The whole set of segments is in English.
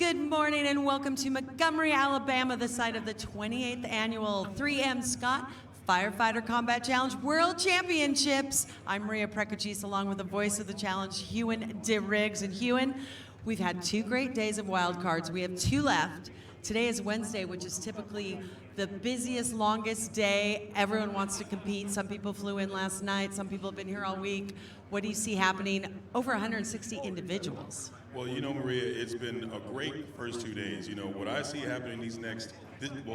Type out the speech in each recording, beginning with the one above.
Good morning and welcome to Montgomery, Alabama, the site of the 28th annual 3M Scott Firefighter Combat Challenge World Championships. I'm Maria Prekachis along with the voice of the challenge, Hewen DeRiggs. And Hewen, we've had 2 great days of wild cards. We have 2 left. Today is Wednesday, which is typically the busiest, longest day. Everyone wants to compete. Some people flew in last night. Some people have been here all week. What do you see happening? Over 160 individuals. Well, you know, Maria, it's been a great first 2 days. You know, what I see happening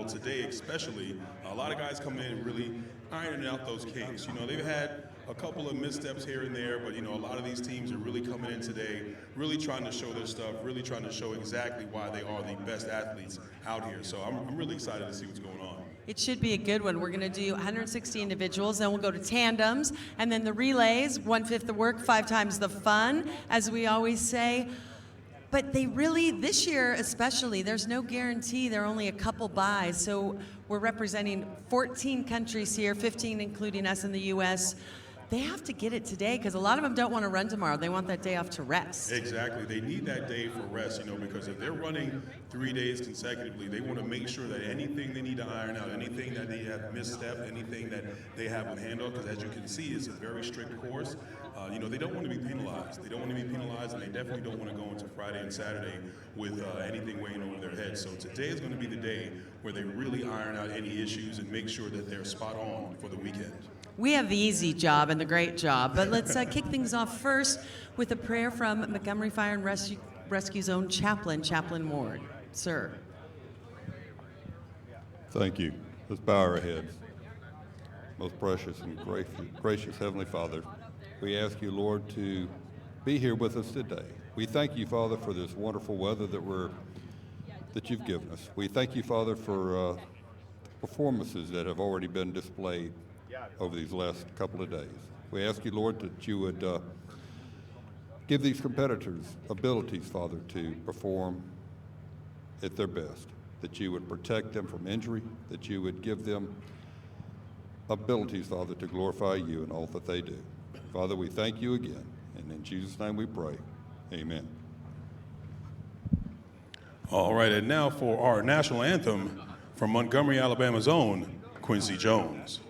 today especially, a lot of guys come in and really ironing out those kinks. You know, they've had a couple of missteps here and there, but, you know, a lot of these teams are really coming in today, really trying to show their stuff, really trying to show exactly why they are the best athletes out here. So I'm really excited to see what's going on. It should be a good one. We're going to do 160 individuals, then we'll go to tandems, and then the relays, 1/5 the work, 5 times the fun, as we always say. But they really, this year especially, there's no guarantee. There are only a couple buys. So we're representing 14 countries here, 15 including us in the U.S. They have to get it today because a lot of them don't want to run tomorrow. They want that day off to rest. Exactly. They need that day for rest, you know, because if they're running 3 days consecutively, they want to make sure that anything they need to iron out, anything that they have misstepped, anything that they haven't handled, because as you can see, it's a very strict course. You know, they don't want to be penalized. They don't want to be penalized, and they definitely don't want to go into Friday and Saturday with anything weighing over their heads. So today is going to be the day where they really iron out any issues and make sure that they're spot on for the weekend. We have the easy job and the great job, but let's kick things off first with a prayer from Montgomery Fire and Rescue's own chaplain, Chaplain Ward. Sir. Thank you. Let's bow our heads. Most precious and gracious Heavenly Father, we ask you, Lord, to be here with us today. We thank you, Father, for this wonderful weather that you've given us. We thank you, Father, for performances that have already been displayed over these last couple of days. We ask you, Lord, that you would give these competitors abilities, Father, to perform at their best, that you would protect them from injury, that you would give them abilities, Father, to glorify you in all that they do. Father, we thank you again, and in Jesus' name we pray. Amen. All right, and now for our national anthem from Montgomery, Alabama's own Quincy Jones.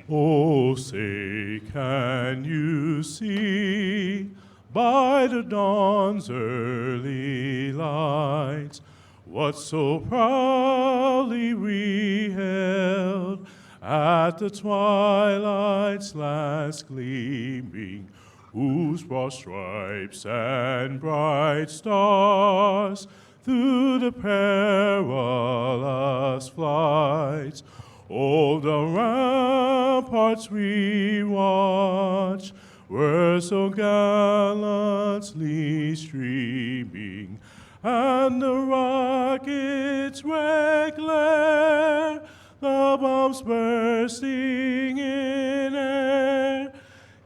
Oh, say, can you see by the dawn's early light what so proudly we held at the twilight's last gleaming, whose broad stripes and bright stars through the perilous flight all the ramparts we watch were so gallantly streaming, and the rockets' red glare, the bombs bursting in air,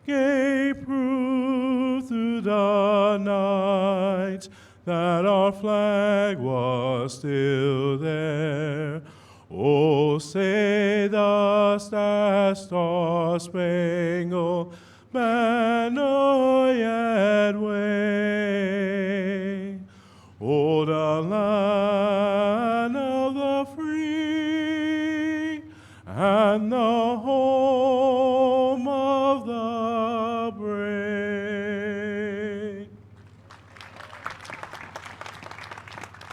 gave proof through the night that our flag was still there. Oh, say does that star-spangled banner yet wave? Oh, the land of the free and the home of the brave.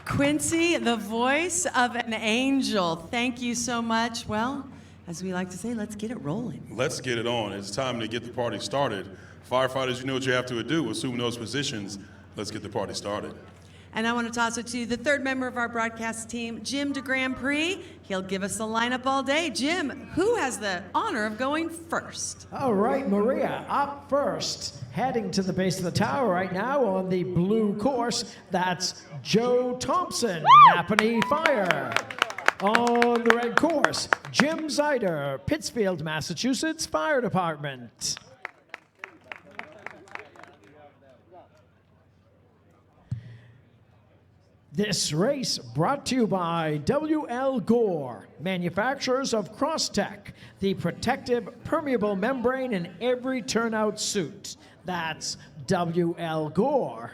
Quincy, the voice of an angel. Thank you so much. Well, as we like to say, let's get it rolling. Let's get it on. It's time to get the party started. Firefighters, you know what you have to do. Assume those positions. Let's get the party started. And I want to toss it to the third member of our broadcast team, Jim de Grand Prix. He'll give us the lineup all day. Jim, who has the honor of going first? All right, Maria, up first, heading to the base of the tower right now on the blue course, that's Joe Thompson, Napanee Fire. On the red course, Jim Zider, Pittsfield, Massachusetts Fire Department. This race brought to you by W.L. Gore, manufacturers of Crosstech, the protective permeable membrane in every turnout suit. That's W.L. Gore.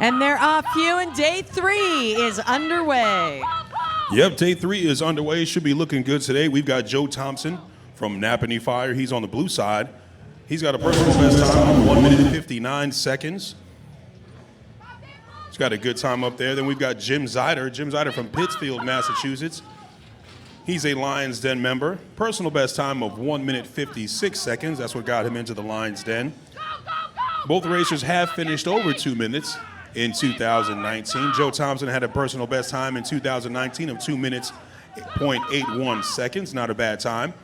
And they're off, Hugh, and day 3 is underway. Yep, day 3 is underway. Should be looking good today. We've got Joe Thompson from Napanee Fire. He's on the blue side. He's got a personal best time of 1 minute and 59 seconds. He's got a good time up there. Then we've got Jim Zider from Pittsfield, Massachusetts. He's a Lions Den member. Personal best time of 1 minute 56 seconds. That's what got him into the Lions Den. Both racers have finished over 2 minutes in 2019. Joe Thompson had a personal best time in 2019 of 2 minutes, 0.81 seconds. Not a bad time.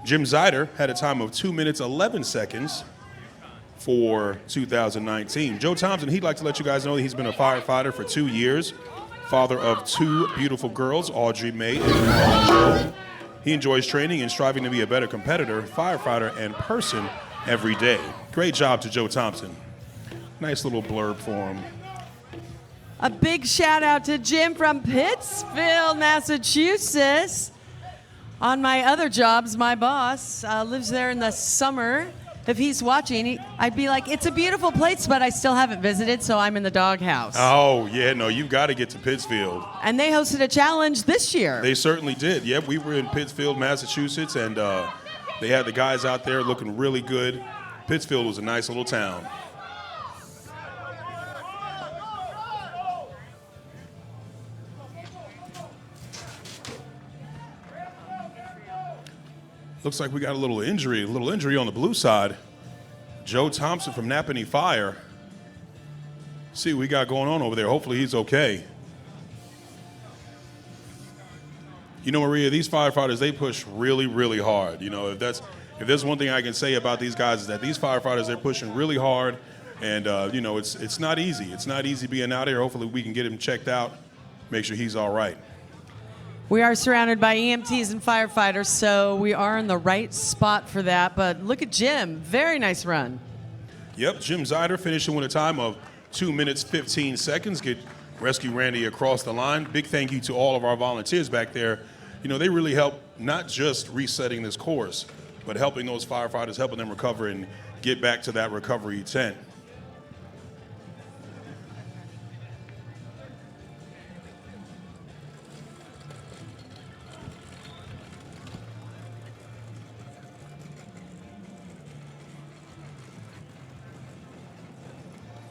Jim Zider had a time of 2 minutes, 11 seconds for 2019. Joe Thompson, he'd like to let you guys know that he's been a firefighter for 2 years. Father of 2 beautiful girls, Audrey May and Joe. He enjoys training and striving to be a better competitor, firefighter, and person every day. Great job to Joe Thompson. Nice little blurb for him. A big shout out to Jim from Pittsfield, Massachusetts. On my other jobs, my boss lives there in the summer. If he's watching, I'd be like, it's a beautiful place, but I still haven't visited, so I'm in the doghouse. Oh, yeah, no, you've got to get to Pittsfield. And they hosted a challenge this year. They certainly did. Yep, we were in Pittsfield, Massachusetts, and they had the guys out there looking really good. Pittsfield was a nice little town. Looks like we got a little injury on the blue side. Joe Thompson from Napanee Fire. See what we got going on over there. Hopefully he's okay. You know, Maria, these firefighters, they push really, really hard. You know, if there's one thing I can say about these guys is that these firefighters, they're pushing really hard. And, you know, it's not easy. It's not easy being out here. Hopefully we can get him checked out, make sure he's all right. We are surrounded by EMTs and firefighters, so we are in the right spot for that. But look at Jim. Very nice run. Yep, Jim Zider finishing with a time of 2 minutes, 15 seconds. Get Rescue Randy across the line. Big thank you to all of our volunteers back there. You know, they really help not just resetting this course, but helping those firefighters, helping them recover and get back to that recovery tent.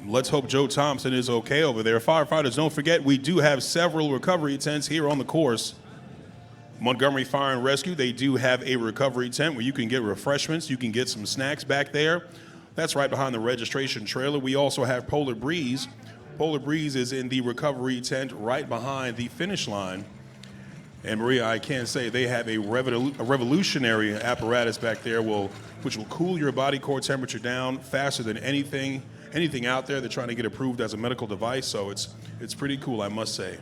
Let's hope Joe Thompson is okay over there. Firefighters, don't forget, we do have several recovery tents here on the course. Montgomery Fire and Rescue, they do have a recovery tent where you can get refreshments, you can get some snacks back there. That's right behind the registration trailer. We also have Polar Breeze. Polar Breeze is in the recovery tent right behind the finish line. And Maria, I can say they have a revolutionary apparatus back there which will cool your body core temperature down faster than anything out there. They're trying to get approved as a medical device, so it's pretty cool, I must say.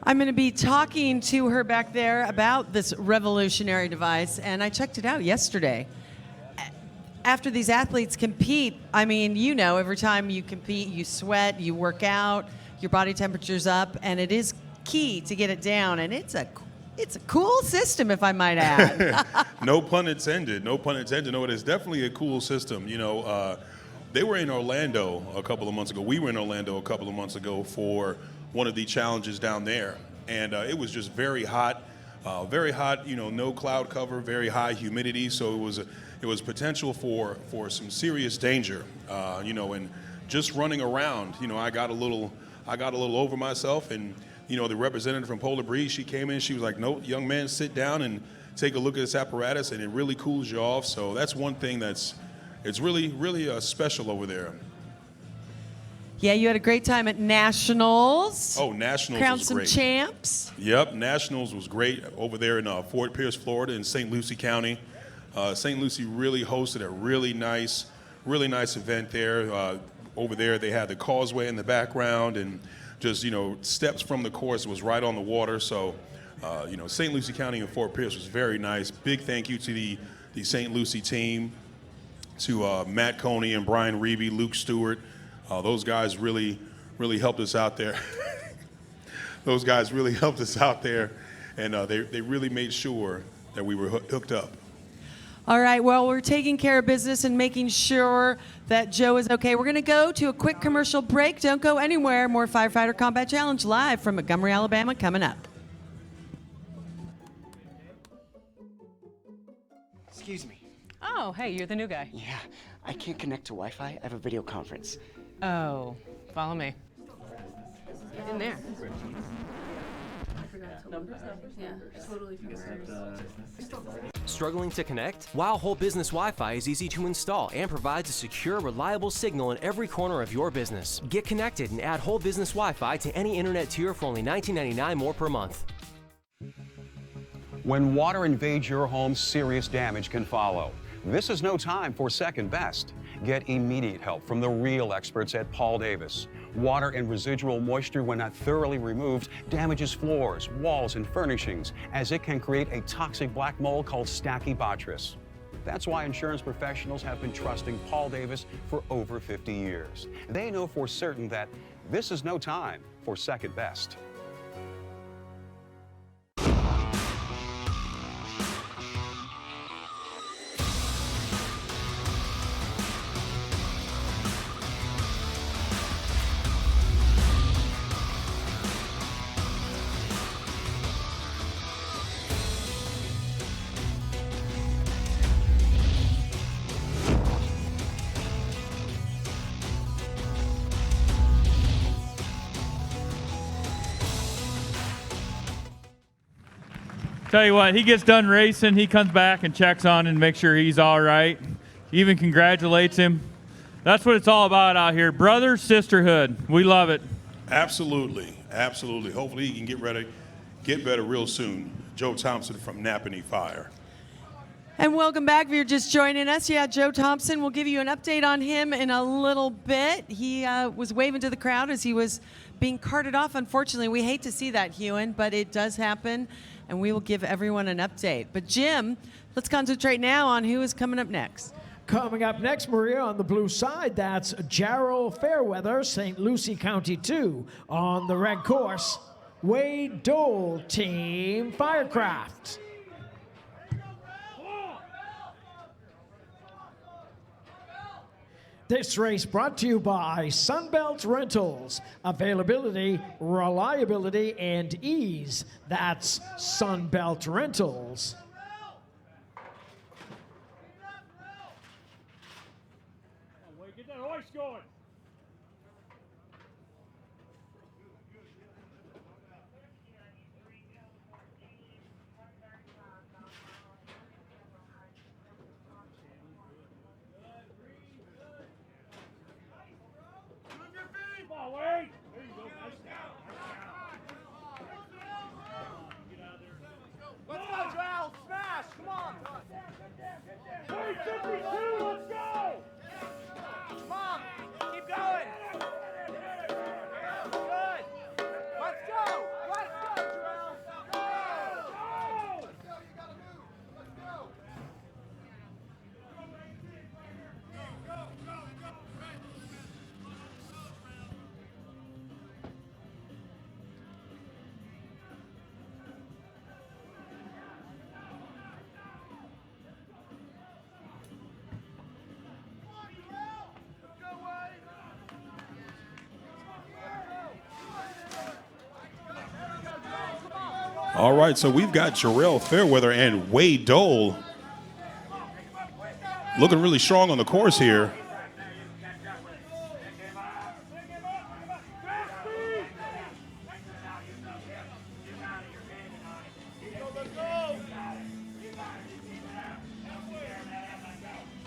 I'm going to be talking to her back there about this revolutionary device, and I checked it out yesterday. After these athletes compete, I mean, you know, every time you compete, you sweat, you work out, your body temperature's up, and it is key to get it down, and it's a cool system, if I might add. No pun intended. No, it is definitely a cool system. You know, they were in Orlando a couple of months ago. We were in Orlando a couple of months ago for one of the challenges down there. And it was just very hot, you know, no cloud cover, very high humidity. So it was potential for some serious danger, you know, and just running around, you know, I got a little over myself. And, you know, the representative from Polar Breeze, she came in, she was like, no, young man, sit down and take a look at this apparatus, and it really cools you off. So that's one thing it's really, really special over there. Yeah, you had a great time at Nationals. Oh, Nationals Crowned was some great. champs. Yep, Nationals was great over there in Fort Pierce, Florida, in St. Lucie County. St. Lucie really hosted a really nice event there. Over there, they had the causeway in the background, and just, you know, steps from the course was right on the water. So, you know, St. Lucie County and Fort Pierce was very nice. Big thank you to the St. Lucie team, to Matt Coney and Brian Reeby, Luke Stewart. Those guys really helped us out there. Those guys really helped us out there, and they really made sure that we were hooked up. All right, well, we're taking care of business and making sure that Joe is okay. We're going to go to a quick commercial break. Don't go anywhere. More Firefighter Combat Challenge live from Montgomery, Alabama coming up. Excuse me. Oh, hey, you're the new guy. Yeah, I can't connect to Wi-Fi. I have a video conference. Oh, follow me. In there. Struggling to connect? WOW Whole Business Wi-Fi is easy to install and provides a secure, reliable signal in every corner of your business. Get connected and add Whole Business Wi-Fi to any internet tier for only $19.99 more per month. When water invades your home, serious damage can follow. This is no time for second best. Get immediate help from the real experts at Paul Davis. Water and residual moisture, when not thoroughly removed, damages floors, walls, and furnishings, as it can create a toxic black mold called Stachybotrys. That's why insurance professionals have been trusting Paul Davis for over 50 years. They know for certain that this is no time for second best. Tell you what, he gets done racing, he comes back and checks on him and makes sure he's all right. Even congratulates him. That's what it's all about out here. Brother, sisterhood. We love it. Absolutely, absolutely. Hopefully he can get better real soon. Joe Thompson from Napanee Fire. And welcome back if you're just joining us. Yeah, Joe Thompson, we'll give you an update on him in a little bit. He was waving to the crowd as he was being carted off. Unfortunately, we hate to see that, Hewan, but it does happen, and we will give everyone an update. But Jim, let's concentrate now on who is coming up next. Coming up next, Maria, on the blue side, that's Jarrell Fairweather, St. Lucie County 2. On the red course, Wade Dole, Team Firecraft. This race brought to you by Sunbelt Rentals. Availability, reliability, and ease. That's Sunbelt Rentals. Get that horse going. Let's go, Joel! Smash! Come on! Hey, 52, let's go! Come on! Keep going! Good! Let's go! Let's go, Joel! Go! Let's go! You gotta move! Let's go! All right, so we've got Jarrell Fairweather and Wade Dole looking really strong on the course here.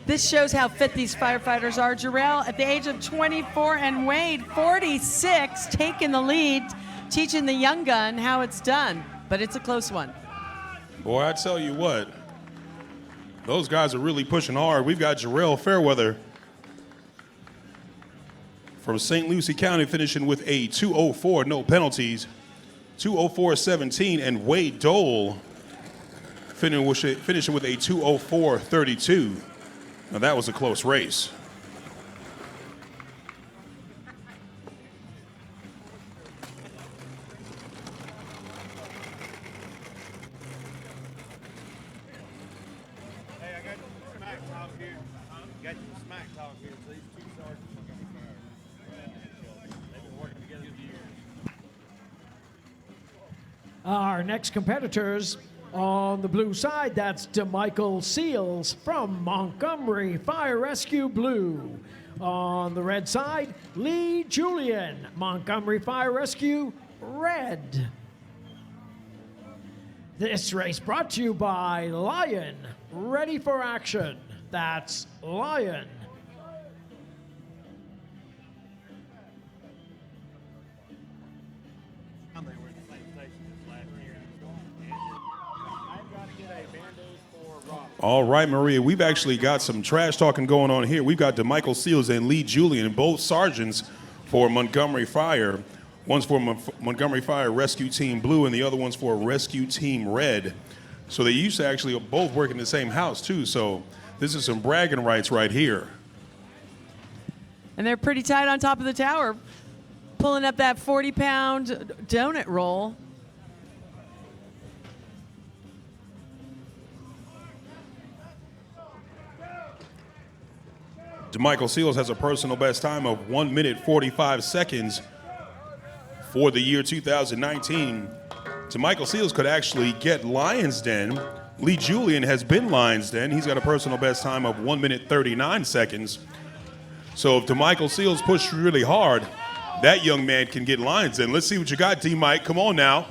This shows how fit these firefighters are. Jarrell, at the age of 24, and Wade, 46, taking the lead, teaching the young gun how it's done. But it's a close one. Boy, I tell you what, those guys are really pushing hard. We've got Jarrell Fairweather from St. Lucie County finishing with a 2:04, no penalties, 2:04.17, and Wade Dole finishing with a 2:04.32. Now that was a close race. Our next competitors on the blue side, that's DeMichael Seals from Montgomery Fire Rescue Blue. On the red side, Lee Julian, Montgomery Fire Rescue Red. This race brought to you by Lion, ready for action. That's Lion. All right, Maria, we've actually got some trash talking going on here. We've got DeMichael Seals and Lee Julian, both sergeants for Montgomery Fire. One's for Montgomery Fire Rescue Team Blue, and the other one's for Rescue Team Red. So they used to actually both work in the same house, too. So this is some bragging rights right here. And they're pretty tight on top of the tower, pulling up that 40-pound donut roll. DeMichael Seals has a personal best time of 1 minute 45 seconds for the year 2019. DeMichael Seals could actually get Lions Den. Lee Julian has been Lions Den. He's got a personal best time of 1 minute 39 seconds. So if DeMichael Seals pushed really hard, that young man can get Lions Den. Let's see what you got, D-Mike. Come on now.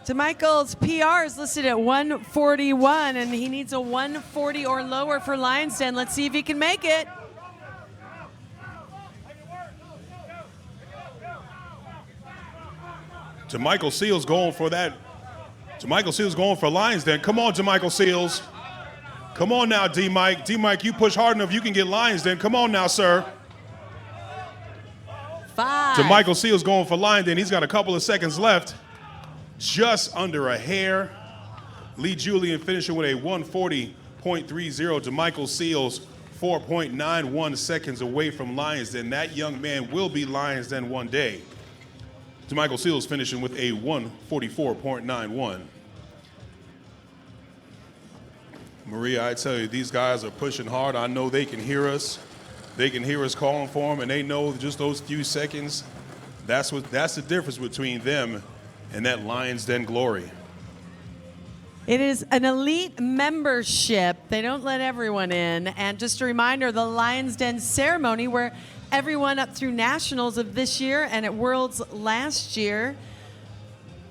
DeMichael's PR is listed at 141, and he needs a 140 or lower for Lions Den. Let's see if he can make it. DeMichael Seals going for that. DeMichael Seals going for Lions Den. Come on, DeMichael Seals. Come on now, D-Mike. D-Mike, you push hard enough, you can get Lions Den. Come on now, sir. 5. DeMichael Seals going for Lions Den. He's got a couple of seconds left. Just under a hair. Lee Julian finishing with a 140.30. DeMichael Seals 4.91 seconds away from Lions Den. That young man will be Lions Den one day. DeMichael Seals finishing with a 144.91. Maria, I tell you, these guys are pushing hard. I know they can hear us. They can hear us calling for them, and they know just those few seconds. That's the difference between them and that Lions Den glory. It is an elite membership. They don't let everyone in. And just a reminder, the Lions Den ceremony where everyone up through nationals of this year and at Worlds last year.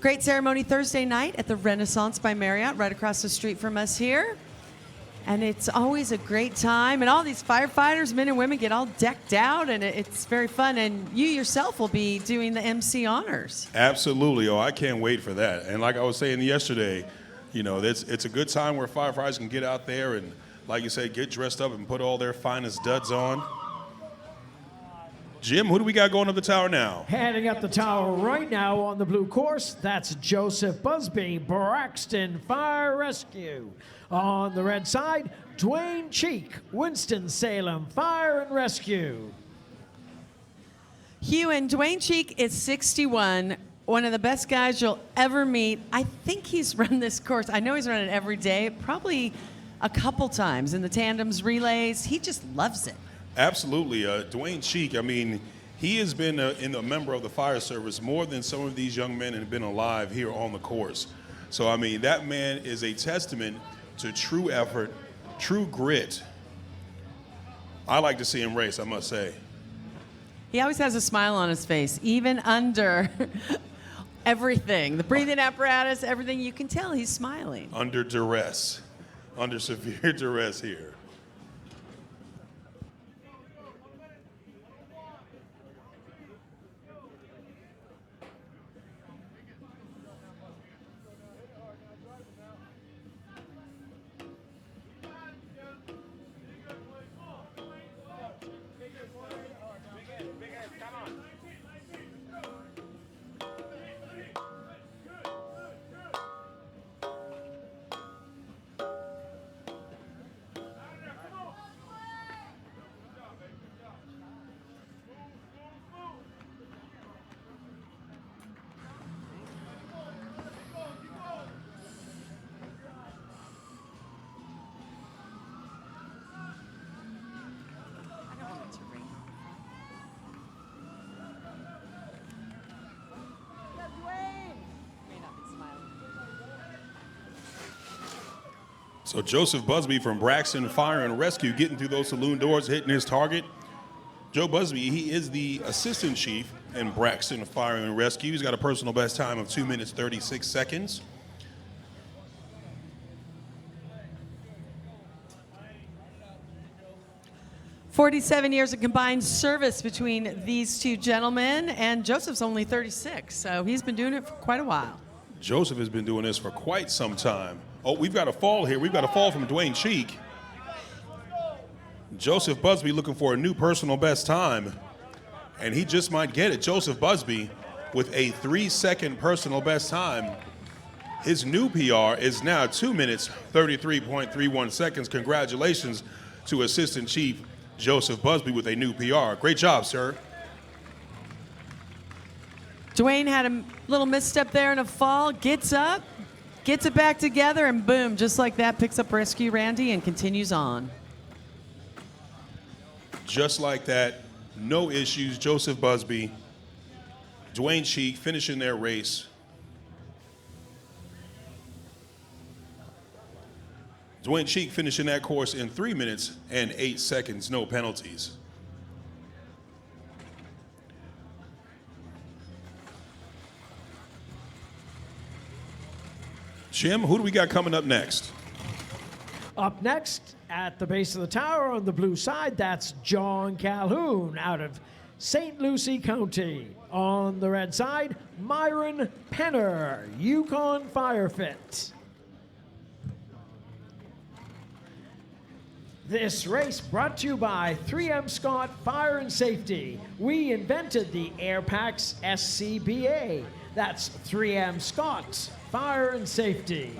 Great ceremony Thursday night at the Renaissance by Marriott, right across the street from us here. And it's always a great time. And all these firefighters, men and women, get all decked out, and it's very fun. And you yourself will be doing the MC honors. Absolutely. Oh, I can't wait for that. And like I was saying yesterday, you know, it's a good time where firefighters can get out there and, like you said, get dressed up and put all their finest duds on. Jim, who do we got going up the tower now? Heading up the tower right now on the blue course, that's Joseph Busby, Braxton Fire Rescue. On the red side, Dwayne Cheek, Winston-Salem Fire and Rescue. Hugh, and Dwayne Cheek is 61, one of the best guys you'll ever meet. I think he's run this course. I know he's run it every day, probably a couple times in the tandems, relays. He just loves it. Absolutely. Dwayne Cheek, I mean, he has been a member of the fire service more than some of these young men have been alive here on the course. So, I mean, that man is a testament to true effort, true grit. I like to see him race, I must say. He always has a smile on his face, even under everything. The breathing apparatus, everything, you can tell he's smiling. Under duress, under severe duress here. So Joseph Busby from Braxton Fire and Rescue getting through those saloon doors, hitting his target. Joe Busby, he is the assistant chief in Braxton Fire and Rescue. He's got a personal best time of 2 minutes, 36 seconds. "47 years of combined service between these two gentlemen, and Joseph's only 36, so he's been doing it for quite a while. Joseph has been doing this for quite some time. Oh, we've got a fall here. We've got a fall from Dwayne Cheek. Joseph Busby looking for a new personal best time, and he just might get it. Joseph Busby with a 3-second personal best time. His new PR is now 2 minutes, 33.31 seconds. Congratulations to Assistant Chief Joseph Busby with a new PR. Great job, sir. Dwayne had a little misstep there in a fall, gets up, gets it back together, and boom, just like that, picks up Rescue Randy and continues on. Just like that, no issues. Joseph Busby, Dwayne Cheek finishing their race. Dwayne Cheek finishing that course in 3 minutes and 8 seconds, no penalties. Jim, who do we got coming up next? Up next, at the base of the tower on the blue side, that's John Calhoun out of St. Lucie County. On the red side, Myron Penner, Yukon Firefit. This race brought to you by 3M Scott Fire and Safety. We invented the Air Packs SCBA. That's 3M Scott Fire and Safety.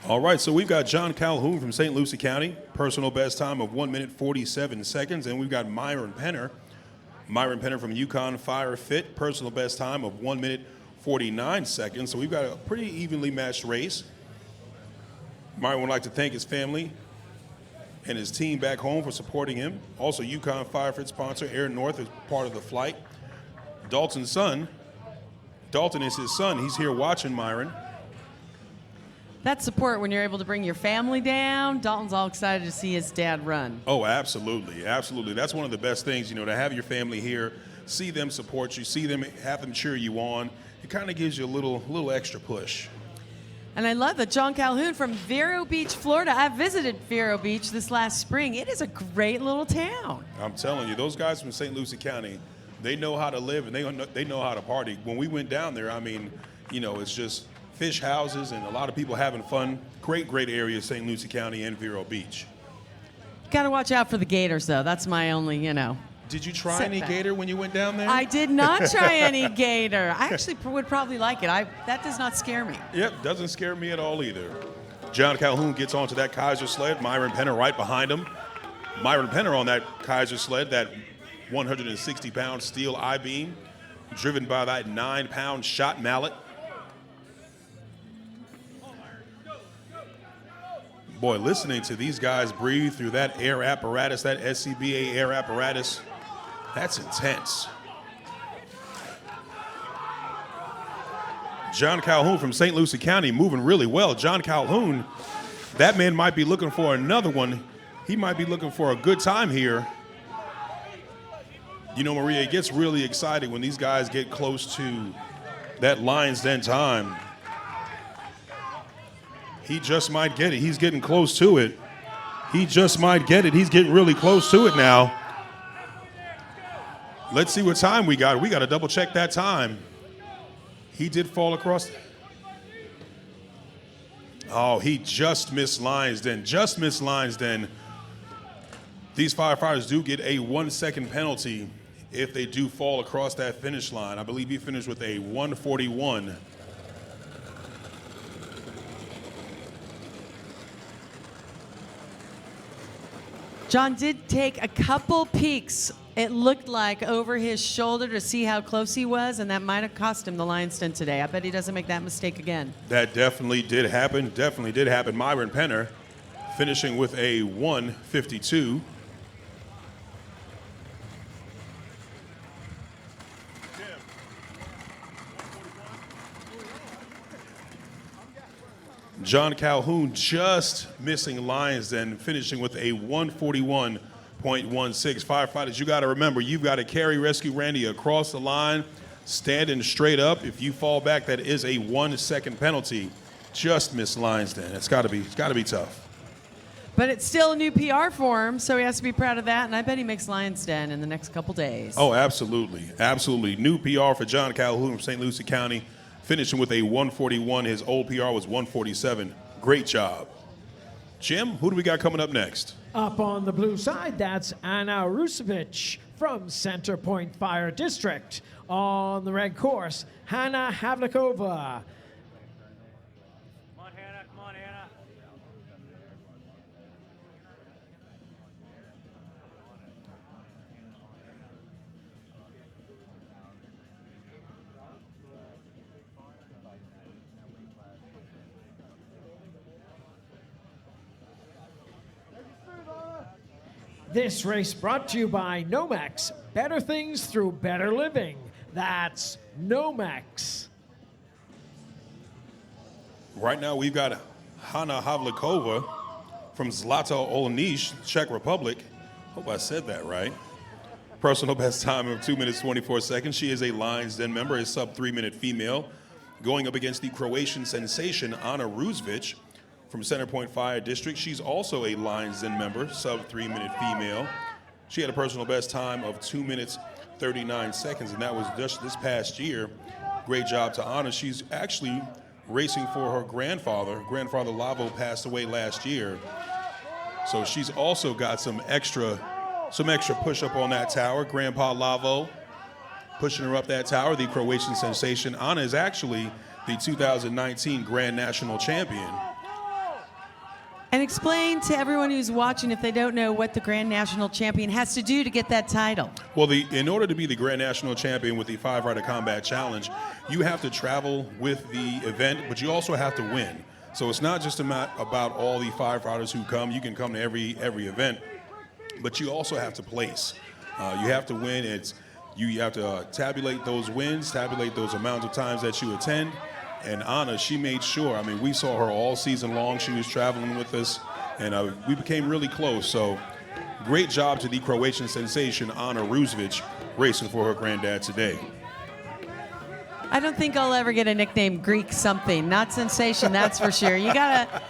All right, so we've got John Calhoun from St. Lucie County, personal best time of 1 minute 47 seconds, and we've got Myron Penner from Yukon Fire Fit, personal best time of 1 minute 49 seconds. So we've got a pretty evenly matched race. Myron would like to thank his family and his team back home for supporting him. Also, Yukon Fire Fit sponsor Aaron North is part of the flight. Dalton's son, Dalton is his son. He's here watching Myron. That's support when you're able to bring your family down. Dalton's all excited to see his dad run. Oh, absolutely, absolutely. That's one of the best things, to have your family here, see them support you, see them, have them cheer you on. It kind of gives you a little extra push. And I love that John Calhoun from Vero Beach, Florida. I visited Vero Beach this last spring. It is a great little town. I'm telling you, those guys from St. Lucie County, they know how to live and they know how to party. When we went down there, it's just fish houses and a lot of people having fun. Great area, St. Lucie County and Vero Beach. Got to watch out for the gators, though. That's my only, Did you try any setback. gator when you went down there? I did not try any gator. I actually would probably like it. That does not scare me. Yep, doesn't scare me at all either. John Calhoun gets onto that Kaiser sled. Myron Penner right behind him. Myron Penner on that Kaiser sled, that 160-pound steel I-beam, driven by that 9-pound shot mallet. Boy, listening to these guys breathe through that air apparatus, that SCBA air apparatus, that's intense. John Calhoun from St. Lucie County moving really well. John Calhoun, that man might be looking for another one. He might be looking for a good time here. Maria, it gets really exciting when these guys get close to that Lions Den time. He just might get it. He's getting close to it. He just might get it. He's getting really close to it now. Let's see what time we got. We got to double check that time. He did fall across. Oh, he just missed Lions Den. Just missed Lions Den. These firefighters do get a 1-second penalty if they do fall across that finish line. I believe he finished with a 1:41. John did take a couple peeks, it looked like, over his shoulder to see how close he was, and that might have cost him the Lions Den today. I bet he doesn't make that mistake again. That definitely did happen. Definitely did happen. Myron Penner finishing with a 1:52. John Calhoun just missing lines and finishing with a 141.16. Firefighters, you got to remember, you've got to carry Rescue Randy across the line, standing straight up. If you fall back, that is a 1 second penalty. Just missed lines then. It's got to be tough. But it's still a new PR for him, so he has to be proud of that, and I bet he makes Lions Den in the next couple days. Oh, absolutely. Absolutely. New PR for John Calhoun from St. Lucie County, finishing with a 141. His old PR was 147. Great job. Jim, who do we got coming up next? Up on the blue side, that's Anna Rusovich from Center Point Fire District. On the red course, Hannah Havlikova. This race brought to you by Nomex. Better things through better living. That's Nomex. Right now we've got Hannah Havlikova from Zlata Olenish, Czech Republic. Hope I said that right. Personal best time of 2 minutes 24 seconds. She is a Lions Den member, a sub 3 minute female, going up against the Croatian sensation Anna Rusovich from Center Point Fire District. She's also a Lions Den member, sub 3 minute female. She had a personal best time of 2 minutes 39 seconds, and that was just this past year. Great job to Anna. She's actually racing for her grandfather. Grandfather Lavo passed away last year. So she's also got some extra push up on that tower. Grandpa Lavo pushing her up that tower, the Croatian sensation. Anna is actually the 2019 Grand National Champion. And explain to everyone who's watching, if they don't know, what the Grand National Champion has to do to get that title. Well, in order to be the Grand National Champion with the 5-Rider Combat Challenge, you have to travel with the event, but you also have to win. So it's not just about all the 5-riders who come. You can come to every event, but you also have to place. You have to win. You have to tabulate those wins, tabulate those amounts of times that you attend. And Anna, she made sure, I mean, we saw her all season long. She was traveling with us, and we became really close. So great job to the Croatian sensation, Anna Rusovich, racing for her granddad today. I don't think I'll ever get a nickname Greek something. Not sensation, that's for sure. You gotta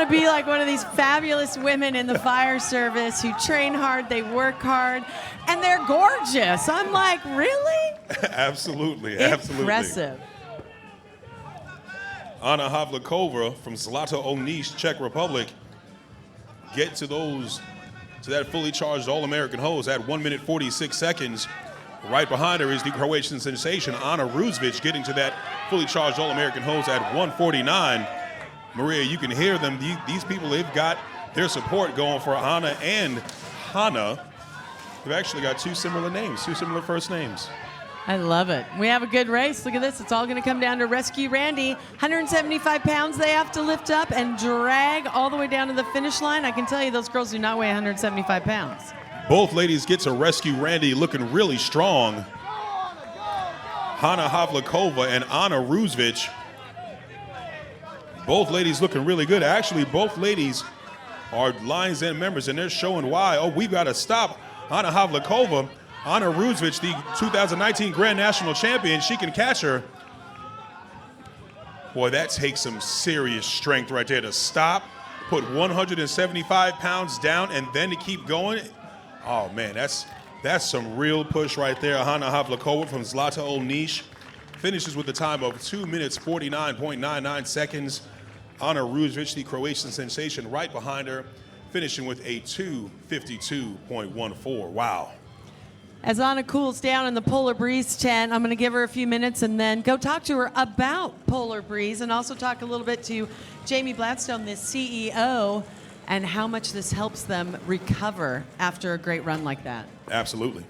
be like one of these fabulous women in the fire service who train hard, they work hard, and they're gorgeous. I'm like, really? Absolutely. Impressive. Anna Havlikova from Zlata Olenish, Czech Republic, get to that fully charged All-American hose at 1 minute 46 seconds. Right behind her is the Croatian sensation, Anna Rusovich, getting to that fully charged All-American hose at 1:49. Maria, you can hear them. These people, they've got their support going for Anna and Hannah. They've actually got two similar names, two similar first names. I love it. We have a good race. Look at this. It's all going to come down to Rescue Randy. 175 pounds they have to lift up and drag all the way down to the finish line. I can tell you those girls do not weigh 175 pounds. Both ladies get to Rescue Randy looking really strong. Hannah Havlikova and Anna Rusovich. Both ladies looking really good. Actually, both ladies are Lions Den members, and they're showing why. Oh, we've got to stop Hannah Havlikova. Anna Rusovich, the 2019 Grand National Champion, she can catch her. Boy, that takes some serious strength right there to stop, put 175 pounds down, and then to keep going. Oh, man, that's some real push right there. Hannah Havlikova from Zlata Olenish finishes with a time of 2 minutes 49.99 seconds. Anna Rusovich, the Croatian sensation, right behind her, finishing with a 2:52.14. Wow. As Anna cools down in the Polar Breeze tent, I'm going to give her a few minutes and then go talk to her about Polar Breeze and also talk a little bit to Jamie Bladstone, the CEO, and how much this helps them recover after a great run like that. Absolutely.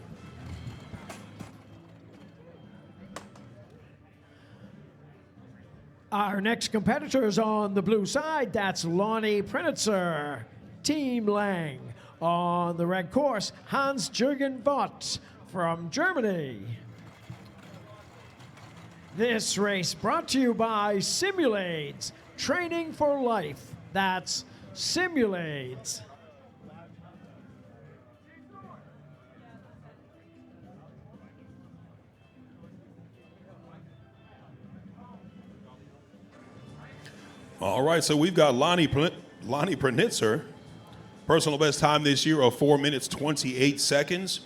Our next competitor is on the blue side. That's Lonnie Pritzer, Team Lang. On the red course, Hans-Jürgen Vott from Germany. This race brought to you by Simulades. training for life. That's Simulate. All right, so we've got Lonnie Pritzer, personal best time this year of 4 minutes 28 seconds.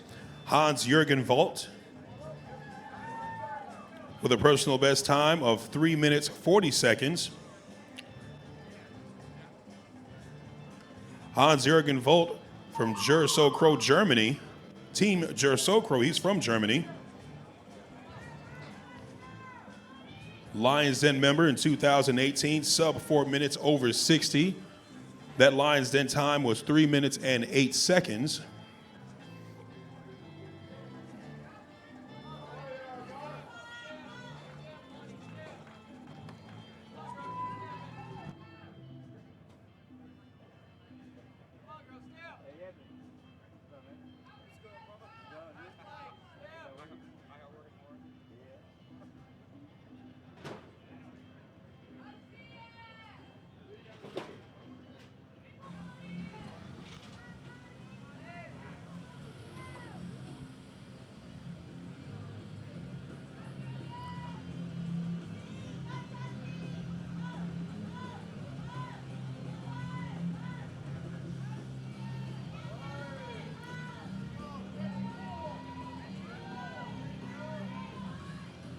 Hans-Jürgen Volt with a personal best time of 3 minutes 40 seconds. Hans-Jürgen Volt from Jersokro, Germany. Team Jersokro, he's from Germany. Lions Den member in 2018, sub 4 minutes over 60. That Lions Den time was 3 minutes and 8 seconds.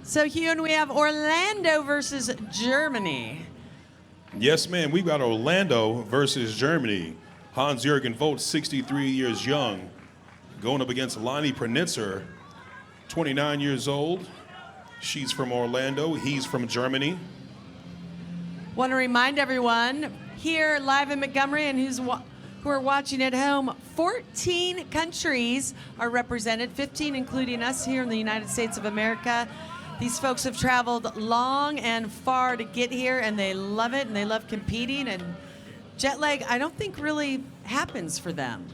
So, Hugh, and we have Orlando versus Germany. Yes, ma'am. We've got Orlando versus Germany. Hans-Jürgen Volt, 63 years young, going up against Lonnie Pritzer, 29 years old. She's from Orlando. He's from Germany. Want to remind everyone here live in Montgomery and who are watching at home, 14 countries are represented, 15 including us here in the United States of America. These folks have traveled long and far to get here, and they love it, and they love competing, and jet lag, I don't think really happens for them.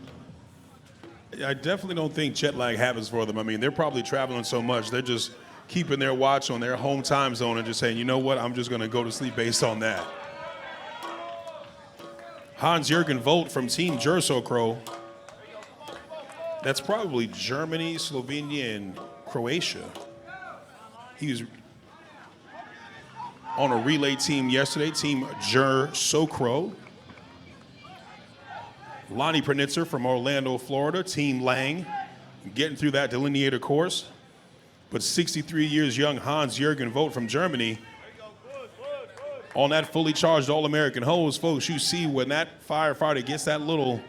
I definitely don't think jet lag happens for them. I mean, they're probably traveling so much, they're just keeping their watch on their home time zone and just saying, you know what, I'm just going to go to sleep based on that. Hans-Jürgen Volt from Team Jersokro. That's probably Germany, Slovenia, and Croatia. He was on a relay team yesterday, Team Jersokro. Lonnie Pritzer from Orlando, Florida, Team Lang, getting through that delineator course. But 63 years young Hans-Jürgen Volt from Germany on that fully charged All-American hose. Folks, you see when that firefighter gets that little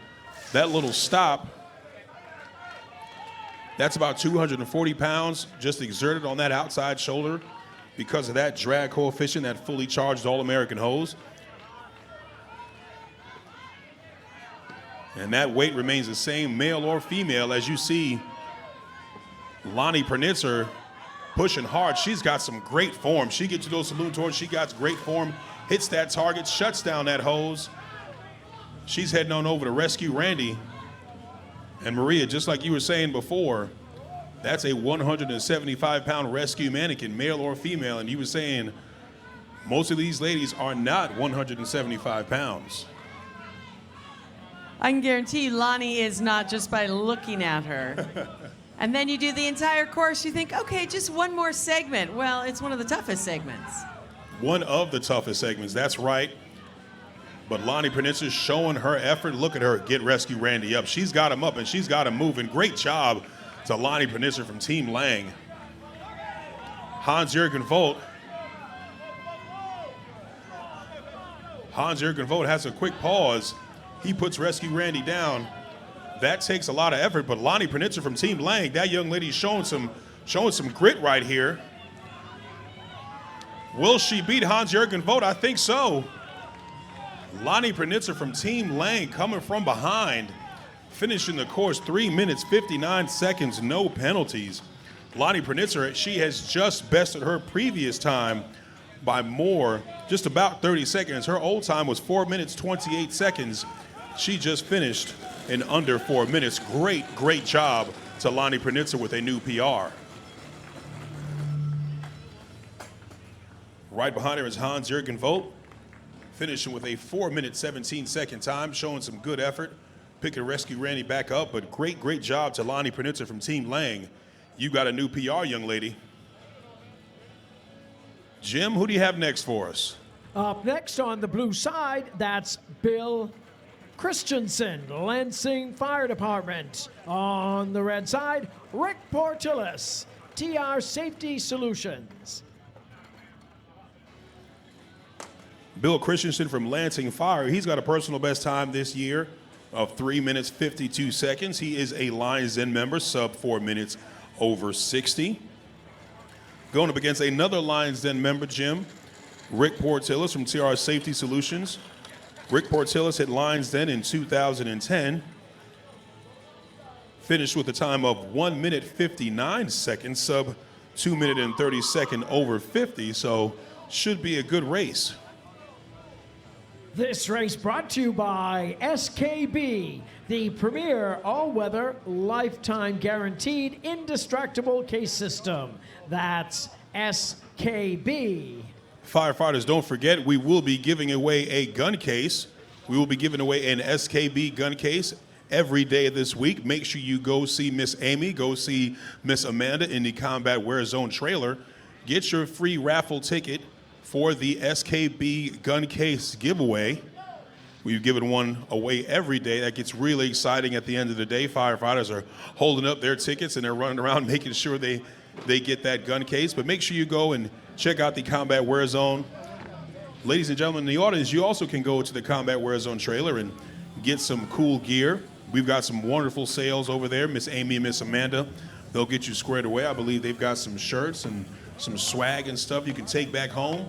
stop, that's about 240 pounds just exerted on that outside shoulder because of that drag coefficient, that fully charged All-American hose. And that weight remains the same, male or female, as you see Lonnie Pritzer pushing hard. She's got some great form. She gets to those saloon tours. She got great form, hits that target, shuts down that hose. She's heading on over to rescue Randy. And Maria, just like you were saying before, that's a 175-pound rescue mannequin, male or female. And you were saying most of these ladies are not 175 pounds. I can guarantee you Lonnie is not just by looking at her. And then you do the entire course, you think, okay, just one more segment. Well, it's one of the toughest segments. One of the toughest segments, that's right. But Lonnie Pritzer showing her effort. Look at her get rescue Randy up. She's got him up and she's got him moving. Great job to Lonnie Pritzer from Team Lang. Hans-Jürgen Volt. Hans-Jürgen Volt has a quick pause. He puts rescue Randy down. That takes a lot of effort, but Lonnie Pritzer from Team Lang, that young lady's showing some grit right here. Will she beat Hans-Jürgen Volt? I think so. Lonnie Pritzer from Team Lang coming from behind, finishing the course 3 minutes, 59 seconds, no penalties. Lonnie Pritzer, she has just bested her previous time by more, just about 30 seconds. Her old time was 4 minutes, 28 seconds. She just finished in under 4 minutes. Great job to Lonnie Pritzer with a new PR. Right behind her is Hans-Jürgen Volt. finishing with a 4-minute, 17-second time, showing some good effort. Pick and rescue Randy back up, but great job to Lonnie Pritzer from Team Lang. You got a new PR, young lady. Jim, who do you have next for us? Up next on the blue side, that's Bill Christensen, Lansing Fire Department. On the red side, Rick Portillis, TR Safety Solutions. Bill Christensen from Lansing Fire, he's got a personal best time this year of 3 minutes 52 seconds. He is a Lions Den member, sub 4 minutes over 60. Going up against another Lions Den member, Jim, Rick Portillis from TR Safety Solutions. Rick Portillis hit Lions Den in 2010. Finished with a time of 1 minute 59 seconds, sub 2 minute and 30 second over 50, so should be a good race. This race brought to you by SKB, the premier all-weather, lifetime guaranteed, indestructible case system. That's SKB. Firefighters, don't forget, we will be giving away a gun case. We will be giving away an SKB gun case every day this week. Make sure you go see Miss Amy, go see Miss Amanda in the Combat Wear Zone trailer. Get your free raffle ticket for the SKB gun case giveaway. We've given one away every day. That gets really exciting at the end of the day. Firefighters are holding up their tickets and they're running around making sure they get that gun case. But make sure you go and check out the Combat Wear Zone. Ladies and gentlemen in the audience, you also can go to the Combat Wear Zone trailer and get some cool gear. We've got some wonderful sales over there. Miss Amy and Miss Amanda, they'll get you squared away. I believe they've got some shirts and some swag and stuff you can take back home.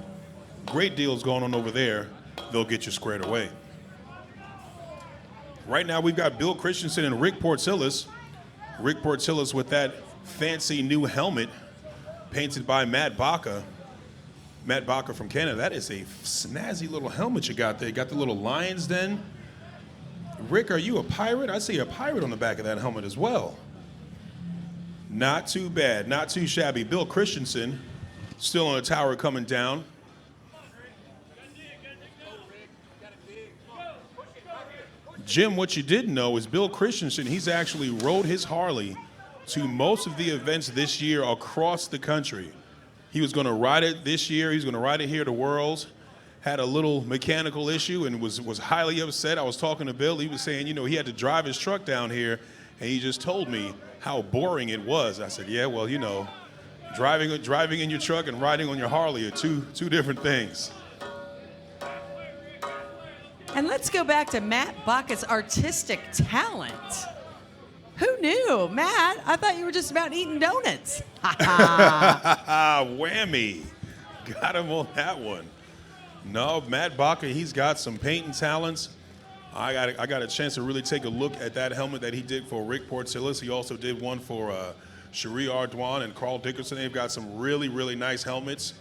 Great deals going on over there. They'll get you squared away. Right now we've got Bill Christensen and Rick Portillis. Rick Portillis with that fancy new helmet painted by Matt Baca. Matt Baca from Canada. That is a snazzy little helmet you got there. You got the little Lions Den. Rick, are you a pirate? I see a pirate on the back of that helmet as well. Not too bad, not too shabby. Bill Christensen still on the tower coming down. Jim, what you didn't know is Bill Christensen, he's actually rode his Harley to most of the events this year across the country. He was going to ride it this year. He's going to ride it here to Worlds. Had a little mechanical issue and was highly upset. I was talking to Bill. He was saying, you know, he had to drive his truck down here, and he just told me how boring it was. I said, yeah, well, you know, driving in your truck and riding on your Harley are two different things. And let's go back to Matt Baca's artistic talent. Who knew? Matt, I thought you were just about eating donuts. Whammy. Got him on that one. No, Matt Baca, he's got some painting talents. I got a chance to really take a look at that helmet that he did for Rick Portillis. He also did one for Cherie Ardwan and Carl Dickerson. They've got some really, really nice helmets.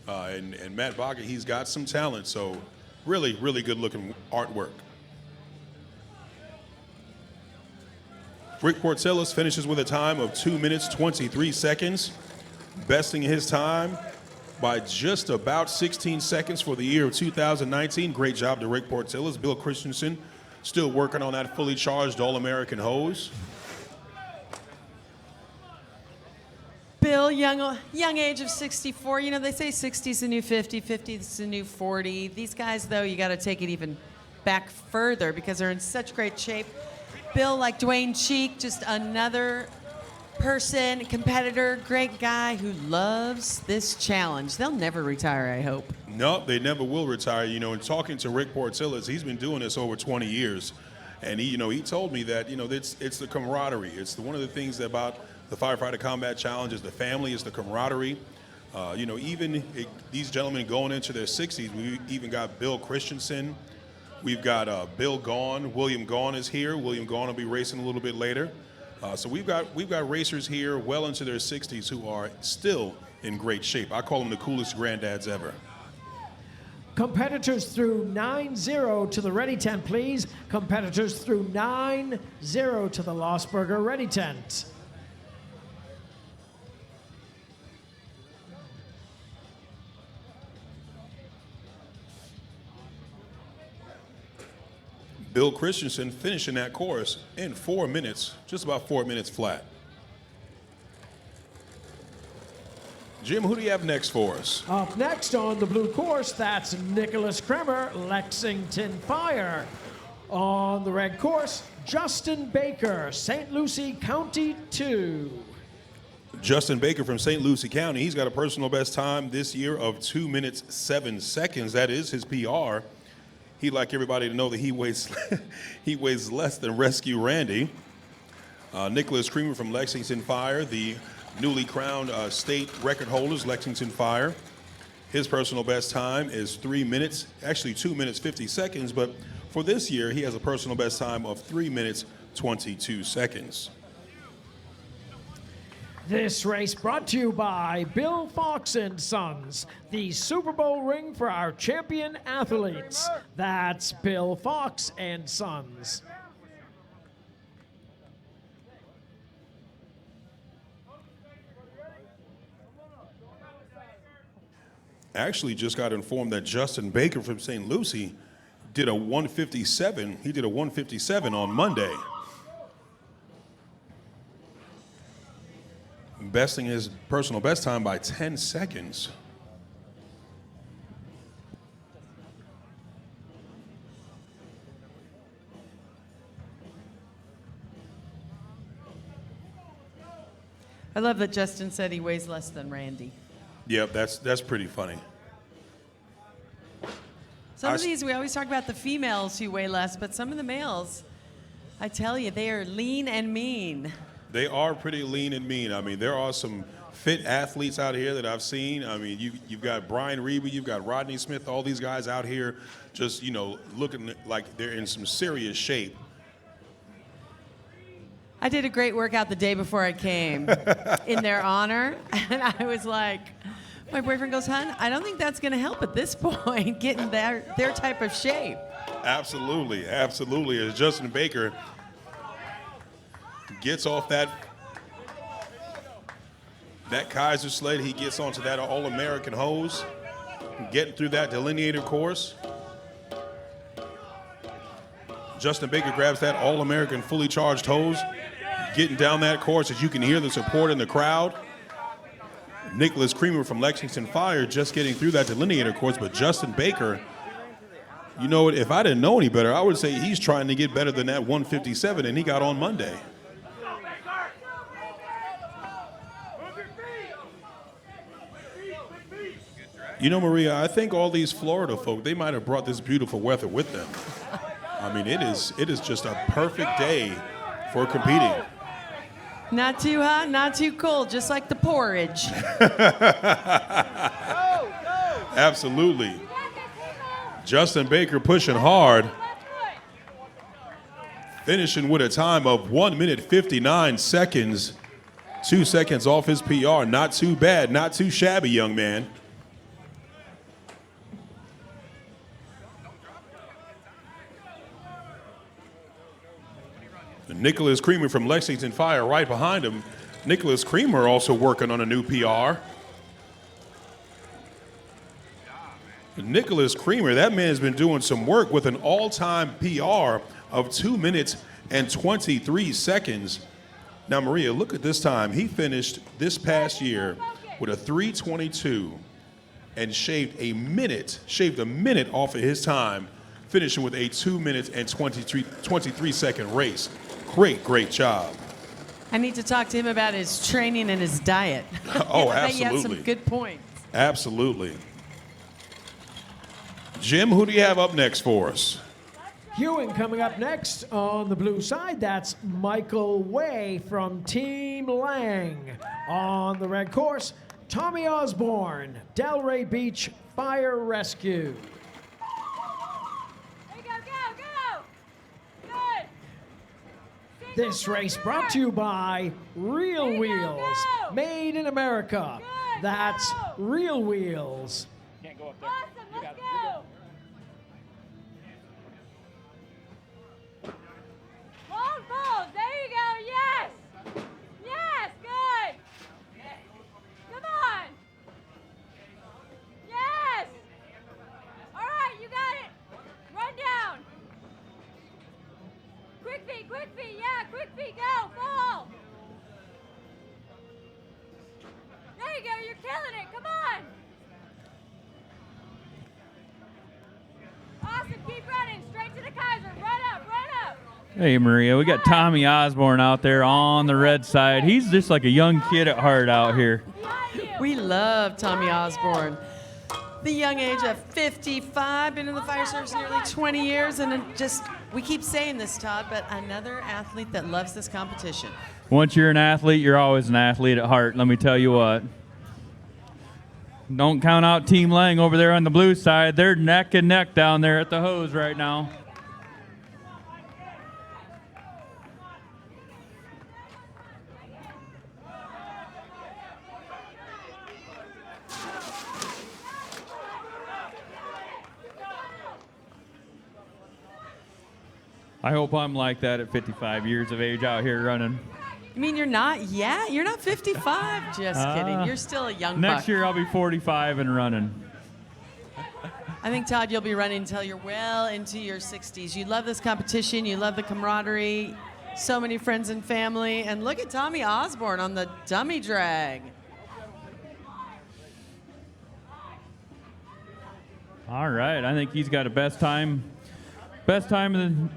And Matt Baca, he's got some talent. So really, really good looking artwork. Rick Portillis finishes with a time of 2 minutes, 23 seconds, besting his time by just about 16 seconds for the year of 2019. Great job to Rick Portillis. Bill Christensen still working on that fully charged All-American hose. Bill, young age of 64. You know, they say 60's the new 50, 50's the new 40. These guys, though, you got to take it even back further because they're in such great shape. Bill, like Dwayne Cheek, just another person, competitor, great guy who loves this challenge. They'll never retire, I hope. No, they never will retire. You know, in talking to Rick Portillis, he's been doing this over 20 years. And he told me that, it's the camaraderie. It's one of the things about the Firefighter Combat Challenge is the family, is the camaraderie. These gentlemen going into their 60s, we even got Bill Christensen. We've got Bill Gaughan. William Gaughan is here. William Gaughan will be racing a little bit later. So we've got racers here well into their 60s who are still in great shape. I call them the coolest granddads ever. Competitors through 9-0 to the ready tent, please. Competitors through 9-0 to the Lostberger ready tent. Bill Christensen finishing that course in 4 minutes, just about 4 minutes flat. Jim, who do you have next for us? Up next on the blue course, that's Nicholas Kremer, Lexington Fire. On the red course, Justin Baker, St. Lucie County 2. Justin Baker from St. Lucie County. He's got a personal best time this year of 2 minutes 7 seconds. That is his PR. He'd like everybody to know that he weighs he weighs less than Rescue Randy. Nicholas Kremer from Lexington Fire, the newly crowned state record holders, Lexington Fire. His personal best time is 3 minutes, actually 2 minutes 50 seconds, but for this year, he has a personal best time of 3 minutes 22 seconds. This race brought to you by Bill Fox and Sons, the Super Bowl ring for our champion athletes. That's Bill Fox and Sons. Actually just got informed that Justin Baker from St. Lucie did a 157. He did a 157 on Monday. Besting his personal best time by 10 seconds. I love that Justin said he weighs less than Randy. Yep, that's pretty funny. Some of these, we always talk about the females who weigh less, but some of the males, I tell you, they are lean and mean. They are pretty lean and mean. I mean, there are some fit athletes out here that I've seen. I mean, you've got Brian Reeby, you've got Rodney Smith, all these guys out here just, looking like they're in some serious shape. I did a great workout the day before I came in their honor, and I was like, my boyfriend goes, hon, I don't think that's going to help at this point, getting their type of shape. Absolutely, absolutely. As Justin Baker gets off that Kaiser sled, he gets onto that All-American hose, getting through that delineator course. Justin Baker grabs that All-American fully charged hose, getting down that course as you can hear the support in the crowd. Nicholas Kremer from Lexington Fire just getting through that delineator course, but Justin Baker, you know what, if I didn't know any better, I would say he's trying to get better than that 157 and he got on Monday. You know, Maria, I think all these Florida folk, they might have brought this beautiful weather with them. I mean, it is just a perfect day for competing. Not too hot, not too cold, just like the porridge. Absolutely. Justin Baker pushing hard, finishing with a time of 1 minute 59 seconds, 2 seconds off his PR. Not too bad, not too shabby, young man. Nicholas Kremer from Lexington Fire right behind him. Nicholas Kremer also working on a new PR. Nicholas Kremer, that man has been doing some work with an all-time PR of 2 minutes and 23 seconds. Now, Maria, look at this time. He finished this past year with a 3:22 and shaved a minute off of his time, finishing with a 2 minutes and 23 second race. Great job. I need to talk to him about his training and his diet. Oh, I bet you have absolutely. some good points. Absolutely. Jim, who do you have up next for us? Hewing coming up next on the blue side, that's Michael Way from Team Lang. On the red course, Tommy Osborne, Delray Beach Fire Rescue. This race brought to you by Real Wheels, made in America. That's Real Wheels. Can't go up there. Awesome, let's go. Long balls, there you go, yes. Yes, good. Come on. Yes. All right, you got it. Run down. quick feet, yeah, quick feet, go, full. There you go, you're killing it, come on. Awesome, keep running, straight to the Kaiser, run up, run up. Hey, Maria, we got Tommy Osborne out there on the red side. He's just like a young kid at heart out here. We love Tommy Osborne. The young age of 55, been in the fire service nearly 20 years, and we keep saying this, Todd, but another athlete that loves this competition. Once you're an athlete, you're always an athlete at heart, let me tell you what. Don't count out Team Lang over there on the blue side. They're neck and neck down there at the hose right now. I hope I'm like that at 55 years of age out here running. You mean you're not yet? You're not 55? Just kidding. You're still a young Next buck. year I'll be 45 and running. I think, Todd, you'll be running until you're well into your 60s. You love this competition. You love the camaraderie. So many friends and family. And look at Tommy Osborne on the dummy drag. All right, I think he's got a best time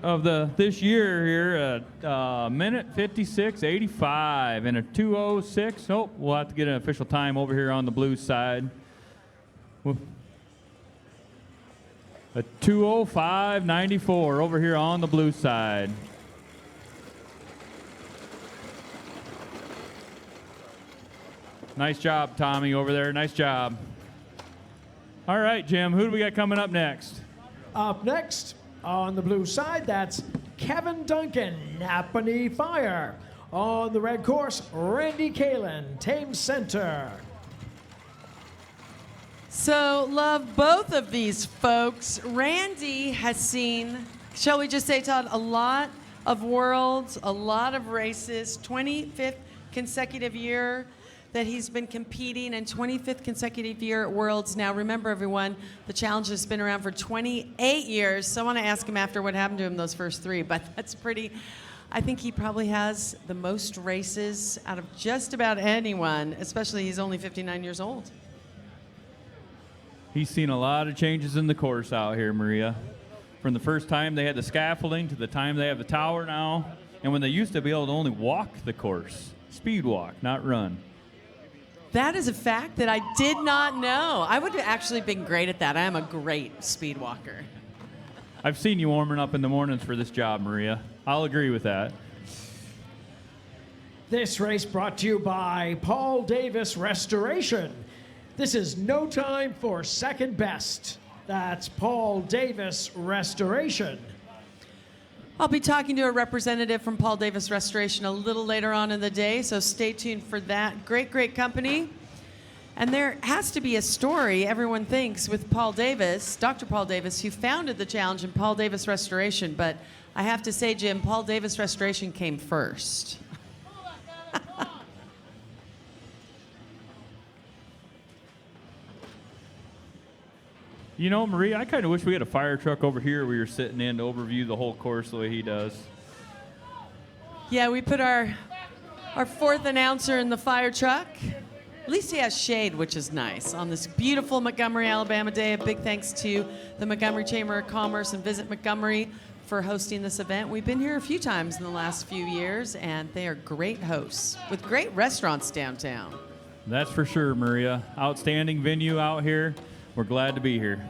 of this year here at minute 56:85 and a 2:06. Oh, we'll have to get an official time over here on the blue side. A 2:05.94 over here on the blue side. Nice job, Tommy, over there. Nice job. All right, Jim, who do we got coming up next? Up next, on the blue side, that's Kevin Duncan, Napanee Fire. On the red course, Randy Kalin, Thames Center. So, love both of these folks. Randy has seen, shall we just say, Todd, a lot of worlds, a lot of races, 25th consecutive year that he's been competing, and 25th consecutive year at Worlds. Now, remember, everyone, the challenge has been around for 28 years, so I want to ask him after what happened to him those first 3, but that's pretty. I think he probably has the most races out of just about anyone, especially he's only 59 years old. He's seen a lot of changes in the course out here, Maria. From the first time they had the scaffolding to the time they have the tower now, and when they used to be able to only walk the course, speed walk, not run. That is a fact that I did not know. I would have actually been great at that. I am a great speed walker. I've seen you warming up in the mornings for this job, Maria. I'll agree with that. This race brought to you by Paul Davis Restoration. This is no time for second best. That's Paul Davis Restoration. I'll be talking to a representative from Paul Davis Restoration a little later on in the day, so stay tuned for that. Great, great company. And there has to be a story, everyone thinks, with Paul Davis, Dr. Paul Davis, who founded the challenge in Paul Davis Restoration. But I have to say, Jim, Paul Davis Restoration came first. You know, Maria, I kind of wish we had a fire truck over here where you're sitting in to overview the whole course the way he does. Yeah, we put our fourth announcer in the fire truck. At least he has shade, which is nice. On this beautiful Montgomery, Alabama day, a big thanks to the Montgomery Chamber of Commerce and Visit Montgomery for hosting this event. We've been here a few times in the last few years, and they are great hosts with great restaurants downtown. That's for sure, Maria. Outstanding venue out here. We're glad to be here.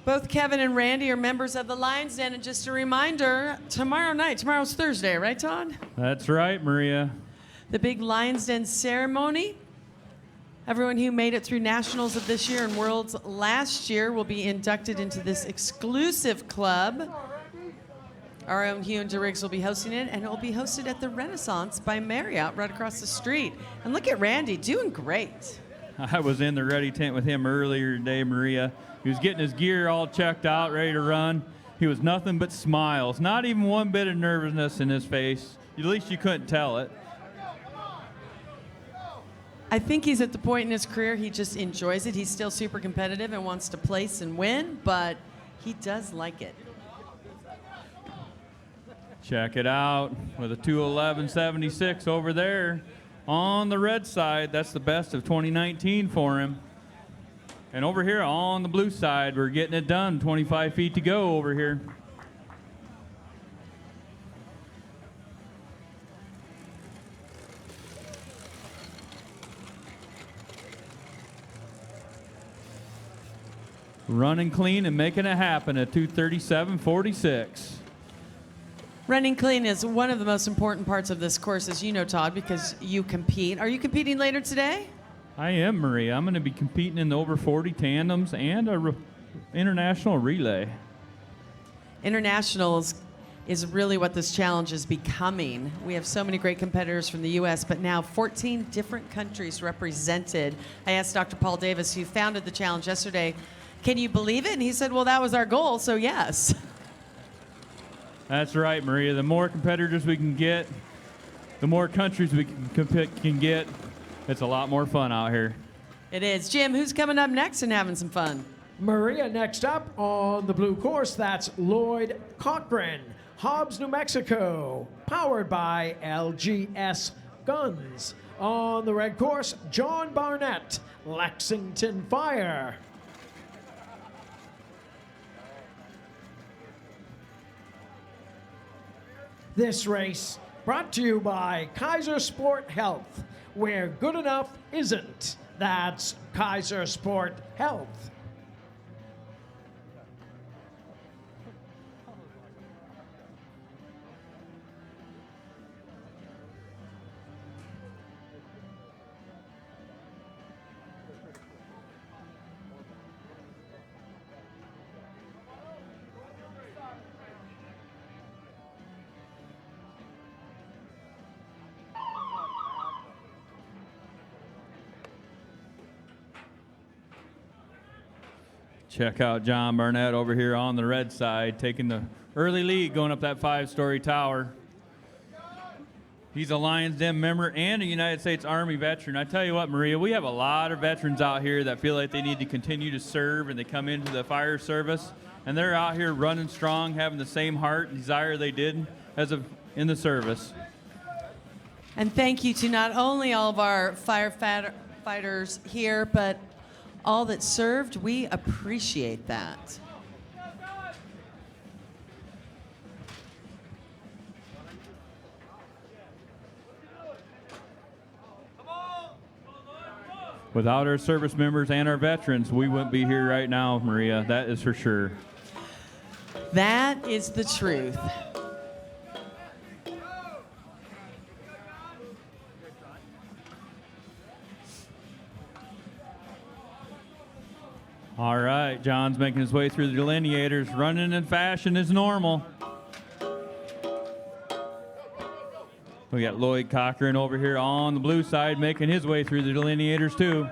Both Kevin and Randy are members of the Lions Den, and just a reminder, tomorrow's Thursday, right, Todd? That's right, Maria. The big Lions Den ceremony. Everyone who made it through Nationals of this year and Worlds last year will be inducted into this exclusive club. Our own Hugh and DeRiggs will be hosting it, and it will be hosted at the Renaissance by Marriott right across the street. And look at Randy, doing great. I was in the ready tent with him earlier today, Maria. He was getting his gear all checked out, ready to run. He was nothing but smiles, not even one bit of nervousness in his face. At least you couldn't tell it. I think he's at the point in his career he just enjoys it. He's still super competitive and wants to place and win, but he does like it. Check it out with a 2:11.76 over there on the red side. That's the best of 2019 for him. And over here on the blue side, we're getting it done. 25 feet to go over here. Running clean and making it happen at 2:37.46. Running clean is one of the most important parts of this course, as you know, Todd, because you compete. Are you competing later today? I am, Maria. I'm going to be competing in the over 40 tandems and a international relay. Internationals is really what this challenge is becoming. We have so many great competitors from the U.S., but now 14 different countries represented. I asked Dr. Paul Davis, who founded the challenge yesterday, can you believe it? And he said, well, that was our goal, so yes. That's right, Maria. The more competitors we can get, the more countries we can get, it's a lot more fun out here. It is. Jim, who's coming up next and having some fun? Maria, next up on the blue course, that's Lloyd Cochran, Hobbs, New Mexico, powered by LGS Guns. On the red course, John Barnett, Lexington Fire. This race brought to you by Kaiser Sport Health, where good enough isn't. That's Kaiser Sport Health. Check out John Barnett over here on the red side, taking the early lead going up that 5-story tower. He's a Lions Den member and a United States Army veteran. I tell you what, Maria, we have a lot of veterans out here that feel like they need to continue to serve, and they come into the fire service, and they're out here running strong, having the same heart and desire they did in the service. And thank you to not only all of our firefighters here, but all that served. We appreciate that. Without our service members and our veterans, we wouldn't be here right now, Maria. That is for sure. That is the truth. All right, John's making his way through the delineators, running in fashion as normal. We got Lloyd Cochran over here on the blue side making his way through the delineators too.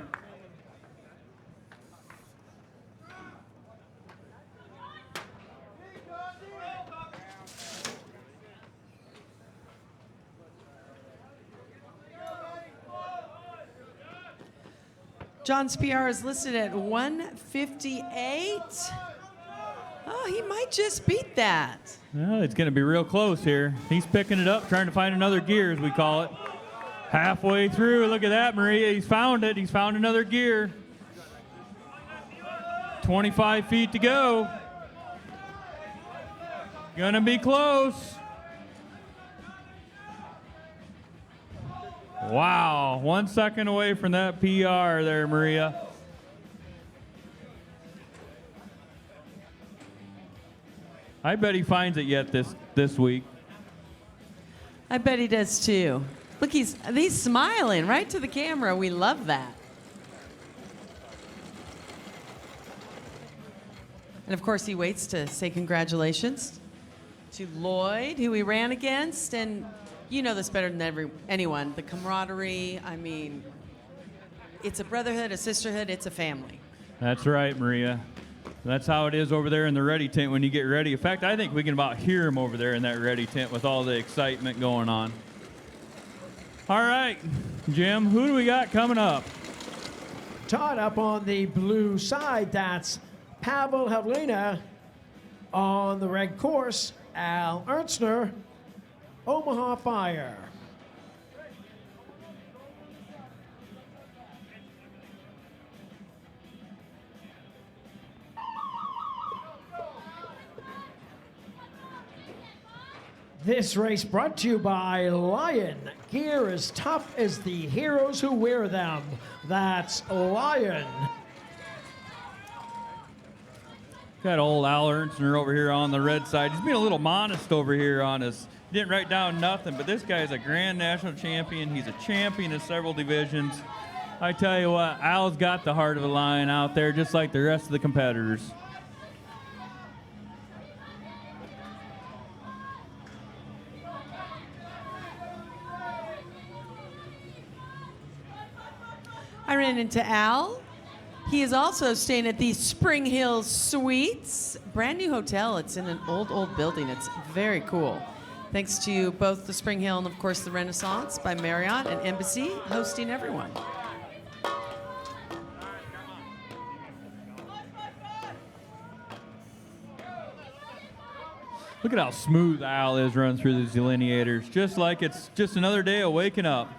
John's PR is listed at 158. Oh, he might just beat that. Well, it's going to be real close here. He's picking it up, trying to find another gear, as we call it. Halfway through, look at that, Maria. He's found it. He's found another gear. 25 feet to go. Gonna be close. Wow, 1 second away from that PR there, Maria. I bet he finds it yet this week. I bet he does too. Look, he's smiling right to the camera. We love that. And of course, he waits to say congratulations to Lloyd, who he ran against. And you know this better than anyone. The camaraderie, I mean, it's a brotherhood, a sisterhood, it's a family. That's right, Maria. That's how it is over there in the ready tent when you get ready. In fact, I think we can about hear him over there in that ready tent with all the excitement going on. All right. Jim, who do we got coming up? Todd, up on the blue side, that's Pavel Havena. On the red course, Al Erner, Omaha Fire. This race brought to you by Lion. Gear as tough as the heroes who wear them. That's Lion. Got old Al Erner over here on the red side. He's being a little modest over here on us. He didn't write down nothing, but this guy is a grand national champion. He's a champion of several divisions. I tell you what, Al's got the heart of a lion out there, just like the rest of the competitors. I ran into Al. He is also staying at the Spring Hill Suites, brand new hotel. It's in an old building. It's very cool. Thanks to both the Spring Hill and, of course, the Renaissance by Marriott and Embassy hosting everyone. Look at how smooth Al is running through these delineators, just like it's just another day of waking up.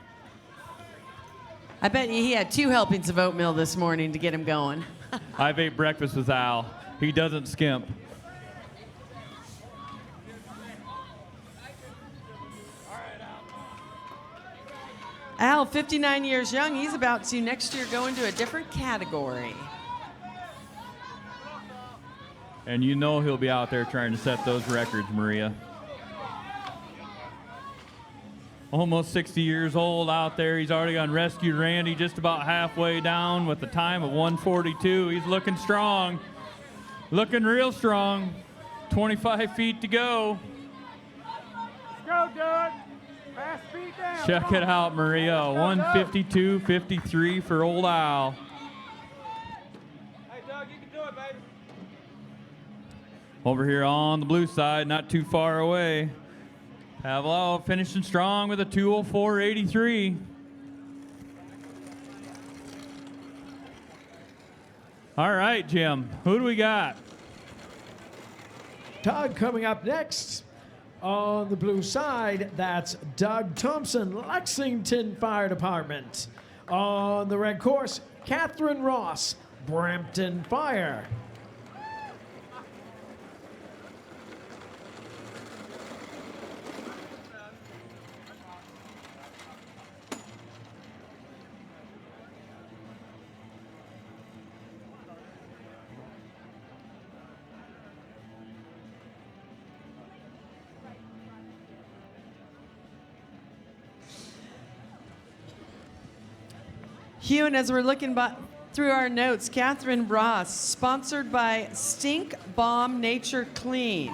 I bet you he had 2 helpings of oatmeal this morning to get him going. I've ate breakfast with Al. He doesn't skimp. Al, 59 years young, he's about to next year go into a different category. And you know he'll be out there trying to set those records, Maria. Almost 60 years old out there. He's already gone rescued Randy just about halfway down with a time of 1:42. He's looking strong. Looking real strong. 25 feet to go. Go, Doug. Fast speed down. Check it out, Maria. 1:52.53 for old Al. Hey, Doug, you can do it, baby. Over here on the blue side, not too far away. Havlikova finishing strong with a 2:04.83. All right, Jim, who do we got? Todd coming up next. On the blue side, that's Doug Thompson, Lexington Fire Department. On the red course, Catherine Ross, Brampton Fire. Hugh, and as we're looking through our notes, Catherine Ross, sponsored by Stink Bomb Nature Clean.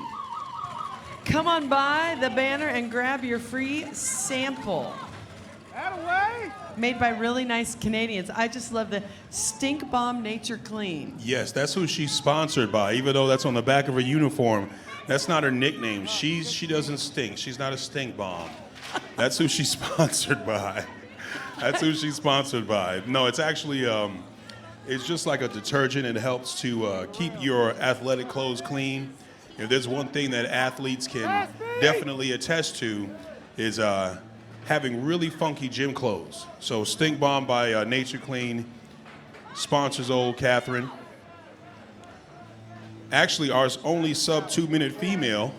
Come on by the banner and grab your free sample. Away. Made by really nice Canadians. I just love the Stink Bomb Nature Clean. Yes, that's who she's sponsored by, even though that's on the back of her uniform. That's not her nickname. She doesn't stink. She's not a stink bomb. That's who she's sponsored by. That's who she's sponsored by. No, it's actually, it's just like a detergent. It helps to keep your athletic clothes clean. If there's one thing that athletes can definitely attest to is having really funky gym clothes. So Stink Bomb by Nature Clean sponsors old Catherine. Actually, our only sub 2-minute female.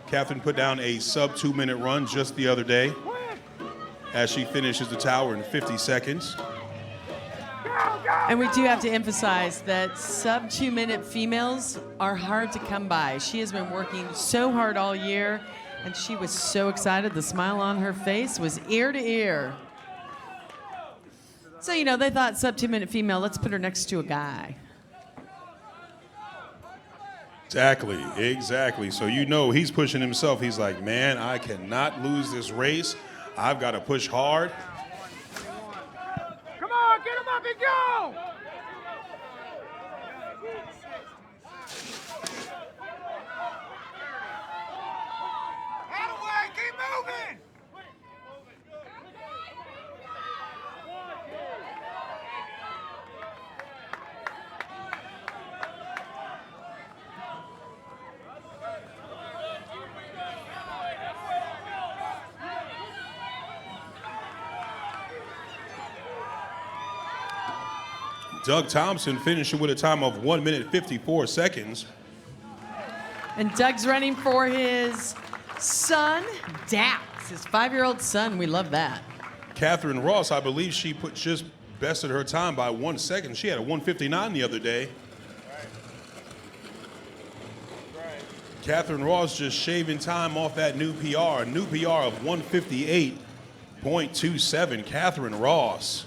Catherine put down a sub 2-minute run just the other day as she finishes the tower in 50 seconds. And we do have to emphasize that sub 2-minute females are hard to come by. She has been working so hard all year, and she was so excited. The smile on her face was ear to ear. So, you know, they thought sub 2-minute female, let's put her next to a guy. Exactly. So you know he's pushing himself. He's like, man, I cannot lose this race. I've got to push hard. Come on, get him up and go! Out of way, keep moving! Doug Thompson finishing with a time of 1 minute 54 seconds. And Doug's running for his son, Dax, his 5-year-old son. We love that. Catherine Ross, I believe she just bested her time by 1 second. She had a 1:59 the other day. Catherine Ross just shaving time off that new PR. A new PR of 158.27. Catherine Ross.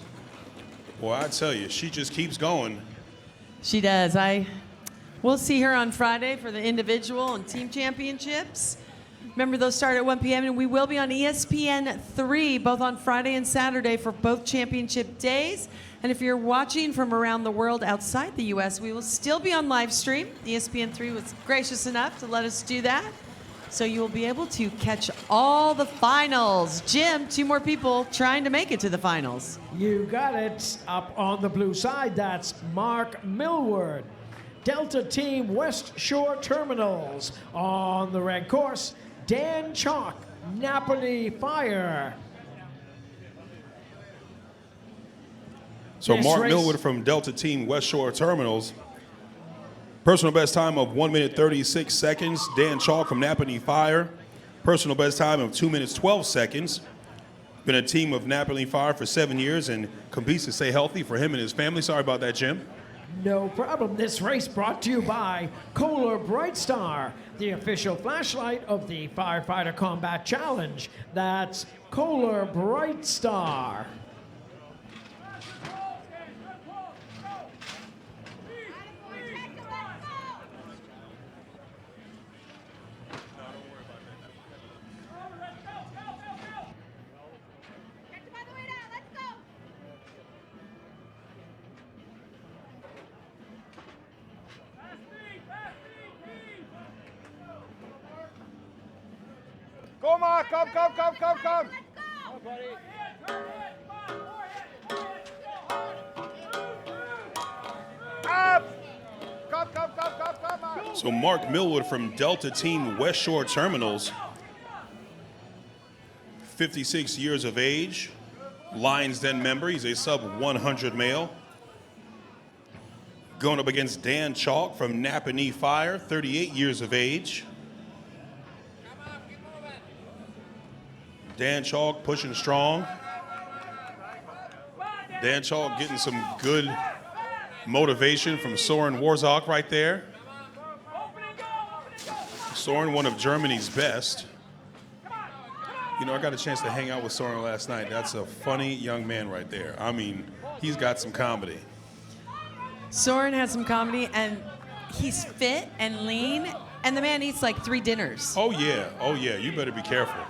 Boy, I tell you, she just keeps going. She does. We'll see her on Friday for the individual and team championships. Remember, those start at 1 p.m. and we will be on ESPN 3 both on Friday and Saturday for both championship days. And if you're watching from around the world outside the U.S., we will still be on live stream. ESPN 3 was gracious enough to let us do that. So you will be able to catch all the finals. Jim, 2 more people trying to make it to the finals. You got it. Up on the blue side, that's Mark Milward. Delta Team West Shore Terminals. On the red course, Dan Chalk, Napoli Fire. So This Mark race- Milward from Delta Team West Shore Terminals. Personal best time of 1 minute 36 seconds. Dan Chalk from Napoli Fire. Personal best time of 2 minutes 12 seconds. Been a team of Napoli Fire for 7 years and competes to stay healthy for him and his family. Sorry about that, Jim. No problem. This race brought to you by Coolair Bright Star, the official flashlight of the Firefighter Combat Challenge. That's Coolair Bright Star. Go, Mark. Come. Up. Come, Mark. So Mark Milward from Delta Team West Shore Terminals. 56 years of age. Lions Den member. He's a sub 100 male. Going up against Dan Chalk from Nappanee Fire, 38 years of age. Dan Chalk pushing strong. Dan Chalk getting some good motivation from Soren Warzak right there. Soren, one of Germany's best. You know, I got a chance to hang out with Soren last night. That's a funny young man right there. I mean, he's got some comedy. Soren has some comedy, and he's fit and lean, and the man eats like 3 dinners. Oh yeah, you better be careful.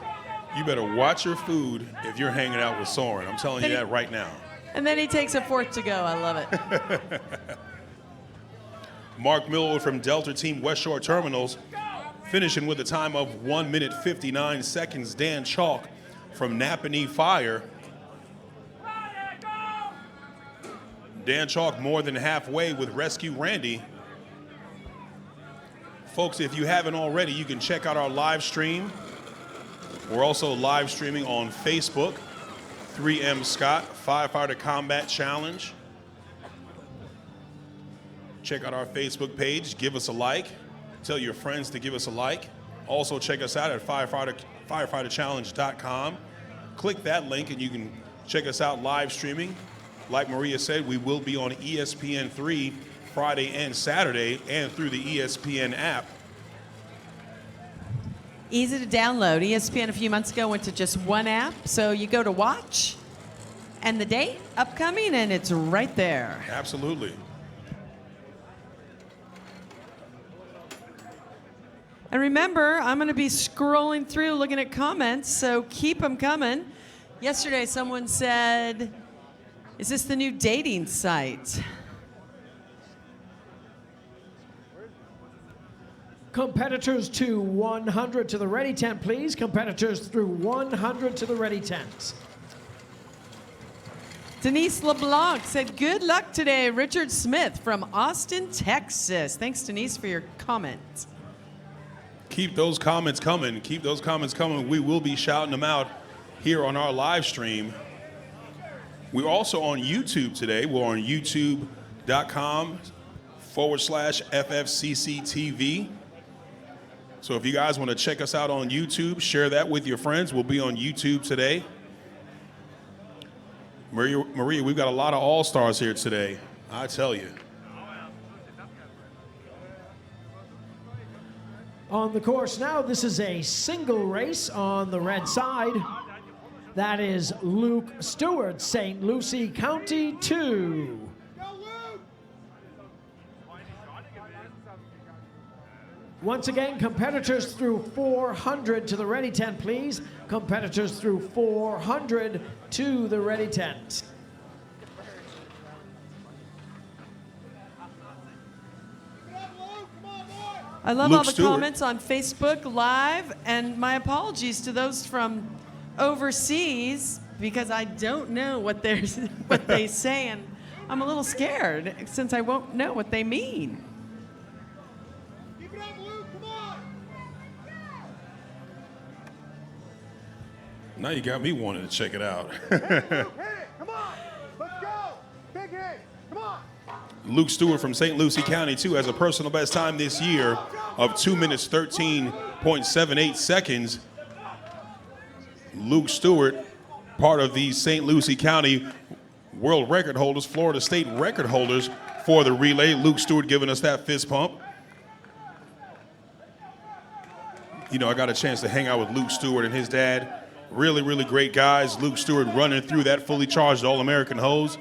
You better watch your food if you're hanging out with Soren. I'm telling you that right now. And then he takes a 4th to go. I love it. Mark Milward from Delta Team West Shore Terminals, finishing with a time of 1 minute 59 seconds. Dan Chalk from Nappanee Fire. Dan Chalk more than halfway with Rescue Randy. Folks, if you haven't already, you can check out our live stream. We're also live streaming on Facebook, 3M Scott Firefighter Combat Challenge. Check out our Facebook page, give us a like, tell your friends to give us a like. Also check us out at firefighterchallenge.com. Click that link and you can check us out live streaming. Like Maria said, we will be on ESPN 3 Friday and Saturday and through the ESPN app. Easy to download. ESPN a few months ago went to just one app. So you go to watch and the date upcoming, and it's right there. Absolutely. And remember, I'm going to be scrolling through looking at comments, so keep them coming. Yesterday, someone said, is this the new dating site? Competitors to 100 to the ready tent, please. Competitors through 100 to the ready tent. Denise LeBlanc said, good luck today. Richard Smith from Austin, Texas. Thanks, Denise, for your comment. Keep those comments coming. Keep those comments coming. We will be shouting them out here on our live stream. We're also on YouTube today. We're on YouTube youtube.com/FFCCTV. So if you guys want to check us out on YouTube, share that with your friends. We'll be on YouTube today. Maria, we've got a lot of all-stars here today, I tell you. On the course now, this is a single race on the red side. That is Luke Stewart, St. Lucie County 2. Once again, competitors through 400 to the ready tent, please. Competitors through 400 to the ready tent. I love Luke all the Stewart. comments on Facebook Live, and my apologies to those from overseas because I don't know what they say, and I'm a little scared since I won't know what they mean. Keep it up, Luke. Come on. Now you got me wanting to check it out. Hit it, Luke. Hit it. Come on. Let's go. Big hit. Come on. Luke Stewart from St. Lucie County 2 has a personal best time this year of 2 minutes 13.78 seconds. Luke Stewart, part of the St. Lucie County world record holders, Florida State record holders for the relay. Luke Stewart giving us that fist pump. You know, I got a chance to hang out with Luke Stewart and his dad. Really, really great guys. Luke Stewart running through that fully charged All-American hose.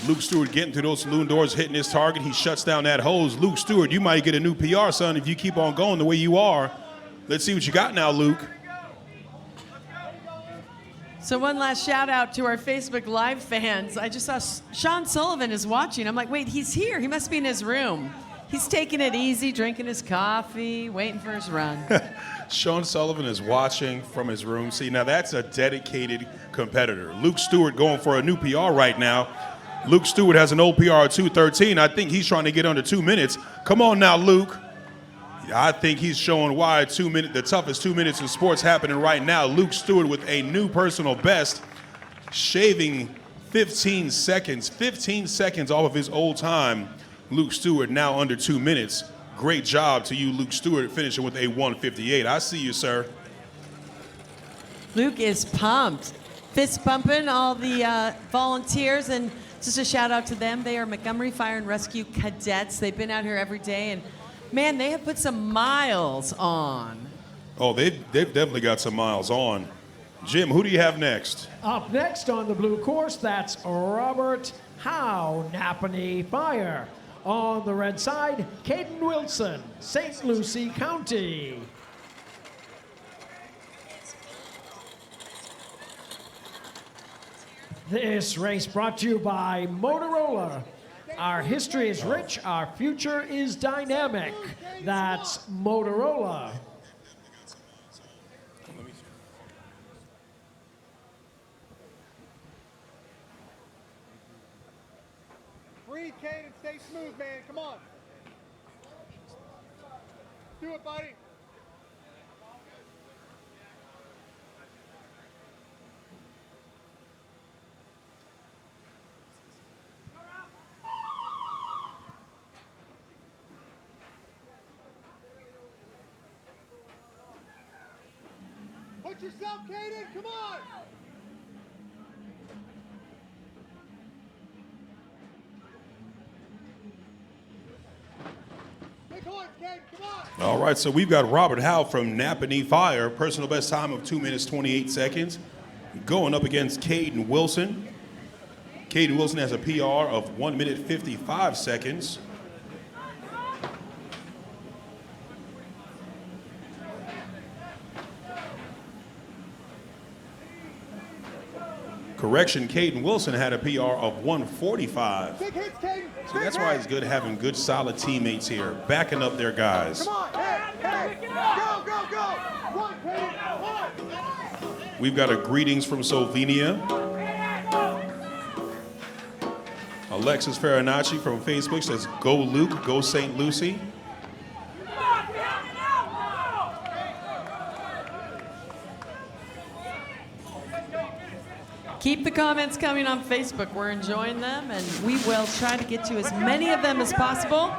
Luke Stewart getting through those saloon doors, hitting his target. He shuts down that hose. Luke Stewart, you might get a new PR, son, if you keep on going the way you are. Let's see what you got now, Luke. So one last shout out to our Facebook Live fans. I just saw Sean Sullivan is watching. I'm like, wait, he's here. He must be in his room. He's taking it easy, drinking his coffee, waiting for his run. Sean Sullivan is watching from his room. See, now that's a dedicated competitor. Luke Stewart going for a new PR right now. Luke Stewart has an old PR of 2:13. I think he's trying to get under 2 minutes. Come on now, Luke. I think he's showing why the toughest 2 minutes in sports happening right now. Luke Stewart with a new personal best, shaving 15 seconds off of his old time. Luke Stewart now under 2 minutes. Great job to you, Luke Stewart, finishing with a 1:58. I see you, sir. Luke is pumped. Fist pumping all the volunteers, and just a shout out to them. They are Montgomery Fire and Rescue cadets. They've been out here every day, and man, they have put some miles on. Oh, they've definitely got some miles on. Jim, who do you have next? Up next on the blue course, that's Robert Howe, Napanee Fire. On the red side, Caden Wilson, St. Lucie County. This race brought to you by Motorola. Our history is rich, our future is dynamic. That's Motorola. Breathe, Caden. Stay smooth, man. Come on. Do it, buddy. Put yourself, Caden. Come on. Big horse, Caden. Come on. All right, so we've got Robert Howe from Napanee Fire, personal best time of 2 minutes 28 seconds, going up against Caden Wilson. Caden Wilson has a PR of 1 minute 55 seconds. Correction, Caden Wilson had a PR of 1:45. Big hits, Caden. So that's why it's good having good, solid teammates here, backing up their guys. Come on. Hey. Go, go, go. One, Caden. One. We've got a greetings from Slovenia. Alexis Farinacci from Facebook says, "Go Luke, go St. Lucie." Keep the comments coming on Facebook. We're enjoying them, and we will try to get to as many of them as possible.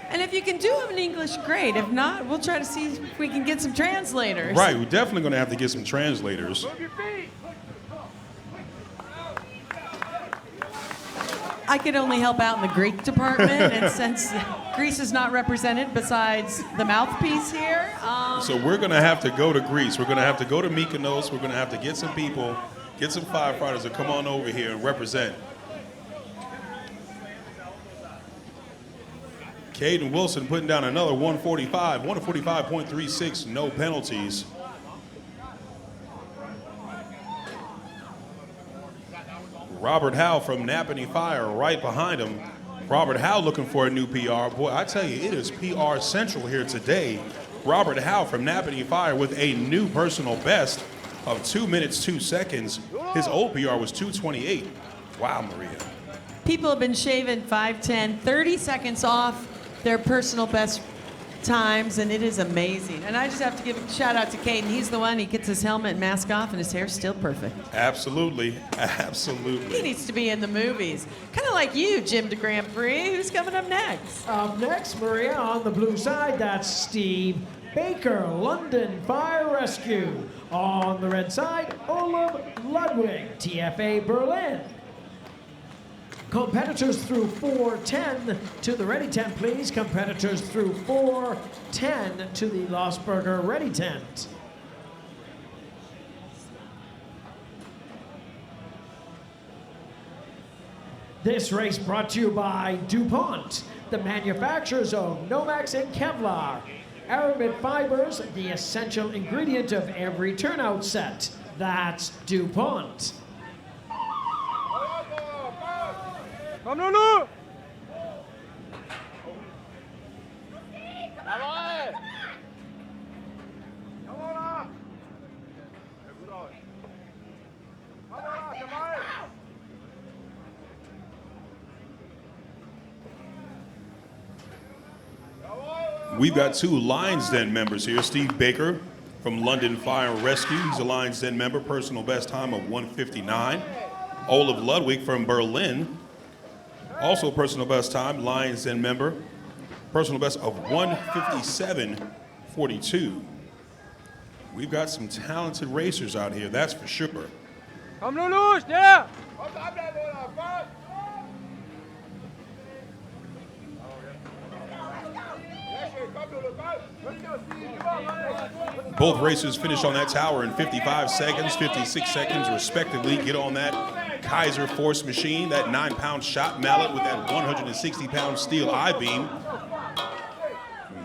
And if you can do them in English, great. If not, we'll try to see if we can get some translators. Right, we're definitely going to have to get some translators. I could only help out in the Greek department, and since Greece is not represented besides the mouthpiece here. So we're going to have to go to Greece. We're going to have to go to Mykonos. We're going to have to get some people, get some firefighters to come on over here and represent. Caden Wilson putting down another 145.36, no penalties. Robert Howe from Napanee Fire right behind him. Robert Howe looking for a new PR. Boy, I tell you, it is PR Central here today. Robert Howe from Napanee Fire with a new personal best of 2 minutes, 2 seconds. His old PR was 2:28. Wow, Maria. People have been shaving 5, 10, 30 seconds off their personal best times, and it is amazing. And I just have to give a shout out to Caden. He's the one, he gets his helmet and mask off, and his hair's still perfect. Absolutely, absolutely. He needs to be in the movies. Kind of like you, Jim de Grand Prix. Who's coming up next? Up next, Maria, on the blue side, that's Steve Baker, London Fire Rescue. On the red side, Olaf Ludwig, TFA Berlin. Competitors through 4:10 to the ready tent, please. Competitors through 4:10 to the Losberger ready tent. This race brought to you by DuPont, the manufacturers of Nomex and Kevlar. Aramid fibers, the essential ingredient of every turnout set. That's DuPont. Kom nu, nu! We've got 2 Lions Den members here. Steve Baker from London Fire and Rescue. He's a Lions Den member, personal best time of 1:59. Olaf Ludwig from Berlin, also personal best time, Lions Den member, personal best of 1:57.42. We've got some talented racers out here, that's for sure. Kom nu, nu! Stille! Both racers finished on that tower in 55 seconds, 56 seconds respectively. Get on that Kaiser Force machine, that 9-pound shot mallet with that 160-pound steel I-beam,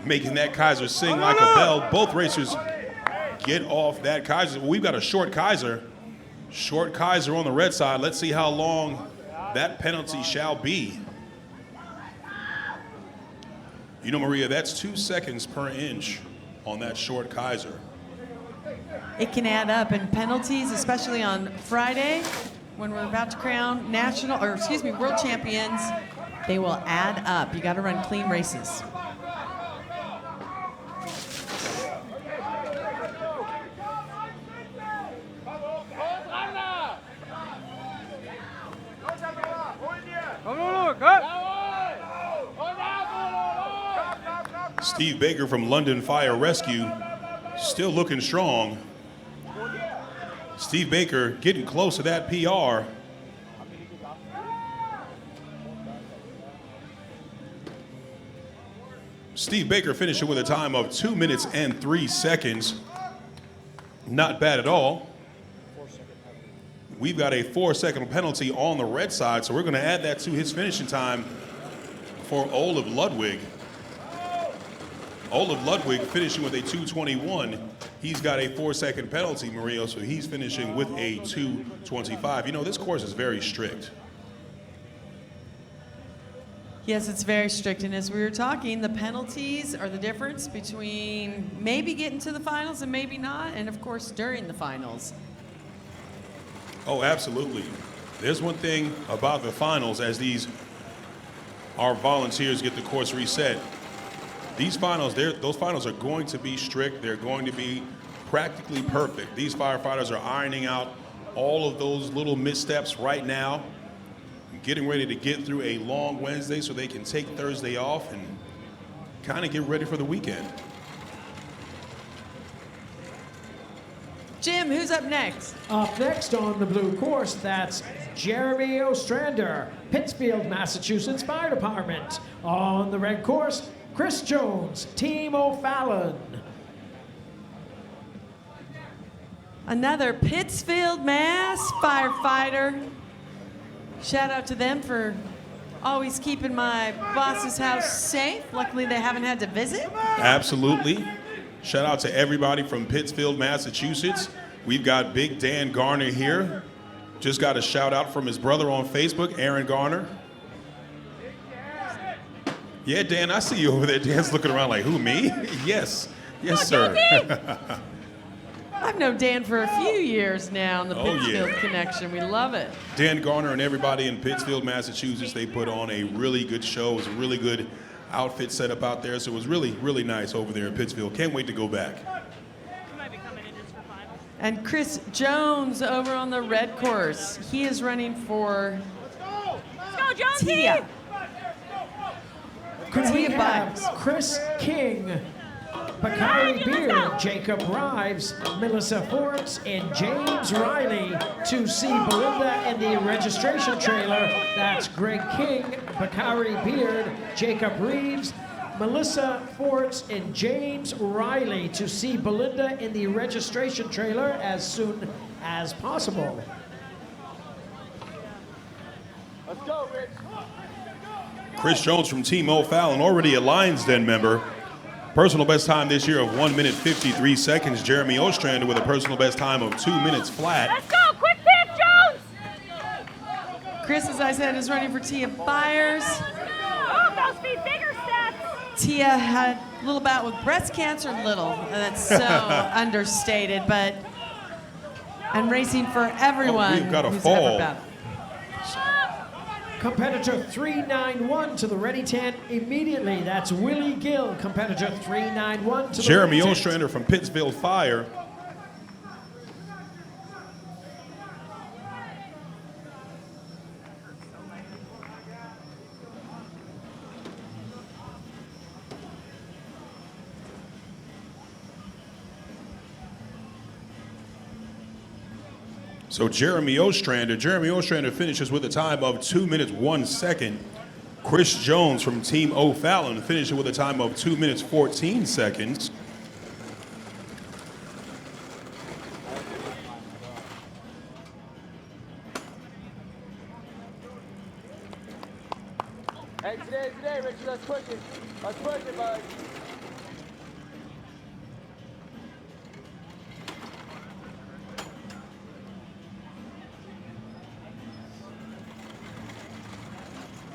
making that Kaiser sing like a bell. Both racers get off that Kaiser. We've got a short Kaiser on the red side. Let's see how long that penalty shall be. You know, Maria, that's 2 seconds per inch on that short Kaiser. It can add up, and penalties, especially on Friday, when we're about to crown world champions, they will add up. You got to run clean races. Steve Baker from London Fire Rescue, still looking strong. Steve Baker getting close to that PR. Steve Baker finishing with a time of 2 minutes and 3 seconds. Not bad at all. We've got a 4-second penalty on the red side, so we're going to add that to his finishing time for Olaf Ludwig. Olaf Ludwig finishing with a 2:21. He's got a 4-second penalty, Mario, so he's finishing with a 2:25. You know, this course is very strict. Yes, it's very strict, and as we were talking, the penalties are the difference between maybe getting to the finals and maybe not, and of course during the finals. Oh, absolutely. There's one thing about the finals, as our volunteers get the course reset. These finals, those finals are going to be strict. They're going to be practically perfect. These firefighters are ironing out all of those little missteps right now, getting ready to get through a long Wednesday so they can take Thursday off and kind of get ready for the weekend. Jim, who's up next? Up next on the blue course, that's Jeremy Ostrander, Pittsfield, Massachusetts Fire Department. On the red course, Chris Jones, Team O'Fallon. Another Pittsfield, Mass firefighter. Shout out to them for always keeping my boss's house safe. Luckily, they haven't had to visit. Absolutely. Shout out to everybody from Pittsfield, Massachusetts. We've got Big Dan Garner here. Just got a shout out from his brother on Facebook, Aaron Garner. Yeah, Dan, I see you over there. Dan's looking around like, who, me? Yes, sir. I've known Dan for a few years now in the Pittsfield connection. We love it. Dan Garner and everybody in Pittsfield, Massachusetts, they put on a really good show. It was a really good outfit set up out there, so it was really, really nice over there in Pittsfield. Can't wait to go back. And Chris Jones over on the red course. He is running for Tia. We have Chris King, Bakari Beard, Jacob Rives, Melissa Forts, and James Riley to see Belinda in the registration trailer. That's Greg King, Bakari Beard, Jacob Reeves, Melissa Forts, and James Riley to see Belinda in the registration trailer as soon as possible. Let's go, Rich. Chris Jones from Team O'Fallon, already a Lions Den member. Personal best time this year of 1 minute 53 seconds. Jeremy Ostrander with a personal best time of 2 minutes flat. Let's go! Quick pick, Jones! Chris, as I said, is running for Tia Byers. Oh, those feet bigger steps! Tia had a little bout with breast cancer, that's so understated, but and racing for everyone. We've got a who's fall. ever battled. Competitor 391 to the ready tent immediately. That's Willie Gill, competitor 391 to the Jeremy ready tent. Ostrander from Pittsfield Fire. So Jeremy Ostrander finishes with a time of 2 minutes 1 second. Chris Jones from Team O'Fallon finishes with a time of 2 minutes 14 seconds. Hey, today, Richard, let's push it. Let's push it, bud.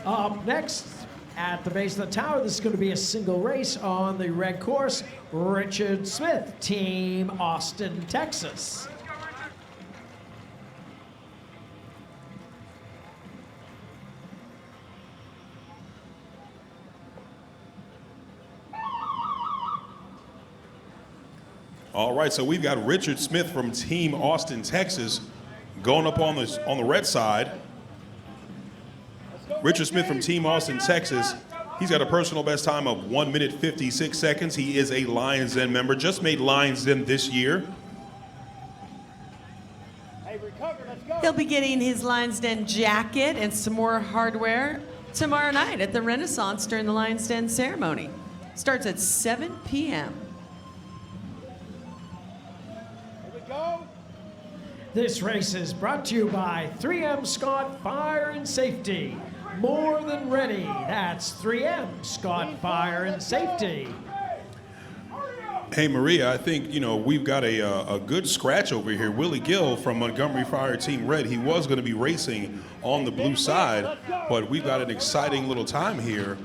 Up next, at the base of the tower, this is going to be a single race on the red course. Richard Smith, Team Austin, Texas. All right, so we've got Richard Smith from Team Austin, Texas, going up on the red side. Richard Smith from Team Austin, Texas. He's got a personal best time of 1 minute 56 seconds. He is a Lions Den member, just made Lions Den this year. He'll be getting his Lions Den jacket and some more hardware tomorrow night at the Renaissance during the Lions Den ceremony. Starts at 7 p.m. This race is brought to you by 3M Scott Fire and Safety. More than ready. That's 3M Scott Fire and Safety. Hey, Maria, I think, we've got a good scratch over here. Willie Gill from Montgomery Fire Team Red. He was going to be racing on the blue side, but we've got an exciting little time here.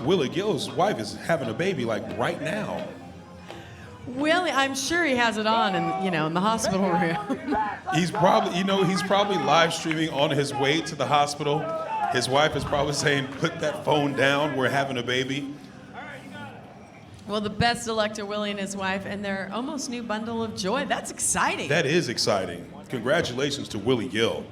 Willie Gill's wife is having a baby, right now. Willie, I'm sure he has it on in the hospital room. He's probably live streaming on his way to the hospital. His wife is probably saying, put that phone down, we're having a baby. Well, the best of luck to Willie and his wife and their almost new bundle of joy. That's exciting. That is exciting. Congratulations to Willie Gill.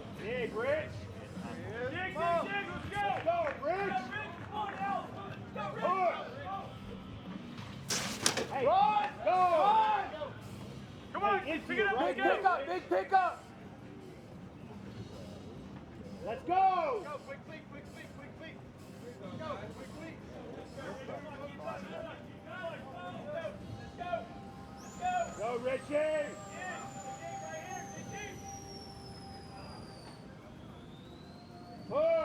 Big pickup. Let's go. Quick. Go, Richie.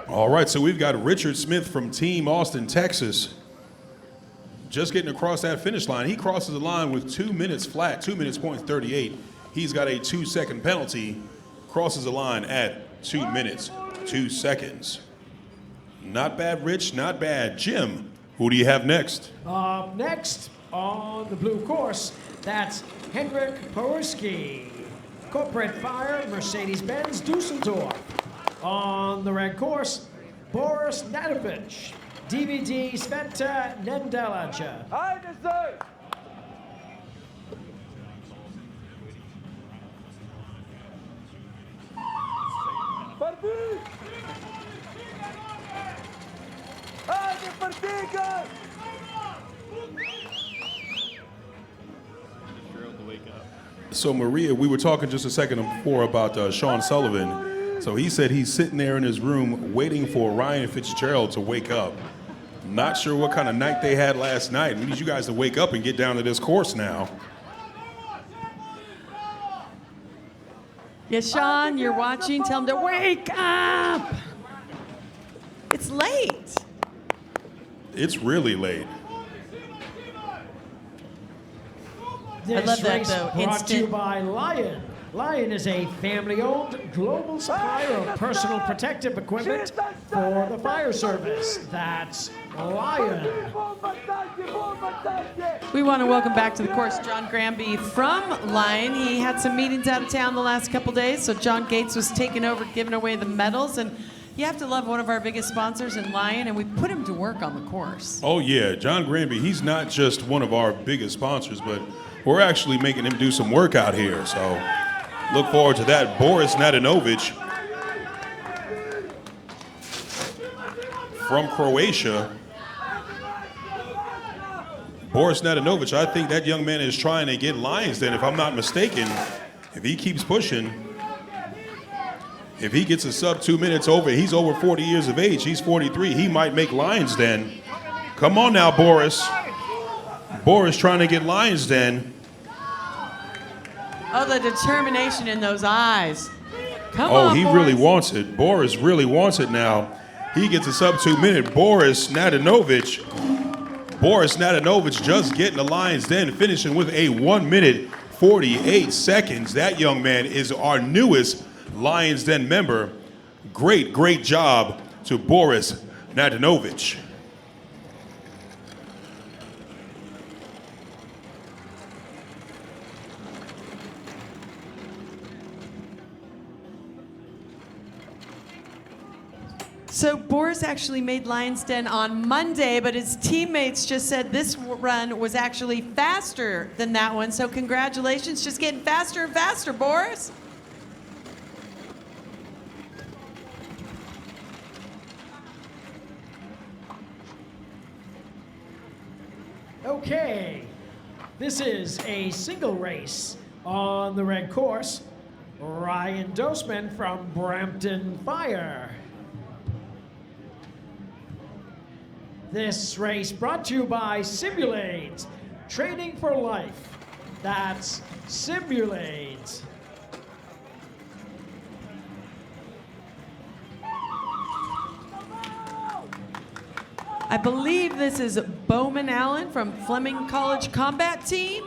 All right, so we've got Richard Smith from Team Austin, Texas, just getting across that finish line. He crosses the line with 2 minutes flat, 2 minutes point 38. He's got a 2-second penalty, crosses the line at 2 minutes, 2 seconds. Not bad, Rich, not bad. Jim, who do you have next? Next on the blue course, that's Hendrik Peruski, Corporate Fire, Mercedes-Benz, Dusseldorf. On the red course, Boris Natovich, DVD Sveta Nendelaja. So Maria, we were talking just a second before about Sean Sullivan. So he said he's sitting there in his room waiting for Ryan Fitzgerald to wake up. Not sure what kind of night they had last night. We need you guys to wake up and get down to this course now. Yeah, Sean, you're watching. Tell him to wake up. It's late. It's really late. This love that, race though. brought to you Instant. by Lion. Lion is a family-owned global supplier of personal protective equipment for the fire service. That's Lion. We want to welcome back to the course John Granby from Lion. He had some meetings out of town the last couple days, so John Gates was taking over, giving away the medals. And you have to love one of our biggest sponsors in Lion, and we put him to work on the course. Oh yeah, John Granby, he's not just one of our biggest sponsors, but we're actually making him do some work out here. So look forward to that. Boris Natovich from Croatia. Boris Natovich, I think that young man is trying to get Lions Den, if I'm not mistaken. If he keeps pushing, if he gets a sub 2 minutes over, he's over 40 years of age. He's 43. He might make Lions Den. Come on now, Boris. Boris trying to get Lions Den. Oh, the determination in those eyes. Come Oh, on, he Boris. really wants it. Boris really wants it now. He gets a sub 2 minute. Boris Natovich just getting the Lions Den, finishing with a 1 minute 48 seconds. That young man is our newest Lions Den member. Great job to Boris Natovich. So Boris actually made Lions Den on Monday, but his teammates just said this run was actually faster than that one. So congratulations, just getting faster and faster, Boris. Okay, this is a single race on the red course. Ryan Dosman from Brampton Fire. This race brought to you by Simulate, training for life. That's Simulate. I believe this is Bowman Allen from Fleming College Combat Team.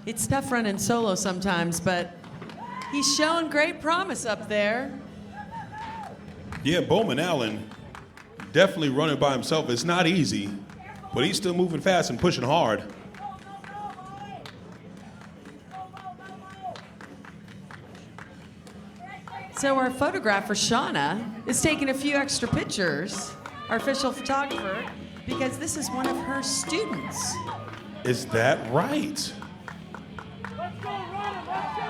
It's tough running solo sometimes, but he's showing great promise up there. Yeah, Bowman Allen definitely running by himself. It's not easy, but he's still moving fast and pushing hard. So our photographer, Shauna, is taking a few extra pictures, our official photographer, because this is one of her students. Is that right? Let's go, Ryder, let's go!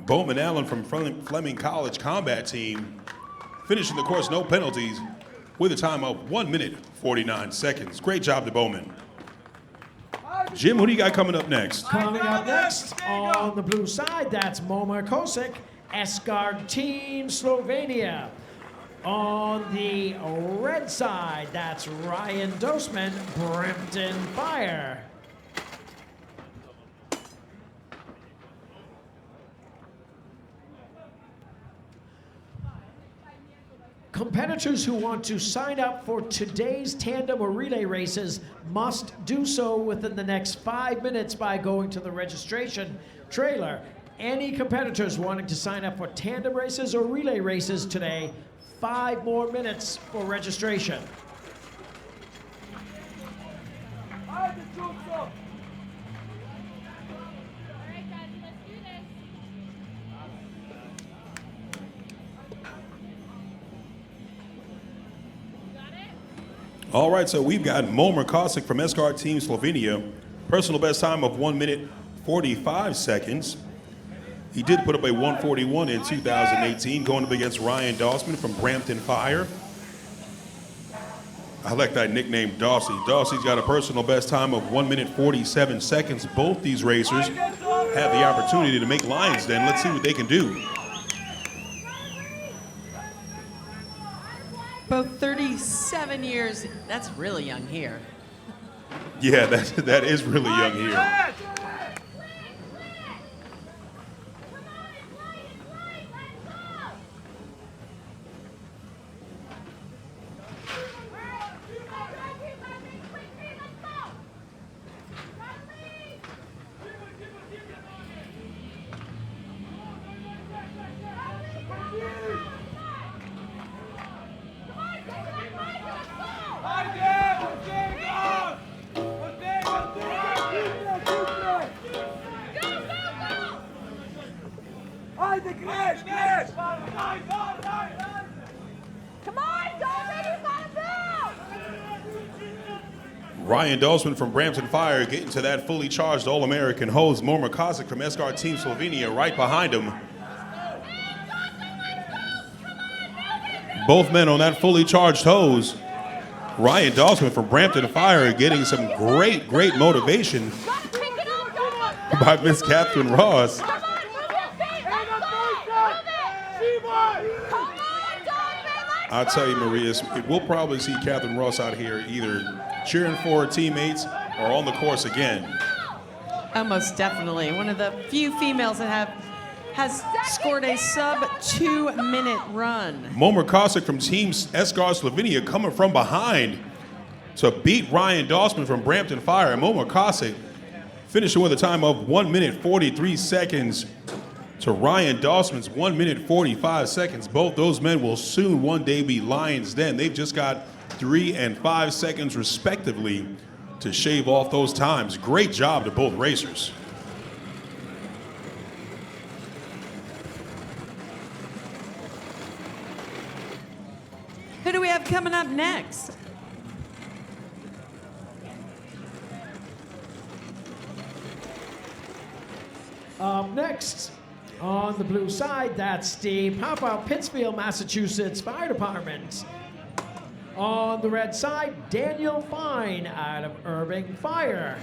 Bowman Allen from Fleming College Combat Team finishing the course, no penalties, with a time of 1 minute, 49 seconds. Great job to Bowman. Jim, who do you got coming up next? Coming up next on the blue side, that's Momar Kosek, Escard Team Slovenia. On the red side, that's Ryan Dosman, Brampton Fire. Competitors who want to sign up for today's tandem or relay races must do so within the next 5 minutes by going to the registration trailer. Any competitors wanting to sign up for tandem races or relay races today, 5 more minutes for registration. All right, so we've got Momar Kosek from Escard Team Slovenia. Personal best time of 1 minute, 45 seconds. He did put up a 141 in 2018, going up against Ryan Dosman from Brampton Fire. I like that nickname, Dawsey. Dawsey's got a personal best time of 1 minute, 47 seconds. Both these racers have the opportunity to make lines then. Let's see what they can do. Both 37 years, that's really young here. Yeah, that is really young here. Ryan Dosman from Brampton Fire getting to that fully charged All-American hose. Momar Kosek from Escard Team Slovenia right behind him. Both men on that fully charged hose. Ryan Dosman from Brampton Fire getting some great motivation by Miss Catherine Ross. I'll tell you, Maria, we'll probably see Catherine Ross out here either cheering for her teammates or on the course again. Most definitely. One of the few females that has scored a sub 2 minute run. Momar Kosek from Team Escard Slovenia coming from behind to beat Ryan Dosman from Brampton Fire. And Momar Kosek finishing with a time of 1 minute 43 seconds to Ryan Dosman's 1 minute 45 seconds. Both those men will soon one day be Lions Den. They've just got 3 and 5 seconds respectively to shave off those times. Great job to both racers. Who do we have coming up next? Up next, on the blue side, that's the Papa Pittsfield, Massachusetts Fire Department. On the red side, Daniel Fine out of Irving Fire.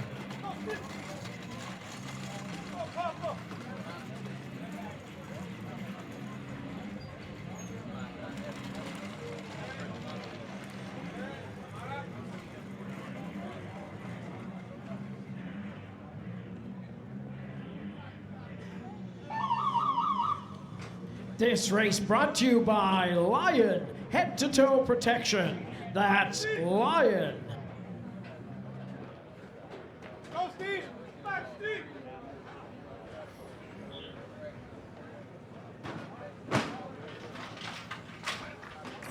This race brought to you by Lion head-to-toe protection. That's Lion. Go, Steve! Back, Steve!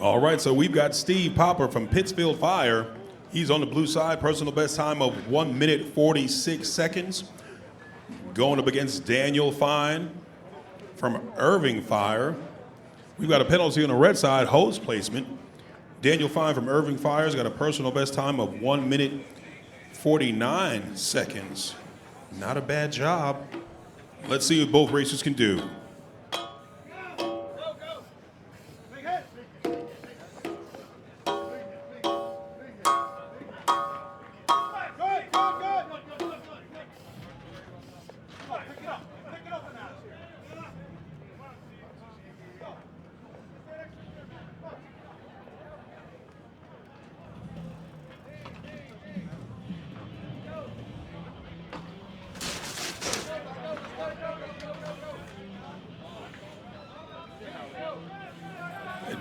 All right, so we've got Steve Popper from Pittsfield Fire. He's on the blue side, personal best time of 1 minute 46 seconds. Going up against Daniel Fine from Irving Fire. We've got a penalty on the red side, hose placement. Daniel Fine from Irving Fire's got a personal best time of 1 minute 49 seconds. Not a bad job. Let's see what both racers can do.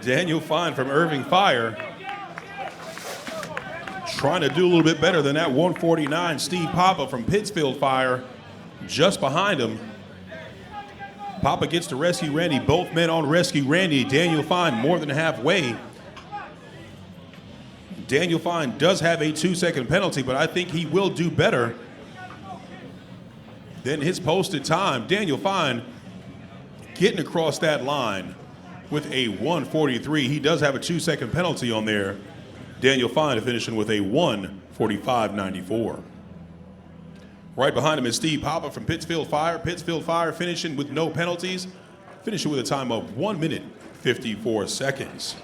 Daniel Fine from Irving Fire trying to do a little bit better than that 149. Steve Papa from Pittsfield Fire just behind him. Papa gets to Rescue Randy. Both men on Rescue Randy. Daniel Fine more than halfway. Daniel Fine does have a 2-second penalty, but I think he will do better than his posted time. Daniel Fine getting across that line with a 1:43. He does have a 2-second penalty on there. Daniel Fine finishing with a 1:45.94. Right behind him is Steve Papa from Pittsfield Fire. Pittsfield Fire finishing with no penalties, finishing with a time of 1 minute 54 seconds.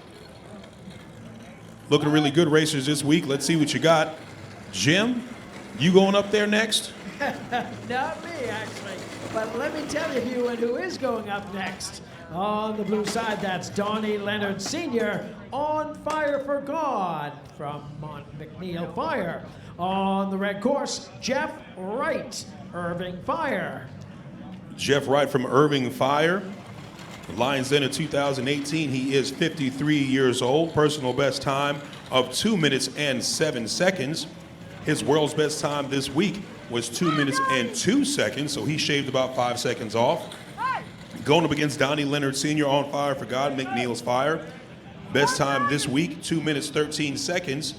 Looking really good racers this week. Let's see what you got. Jim, you going up there next? Not me, actually. But let me tell you who is going up next. On the blue side, that's Donnie Leonard Sr. on Fire for God from Mont McNeil Fire. On the red course, Jeff Wright, Irving Fire. Jeff Wright from Irving Fire. Lions in 2018. He is 53 years old. Personal best time of 2 minutes and 7 seconds. His world's best time this week was 2 minutes and 2 seconds, so he shaved about 5 seconds off. Going up against Donnie Leonard Sr. on Fire for God, McNeil's Fire. Best time this week, 2 minutes 13 seconds.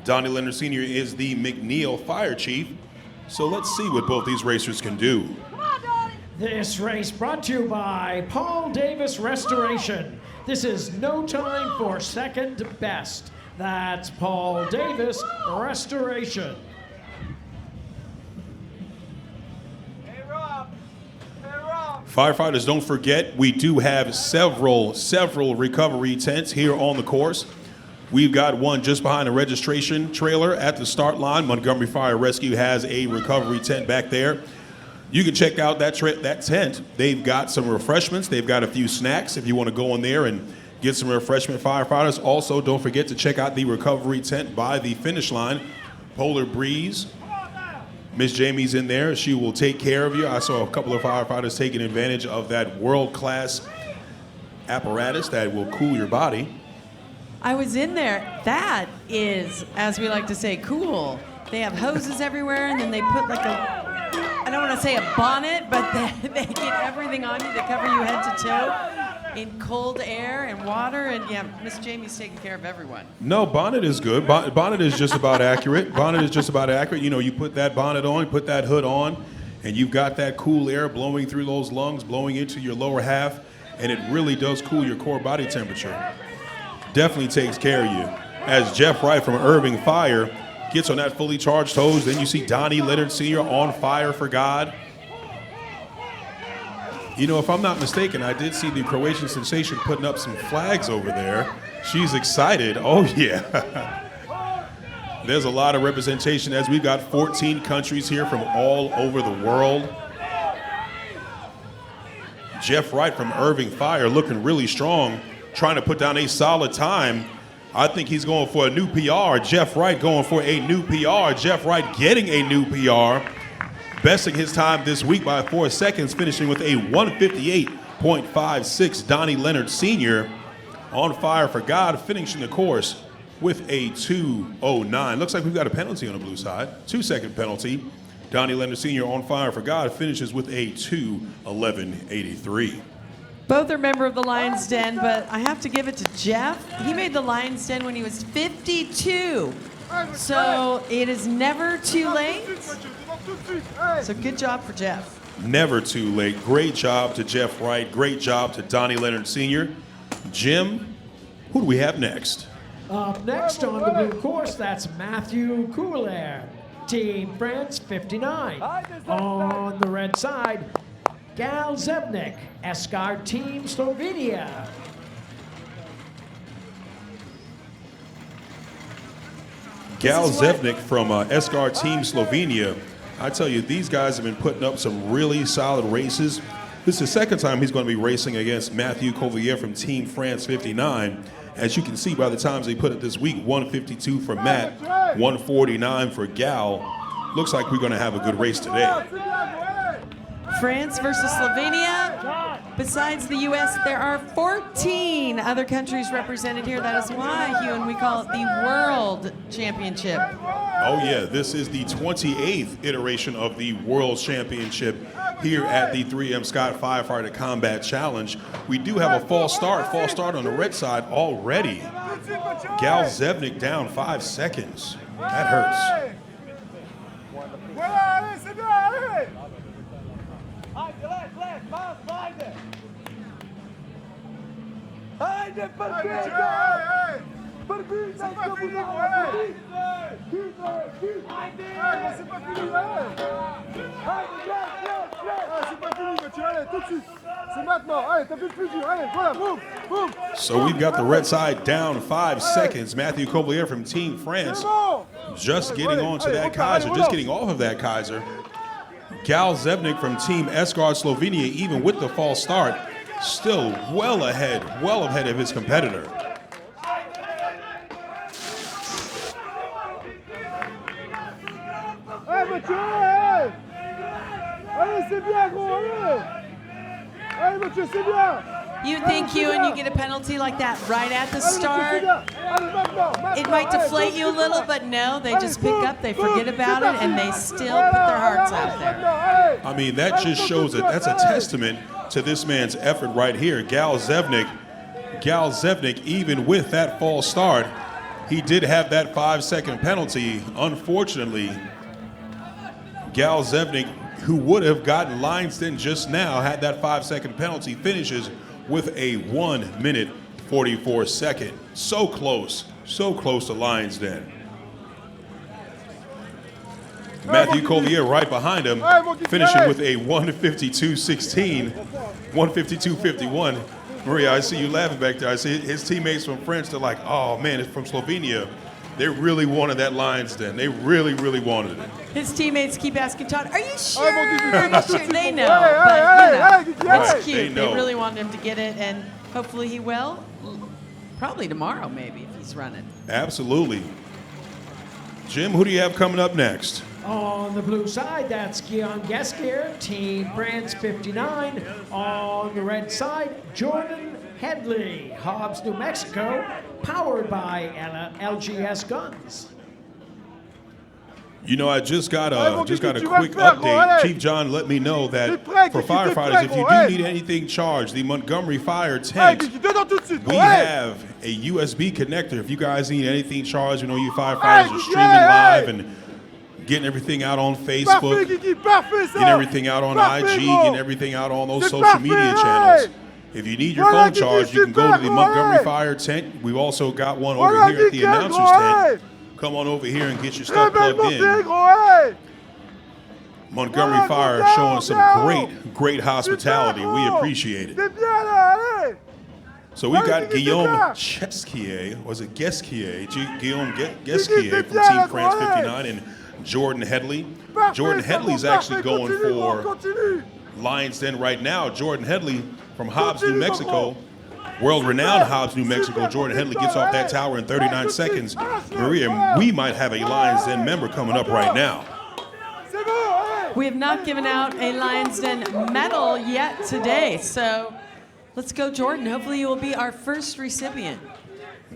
Donnie Leonard Sr. is the McNeil Fire Chief. So let's see what both these racers can do. This race brought to you by Paul Davis Restoration. This is no time for second best. That's Paul Davis Restoration. Firefighters, don't forget, we do have several recovery tents here on the course. We've got one just behind the registration trailer at the start line. Montgomery Fire Rescue has a recovery tent back there. You can check out that tent. They've got some refreshments. They've got a few snacks if you want to go in there and get some refreshment, firefighters. Also, don't forget to check out the recovery tent by the finish line. Polar Breeze. Miss Jamie's in there. She will take care of you. I saw a couple of firefighters taking advantage of that world-class apparatus that will cool your body. I was in there. That is, as we like to say, cool. They have hoses everywhere, and then they put like I don't want to say a bonnet, but they get everything on you to cover you head to toe in cold air and water. And yeah, Miss Jamie's taking care of everyone. No, bonnet is good. Bonnet is just about accurate. Bonnet is just about accurate. You know, you put that bonnet on, you put that hood on, and you've got that cool air blowing through those lungs, blowing into your lower half, and it really does cool your core body temperature. Definitely takes care of you. As Jeff Wright from Irving Fire gets on that fully charged hose, then you see Donnie Leonard Sr. on Fire for God. You know, if I'm not mistaken, I did see the Croatian sensation putting up some flags over there. She's excited. Oh, yeah. There's a lot of representation as we've got 14 countries here from all over the world. Jeff Wright from Irving Fire looking really strong, trying to put down a solid time. I think he's going for a new PR. Jeff Wright going for a new PR. Jeff Wright getting a new PR. Besting his time this week by 4 seconds, finishing with a 1:58.75. .56. Donnie Leonard Sr. on fire for God, finishing the course with a 2:09. Looks like we've got a penalty on the blue side. 2-second penalty. Donnie Leonard Sr. on fire for God finishes with a 2:11.83. Both are member of the Lions Den, but I have to give it to Jeff. He made the Lions Den when he was 52. So it is never too late. So good job for Jeff. Never too late. Great job to Jeff Wright. Great job to Donnie Leonard Sr. Jim, who do we have next? Up next on the blue course, that's Matthew Coolair, Team France 59. On the red side, Gal Zevnik, Eskar Team Slovenia. Gal Zevnik from Eskar Team Slovenia. I tell you, these guys have been putting up some really solid races. This is the second time he's going to be racing against Matthew Coulair from Team France 59. As you can see by the times they put it this week, 152 for Matt, 149 for Gal. Looks like we're going to have a good race today. France versus Slovenia. Besides the U.S., there are 14 other countries represented here. That is why, Hugh, and we call it the World Championship. Oh yeah, this is the 28th iteration of the World Championship here at the 3M Scott Firefighter Combat Challenge. We do have a false start on the red side already. Gal Zevnik down 5 seconds. That hurts. So we've got the red side down 5 seconds. Matthew Coulair from Team France just getting onto that Kaiser, just getting off of that Kaiser. Gal Zevnik from Team Eskar Slovenia, even with the false start, still well ahead of his competitor. You think, Hugh, and you get a penalty like that right at the start, it might deflate you a little, but no, they just pick up, they forget about it, and they still put their hearts out there. I mean, that just shows that that's a testament to this man's effort right here. Gal Zevnik, even with that false start, he did have that 5-second penalty. Unfortunately, Gal Zevnik, who would have gotten Lions Den just now, had that 5-second penalty, finishes with a 1:44. So close to Lions Den. Matthew Coulair right behind him, finishing with a 1:52.16, 1:52.51. Maria, I see you laughing back there. I see his teammates from France, they're like, oh man, it's from Slovenia. They really wanted that Lions Den. They really wanted it. His teammates keep asking Todd, are you sure? Are you sure? They know, but you know, it's cute. They really wanted him to get it, and hopefully he will. Probably tomorrow, maybe, if he's running. Absolutely. Jim, who do you have coming up next? On the blue side, that's Guillaume Geskier, Team France 59. On the red side, Jordan Headley, Hobbs, New Mexico, powered by LGS Guns. You know, I just got a quick update. Chief John let me know that for firefighters, if you do need anything charged, the Montgomery Fire tanks, we have a USB connector. If you guys need anything charged, you know, you firefighters are streaming live and getting everything out on Facebook, getting everything out on IG, getting everything out on those social media channels. If you need your phone charged, you can go to the Montgomery Fire tent. We've also got one over here at the announcer's tent. Come on over here and get your stuff plugged in. Montgomery Fire showing some great hospitality. We appreciate it. So we've got Guillaume Geskier, Guillaume Geskier from Team France 59 and Jordan Headley. Jordan Headley's actually going for Lions Den right now. Jordan Headley from Hobbs, New Mexico. World-renowned Hobbs, New Mexico. Jordan Headley gets off that tower in 39 seconds. Maria, we might have a Lions Den member coming up right now. We have not given out a Lions Den medal yet today, so Let's go, Jordan. Hopefully you will be our first recipient.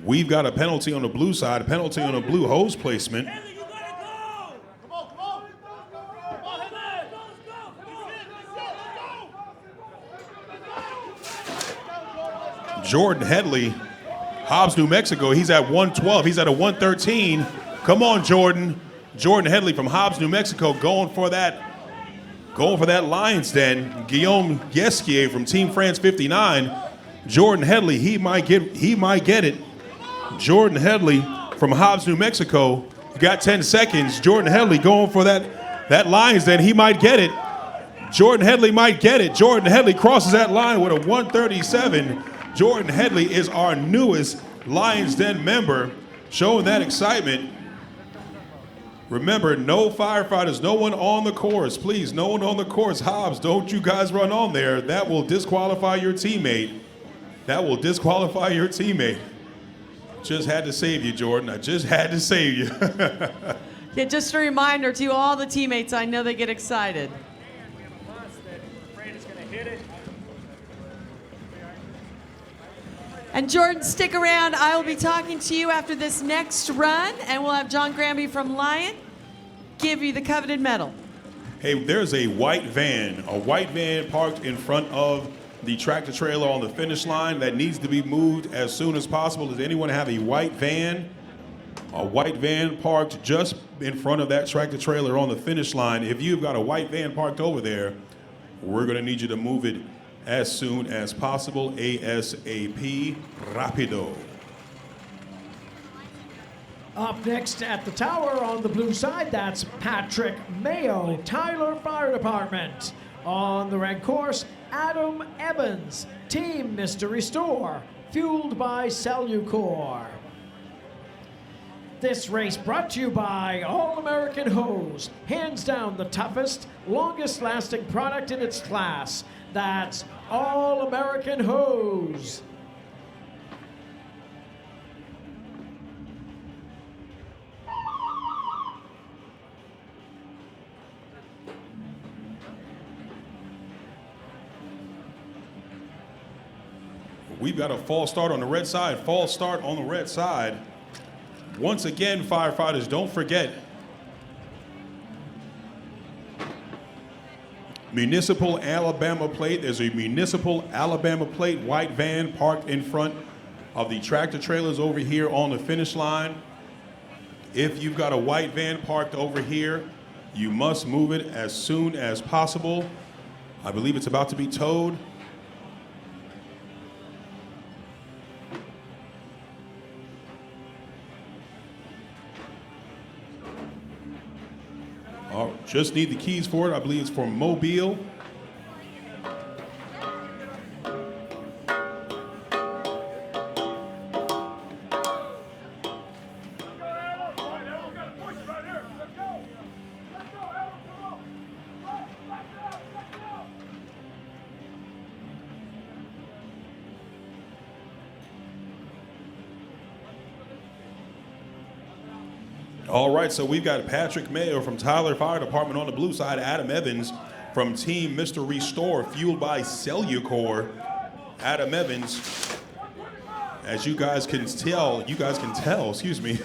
We've got a penalty on the blue side, a penalty on the blue hose placement. Jordan Headley, Hobbs, New Mexico, he's at 112. He's at a 113. Come on, Jordan. Jordan Headley from Hobbs, New Mexico, going for that Lions Den. Guillaume Yesquier from Team France 59. Jordan Headley, he might get it. Jordan Headley from Hobbs, New Mexico, got 10 seconds. Jordan Headley going for that Lions Den. He might get it. Jordan Headley might get it. Jordan Headley crosses that line with a 137. Jordan Headley is our newest Lions Den member, showing that excitement. Remember, no firefighters, no one on the course. Please, no one on the course. Hobbs, don't you guys run on there. That will disqualify your teammate. That will disqualify your teammate. Just had to save you, Jordan. I just had to save you. Yeah, just a reminder to all the teammates, I know they get excited. And Jordan, stick around. I will be talking to you after this next run, and we'll have John Granby from Lion give you the coveted medal. Hey, there's a white van parked in front of the tractor trailer on the finish line that needs to be moved as soon as possible. Does anyone have a white van? A white van parked just in front of that tractor trailer on the finish line. If you've got a white van parked over there, we're going to need you to move it as soon as possible, ASAP, rapido. Up next at the tower on the blue side, that's Patrick Mayo, Tyler Fire Department. On the red course, Adam Evans, Team Mr. Restore, fueled by Cellucor. This race brought to you by All-American Hose, hands down the toughest, longest lasting product in its class. That's All-American Hose. We've got a false start on the red side. False start on the red side. Once again, firefighters, don't forget, Municipal Alabama plate. There's a Municipal Alabama plate white van parked in front of the tractor trailers over here on the finish line. If you've got a white van parked over here, you must move it as soon as possible. I believe it's about to be towed. Just need the keys for it. I believe it's for Mobile. All right, so we've got Patrick Mayo from Tyler Fire Department on the blue side, Adam Evans from Team Mr. Restore, fueled by Cellucor. Adam Evans, as you guys can tell, excuse me,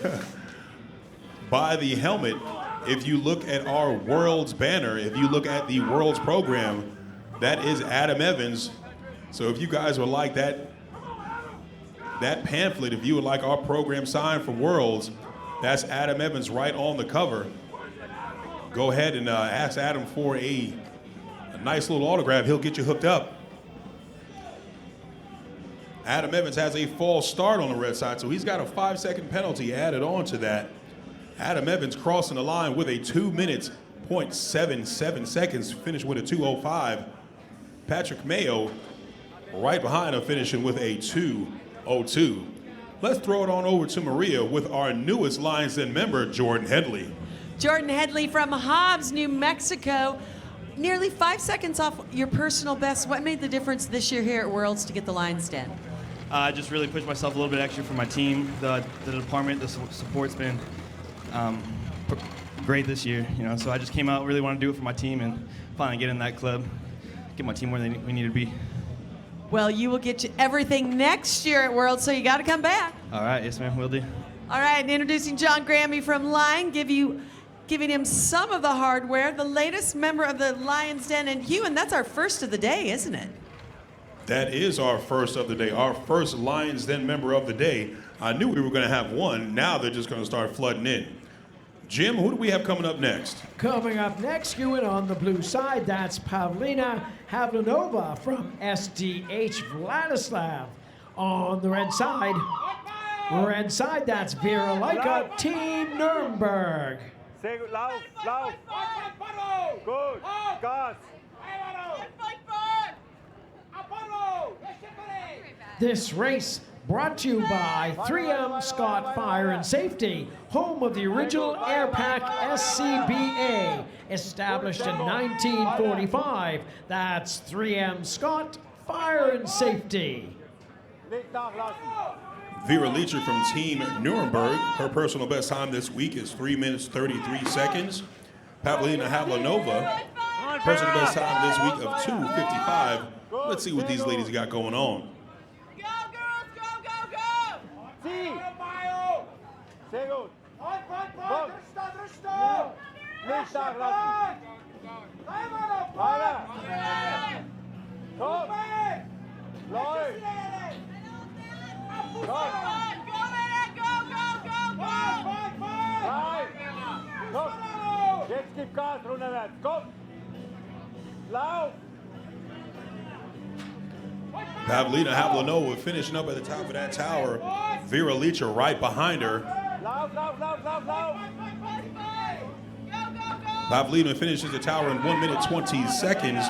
by the helmet, if you look at our Worlds banner, if you look at the Worlds program, that is Adam Evans. So if you guys would like that pamphlet, if you would like our program signed for Worlds, that's Adam Evans right on the cover. Go ahead and ask Adam for a nice little autograph. He'll get you hooked up. Adam Evans has a false start on the red side, so he's got a 5-second penalty added on to that. Adam Evans crossing the line with a 2 minutes, 0.77 seconds, finished with a 2:05. Patrick Mayo right behind him, finishing with a 2:02. Let's throw it on over to Maria with our newest Lions Den member, Jordan Headley. Jordan Headley from Hobbs, New Mexico. Nearly 5 seconds off your personal best. What made the difference this year here at Worlds to get the Lions Den? I just really pushed myself a little bit extra for my team. The department, the support's been great this year. So I just came out, really want to do it for my team, and finally get in that club, get my team where we need to be. Well, you will get you everything next year at World, so you got to come back. All right, yes, ma'am, will do. All right, and introducing John Grammy from Lion, giving him some of the hardware, the latest member of the Lion's Den. And Ewan, that's our first of the day, isn't it? That is our first of the day, our first Lions Den member of the day. I knew we were going to have one. Now they're just going to start flooding in. Jim, who do we have coming up next? Coming up next, Ewan, on the blue side, that's Pavlina Havlikova from SDH Vladislav. On the red side, that's Vera Leica, Team Nuremberg. Sehr gut, Lauf, Lauf. Gut, Gas. This race brought to you by 3M Scott Fire and Safety, home of the original Airpack SCBA, established in 1945. That's 3M Scott Fire and Safety. Vera Leacher from Team Nuremberg. Her personal best time this week is 3 minutes 33 seconds. Pavlina Havlikova, personal best time this week of 2:55. Let's see what these ladies got going on. Sehr gut. Komm. Nicht nachlassen. Weiter. Komm. Läuft. Komm. Nein. Komm. Jetzt gib Gas, runterwärts. Komm. Lauf. Pavlina Havlikova finishing up at the top of that tower. Vera Leacher right behind her. Pavlina finishes the tower in 1 minute 20 seconds.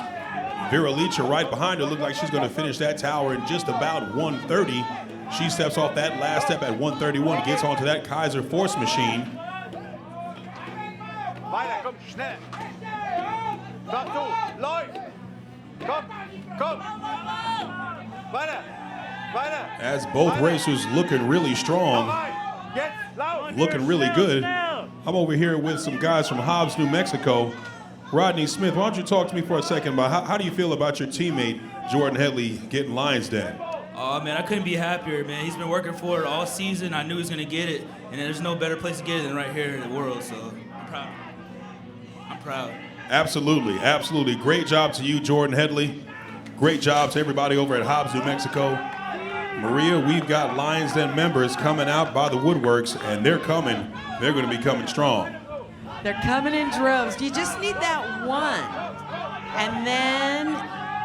Vera Leacher right behind her. Looks like she's going to finish that tower in just about 1:30. She steps off that last step at 1:31, gets onto that Kaiser force machine. Weiter, komm, schnell. Sag du, läuft. Komm, komm. Weiter, weiter. As both racers looking really strong, looking really good. I'm over here with some guys from Hobbs, New Mexico. Rodney Smith, why don't you talk to me for a second about how do you feel about your teammate, Jordan Headley, getting Lions Den? Oh, man, I couldn't be happier, man. He's been working for it all season. I knew he was going to get it, and there's no better place to get it than right here in the world, so I'm proud. I'm proud. Absolutely, absolutely. Great job to you, Jordan Headley. Great job to everybody over at Hobbs, New Mexico. Maria, we've got Lions Den members coming out by the woodworks, and they're coming. They're going to be coming strong. They're coming in droves. You just need that one. And then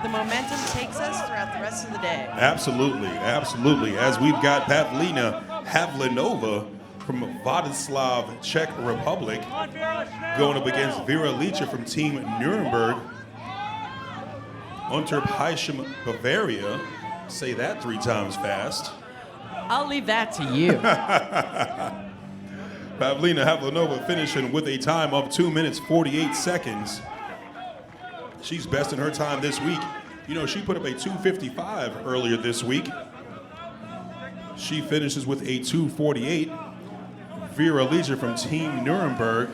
the momentum takes us throughout the rest of the day. Absolutely, absolutely. As we've got Pavlina Havlikova from Vladislav, Czech Republic, going up against Vera Leacher from Team Nuremberg. Unterb Heichem, Bavaria. Say that 3 times fast. I'll leave that to you. Pavlina Havlikova finishing with a time of 2 minutes 48 seconds. She's best in her time this week. You know, she put up a 2:55 earlier this week. She finishes with a 2:48. Vera Leacher from Team Nuremberg.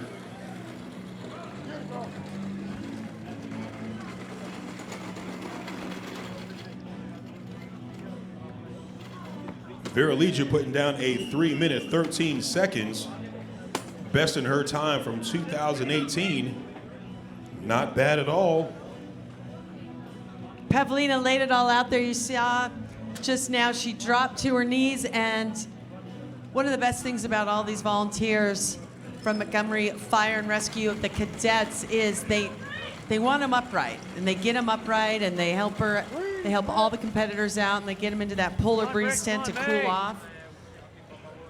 Vera Leacher putting down a 3 minute 13 seconds. Best in her time from 2018. Not bad at all. Pavlina laid it all out there. You saw just now she dropped to her knees, and one of the best things about all these volunteers from Montgomery Fire and Rescue, the cadets, is they want them upright, and they get them upright, and they help her. They help all the competitors out, and they get them into that polar breeze tent to cool off.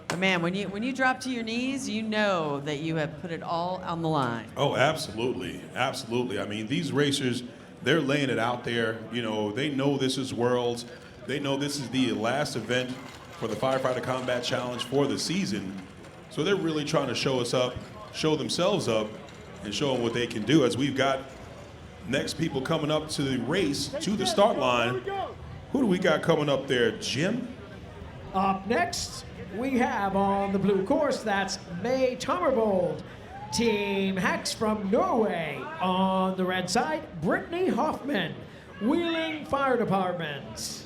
But man, when you drop to your knees, you know that you have put it all on the line. Oh, absolutely, absolutely. I mean, these racers, they're laying it out there. You know, they know this is Worlds. They know this is the last event for the Firefighter Combat Challenge for the season. So they're really trying to show us up, show themselves up, and show them what they can do. As we've got next people coming up to the race, to the start line. Who do we got coming up there, Jim? Up next, we have on the blue course, that's May Tommervold, Team Hex from Norway. On the red side, Brittany Hoffman, Wheeling Fire Department.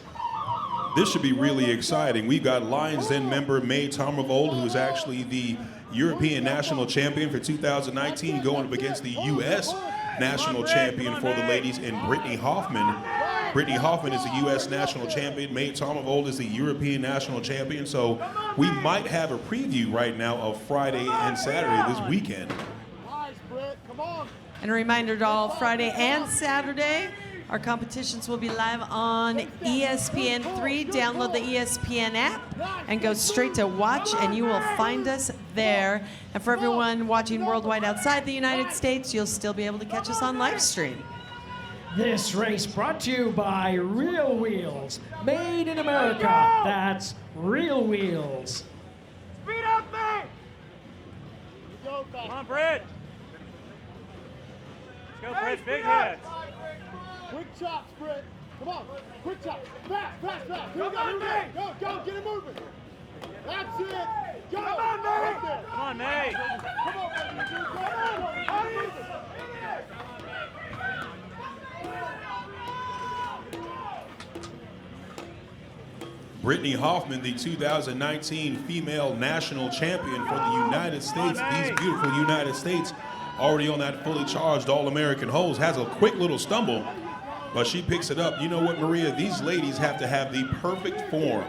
This should be really exciting. We've got Lions Den member May Tomervold, who is actually the European national champion for 2019, going up against the U.S. national champion for the ladies in Brittany Hoffman. Brittany Hoffman is the U.S. national champion. May Tomervold is the European national champion. So we might have a preview right now of Friday and Saturday this weekend. And a reminder to all, Friday and Saturday, our competitions will be live on ESPN3. Download the ESPN app and go straight to watch, and you will find us there. And for everyone watching worldwide outside the United States, you'll still be able to catch us on live stream. This race brought to you by Real Wheels, made in America. That's Real Wheels. Speed up, man! Come on, Britt. Let's go, Britt. Big hits. Quick chops, Britt. Come on. Quick chops. Fast, fast, fast. Here we go, go, go, get it moving. That's it. Go. Come on, May. Right there. Come on, May. Come on, baby. Come on. Brittany Hoffman, the 2019 female national champion for the United States. These beautiful United States, already on that fully charged All-American hose, has a quick little stumble, but she picks it up. You know what, Maria? These ladies have to have the perfect form.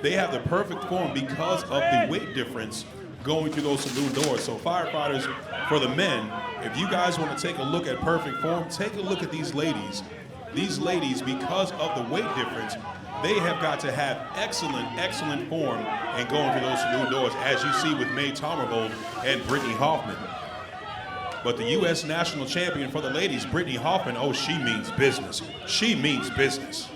They have the perfect form because of the weight difference going through those saloon doors. So firefighters, for the men, if you guys want to take a look at perfect form, take a look at these ladies. These ladies, because of the weight difference, they have got to have excellent form and going through those saloon doors, as you see with May Tomervold and Brittany Hoffman. But the U.S. national champion for the ladies, Brittany Hoffman, oh, she means business. She means business.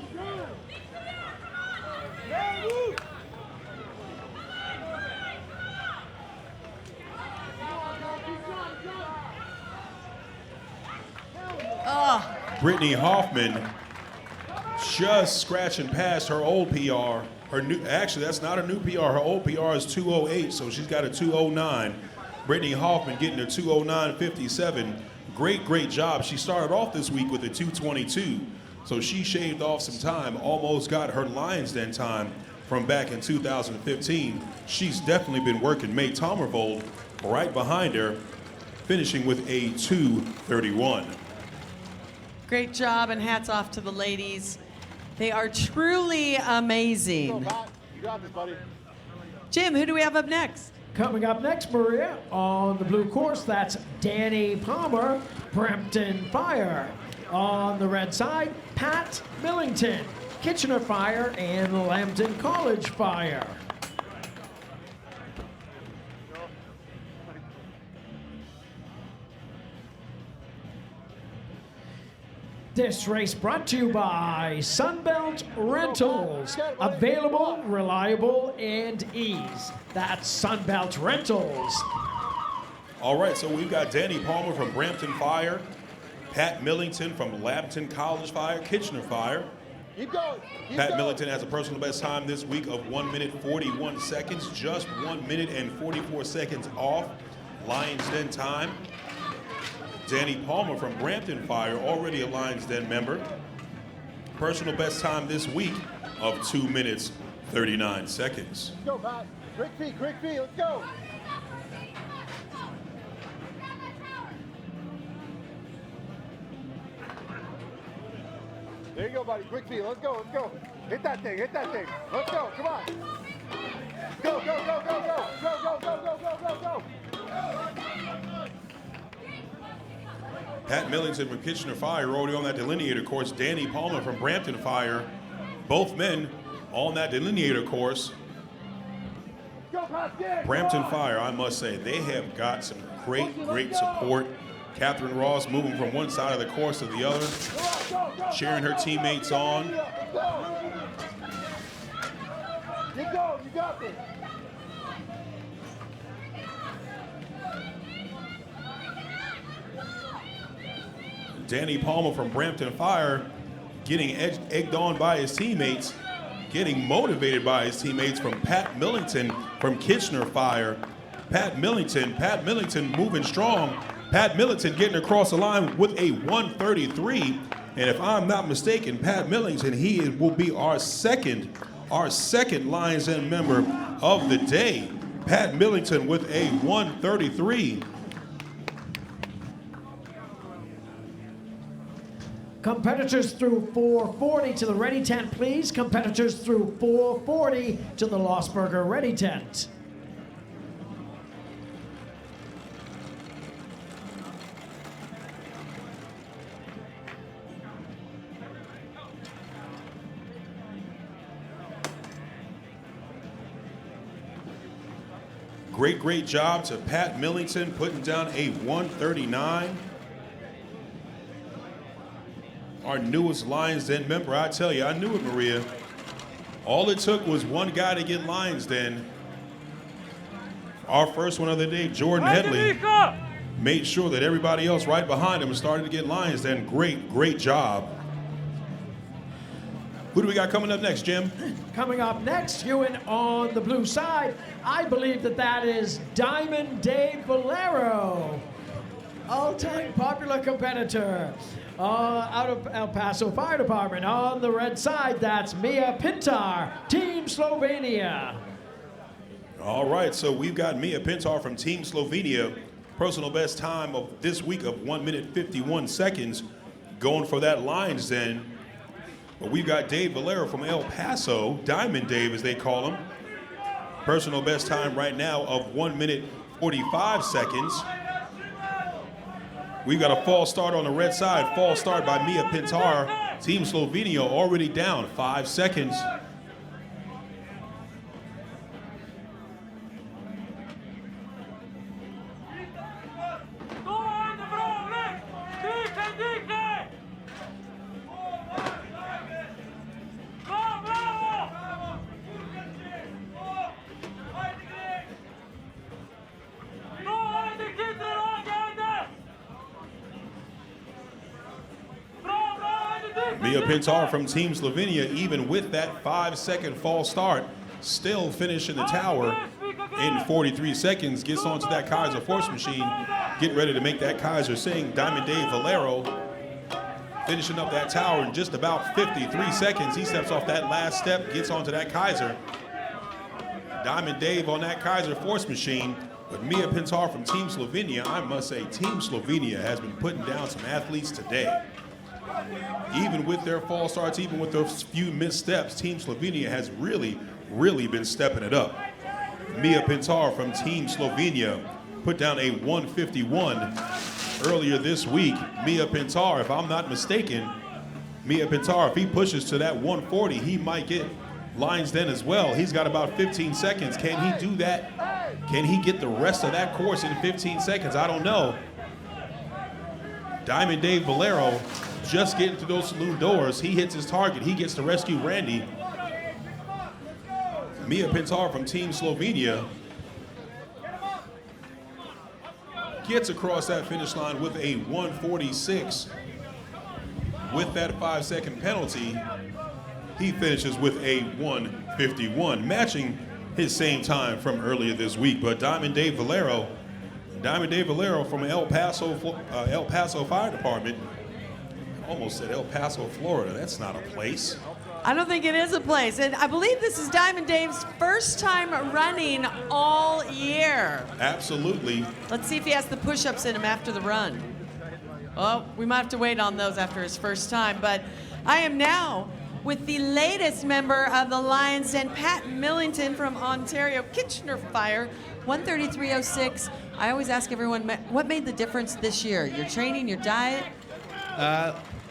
Brittany Hoffman just scratching past her old PR. Actually, that's not a new PR. Her old PR is 2:08, so she's got a 2:09. Brittany Hoffman getting a 2:09.57. Great job. She started off this week with a 2:22, so she shaved off some time, almost got her Lions Den time from back in 2015. She's definitely been working. May Tomervold right behind her, finishing with a 2:31. Great job, and hats off to the ladies. They are truly amazing. You got this, buddy. Jim, who do we have up next? Coming up next, Maria, on the blue course, that's Danny Palmer, Brampton Fire. On the red side, Pat Millington, Kitchener Fire, and Lambton College Fire. This race brought to you by Sunbelt Rentals. Available, reliable, and ease. That's Sunbelt Rentals. All right, so we've got Danny Palmer from Brampton Fire, Pat Millington from Lambton College Fire, Kitchener Fire. Keep going. Pat Millington has a personal best time this week of 1 minute 41 seconds, just 1 minute and 44 seconds off Lions Den time. Danny Palmer from Brampton Fire, already a Lions Den member. Personal best time this week of 2 minutes, 39 seconds. Let's go, Pat. Quick feet, let's go. There you go, buddy. Quick feet, let's go. Hit that thing. Let's go, come on. Go. Pat Millington from Kitchener Fire already on that delineator course. Danny Palmer from Brampton Fire. Both men on that delineator course. Brampton Fire, I must say, they have got some great support. Catherine Ross moving from one side of the course to the other, cheering her teammates on. Get going, you got this. Danny Palmer from Brampton Fire getting egged on by his teammates, getting motivated by his teammates from Pat Millington from Kitchener Fire. Pat Millington moving strong. Pat Millington getting across the line with a 1:33. And if I'm not mistaken, Pat Millington, will be our second our second Lions Den member of the day, Pat Millington, with a 133. Competitors through 440 to the ready tent, please. Competitors through 440 to the Lostberger ready tent. Great job to Pat Millington, putting down a 139. Our newest Lions Den member. I tell you, I knew it, Maria. All it took was one guy to get Lions Den. Our first one of the day, Jordan Headley, made sure that everybody else right behind him started to get Lions Den. Great job. Who do we got coming up next, Jim? Coming up next, Ewan, on the blue side, I believe that is Diamond Dave Valero, all-time popular competitor out of El Paso Fire Department. On the red side, that's Mia Pintar, Team Slovenia. All right, so we've got Mia Pintar from Team Slovenia. Personal best time of this week of 1 minute 51 seconds, going for that Lions Den. But we've got Dave Valero from El Paso, Diamond Dave as they call him. Personal best time right now of 1 minute 45 seconds. We've got a false start on the red side. False start by Mia Pintar. Team Slovenia already down 5 seconds. Mia Pintar from Team Slovenia, even with that 5-second false start, still finishing the tower in 43 seconds, gets onto that Kaiser force machine, getting ready to make that Kaiser sing. Diamond Dave Valero finishing up that tower in just about 53 seconds. He steps off that last step, gets onto that Kaiser. Diamond Dave on that Kaiser force machine. But Mia Pintar from Team Slovenia, I must say, Team Slovenia has been putting down some athletes today. Even with their false starts, even with those few missteps, Team Slovenia has really been stepping it up. Mia Pintar from Team Slovenia put down a 151 earlier this week. Mia Pintar, if I'm not mistaken, Mia Pintar, if he pushes to that 140, he might get Lions Den as well. He's got about 15 seconds. Can he do that? Can he get the rest of that course in 15 seconds? I don't know. Diamond Dave Valero just getting through those saloon doors. He hits his target. He gets to rescue Randy. Mia Pintar from Team Slovenia gets across that finish line with a 146. With that 5-second penalty, he finishes with a 151, matching his same time from earlier this week. But Diamond Dave Valero from El Paso Fire Department, almost said El Paso, Florida. That's not a place. I don't think it is a place. And I believe this is Diamond Dave's first time running all year. Absolutely. Let's see if he has the push-ups in him after the run. Well, we might have to wait on those after his first time. But I am now with the latest member of the Lions Den, Pat Millington from Ontario Kitchener Fire, 133.06. I always ask everyone, what made the difference this year? Your training, your diet?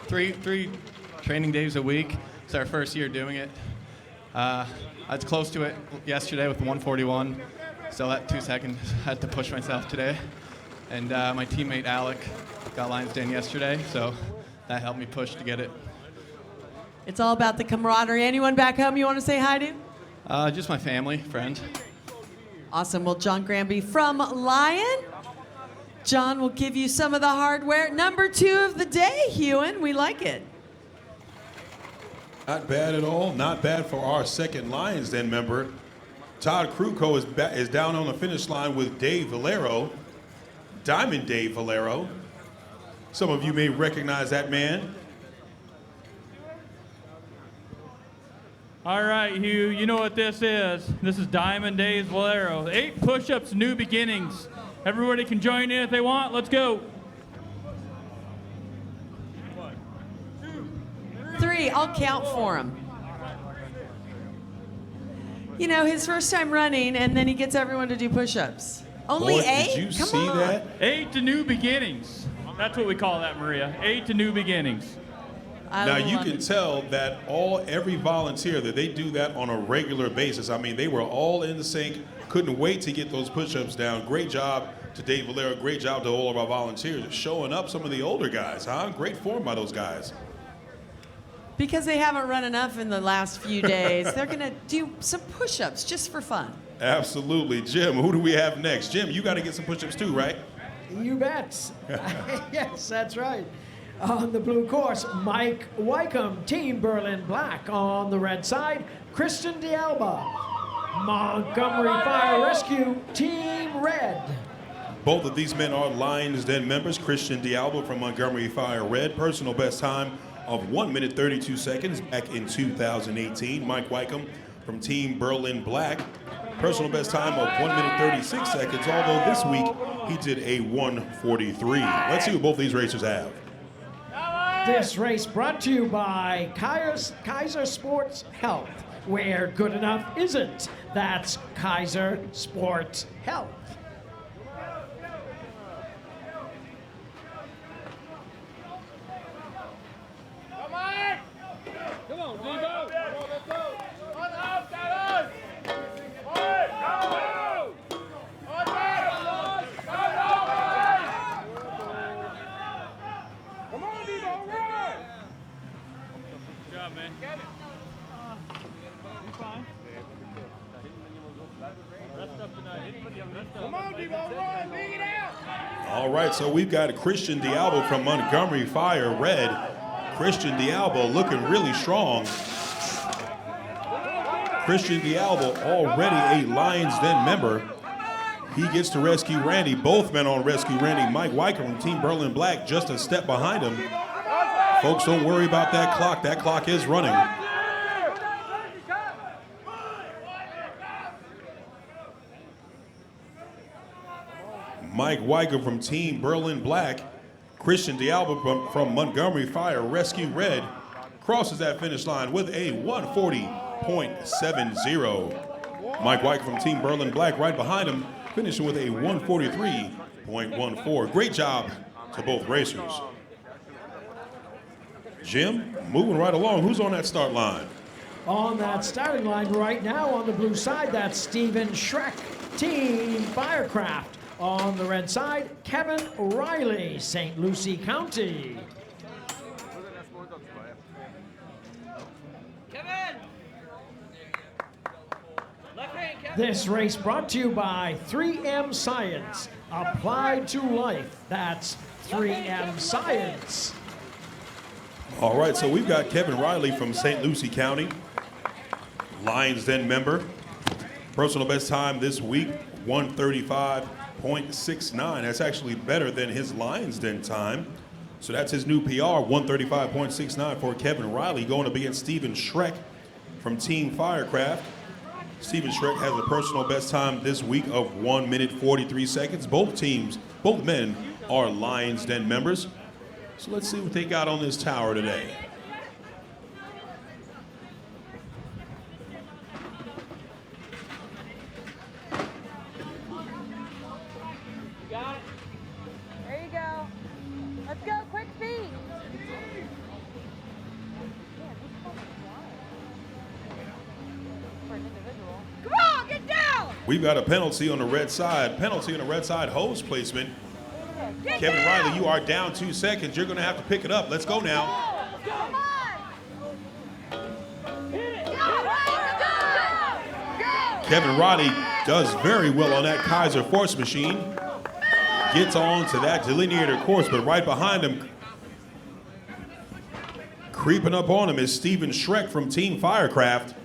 Three training days a week. It's our first year doing it. I was close to it yesterday with the 141. Still at 2 seconds. Had to push myself today. And my teammate Alec got Lions Den yesterday, so that helped me push to get it. It's all about the camaraderie. Anyone back home you want to say hi to? Just my family, friends. Awesome. Well, John Granby from Lion. John will give you some of the hardware. Number 2 of the day, Hewan. We like it. Not bad at all. Not bad for our second Lions Den member. Todd Kruko is down on the finish line with Dave Valero, Diamond Dave Valero. Some of you may recognize that man. All right, Hugh, you know what this is. This is Diamond Days Valero. 8 push-ups, new beginnings. Everybody can join in if they want. Let's go. 3, I'll count for him. You know, his first time running, and then he gets everyone to do push-ups. Only Boy, 8? Did you Come see on. that? 8 to new beginnings. That's what we call that, Maria. 8 to new beginnings. Now you can tell that every volunteer that they do that on a regular basis. I mean, they were all in the sync, couldn't wait to get those push-ups down. Great job to Dave Valero, great job to all of our volunteers showing up some of the older guys, huh? Great form by those guys. Because they haven't run enough in the last few days, they're gonna do some push-ups just for fun. Absolutely. Jim, who do we have next? Jim, you got to get some push-ups too, right? You bet. Yes, that's right. On the blue course, Mike Wycombe, Team Berlin Black. On the red side, Christian D'Alba, Montgomery Fire Rescue, Team Red. Both of these men are Lions Den members. Christian D'Alba from Montgomery Fire Red, personal best time of 1 minute 32 seconds back in 2018. Mike Wycombe from Team Berlin Black, personal best time of 1 minute 36 seconds, although this week he did a 1:43. Let's see what both these racers have. This race brought to you by Kaiser Sports Health, where good enough isn't. That's Kaiser Sports Health. Come on, Devo. Come on, Devo, run, bring it out. All right, so we've got Christian D'Alba from Montgomery Fire Red. Christian D'Alba looking really strong. Christian D'Alba already a Lions Den member. He gets to rescue Randy. Both men on rescue Randy. Mike Wycombe from Team Berlin Black just a step behind him. Folks, don't worry about that clock. That clock is running. Mike Wycombe from Team Berlin Black. Christian D'Alba from Montgomery Fire Rescue Red crosses that finish line with a 140.70. Mike Wycombe from Team Berlin Black right behind him, finishing with a 143.14. Great job to both racers. Jim, moving right along. Who's on that start line? On that starting line right now on the blue side, that's Stephen Schreck, Team Firecraft. On the red side, Kevin Riley, St. Lucie County. This race brought to you by 3M Science, applied to life. That's 3M Science. All right, so we've got Kevin Riley from St. Lucie County, Lions Den member. Personal best time this week, 135.69. That's actually better than his Lions Den time. So that's his new PR, 135.69 for Kevin Riley, going up against Stephen Schreck from Team Firecraft. Stephen Schreck has a personal best time this week of 1 minute 43 seconds. Both men are Lions Den members. So let's see what they got on this tower today. Got it. There you go. Let's go, quick feet. For an individual. Come on, get down! We've got a penalty on the red side. Penalty on the red side, hose placement. Kevin Riley, you are down 2 seconds. You're going to have to pick it up. Let's go now. Come on! Kevin Riley does very well on that Kaiser Force machine. Gets on to that delineator course, but right behind him, creeping up on him, is Stephen Schreck from Team Firecraft.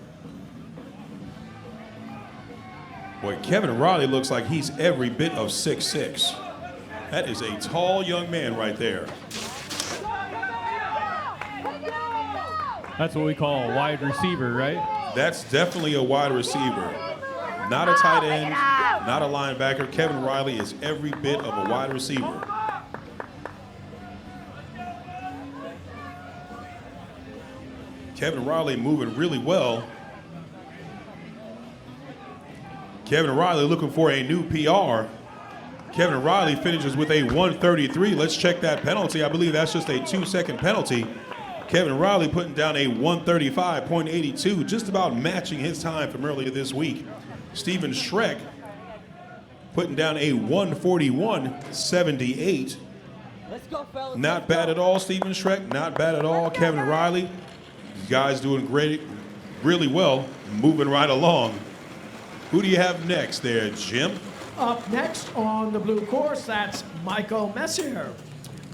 Boy, Kevin Riley looks like he's every bit of 6'6". That is a tall young man right there. That's what we call a wide receiver, right? That's definitely a wide receiver. Not a tight end, not a linebacker. Kevin Riley is every bit of a wide receiver. Kevin Riley moving really well. Kevin Riley looking for a new PR. Kevin Riley finishes with a 1:33. Let's check that penalty. I believe that's just a 2-second penalty. Kevin Riley putting down a 1:35.82, just about matching his time from earlier this week. Steven Schreck putting down a 1:41.78. Not bad at all, Steven Schreck. Not bad at all. Kevin Riley, these guys doing great, really well, moving right along. Who do you have next there, Jim? Up next on the blue course, that's Michael Messier,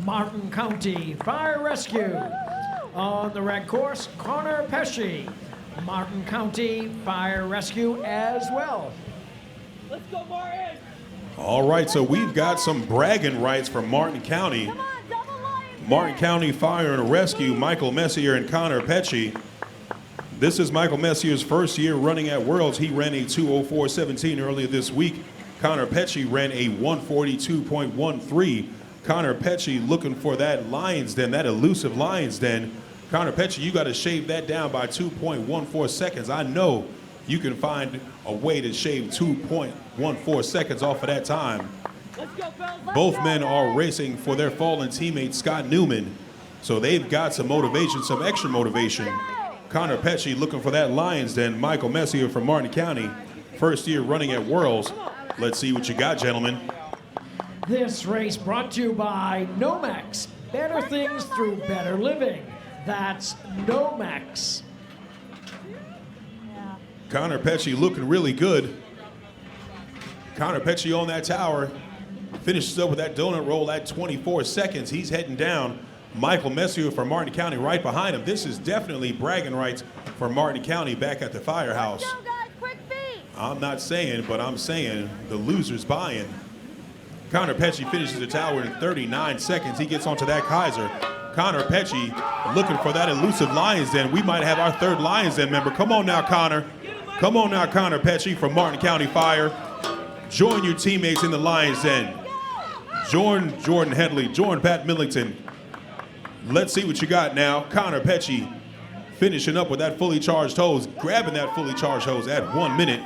Martin County Fire Rescue. On the red course, Connor Pesci, Martin County Fire Rescue as well. Let's go, Martin! All right, so we've got some bragging rights from Martin County. Martin County Fire and Rescue, Michael Messier and Connor Pesci. This is Michael Messier's first year running at Worlds. He ran a 2:04.17 earlier this week. Connor Pesci ran a 1:42.13. Connor Pesci looking for that Lions Den, that elusive Lions Den. Connor Pesci, you got to shave that down by 2.14 seconds. I know you can find a way to shave 2.14 seconds off of that time. Both men are racing for their fallen teammate, Scott Newman. So they've got some motivation, some extra motivation. Connor Pesci looking for that Lions Den. Michael Messier from Martin County, first year running at Worlds. Let's see what you got, gentlemen. This race brought to you by Nomex. Better things through better living. That's Nomex. Connor Pesci looking really good. Connor Pesci on that tower. Finishes up with that donut roll at 24 seconds. He's heading down. Michael Messier from Martin County right behind him. This is definitely bragging rights for Martin County back at the firehouse. Let's go, guys, quick feet. I'm not saying, but I'm saying the loser's buying. Connor Pesci finishes the tower in 39 seconds. He gets onto that Kaiser. Connor Pesci looking for that elusive Lions Den. We might have our third Lions Den member. Come on now, Connor. Come on now, Connor Pesci from Martin County Fire. Join your teammates in the Lions Den. Join Jordan Headley. Join Pat Millington. Let's see what you got now. Connor Pesci finishing up with that fully charged hose, grabbing that fully charged hose at 1 minute.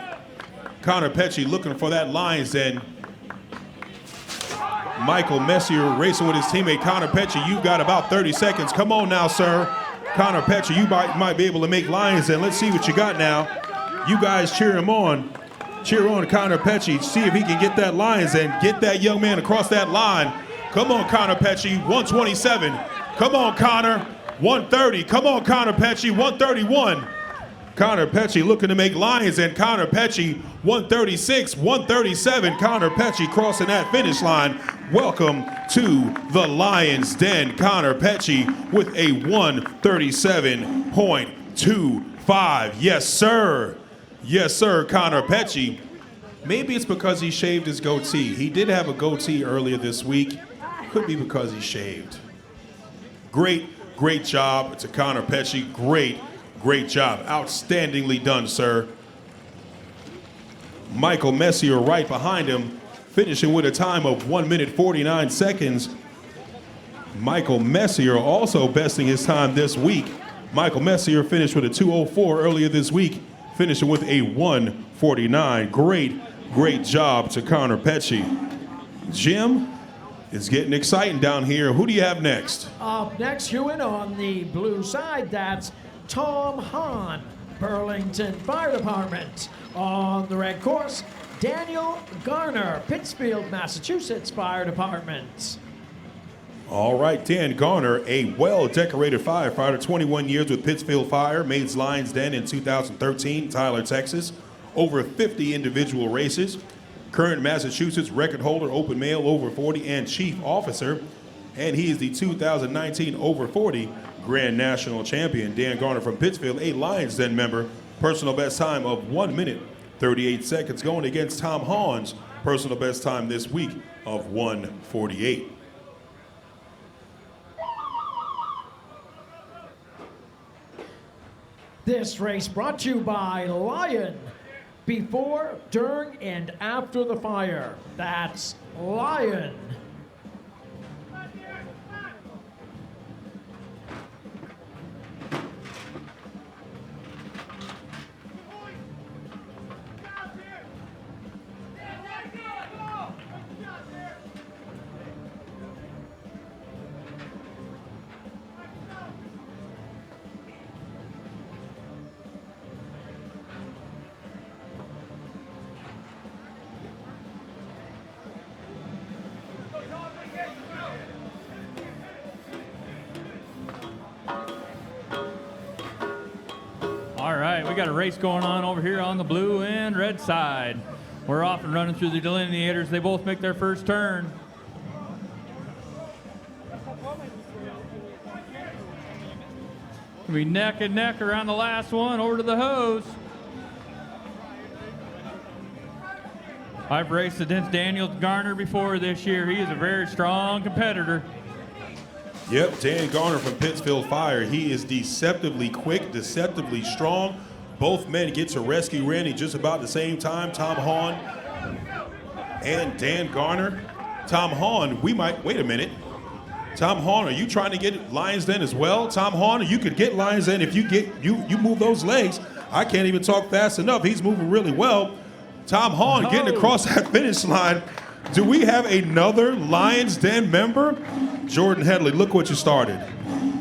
Connor Pesci looking for that Lions Den. Michael Messier racing with his teammate Connor Pesci. You've got about 30 seconds. Come on now, sir. Connor Pesci, you might be able to make Lions Den. Let's see what you got now. You guys cheer him on. Cheer on Connor Pesci. See if he can get that Lions Den. Get that young man across that line. Come on, Connor Pesci. 127. Come on, Connor. 130. Come on, Connor Pesci. 131. Connor Pesci looking to make Lions, and Connor Pesci 136, 137. Connor Pesci crossing that finish line. Welcome to the Lions Den. Connor Pesci with a 137.25. Yes, sir. Yes, sir, Connor Pesci. Maybe it's because he shaved his goatee. He did have a goatee earlier this week. Could be because he shaved. Great job to Connor Pesci. Great job. Outstandingly done, sir. Michael Messier right behind him, finishing with a time of 1 minute 49 seconds. Michael Messier also besting his time this week. Michael Messier finished with a 2:04 earlier this week, finishing with a 1:49. Great job to Connor Pesci. Jim, it's getting exciting down here. Who do you have next? Up next, Hewan, on the blue side, that's Tom Hahn, Burlington Fire Department. On the red course, Daniel Garner, Pittsfield, Massachusetts Fire Department. All right, Dan Garner, a well-decorated firefighter, 21 years with Pittsfield Fire, made Lions Den in 2013, Tyler, Texas. Over 50 individual races. Current Massachusetts record holder, open male over 40, and chief officer. And he is the 2019 over 40 Grand National Champion. Dan Garner from Pittsfield, a Lions Den member. Personal best time of 1 minute, 38 seconds, going against Tom Hahn's personal best time this week of 1:48. This race brought to you by Lion. Before, during, and after the fire. That's Lion. All right, we got a race going on over here on the blue and red side. We're off and running through the delineators. They both make their first turn. Gonna be neck and neck around the last one, over to the hose. I've raced against Daniel Garner before this year. He is a very strong competitor. Yep, Dan Garner from Pittsfield Fire. He is deceptively quick, deceptively strong. Both men get to rescue Randy just about the same time. Tom Hahn and Dan Garner. Tom Hahn, wait a minute. Tom Hahn, are you trying to get Lions Den as well? Tom Hahn, you could get Lions Den if you move those legs. I can't even talk fast enough. He's moving really well. Tom Hahn getting across that finish line. Do we have another Lions Den member? Jordan Headley, look what you started.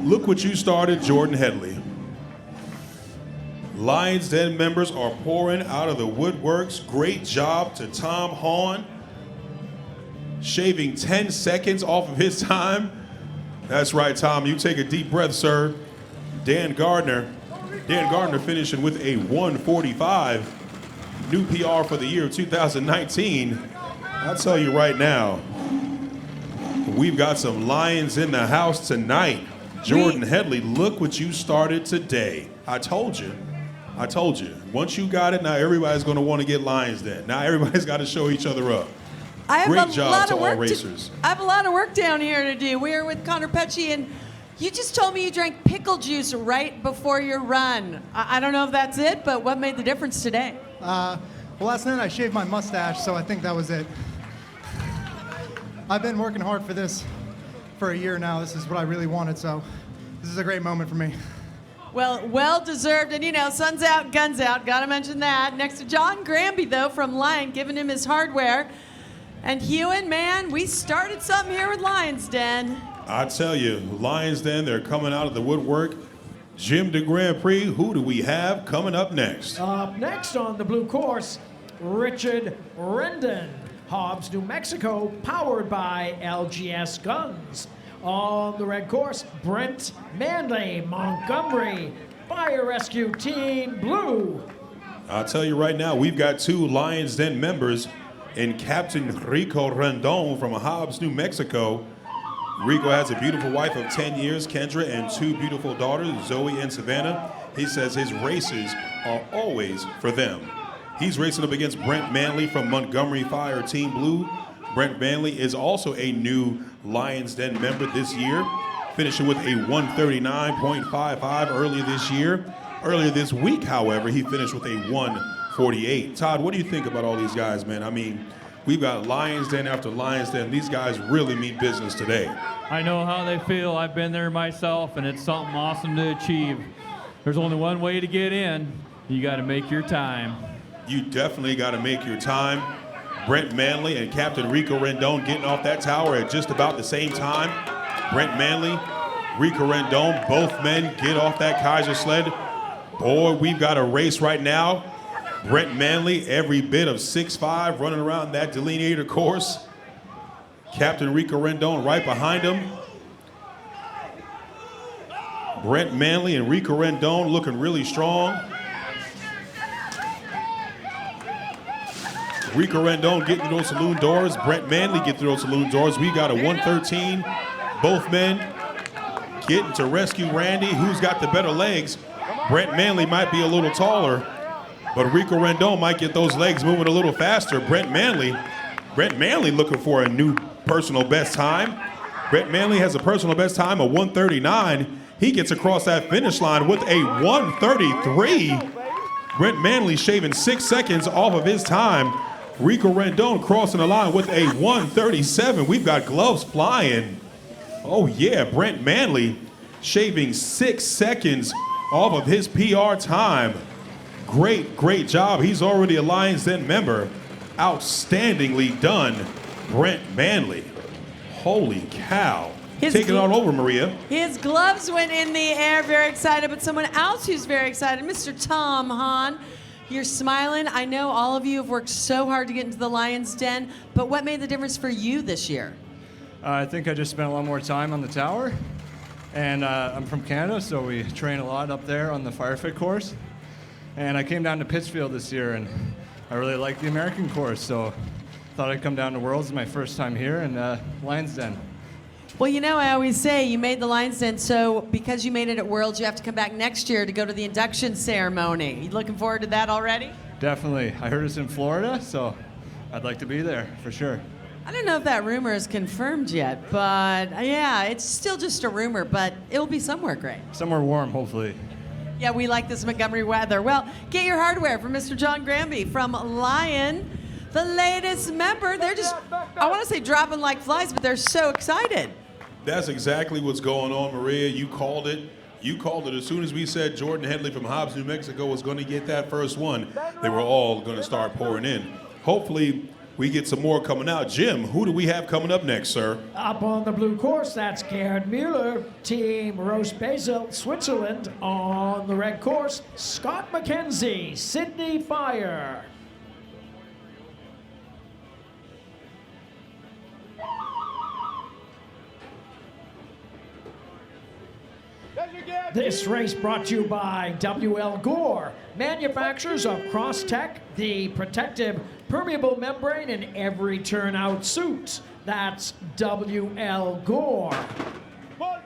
Look what you started, Jordan Headley. Lions Den members are pouring out of the woodworks. Great job to Tom Hahn. Shaving 10 seconds off of his time. That's right, Tom. You take a deep breath, sir. Dan Gardner finishing with a 1:45. New PR for the year of 2019. I'll tell you right now, we've got some Lions in the house tonight. Jordan Headley, look what you started today. I told you. Once you got it, now everybody's going to want to get Lions Den. Now everybody's got to show each other up. Great job to all racers. I have a lot of work down here to do. We are with Connor Pecci, and you just told me you drank pickle juice right before your run. I don't know if that's it, but what made the difference today? Well, last night I shaved my mustache, so I think that was it. I've been working hard for this for a year now. This is what I really wanted, so this is a great moment for me. Well deserved, and sun's out, guns out. Got to mention that. Next to John Granby, though, from Lion, giving him his hardware. And Hewan, man, we started something here with Lions Den. I tell you, Lions Den, they're coming out of the woodwork. Jim de Grand Prix, who do we have coming up next? Up next on the blue course, Richard Rendon, Hobbs, New Mexico, powered by LGS Guns. On the red course, Brent Manley, Montgomery, Fire Rescue Team Blue. I'll tell you right now, we've got two Lions Den members in Captain Rico Rendon from Hobbs, New Mexico. Rico has a beautiful wife of 10 years, Kendra, and two beautiful daughters, Zoe and Savannah. He says his races are always for them. He's racing up against Brent Manley from Montgomery Fire Team Blue. Brent Manley is also a new Lions Den member this year, finishing with a 139.55 earlier this year. Earlier this week, however, he finished with a 1:48. Todd, what do you think about all these guys, man? I mean, we've got Lions Den after Lions Den. These guys really mean business today. I know how they feel. I've been there myself, and it's something awesome to achieve. There's only one way to get in. You got to make your time. You definitely got to make your time. Brent Manley and Captain Rico Rendon getting off that tower at just about the same time. Brent Manley, Rico Rendon, both men get off that Kaiser sled. Boy, we've got a race right now. Brent Manley, every bit of 6'5", running around that delineator course. Captain Rico Rendon right behind him. Brent Manley and Rico Rendon looking really strong. Rico Rendon getting through those saloon doors. Brent Manley getting through those saloon doors. We got a 113. Both men getting to rescue Randy. Who's got the better legs? Brent Manley might be a little taller, but Rico Rendon might get those legs moving a little faster. Brent Manley looking for a new personal best time. Brent Manley has a personal best time of 1:39. He gets across that finish line with a 1:33. Brent Manley shaving 6 seconds off of his time. Rico Rendon crossing the line with a 1:37. We've got gloves flying. Oh yeah, Brent Manley shaving 6 seconds off of his PR time. Great job. He's already a Lions Den member. Outstandingly done, Brent Manley. Holy cow. Take it on over, Maria. His gloves went in the air, very excited, but someone else who's very excited, Mr. Tom Hahn. You're smiling. I know all of you have worked so hard to get into the Lions Den, but what made the difference for you this year? I think I just spent a lot more time on the tower, and I'm from Canada, so we train a lot up there on the Firefit course. And I came down to Pittsfield this year, and I really liked the American course, so thought I'd come down to Worlds. It's my first time here, and Lions Den. Well, you know, I always say you made the Lions Den, so because you made it at Worlds, you have to come back next year to go to the induction ceremony. You looking forward to that already? Definitely. I heard it's in Florida, so I'd like to be there for sure. I don't know if that rumor is confirmed yet, but yeah, it's still just a rumor, but it'll be somewhere great. Somewhere warm, hopefully. Yeah, we like this Montgomery weather. Well, get your hardware from Mr. John Granby from Lion, the latest member. They're just, I want to say dropping like flies, but they're so excited. That's exactly what's going on, Maria. You called it. You called it as soon as we said Jordan Headley from Hobbs, New Mexico was going to get that first one. They were all going to start pouring in. Hopefully, we get some more coming out. Jim, who do we have coming up next, sir? Up on the blue course, that's Gerhard Mueller, Team Roche Basel, Switzerland. On the red course, Scott McKenzie, Sydney Fire. This race brought to you by W.L. Gore, manufacturers of Cross-Tech, the protective permeable membrane in every turnout suit. That's W.L. Gore. Ball.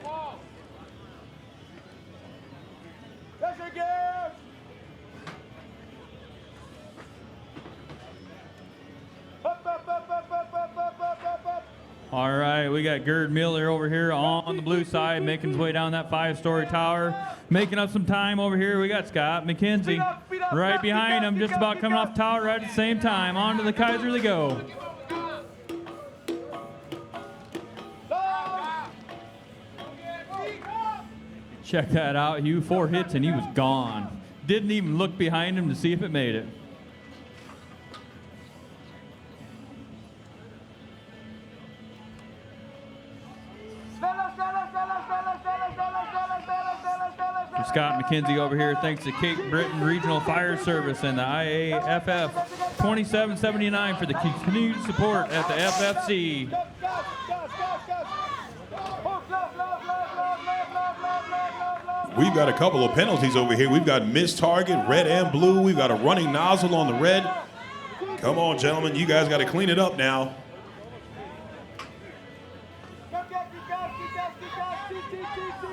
Ball. That's your gear. Up. All right, we got Gerd Miller over here on the blue side, making his way down that 5-story tower, making up some time over here. We got Scott McKenzie right behind him, just about coming off the tower right at the same time. On to the Kaiser they go. Check that out, Hugh, 4 hits and he was gone. Didn't even look behind him to see if it made it. For Scott McKenzie over here, thanks to Cape Breton Regional Fire Service and the IAFF 2779 for the continued support at the FFC. We've got a couple of penalties over here. We've got missed target, red and blue. We've got a running nozzle on the red. Come on, gentlemen. You guys got to clean it up now.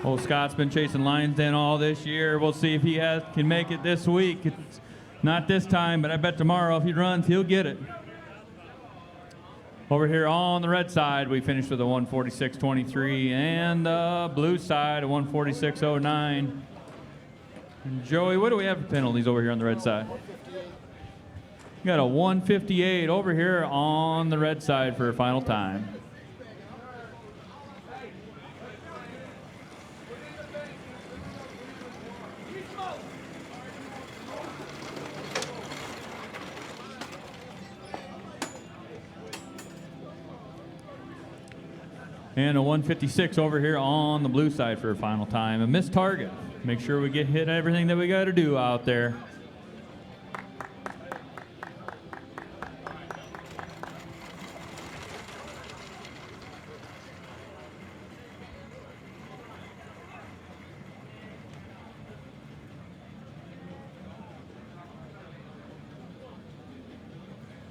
Well, Scott's been chasing Lions Den all this year. We'll see if he can make it this week. It's not this time, but I bet tomorrow if he runs, he'll get it. Over here on the red side, we finished with a 146.23, and the blue side, a 146.09. And Joey, what do we have for penalties over here on the red side? We got a 158 over here on the red side for a final time. And a 156 over here on the blue side for a final time. A missed target. Make sure we get hit everything that we got to do out there.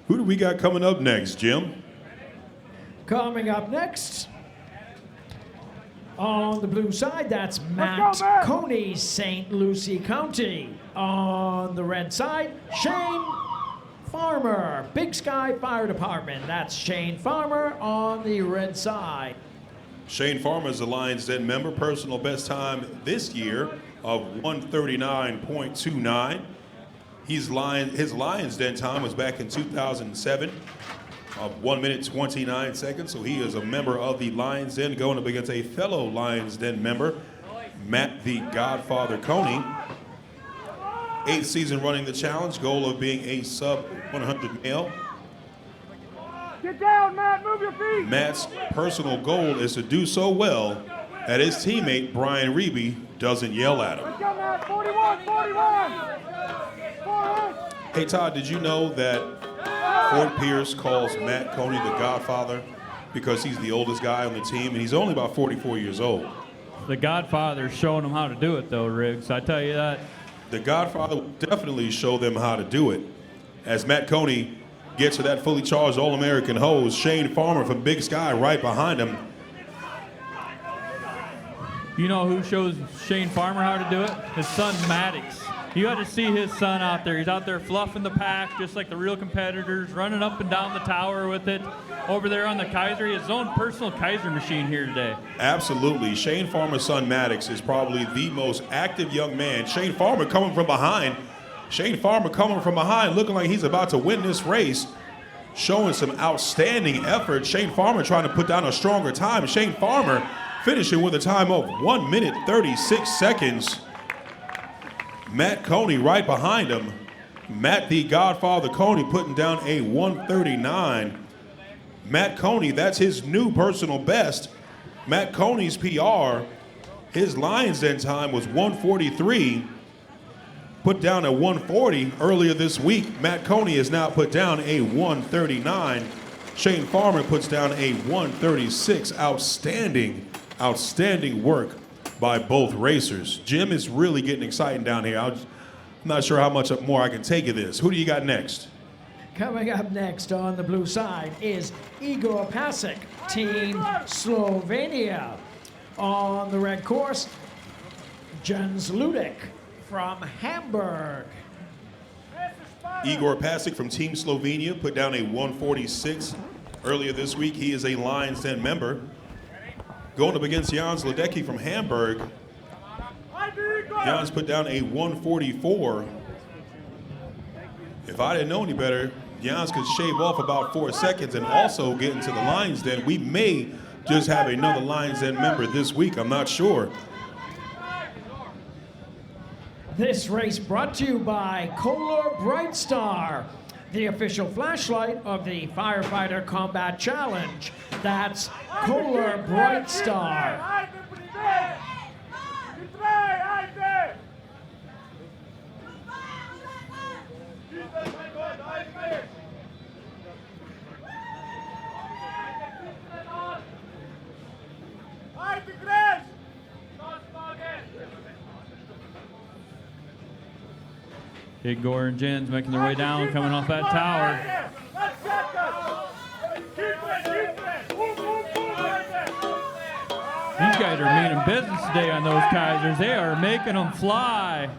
Who do we got coming up next, Jim? Coming up next, on the blue side, that's Matt Coney, St. Lucie County. On the red side, Shane Farmer, Big Sky Fire Department. That's Shane Farmer on the red side. Shane Farmer is a Lions Den member. Personal best time this year of 139.29. His Lions Den time was back in 2007 of 1 minute 29 seconds. So he is a member of the Lions Den going up against a fellow Lions Den member, Matt the Godfather Coney. 8th season running the challenge, goal of being a sub 100 male. Get down, Matt, move your feet. Matt's personal goal is to do so well that his teammate Brian Reeby doesn't yell at him. Let's go, Matt, 41, 41. Hey Todd, did you know that Fort Pierce calls Matt Coney the Godfather because he's the oldest guy on the team and he's only about 44 years old? The Godfather's showing them how to do it though, Riggs. I tell you that. The Godfather will definitely show them how to do it. As Matt Coney gets to that fully charged All-American hose, Shane Farmer from Big Sky right behind him. You know who shows Shane Farmer how to do it? His son Maddox. You got to see his son out there. He's out there fluffing the pack just like the real competitors, running up and down the tower with it. Over there on the Kaiser, he has his own personal Kaiser machine here today. Absolutely. Shane Farmer's son Maddox is probably the most active young man. Shane Farmer coming from behind. Shane Farmer coming from behind, looking like he's about to win this race, showing some outstanding effort. Shane Farmer trying to put down a stronger time. Shane Farmer finishing with a time of 1 minute 36 seconds. Matt Coney right behind him. Matt the Godfather Coney putting down a 1:39. Matt Coney, that's his new personal best. Matt Coney's PR, his Lions Den time was 1:43. Put down a 1:40 earlier this week. Matt Coney has now put down a 1:39. Shane Farmer puts down a 1:36. Outstanding work by both racers. Jim is really getting exciting down here. I'm not sure how much more I can take of this. Who do you got next? Coming up next on the blue side is Igor Pasek, Team Slovenia. On the red course, Jens Ludwig from Hamburg. Igor Pasek from Team Slovenia put down a 1:46 earlier this week. He is a Lions Den member. Going up against Jens Ludwig from Hamburg. Jens put down a 1:44. If I didn't know any better, Jens could shave off about 4 seconds and also get into the Lions Den. We may just have another Lions Den member this week. I'm not sure. This race brought to you by Coolair Bright Star, the official flashlight of the Firefighter Combat Challenge. That's Coolair Bright Star. Igor and Jens making their way down, coming off that tower. These guys are meaning business today on those Kaisers. They are making them fly.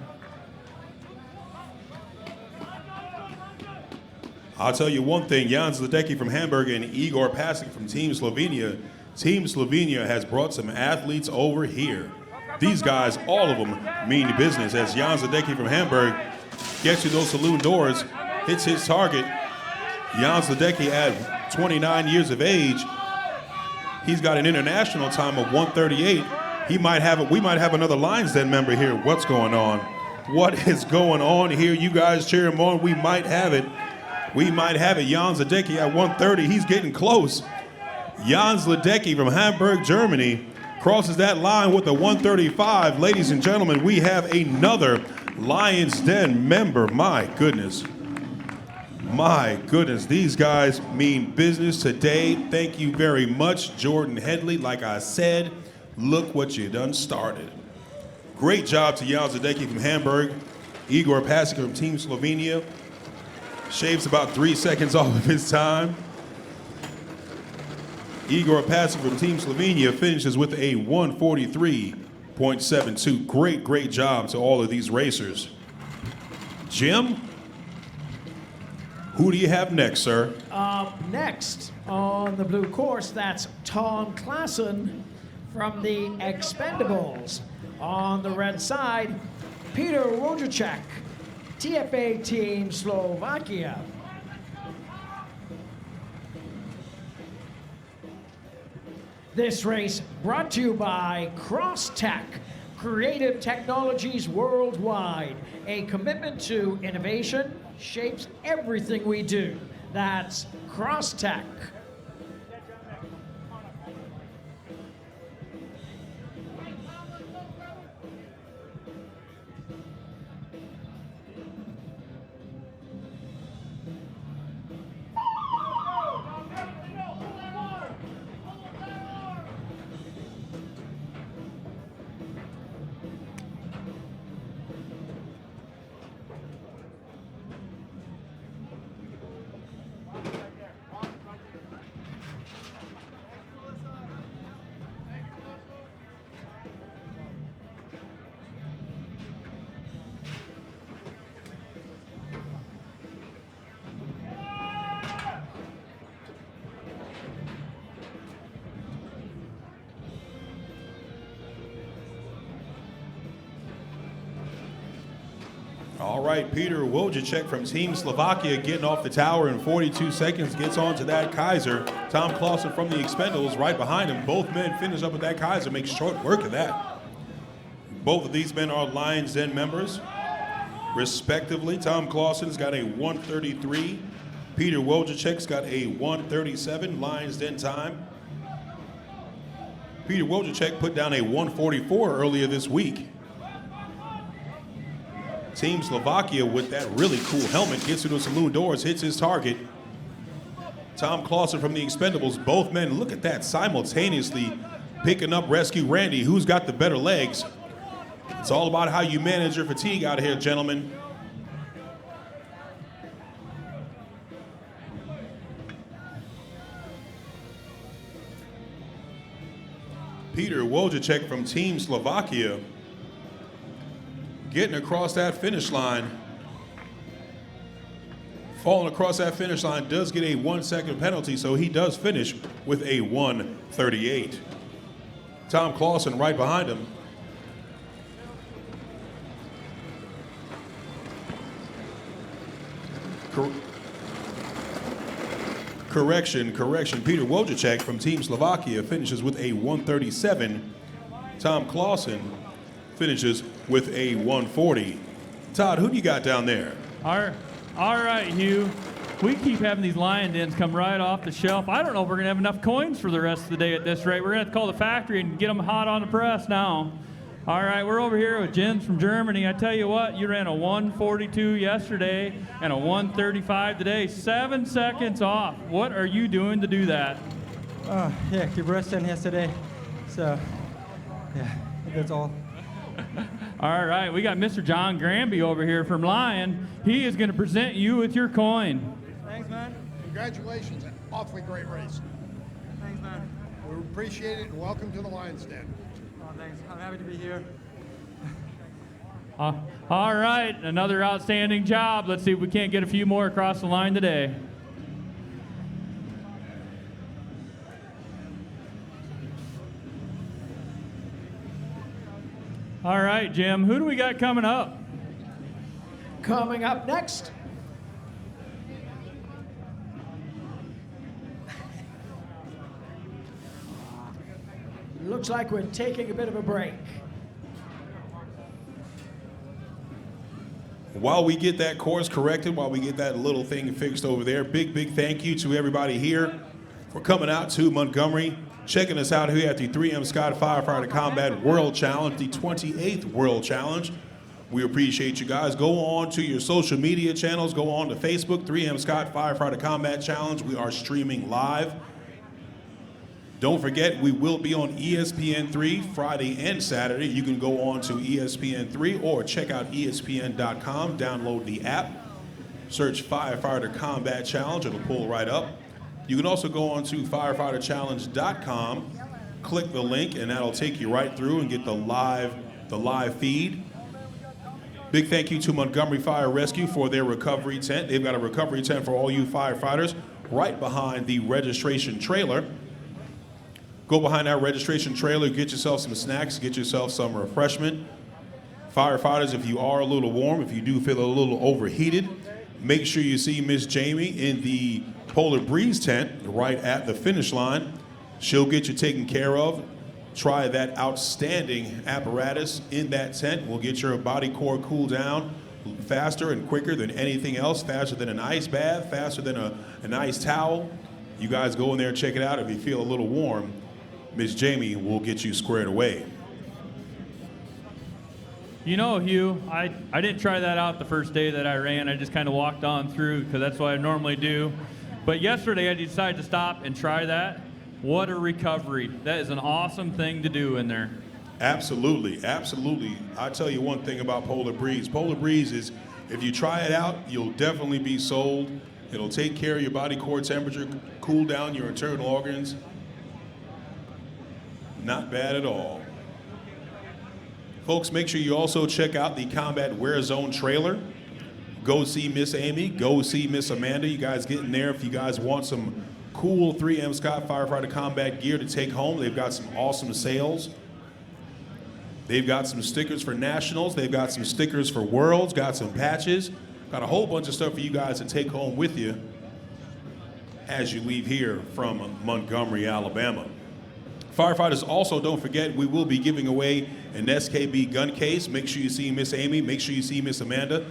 I'll tell you one thing, Jens Ludwig from Hamburg and Igor Pasek from Team Slovenia. Team Slovenia has brought some athletes over here. These guys, all of them, mean business as Jens Ludwig from Hamburg gets through those saloon doors, hits his target. Jens Ludwig at 29 years of age. He's got an international time of 1:38. We might have another Lions Den member here. What's going on? What is going on here? You guys cheer him on. We might have it. We might have it. Jens Ludwig at 1:30. He's getting close. Jens Ludwig from Hamburg, Germany, crosses that line with a 1:35. Ladies and gentlemen, we have another Lions Den member. My goodness. My goodness, these guys mean business today. Thank you very much, Jordan Headley. Like I said, look what you done started. Great job to Jens Ludwig from Hamburg. Igor Pasek from Team Slovenia shaves about 3 seconds off of his time. Igor Pasek from Team Slovenia finishes with a 1:43.72. Great job to all of these racers. Jim? Who do you have next, sir? Up next on the blue course, that's Tom Klassen from the Expendables. On the red side, Peter Wojciech, TFA Team Slovakia. This race brought to you by CrossTech, creative technologies worldwide. A commitment to innovation shapes everything we do. That's CrossTech. All right, Peter Wojciech from Team Slovakia getting off the tower in 42 seconds, gets onto that Kaiser. Tom Klassen from the Expendables right behind him. Both men finish up with that Kaiser, make short work of that. Both of these men are Lions Den members, respectively. Tom Klassen's got a 1:33. Peter Wojciech's got a 1:37 Lions Den time. Peter Wojciech put down a 1:44 earlier this week. Team Slovakia with that really cool helmet gets through the saloon doors, hits his target. Tom Klassen from the Expendables, both men, look at that, simultaneously picking up Rescue Randy. Who's got the better legs? It's all about how you manage your fatigue out here, gentlemen. Peter Wojciech from Team Slovakia getting across that finish line. Falling across that finish line does get a 1 second penalty, so he does finish with a 1:38. Tom Klassen right behind him. Correction. Peter Wojciech from Team Slovakia finishes with a 1:37. Tom Klassen finishes with a 1:40. Todd, who do you got down there? All right, Hugh. We keep having these Lion Dens come right off the shelf. I don't know if we're going to have enough coins for the rest of the day at this rate. We're going to have to call the factory and get them hot on the press now. All right, we're over here with Jens from Germany. I tell you what, you ran a 1:42 yesterday and a 1:35 today. 7 seconds off. What are you doing to do that? Yeah, keep resting yesterday. So, yeah, that's all. All right, we got Mr. John Granby over here from Lion. He is going to present you with your coin. Thanks, man. Congratulations. An awfully great race. Thanks, man. We appreciate it, and welcome to the Lions Den. Oh, thanks. I'm happy to be here. All right, another outstanding job. Let's see if we can't get a few more across the line today. All right, Jim, who do we got coming up? Coming up next, looks like we're taking a bit of a break. While we get that course corrected, while we get that little thing fixed over there, big thank you to everybody here for coming out to Montgomery, checking us out here at the 3M Scott Firefighter Combat World Challenge, the 28th World Challenge. We appreciate you guys. Go on to your social media channels. Go on to Facebook, 3M Scott Firefighter Combat Challenge. We are streaming live. Don't forget, we will be on ESPN3 Friday and Saturday. You can go on to ESPN3 or check out ESPN.com. Download the app. Search Firefighter Combat Challenge. It'll pull right up. You can also go on to firefighterchallenge.com, click the link, and that'll take you right through and get the live feed. Big thank you to Montgomery Fire Rescue for their recovery tent. They've got a recovery tent for all you firefighters right behind the registration trailer. Go behind that registration trailer, get yourself some snacks, get yourself some refreshment. Firefighters, if you are a little warm, if you do feel a little overheated, make sure you see Miss Jamie in the Polar Breeze tent right at the finish line. She'll get you taken care of. Try that outstanding apparatus in that tent. We'll get your body core cooled down faster and quicker than anything else, faster than an ice bath, faster than an ice towel. You guys go in there and check it out. If you feel a little warm, Miss Jamie will get you squared away. You know, Hugh, I didn't try that out the first day that I ran. I just kind of walked on through because that's what I normally do. But yesterday I decided to stop and try that. What a recovery. That is an awesome thing to do in there. Absolutely, absolutely. I tell you one thing about Polar Breeze. Polar Breeze is, if you try it out, you'll definitely be sold. It'll take care of your body core temperature, cool down your internal organs. Not bad at all. Folks, make sure you also check out the Combat Wear Zone trailer. Go see Miss Amy, go see Miss Amanda. You guys get in there if you guys want some cool 3M Scott Firefighter Combat gear to take home. They've got some awesome sales. They've got some stickers for Nationals. They've got some stickers for Worlds, got some patches. Got a whole bunch of stuff for you guys to take home with you as you leave here from Montgomery, Alabama. Firefighters, also don't forget, we will be giving away an SKB gun case. Make sure you see Miss Amy. Make sure you see Miss Amanda.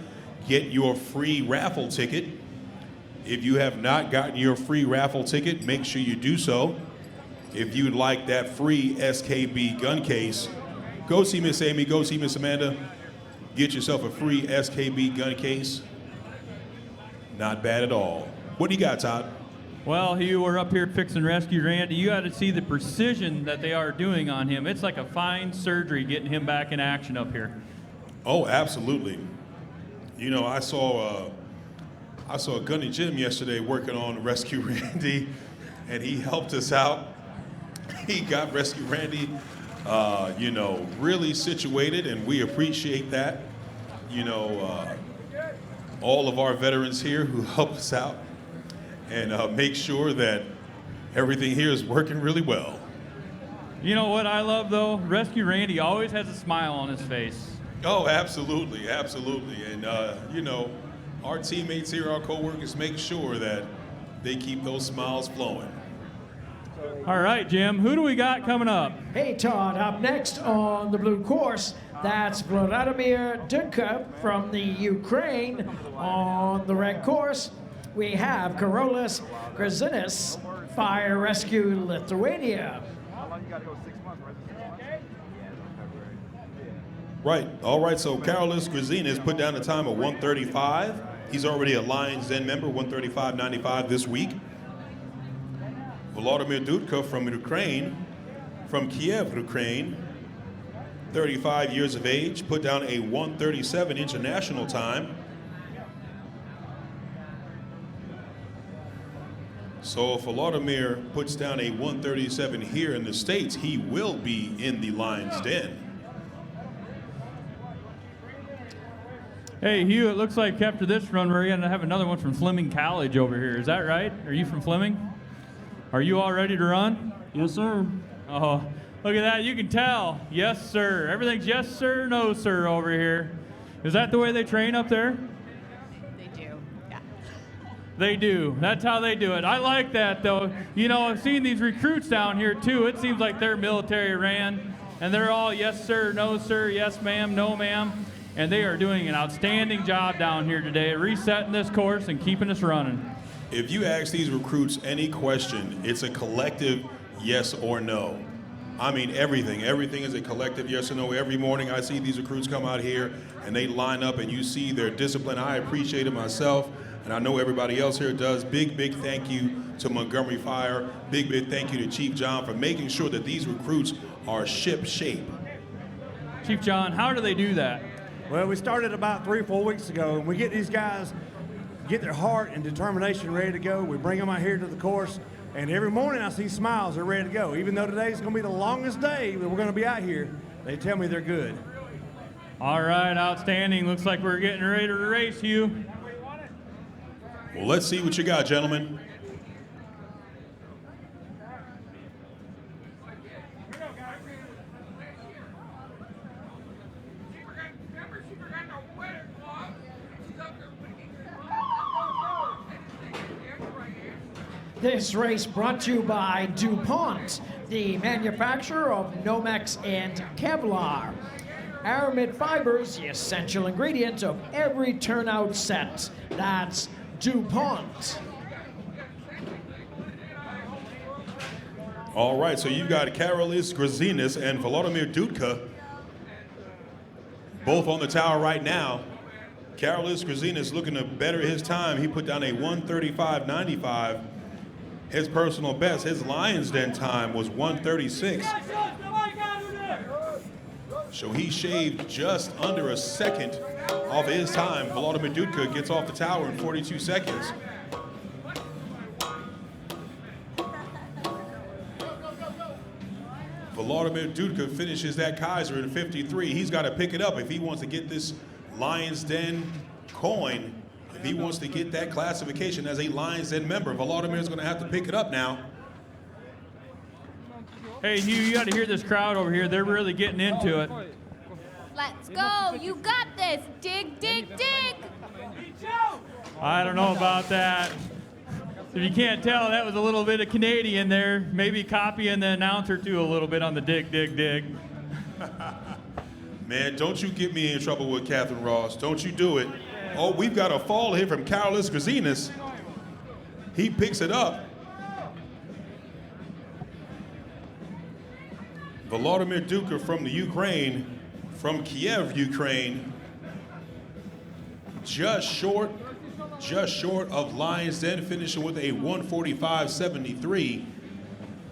Get your free raffle ticket. If you have not gotten your free raffle ticket, make sure you do so. If you'd like that free SKB gun case, go see Miss Amy, go see Miss Amanda. Get yourself a free SKB gun case. Not bad at all. What do you got, Todd? Well, Hugh, we're up here fixing Rescue Randy. You got to see the precision that they are doing on him. It's like a fine surgery getting him back in action up here. Oh, absolutely. You know, I saw Gunny Jim yesterday working on Rescue Randy, and he helped us out. He got Rescue Randy, you know, really situated, and we appreciate that. You know, all of our veterans here who help us out and make sure that everything here is working really well. You know what I love, though? Rescue Randy always has a smile on his face. Oh, absolutely, absolutely. And, you know, our teammates here, our coworkers, make sure that they keep those smiles flowing. All right, Jim, who do we got coming up? Hey, Todd, up next on the blue course, that's Vladimir Duncan from the Ukraine. On the red course, we have Karolis Grazinis, Fire Rescue Lithuania. Right, all right, so Karolis Grazinis put down a time of 1:35. He's already a Lions Den member, 1:35.95 this week. Volodymyr Dudka from Ukraine, from Kiev, Ukraine, 35 years of age, put down a 1:37 international time. So if Volodymyr puts down a 1:37 here in the States, he will be in the Lions Den. Hey, Hugh, it looks like after this run, we're going to have another one from Fleming College over here. Is that right? Are you from Fleming? Are you all ready to run? Yes, sir. Oh, look at that. You can tell. Yes, sir. Everything's yes, sir, no, sir over here. Is that the way they train up there? They do, yeah. They do. That's how they do it. I like that, though. You know, I've seen these recruits down here, too. It seems like they're military ran, and they're all yes, sir, no, sir, yes, ma'am, no, ma'am. And they are doing an outstanding job down here today, resetting this course and keeping us running. If you ask these recruits any question, it's a collective yes or no. I mean, everything. Everything is a collective yes or no. Every morning I see these recruits come out here and they line up and you see their discipline. I appreciate it myself, and I know everybody else here does. Big, big thank you to Montgomery Fire. Big, big thank you to Chief John for making sure that these recruits are ship shape. Chief John, how do they do that? Well, we started about 3 or 4 weeks ago, and we get these guys, get their heart and determination ready to go. We bring them out here to the course, and every morning I see smiles, they're ready to go. Even though today's going to be the longest day that we're going to be out here, they tell me they're good. All right, outstanding. Looks like we're getting ready to race, Hugh. Well, let's see what you got, gentlemen. This race brought to you by DuPont, the manufacturer of Nomex and Kevlar. Aramid fibers, the essential ingredient of every turnout set. That's DuPont. All right, so you've got Karolis Grazinas and Volodymyr Dudka both on the tower right now. Karolis Grazinas looking to better his time. He put down a 1:35.95. His personal best, his Lions Den time was 1:36. So he shaved just under a second off his time. Volodymyr Dudka gets off the tower in 42 seconds. Volodymyr Dudka finishes that Kaiser in 53. He's got to pick it up if he wants to get this Lions Den coin. If he wants to get that classification as a Lions Den member, Volodymyr's going to have to pick it up now. Hey, Hugh, you got to hear this crowd over here. They're really getting into it. Let's go. You got this. Dig, dig, dig. I don't know about that. If you can't tell, that was a little bit of Canadian there. Maybe copying the announcer too a little bit on the dig, dig, dig. Man, don't you get me in trouble with Catherine Ross. Don't you do it. Oh, we've got a fall here from Karolis Grazinas. He picks it up. Volodymyr Dudka from the Ukraine, from Kiev, Ukraine. Just short of Lions Den, finishing with a 1:45.73.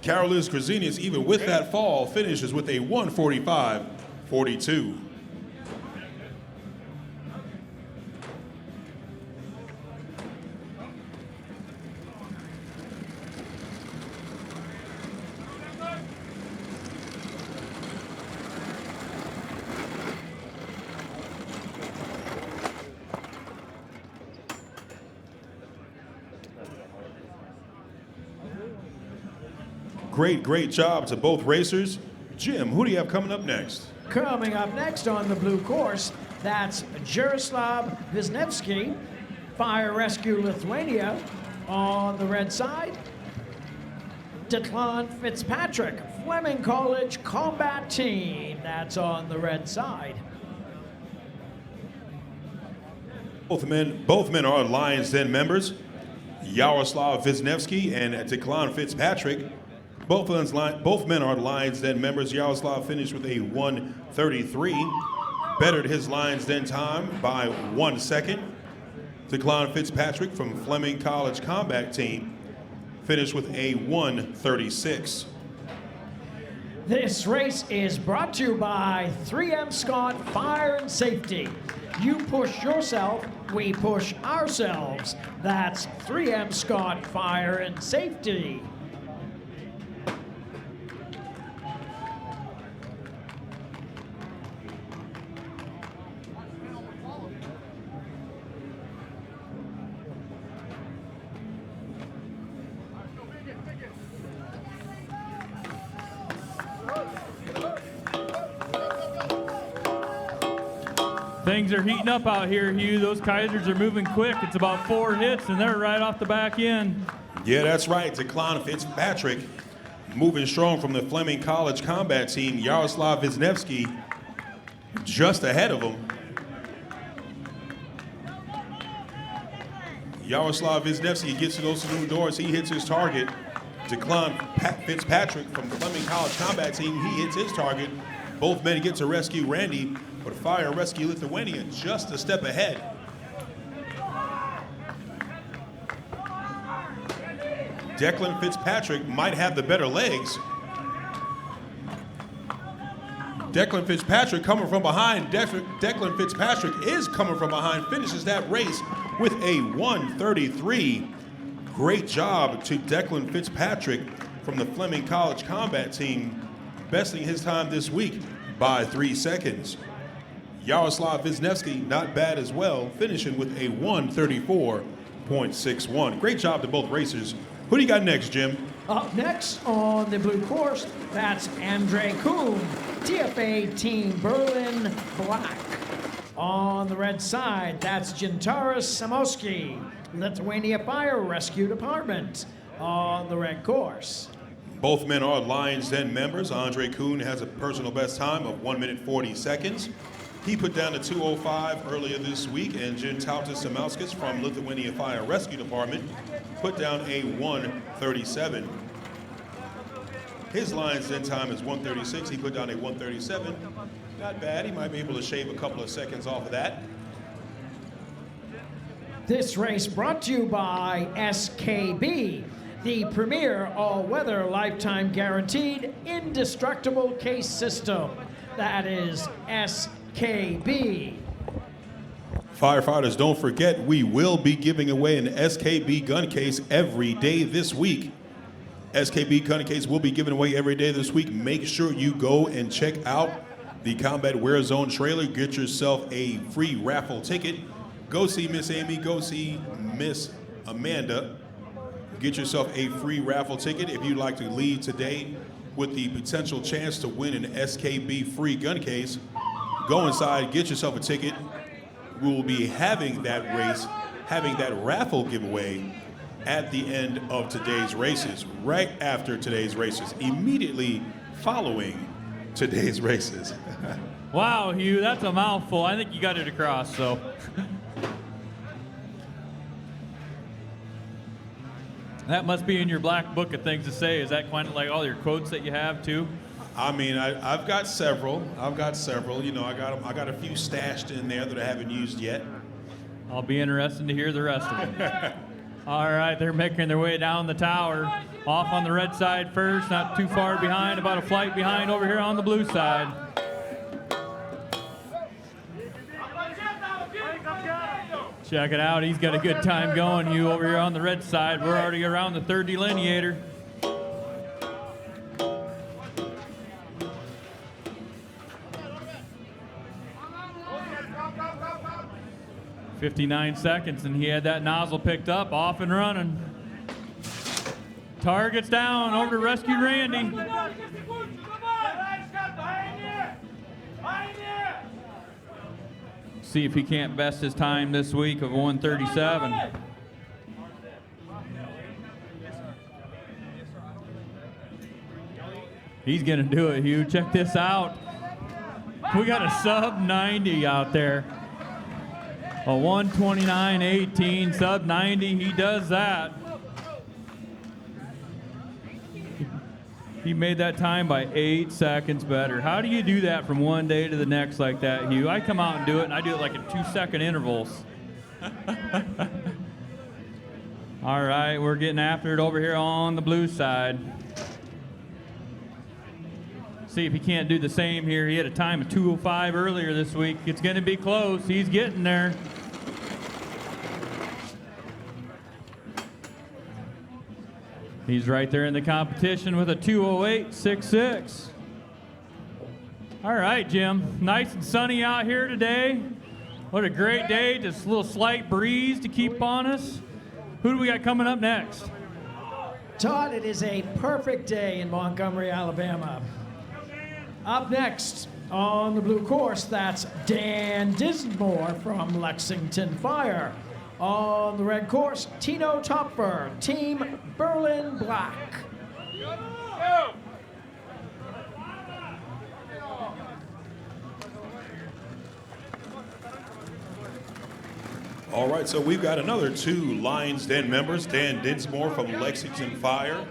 Karolis Grazinas, even with that fall, finishes with a 1:45.42. Great job to both racers. Jim, who do you have coming up next? Coming up next on the blue course, that's Jaroslav Wisniewski, Fire Rescue Lithuania. On the red side, Declan Fitzpatrick, Fleming College Combat Team. That's on the red side. Both men are Lions Den members. Jaroslav Wisniewski and Declan Fitzpatrick. Both men are Lions Den members. Jaroslav finished with a 1:33, bettered his Lions Den time by 1 second. Declan Fitzpatrick from Fleming College Combat Team finished with a 1:36. This race is brought to you by 3M Scott Fire and Safety. You push yourself, we push ourselves. That's 3M Scott Fire and Safety. Things are heating up out here, Hugh. Those Kaisers are moving quick. It's about 4 hits, and they're right off the back end. Yeah, that's right. Declan Fitzpatrick moving strong from the Fleming College Combat Team. Jaroslav Wisniewski just ahead of him. Jaroslav Wisniewski gets to those saloon doors. He hits his target. Declan Fitzpatrick from Fleming College Combat Team, he hits his target. Both men get to rescue Randy, but Fire Rescue Lithuania just a step ahead. Declan Fitzpatrick might have the better legs. Declan Fitzpatrick coming from behind. Declan Fitzpatrick is coming from behind, finishes that race with a 1:33. Great job to Declan Fitzpatrick from the Fleming College Combat Team, besting his time this week by 3 seconds. Yaroslav Wisniewski, not bad as well, finishing with a 1:34.61. Great job to both racers. Who do you got next, Jim? Up next on the blue course, that's Andre Kuhn, TFA Team Berlin Black. On the red side, that's Gintaras Samosky, Lithuania Fire Rescue Department. On the red course. Both men are Lions Den members. Andre Kuhn has a personal best time of 1 minute 40 seconds. He put down a 2:05 earlier this week, and Gintaras Samosky from Lithuania Fire Rescue Department put down a 1:37. His Lions Den time is 1:36. He put down a 1:37. Not bad. He might be able to shave a couple of seconds off of that. This race brought to you by SKB, the premier all-weather lifetime guaranteed indestructible case system. That is SKB. Firefighters, don't forget, we will be giving away an SKB gun case every day this week. SKB gun case will be given away every day this week. Make sure you go and check out the Combat Wear Zone trailer. Get yourself a free raffle ticket. Go see Miss Amy, go see Miss Amanda. Get yourself a free raffle ticket if you'd like to lead today with the potential chance to win an SKB free gun case. Go inside, get yourself a ticket. We will be having that raffle giveaway at the end of today's races, right after today's races, immediately following today's races. Wow, Hugh, that's a mouthful. I think you got it across, so. That must be in your black book of things to say. Is that kind of like all your quotes that you have too? I mean, I've got several. You know, I got a few stashed in there that I haven't used yet. I'll be interested to hear the rest of them. All right, they're making their way down the tower. Off on the red side first, not too far behind, about a flight behind over here on the blue side. Check it out, he's got a good time going. You over here on the red side, we're already around the third delineator. "59 seconds, and he had that nozzle picked up, off and running. Targets down, over to rescue Randy. See if he can't best his time this week of 1:37. He's gonna do it, Hugh. Check this out. We got a sub 90 out there. A 1:29.18, sub 90, he does that. He made that time by 8 seconds better. How do you do that from one day to the next like that, Hugh? I come out and do it, and I do it like in 2-second intervals. All right, we're getting after it over here on the blue side. See if he can't do the same here. He had a time of 2:05 earlier this week. It's going to be close. He's getting there. He's right there in the competition with a 2:08.66. All right, Jim. Nice and sunny out here today. What a great day. Just a little slight breeze to keep on us. Who do we got coming up next? Todd, it is a perfect day in Montgomery, Alabama. Up next on the blue course, that's Dan Dismore from Lexington Fire. On the red course, Tino Topfer, Team Berlin Black. All right, so we've got another two Lions Den members. Dan Dinsmore from Lexington Fire,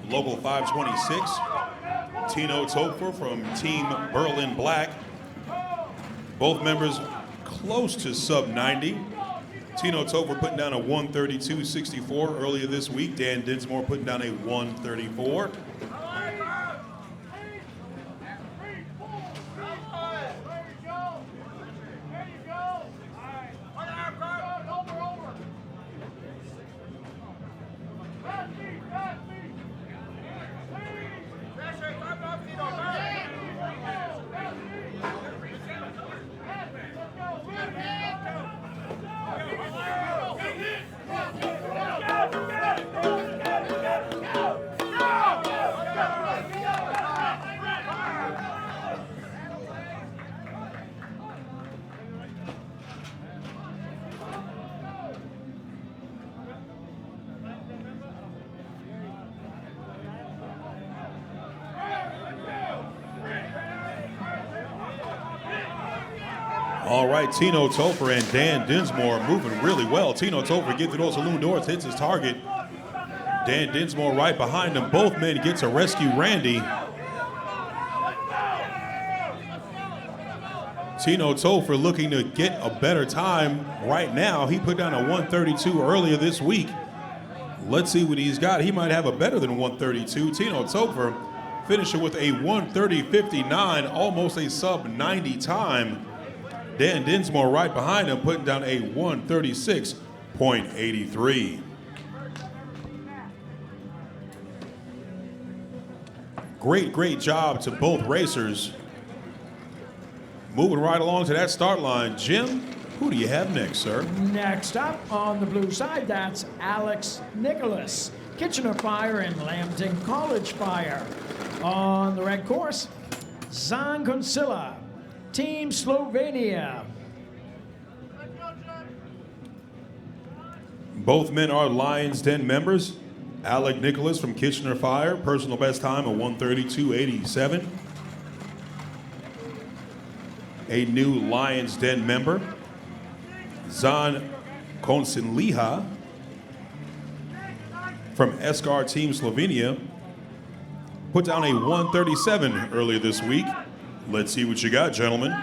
Local 526. Tino Topfer from Team Berlin Black. Both members close to sub 90. Tino Topfer putting down a 1:32.64 earlier this week. Dan Dinsmore putting down a 1:34. All right, Tino Topher and Dan Dinsmore moving really well. Tino Topher gets through those saloon doors, hits his target. Dan Dinsmore right behind him. Both men get to rescue Randy. Tino Topher looking to get a better time right now. He put down a 132 earlier this week. Let's see what he's got. He might have a better than 132. Tino Topher finishing with a 130.59, almost a sub-90 time. Dan Dinsmore right behind him, putting down a 136.83. Great job to both racers. Moving right along to that start line. Jim, who do you have next, sir? Next up on the blue side, that's Alex Nicholas, Kitchener Fire and Lambton College Fire. On the red course, Zan Consilla, Team Slovenia. Both men are Lions Den members. Alec Nicholas from Kitchener Fire, personal best time of 132.87. A new Lions Den member, Zan Konsinliha from Eskar Team Slovenia, put down a 137 earlier this week. Let's see what you got, gentlemen.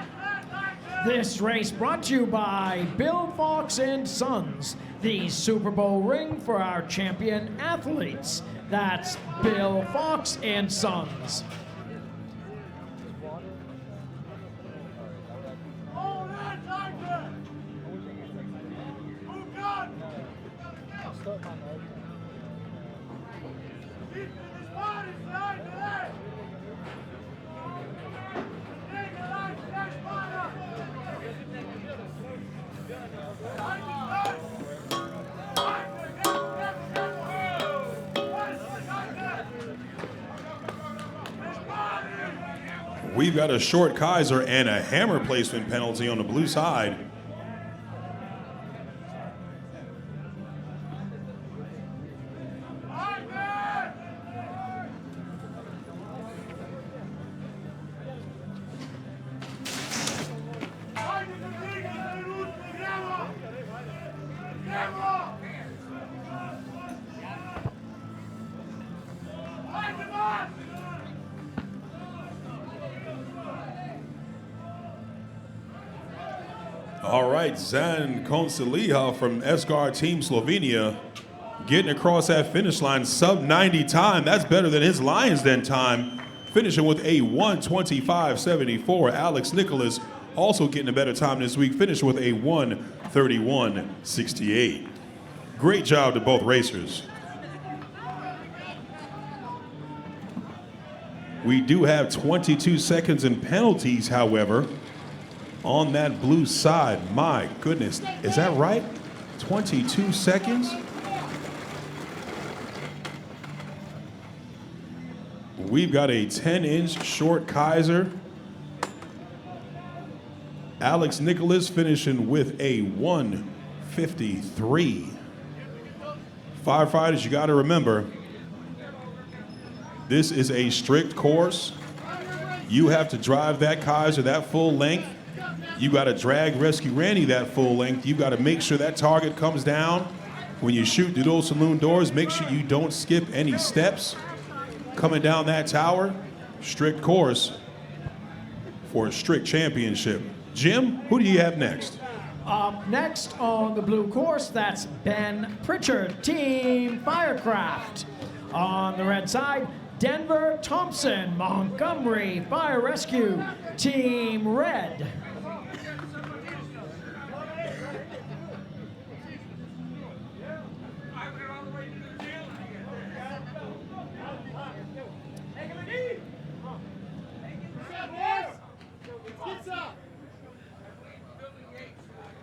This race brought to you by Bill Fox and Sons, the Super Bowl ring for our champion athletes. That's Bill Fox and Sons. We've got a short Kaiser and a hammer placement penalty on the blue side. All right, Zan Konsilija from Eskar Team Slovenia getting across that finish line, sub-90 time. That's better than his Lions Den time, finishing with a 125.74. Alex Nicholas also getting a better time this week, finishing with a 131.68. Great job to both racers. We do have 22 seconds in penalties, however, on that blue side. My goodness, is that right? 22 seconds? We've got a 10-inch short Kaiser. Alex Nicholas finishing with a 153. Firefighters, you got to remember, this is a strict course. You have to drive that Kaiser that full length. You got to drag Rescue Randy that full length. You got to make sure that target comes down. When you shoot through those saloon doors, make sure you don't skip any steps. Coming down that tower, strict course for a strict championship. Jim, who do you have next? Up next on the blue course, that's Ben Pritchard, Team Firecraft. On the red side, Denver Thompson, Montgomery Fire Rescue, Team Red.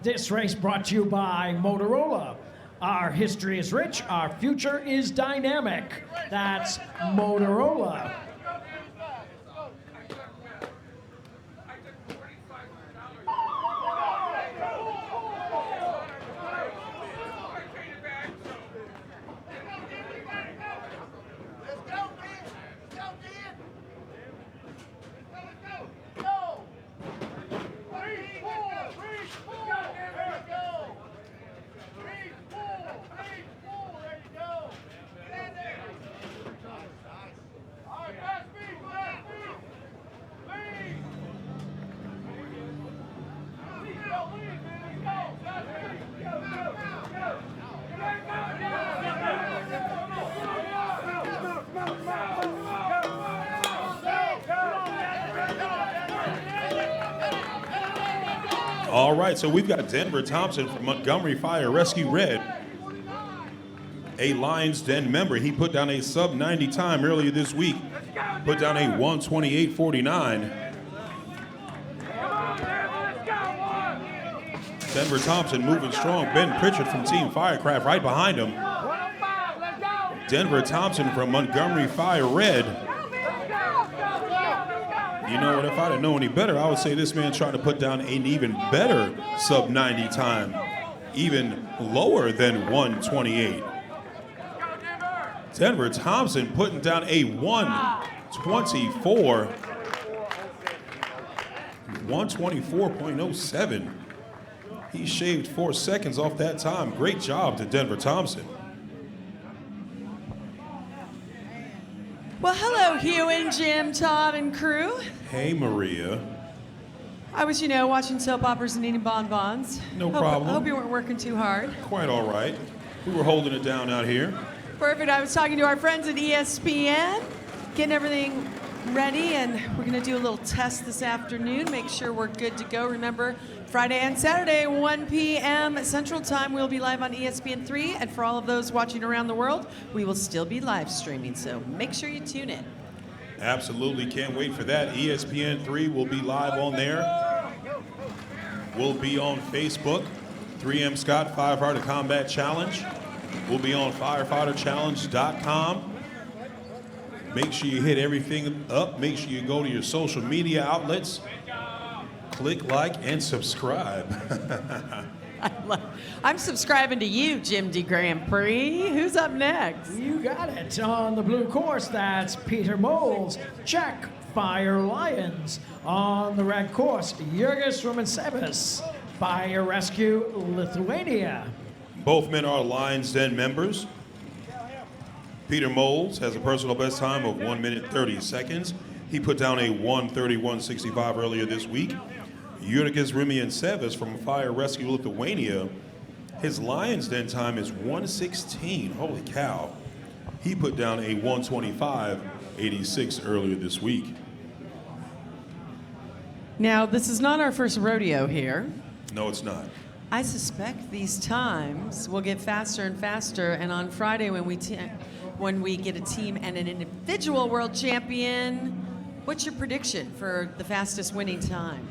This race brought to you by Motorola. Our history is rich, our future is dynamic. That's Motorola. All right, so we've got Denver Thompson from Montgomery Fire Rescue Red, a Lions Den member. He put down a sub 90 time earlier this week, put down a 128.49. Denver Thompson moving strong. Ben Pritzer from Team Firecraft right behind him. Denver Thompson from Montgomery Fire Red. You know what, if I'd have known any better, I would say this man trying to put down an even better sub 90 time, even lower than 128. Denver Thompson putting down a 124.07. He shaved 4 seconds off that time. Great job to Denver Thompson. Well, hello, Hugh and Jim, Todd, and crew. Hey, Maria. I was, watching soap operas and eating bonbons. No problem. Hope you weren't working too hard. Quite all right. We were holding it down out here. Perfect. I was talking to our friends at ESPN, getting everything ready, and we're going to do a little test this afternoon, make sure we're good to go. Remember, Friday and Saturday, 1 p.m. Central Time, we'll be live on ESPN3, and for all of those watching around the world, we will still be live streaming, so make sure you tune in. Absolutely, can't wait for that. ESPN3 will be live on there. We'll be on Facebook, 3M Scott Firefighter Combat Challenge. We'll be on firefighterchallenge.com. Make sure you hit everything up. Make sure you go to your social media outlets. Click like and subscribe. I'm subscribing to you, Jim D. Grand Prix. Who's up next? You got it. On the blue course, that's Peter Moles, Chek, Fire Lions. On the red course, Jurgis Rumensevis, Fire Rescue Lithuania. Both men are Lions Den members. Peter Moles has a personal best time of 1 minute 30 seconds. He put down a 1:31.65 earlier this week. Jurgis Rumensevis from Fire Rescue Lithuania, his Lions Den time is 1:16. Holy cow. He put down a 1:25.86 earlier this week. Now, this is not our first rodeo here. No, it's not. I suspect these times will get faster and faster, and on Friday when we get a team and an individual world champion, what's your prediction for the fastest winning time?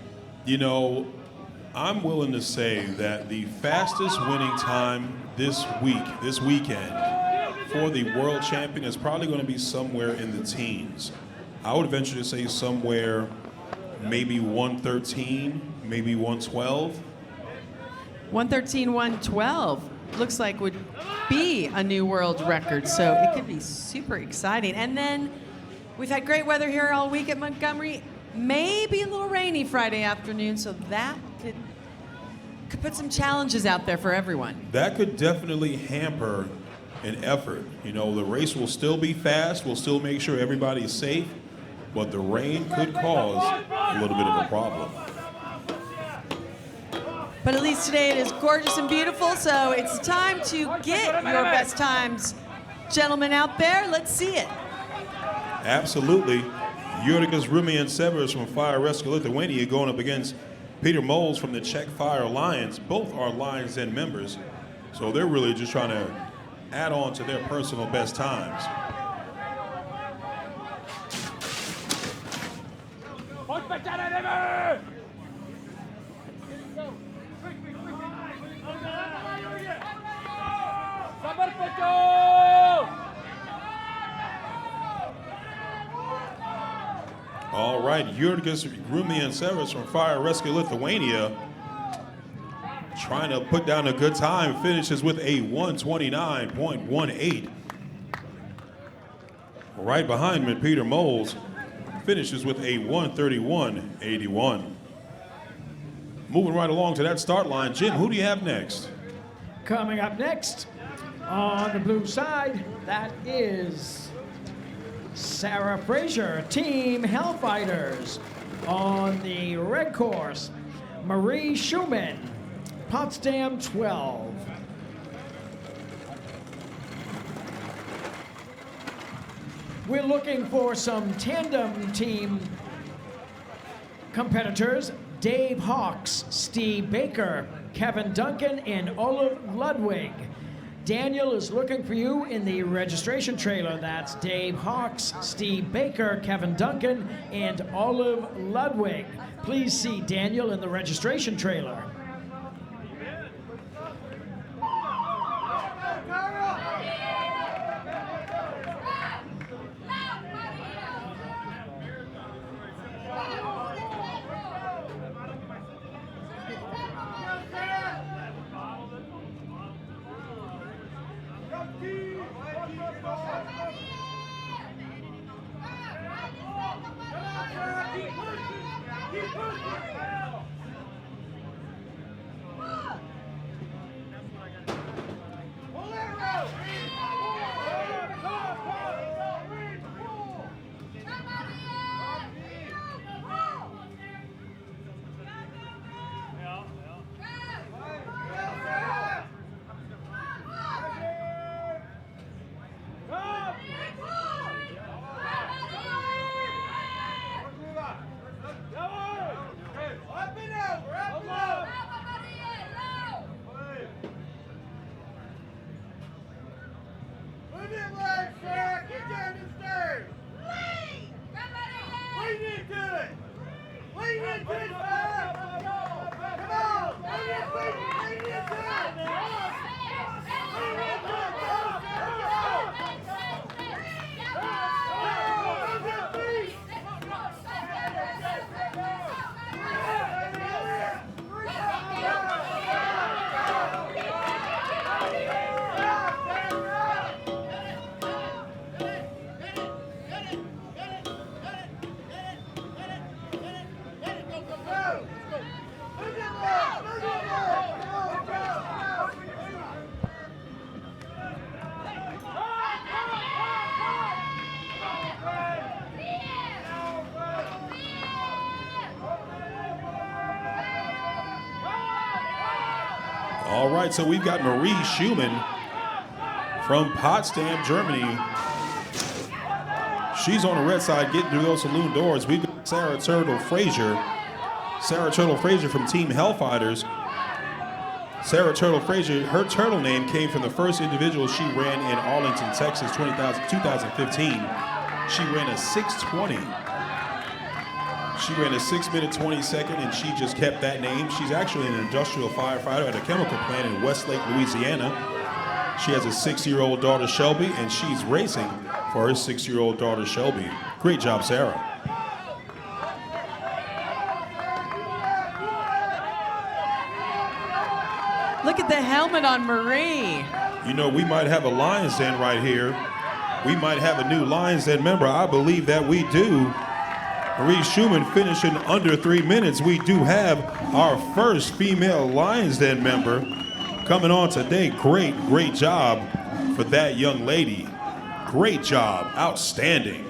I'm willing to say that the fastest winning time this weekend for the world champion is probably going to be somewhere in the teens. I would venture to say somewhere maybe 113, maybe 112. 113, 112 looks like would be a new world record, so it could be super exciting. And then we've had great weather here all week at Montgomery. Maybe a little rainy Friday afternoon, so that could put some challenges out there for everyone. That could definitely hamper an effort. The race will still be fast. We'll still make sure everybody's safe, but the rain could cause a little bit of a problem. But at least today it is gorgeous and beautiful, so it's time to get your best times. Gentlemen out there, let's see it. Absolutely. Jurgis Rumensevis from Fire Rescue Lithuania going up against Peter Moles from the Czech Fire Lions. Both are Lions Den members, so they're really just trying to add on to their personal best times. All right, Jurgis Rumensevis from Fire Rescue Lithuania trying to put down a good time, finishes with a 129.18. Right behind him, Peter Moles finishes with a 131.81. moving right along to that start line. Jim, who do you have next? Coming up next on the blue side, that is Sarah Fraser, Team Hellfighters. On the red course, Marie Schumann, Potsdam 12. We're looking for some tandem team competitors. Dave Hawks, Steve Baker, Kevin Duncan, and Olive Ludwig. Daniel is looking for you in the registration trailer. That's Dave Hawks, Steve Baker, Kevin Duncan, and Olive Ludwig. Please see Daniel in the registration trailer. All right, so we've got Marie Schumann from Potsdam, Germany. She's on the red side getting through those saloon doors. We've got Sarah Turtle Fraser. Sarah Turtle Fraser from Team Hellfighters. Sarah Turtle Fraser, her turtle name came from the first individual she ran in Arlington, Texas, 2015. She ran a 6:20. She ran a 6-minute 20-second, and she just kept that name. She's actually an industrial firefighter at a chemical plant in Westlake, Louisiana. She has a 6-year-old daughter, Shelby, and she's racing for her 6-year-old daughter, Shelby. Great job, Sarah. Look at the helmet on Marie. You know, we might have a Lions Den right here. We might have a new Lions Den member. I believe that we do. Marie Schumann finishing under 3 minutes. We do have our first female Lions Den member coming on today. Great job for that young lady. Great job, outstanding.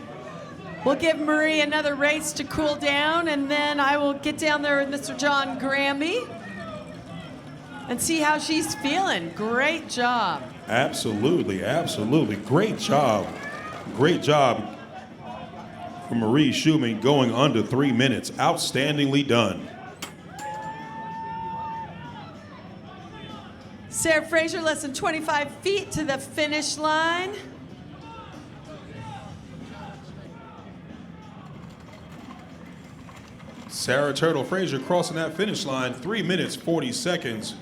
We'll give Marie another race to cool down, and then I will get down there with Mr. John Gramby and see how she's feeling. Great job. Absolutely, absolutely. Great job. Great job for Marie Schumann going under 3 minutes. Outstandingly done. Sarah Fraser, less than 25 feet to the finish line. Sarah Turtle Fraser crossing that finish line, 3 minutes, 40 seconds.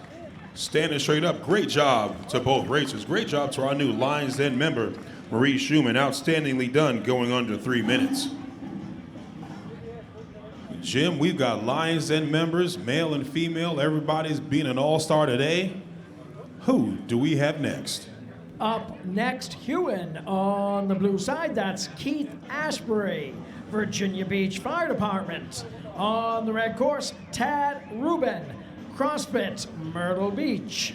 Standing straight up. Great job to both racers. Great job to our new Lions Den member, Marie Schumann. Outstandingly done going under 3 minutes. Jim, we've got Lions Den members, male and female. Everybody's being an all-star today. Who do we have next? Up next, Hewen on the blue side. That's Keith Ashbury, Virginia Beach Fire Department. On the red course, Tad Rubin, CrossFit Myrtle Beach.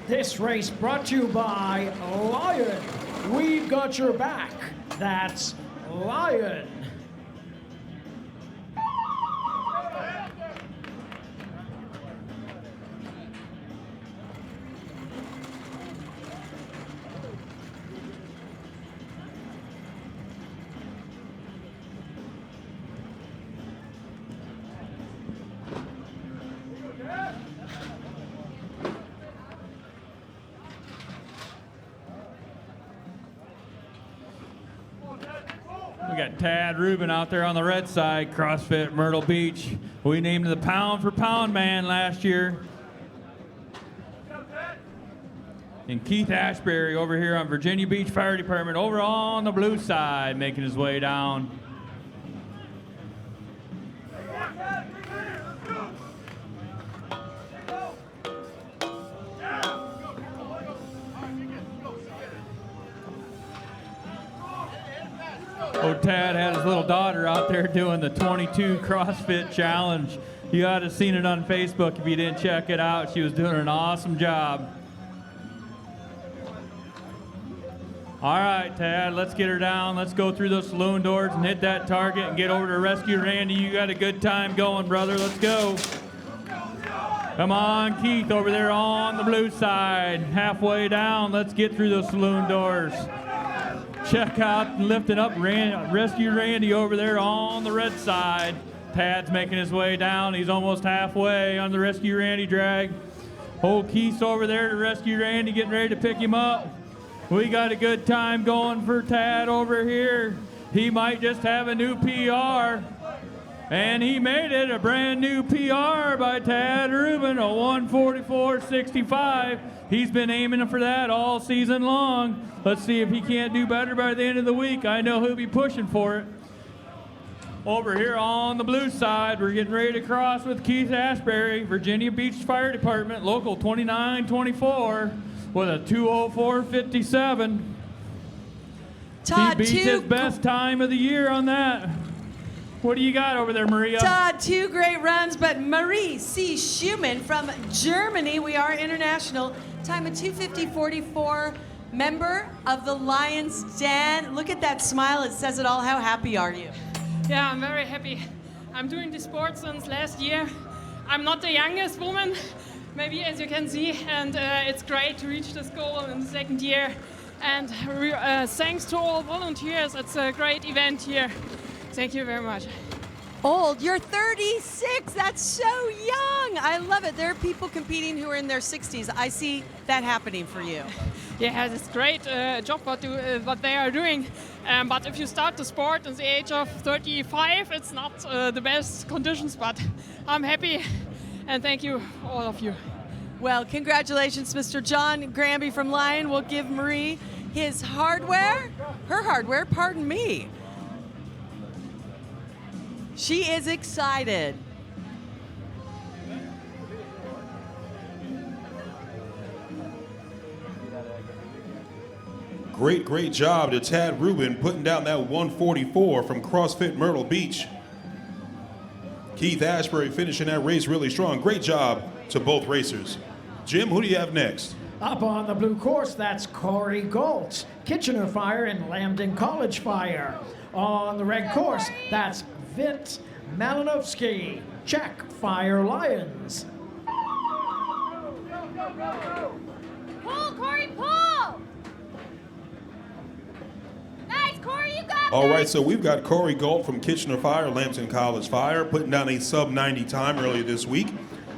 This race brought to you by Lion. We've got your back. That's Lion. We got Tad Rubin out there on the red side, CrossFit Myrtle Beach. We named him the pound for pound man last year. And Keith Ashbury over here on Virginia Beach Fire Department over on the blue side, making his way down. Oh, Tad had his little daughter out there doing the 22 CrossFit Challenge. You ought to have seen it on Facebook if you didn't check it out. She was doing an awesome job. All right, Tad, let's get her down. Let's go through those saloon doors and hit that target and get over to rescue Randy. You got a good time going, brother. Let's go. Come on, Keith, over there on the blue side. Halfway down, let's get through those saloon doors. Check out lifting up rescue Randy over there on the red side. Tad's making his way down. He's almost halfway on the rescue Randy drag. Old Keith's over there to rescue Randy, getting ready to pick him up. We got a good time going for Tad over here. He might just have a new PR. And he made it, a brand new PR by Tad Rubin, a 1:44.65. He's been aiming for that all season long. Let's see if he can't do better by the end of the week. I know he'll be pushing for it. Over here on the blue side, we're getting ready to cross with Keith Ashbury, Virginia Beach Fire Department, local 2924, with a 2:04.57. Todd, he beats his best time of the year on that. What do you got over there, Maria? Todd, 2 great runs, but Marie C. Schumann from Germany, we are international, time of 2:50.44, member of the Lions Den. Look at that smile, it says it all. How happy are you? Yeah, I'm very happy. I'm doing the sport since last year. I'm not the youngest woman, maybe as you can see, and it's great to reach this goal in the second year. And thanks to all volunteers, it's a great event here. Thank you very much. Old, you're 36. That's so young. I love it. There are people competing who are in their 60s. I see that happening for you. Yeah, it's great job what they are doing. But if you start the sport at the age of 35, it's not the best conditions, but I'm happy and thank you, all of you. Well, congratulations, Mr. John Granby from Lion. We'll give Marie her hardware, pardon me. She is excited. Great job to Tad Rubin putting down that 1:44 from CrossFit Myrtle Beach. Keith Ashbury finishing that race really strong. Great job to both racers. Jim, who do you have next? Up on the blue course, that's Corey Galt, Kitchener Fire and Lambton College Fire. On the red course, that's Vint Malinovsky, Chek Fire Lions. Pull, Corey, pull! Nice, Corey, you got All right, so we've got Corey Galt from Kitchener Fire, Lambton College Fire, putting down a sub-90 time earlier this week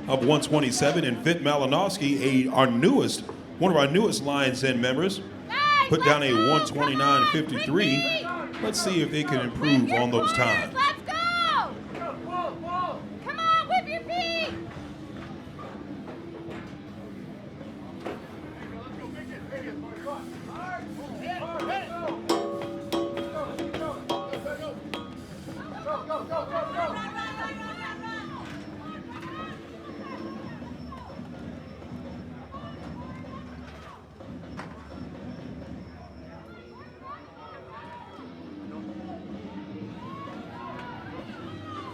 of 1:27, and Vint Malinovsky, one of our newest Lions Den members, put down a 1:29.53. Let's see if they can improve on those times. Let's go! Come on, whip your feet!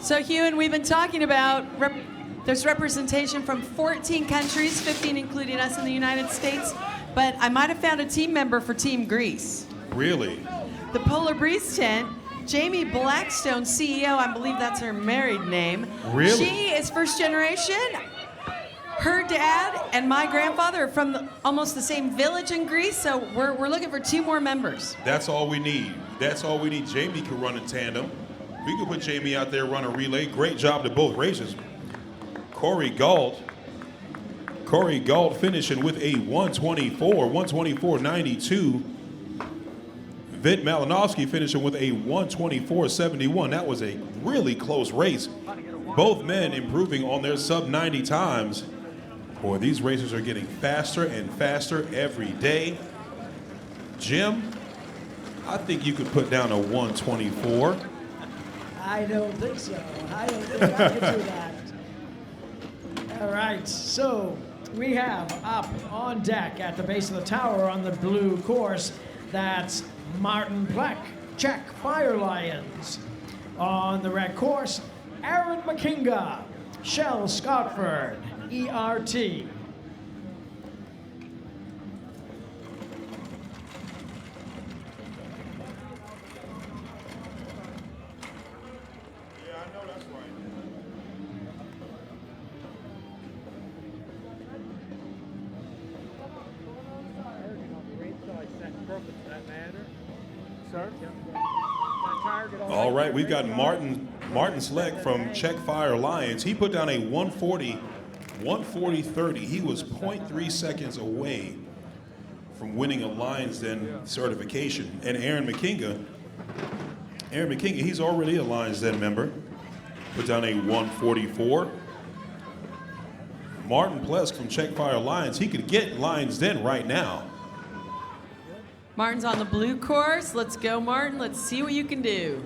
So, Hugh, we've been talking about there's representation from 14 countries, 15 including us in the United States, but I might have found a team member for Team Greece. Really? The Polar Breeze tent, Jamie Blackstone, CEO, I believe that's her married name. Really? She is first generation. Her dad and my grandfather are from almost the same village in Greece, so we're looking for 2 more members. That's all we need. That's all we need. Jamie can run in tandem. We could put Jamie out there, run a relay. Great job to both races. Corey Galt finishing with a 124.92. Vit Malinowski finishing with a 124.71. That was a really close race. Both men improving on their sub-90 times. Boy, these racers are getting faster and faster every day. Jim, I think you could put down a 124. I don't think so. I don't think I can do that. All right, so we have up on deck at the base of the tower on the blue course, that's Martin Pleck, Chek Fire Lions. On the red course, Aaron McKinga, Shell Scotford, ERT. All right, we've got Martin Sleck from Chek Fire Lions. He put down a 140.30. He was 0.3 seconds away from winning a Lions Den certification. And Aaron McKinga, he's already a Lions Den member. Put down a 144. Martin Plesk from Chek Fire Lions, he could get Lions Den right now. Martin's on the blue course. Let's go, Martin. Let's see what you can do.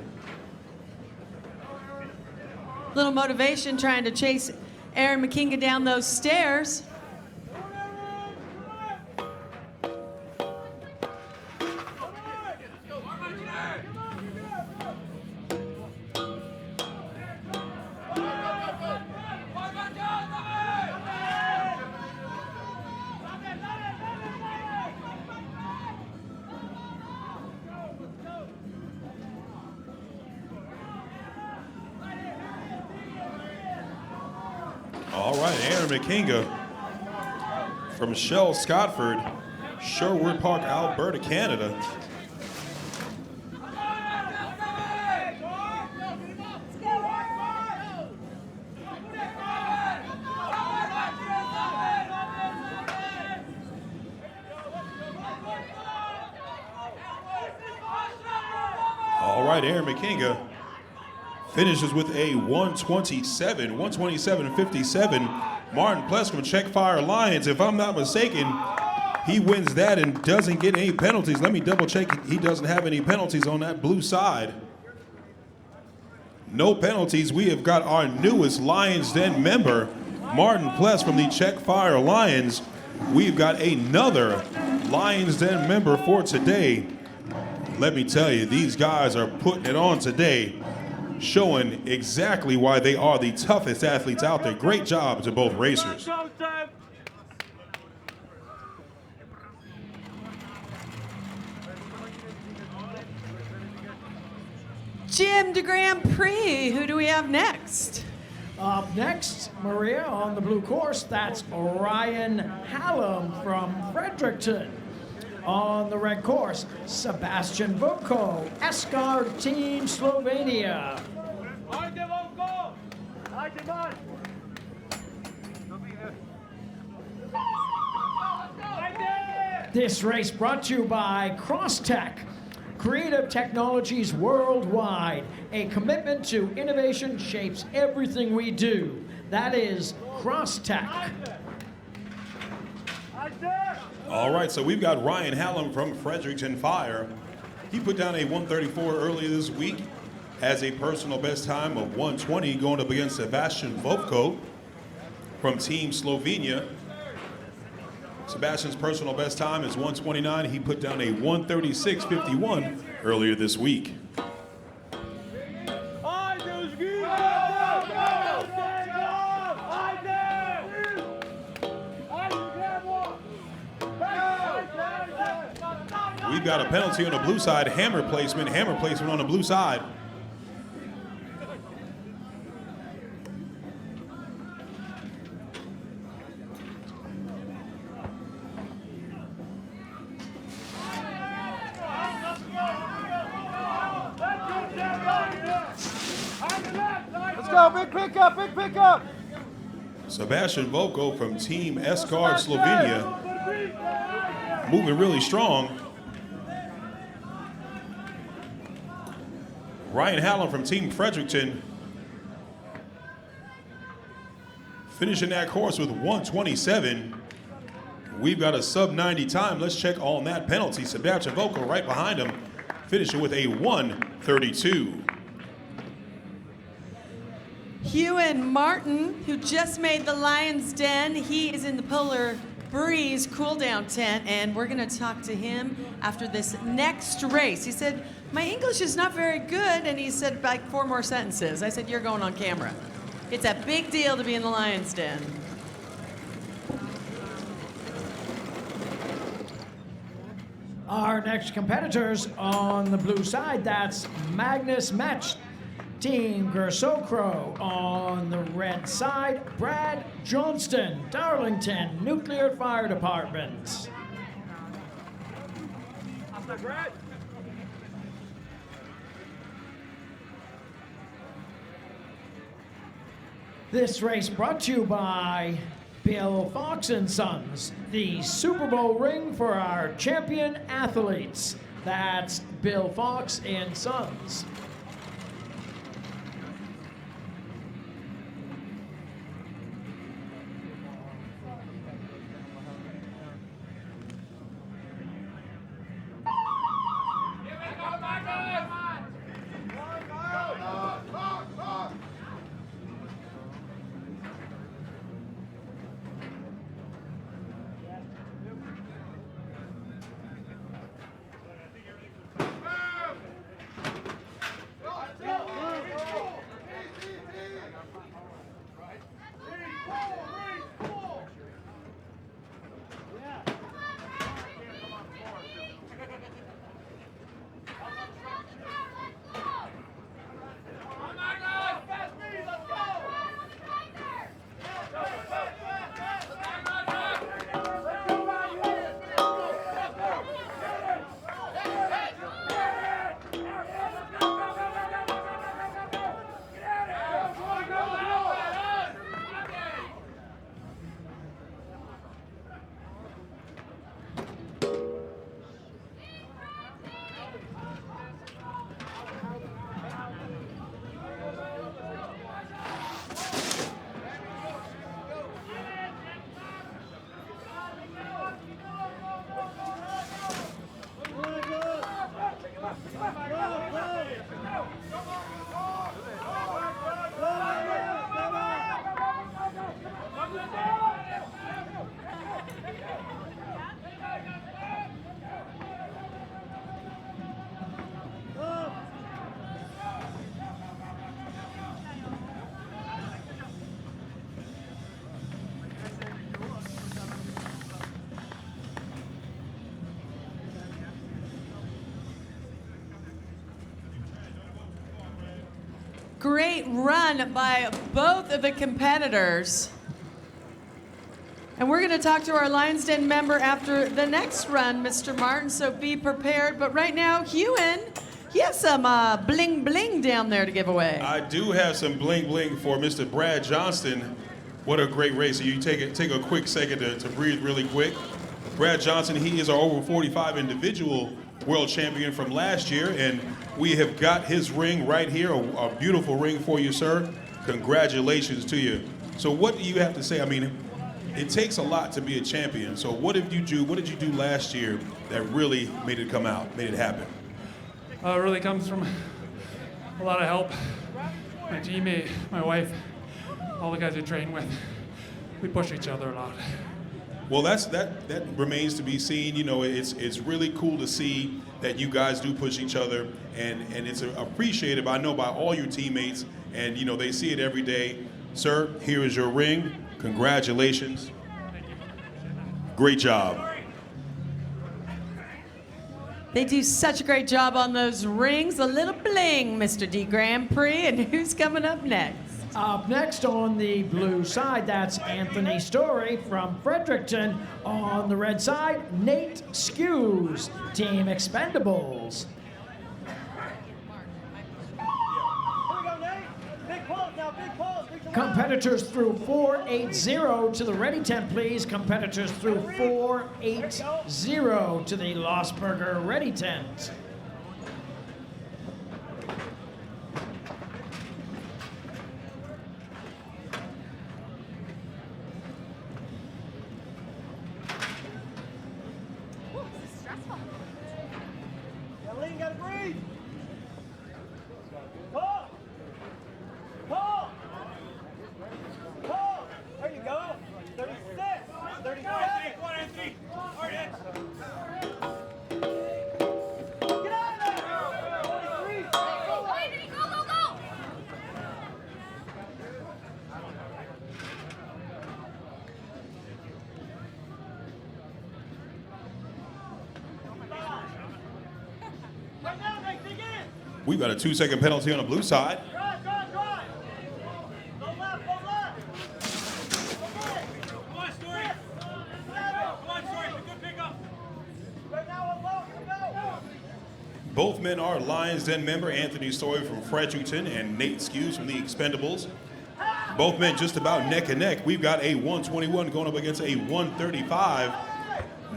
Little motivation trying to chase Aaron McKinga down those stairs. All right, Aaron McKinga from Shell Scotford, Sherwood Park, Alberta, Canada. All right, Aaron McKinga finishes with a 127.57. Martin Plesk from Chek Fire Lions, if I'm not mistaken, he wins that and doesn't get any penalties. Let me double check. He doesn't have any penalties on that blue side. No penalties. We have got our newest Lions Den member, Martin Plesk from the Chek Fire Lions. We've got another Lions Den member for today. Let me tell you, these guys are putting it on today, showing exactly why they are the toughest athletes out there. Great job to both racers. Jim de Grand Prix, who do we have next? Up next, Maria, on the blue course, that's Ryan Hallam from Fredericton. On the red course, Sebastian Vuko, Eskar Team Slovenia. This race brought to you by Crosstech, creative technologies worldwide. A commitment to innovation shapes everything we do. That is Crosstech. All right, so we've got Ryan Hallam from Fredericton Fire. He put down a 134 earlier this week, has a personal best time of 120 going up against Sebastian Vovko from Team Slovenia. Sebastian's personal best time is 129. He put down a 136.51 earlier this week. we've got a penalty on the blue side, hammer placement on the blue side. Let's go, big pickup, big pickup. Sebastian Voko from Team Escard Slovenia, moving really strong. Ryan Hallam from Team Fredericton, finishing that course with 127. We've got a sub-90 time. Let's check on that penalty. Sebastian Voko right behind him, finishing with a 132. Ewan Martin, who just made the Lion's Den, he is in the Polar Breeze cool down tent, and we're going to talk to him after this next race. He said, my English is not very good, and he said like 4 more sentences. I said, you're going on camera. It's a big deal to be in the Lion's Den. Our next competitors on the blue side, that's Magnus Metz, Team Gersokro. On the red side, Brad Johnston, Darlington Nuclear Fire Department. This race brought to you by Bill Fox and Sons, the Super Bowl ring for our champion athletes. That's Bill Fox and Sons. Great run by both of the competitors. And we're going to talk to our Lions Den member after the next run, Mr. Martin, so be prepared. But right now, Ewan, you have some bling bling down there to give away. I do have some bling bling for Mr. Brad Johnston. What a great race. You take a quick second to breathe really quick. Brad Johnson, he is our over 45 individual world champion from last year, and we have got his ring right here, a beautiful ring for you, sir. Congratulations to you. So what do you have to say? I mean, it takes a lot to be a champion. So what did you do last year that really made it come out, made it happen? It really comes from a lot of help. My teammate, my wife, all the guys I train with, we push each other a lot. Well, that remains to be seen. You know, it's really cool to see that you guys do push each other, and it's appreciated, I know, by all your teammates, and you know they see it every day. Sir, here is your ring. Congratulations. Great job. They do such a great job on those rings. A little bling, Mr. D Grand Prix. And who's coming up next? Up next on the blue side, that's Anthony Story from Fredericton. On the red side, Nate Skews, Team Expendables. Competitors through 480 to the ready tent, please. Competitors through 480 to the Losberger ready tent. Kalin, gotta breathe. Pull. Pull. Pull. There you go. 36. 37. Get out of there. 43. Go, go, go. Right now, Nick, dig in. We've got a 2-second penalty on the blue side. Drive. Go left, go left. Come on, Story. Good pickup. Right now, alone. Go. Both men are Lions Den member Anthony Story from Fredericton and Nate Skews from the Expendables. Both men just about neck and neck. We've got a 121 going up against a 135.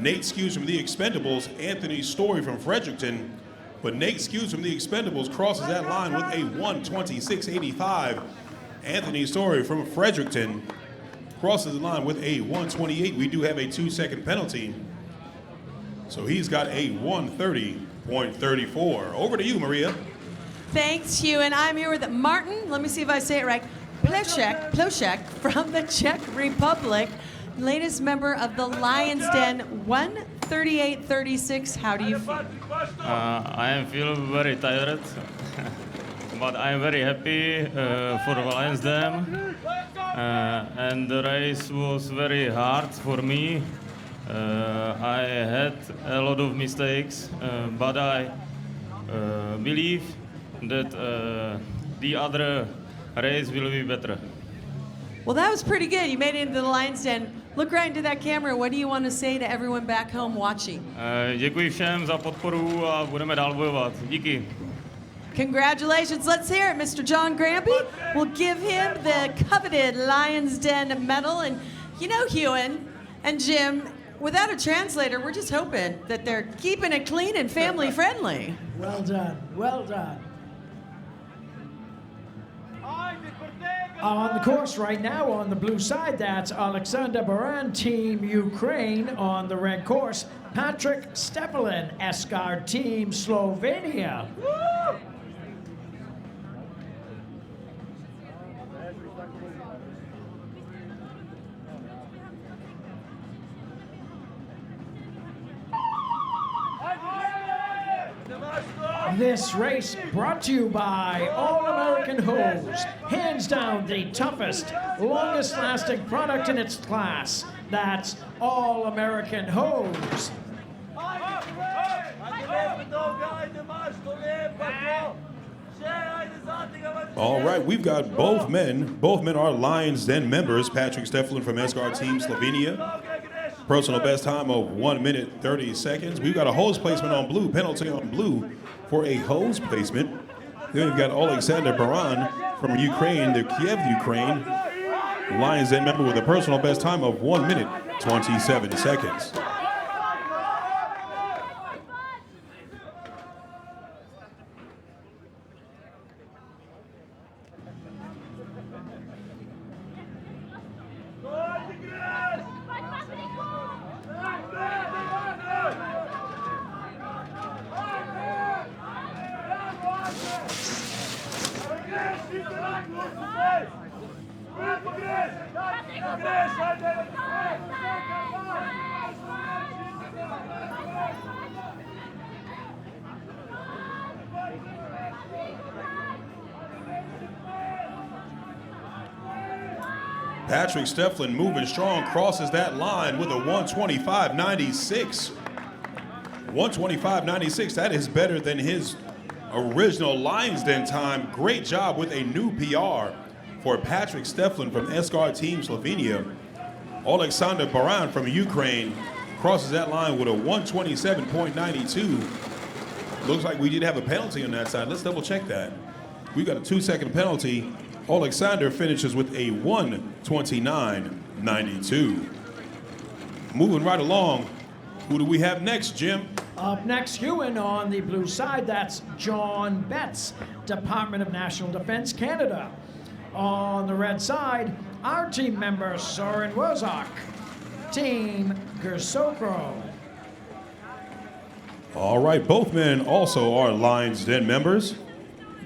Nate Skews from the Expendables, Anthony Story from Fredericton. But Nate Skews from the Expendables crosses that line with a 126.85. Anthony Story from Fredericton crosses the line with a 128. We do have a 2-second penalty. So he's got a 130.34. Over to you, Maria. Thanks, Hugh. And I'm here with Martin, let me see if I say it right, Ploshek from the Czech Republic, latest member of the Lions Den, 138.36. How do you feel? I feel very tired, but I'm very happy for the Lions Den. And the race was very hard for me. I had a lot of mistakes, but I believe that the other race will be better. Well, that was pretty good. You made it into the Lions Den. Look right into that camera. What do you want to say to everyone back home watching? Děkuji všem za podporu a budeme dál bojovat. Díky. Congratulations. Let's hear it, Mr. John Granby. We'll give him the coveted Lions Den medal. And you know, Ewan and Jim, without a translator, we're just hoping that they're keeping it clean and family friendly. Well done, well done. On the course right now on the blue side, that's Alexander Baran, Team Ukraine. On the red course, Patrick Stepelin, Escard, Team Slovenia. Woo! This race brought to you by All-American Hose. Hands down the toughest, longest lasting product in its class. That's All-American Hose. All right, we've got both men. Both men are Lions Den members. Patrick Stepelin from Escard Team Slovenia. Personal best time of 1 minute 30 seconds. We've got a hose placement on blue, penalty on blue for a hose placement. Then we've got Alexander Baran from Ukraine, the Kiev, Ukraine. Lions Den member with a personal best time of 1 minute 27 seconds. Patrick Stepelin moving strong, crosses that line with a 125.96. 125.96. That is better than his original Lions Den time. Great job with a new PR for Patrick Steflin from Eskar Team Slovenia. Alexander Baran from Ukraine crosses that line with a 127.92. Looks like we did have a penalty on that side. Let's double check that. We got a 2-second penalty. Alexander finishes with a 129.92. Moving right along, who do we have next, Jim? Up next, Ewan on the blue side, that's John Betts, Department of National Defense, Canada. On the red side, our team member, Soren Wozak, Team Gersokro. All right, both men also are Lions Den members.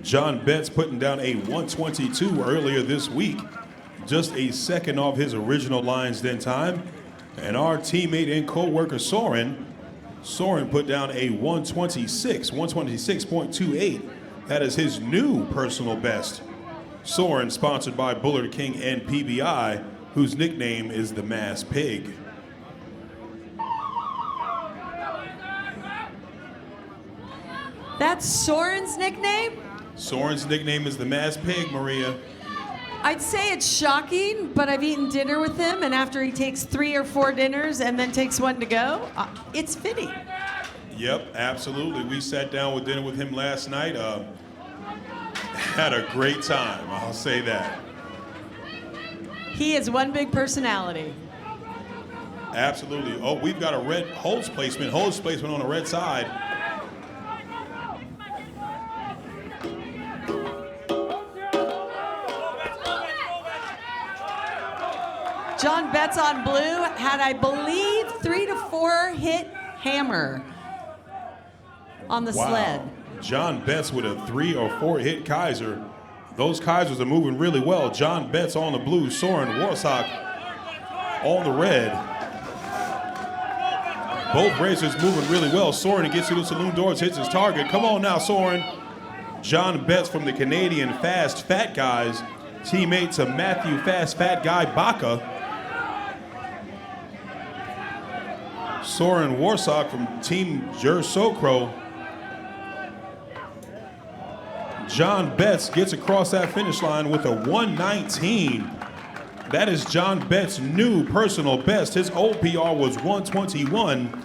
John Betts putting down a 122 earlier this week, just a second off his original Lions Den time. And our teammate and co-worker Soren put down a 126.28. That is his new personal best. Soren, sponsored by Bullard King and PBI, whose nickname is the Mass Pig. That's Soren's nickname? Soren's nickname is the Mass Pig, Maria. I'd say it's shocking, but I've eaten dinner with him, and after he takes 3 or 4 dinners and then takes one to go, it's fitting. Yep, absolutely. We sat down with dinner with him last night. Had a great time, I'll say that. He is one big personality. Absolutely. Oh, we've got a red hose placement on the red side. John Betts on blue had, I believe, 3 to 4 hit hammer on the sled. John Betts with a 3 or 4 hit Kaiser. Those Kaisers are moving really well. John Betts on the blue, Soren Warsack on the red. Both racers moving really well. Soren gets through the saloon doors, hits his target. Come on now, Soren. John Betts from the Canadian Fast Fat Guys, teammate to Matthew Fast Fat Guy Baca. Soren Warsack from Team Gersokro. John Betts gets across that finish line with a 119. That is John Betts' new personal best. His old PR was 121.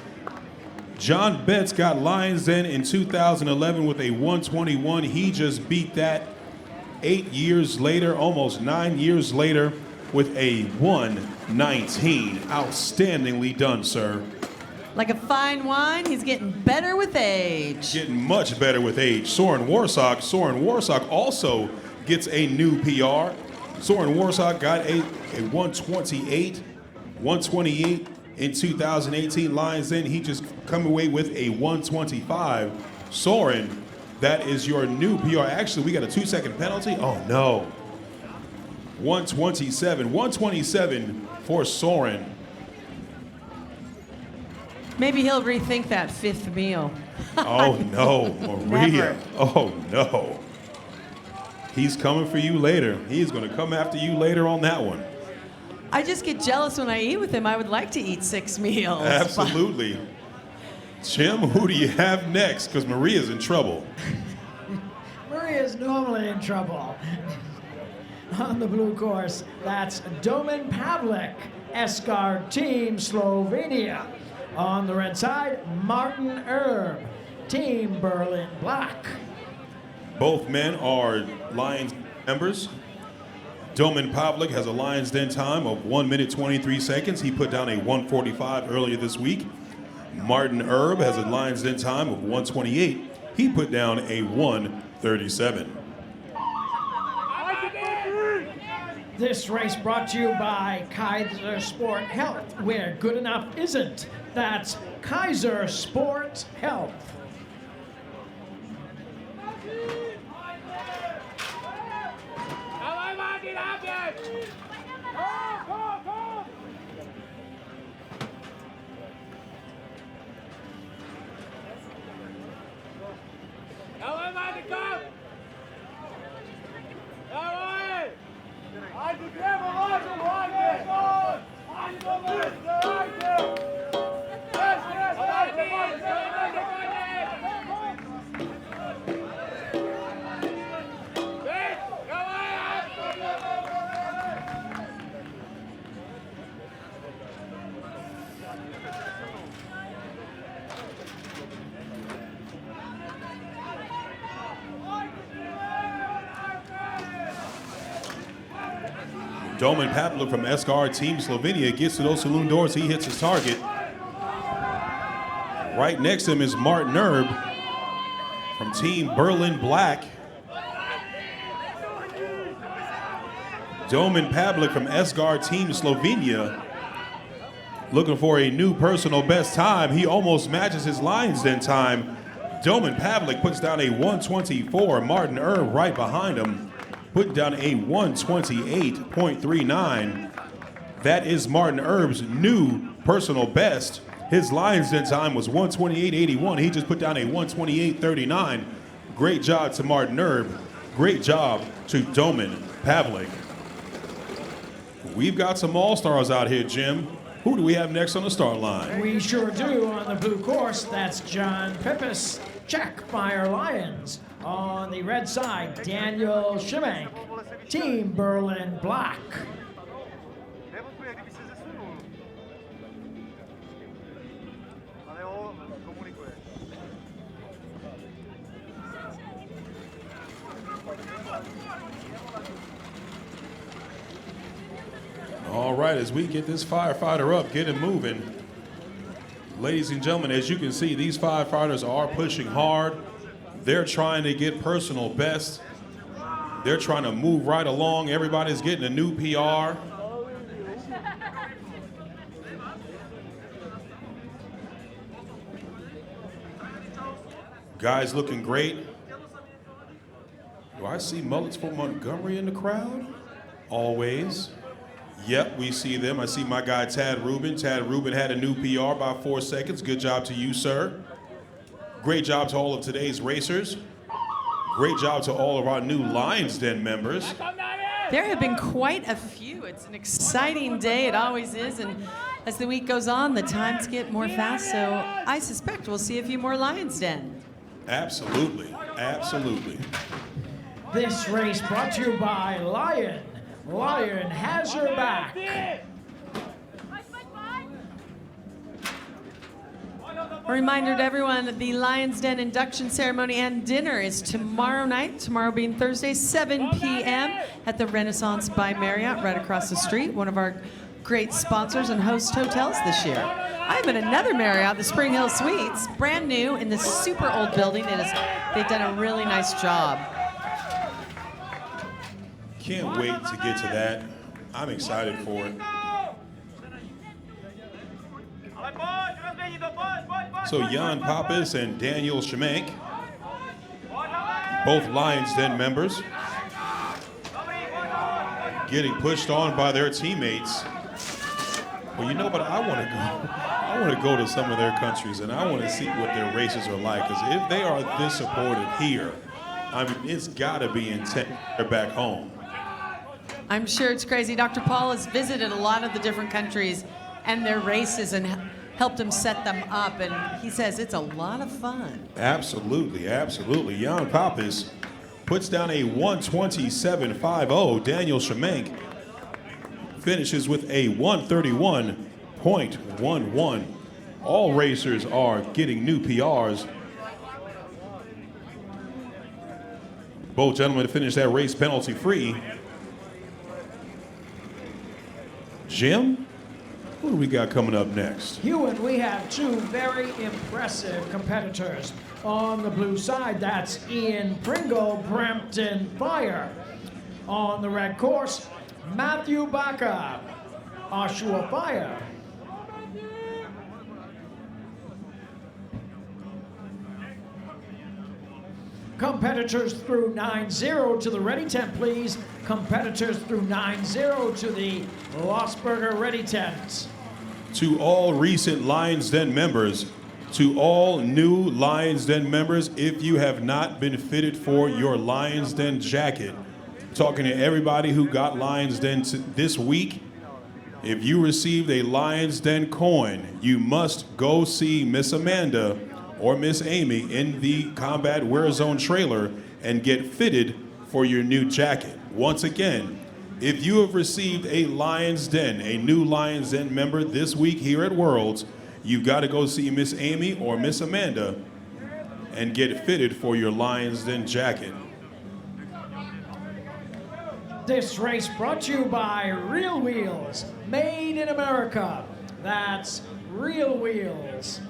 John Betts got Lions Den in 2011 with a 121. He just beat that 8 years later, almost 9 years later, with a 119. Outstandingly done, sir. Like a fine wine, he's getting better with age. Getting much better with age. Soren Warsack also gets a new PR. Soren Warsack got a 128 in 2018 Lions Den. He just come away with a 125. Soren, that is your new PR. Actually, we got a 2-second penalty. Oh no. 127 for Soren. Maybe he'll rethink that 5th meal. Oh no, Maria. Oh no. He's coming for you later. He's going to come after you later on that one. I just get jealous when I eat with him. I would like to eat 6 meals. Absolutely. Jim, who do you have next? Because Maria's in trouble. Maria's normally in trouble. On the blue course, that's Domen Pavlik, Eskar Team Slovenia. On the red side, Martin Erb, Team Berlin Black. Both men are Lions members. Domen Pavlik has a Lions Den time of 1 minute 23 seconds. He put down a 145 earlier this week. Martin Erb has a Lions Den time of 128. He put down a 137. This race brought to you by Kaiser Sport Health, where good enough isn't. That's Kaiser Sport Health. Doman Pavlik from SGR Team Slovenia gets to those saloon doors. He hits his target. Right next to him is Martin Erb from Team Berlin Black. Doman Pavlik from SGR Team Slovenia looking for a new personal best time. He almost matches his Lions Den time. Doman Pavlik puts down a 124. Martin Erb right behind him, putting down a 128.39. That is Martin Erb's new personal best. His Lions Den time was 128.81. He just put down a 128.39. Great job to Martin Erb. Great job to Doman Pavlik. We've got some all-stars out here, Jim. Who do we have next on the start line? We sure do. On the blue course, that's John Pippis, Chek Fire Lions. On the red side, Daniel Shimank, Team Berlin Black. All right, as we get this firefighter up, get him moving. Ladies and gentlemen, as you can see, these firefighters are pushing hard. They're trying to get personal best. They're trying to move right along. Everybody's getting a new PR. Guys looking great. Do I see mullets for Montgomery in the crowd? Always. Yep, we see them. I see my guy Tad Rubin. Tad Rubin had a new PR by 4 seconds. Good job to you, sir. Great job to all of today's racers. Great job to all of our new Lions Den members. There have been quite a few. It's an exciting day. It always is. And as the week goes on, the times get more fast. So I suspect we'll see a few more Lions Den. Absolutely. Absolutely. This race brought to you by Lion. Lion has your back. A reminder to everyone, the Lions Den induction ceremony and dinner is tomorrow night, tomorrow being Thursday, 7 p.m. at the Renaissance by Marriott right across the street, one of our great sponsors and host hotels this year. I'm at another Marriott, the Spring Hill Suites, brand new in this super old building. They've done a really nice job. Can't wait to get to that. I'm excited for it. So Jan Pappas and Daniel Shimank, both Lions Den members, getting pushed on by their teammates. Well, you know what? I want to go to some of their countries, and I want to see what their races are like. Because if they are this supported here, I mean, it's got to be intense back home. I'm sure it's crazy. Dr. Paul has visited a lot of the different countries and their races and helped them set them up, and he says it's a lot of fun. Absolutely, absolutely. Jan Pappas puts down a 127.50. Daniel Shimank finishes with a 131.11. All racers are getting new PRs. Both gentlemen finish that race penalty free. Jim, what do we got coming up next? Ewan, we have two very impressive competitors. On the blue side, that's Ian Pringle, Brampton Fire. On the red course, Matthew Baca, Oshawa Fire. Competitors through 9-0 to the ready tent, please. Competitors through 9-0 to the Losberger ready tent. To all recent Lions Den members, to all new Lions Den members, if you have not been fitted for your Lions Den jacket, talking to everybody who got Lions Den this week, If you received a Lion's Den coin, you must go see Miss Amanda or Miss Amy in the Combat Wear Zone trailer and get fitted for your new jacket. Once again, if you have received a Lion's Den, a new Lion's Den member this week here at Worlds, you've got to go see Miss Amy or Miss Amanda and get fitted for your Lion's Den jacket. This race brought to you by Real Wheels, made in America. That's Real Wheels.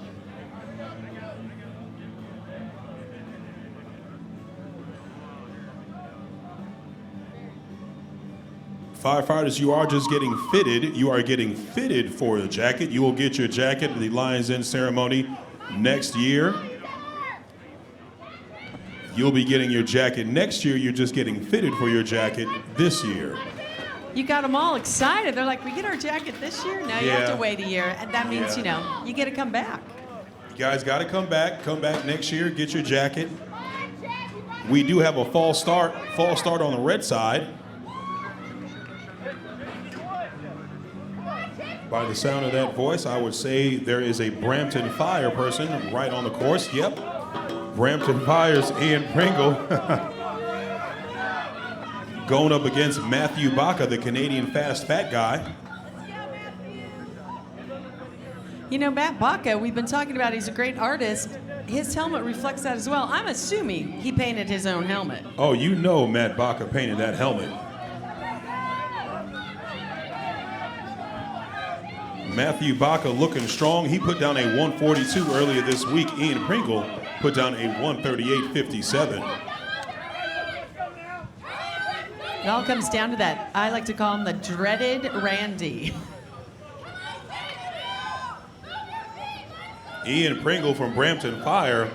Firefighters, you are just getting fitted. You are getting fitted for the jacket. You will get your jacket at the Lion's Den ceremony next year. You'll be getting your jacket next year. You're just getting fitted for your jacket this year. You got them all excited. They're like, we get our jacket this year? No, you have to wait a year. And that means, you get to come back. You guys got to come back. Come back next year. Get your jacket. We do have a false start on the red side. By the sound of that voice, I would say there is a Brampton Fire person right on the course. Yep. Brampton Fire's Ian Pringle going up against Matthew Baca, the Canadian fast fat guy. You know, Matt Baca, we've been talking about, he's a great artist. His helmet reflects that as well. I'm assuming he painted his own helmet. Oh, you know Matt Baca painted that helmet. Matthew Baca looking strong. He put down a 142 earlier this week. Ian Pringle put down a 138.57. It all comes down to that. I like to call him the dreaded Randy. Ian Pringle from Brampton Fire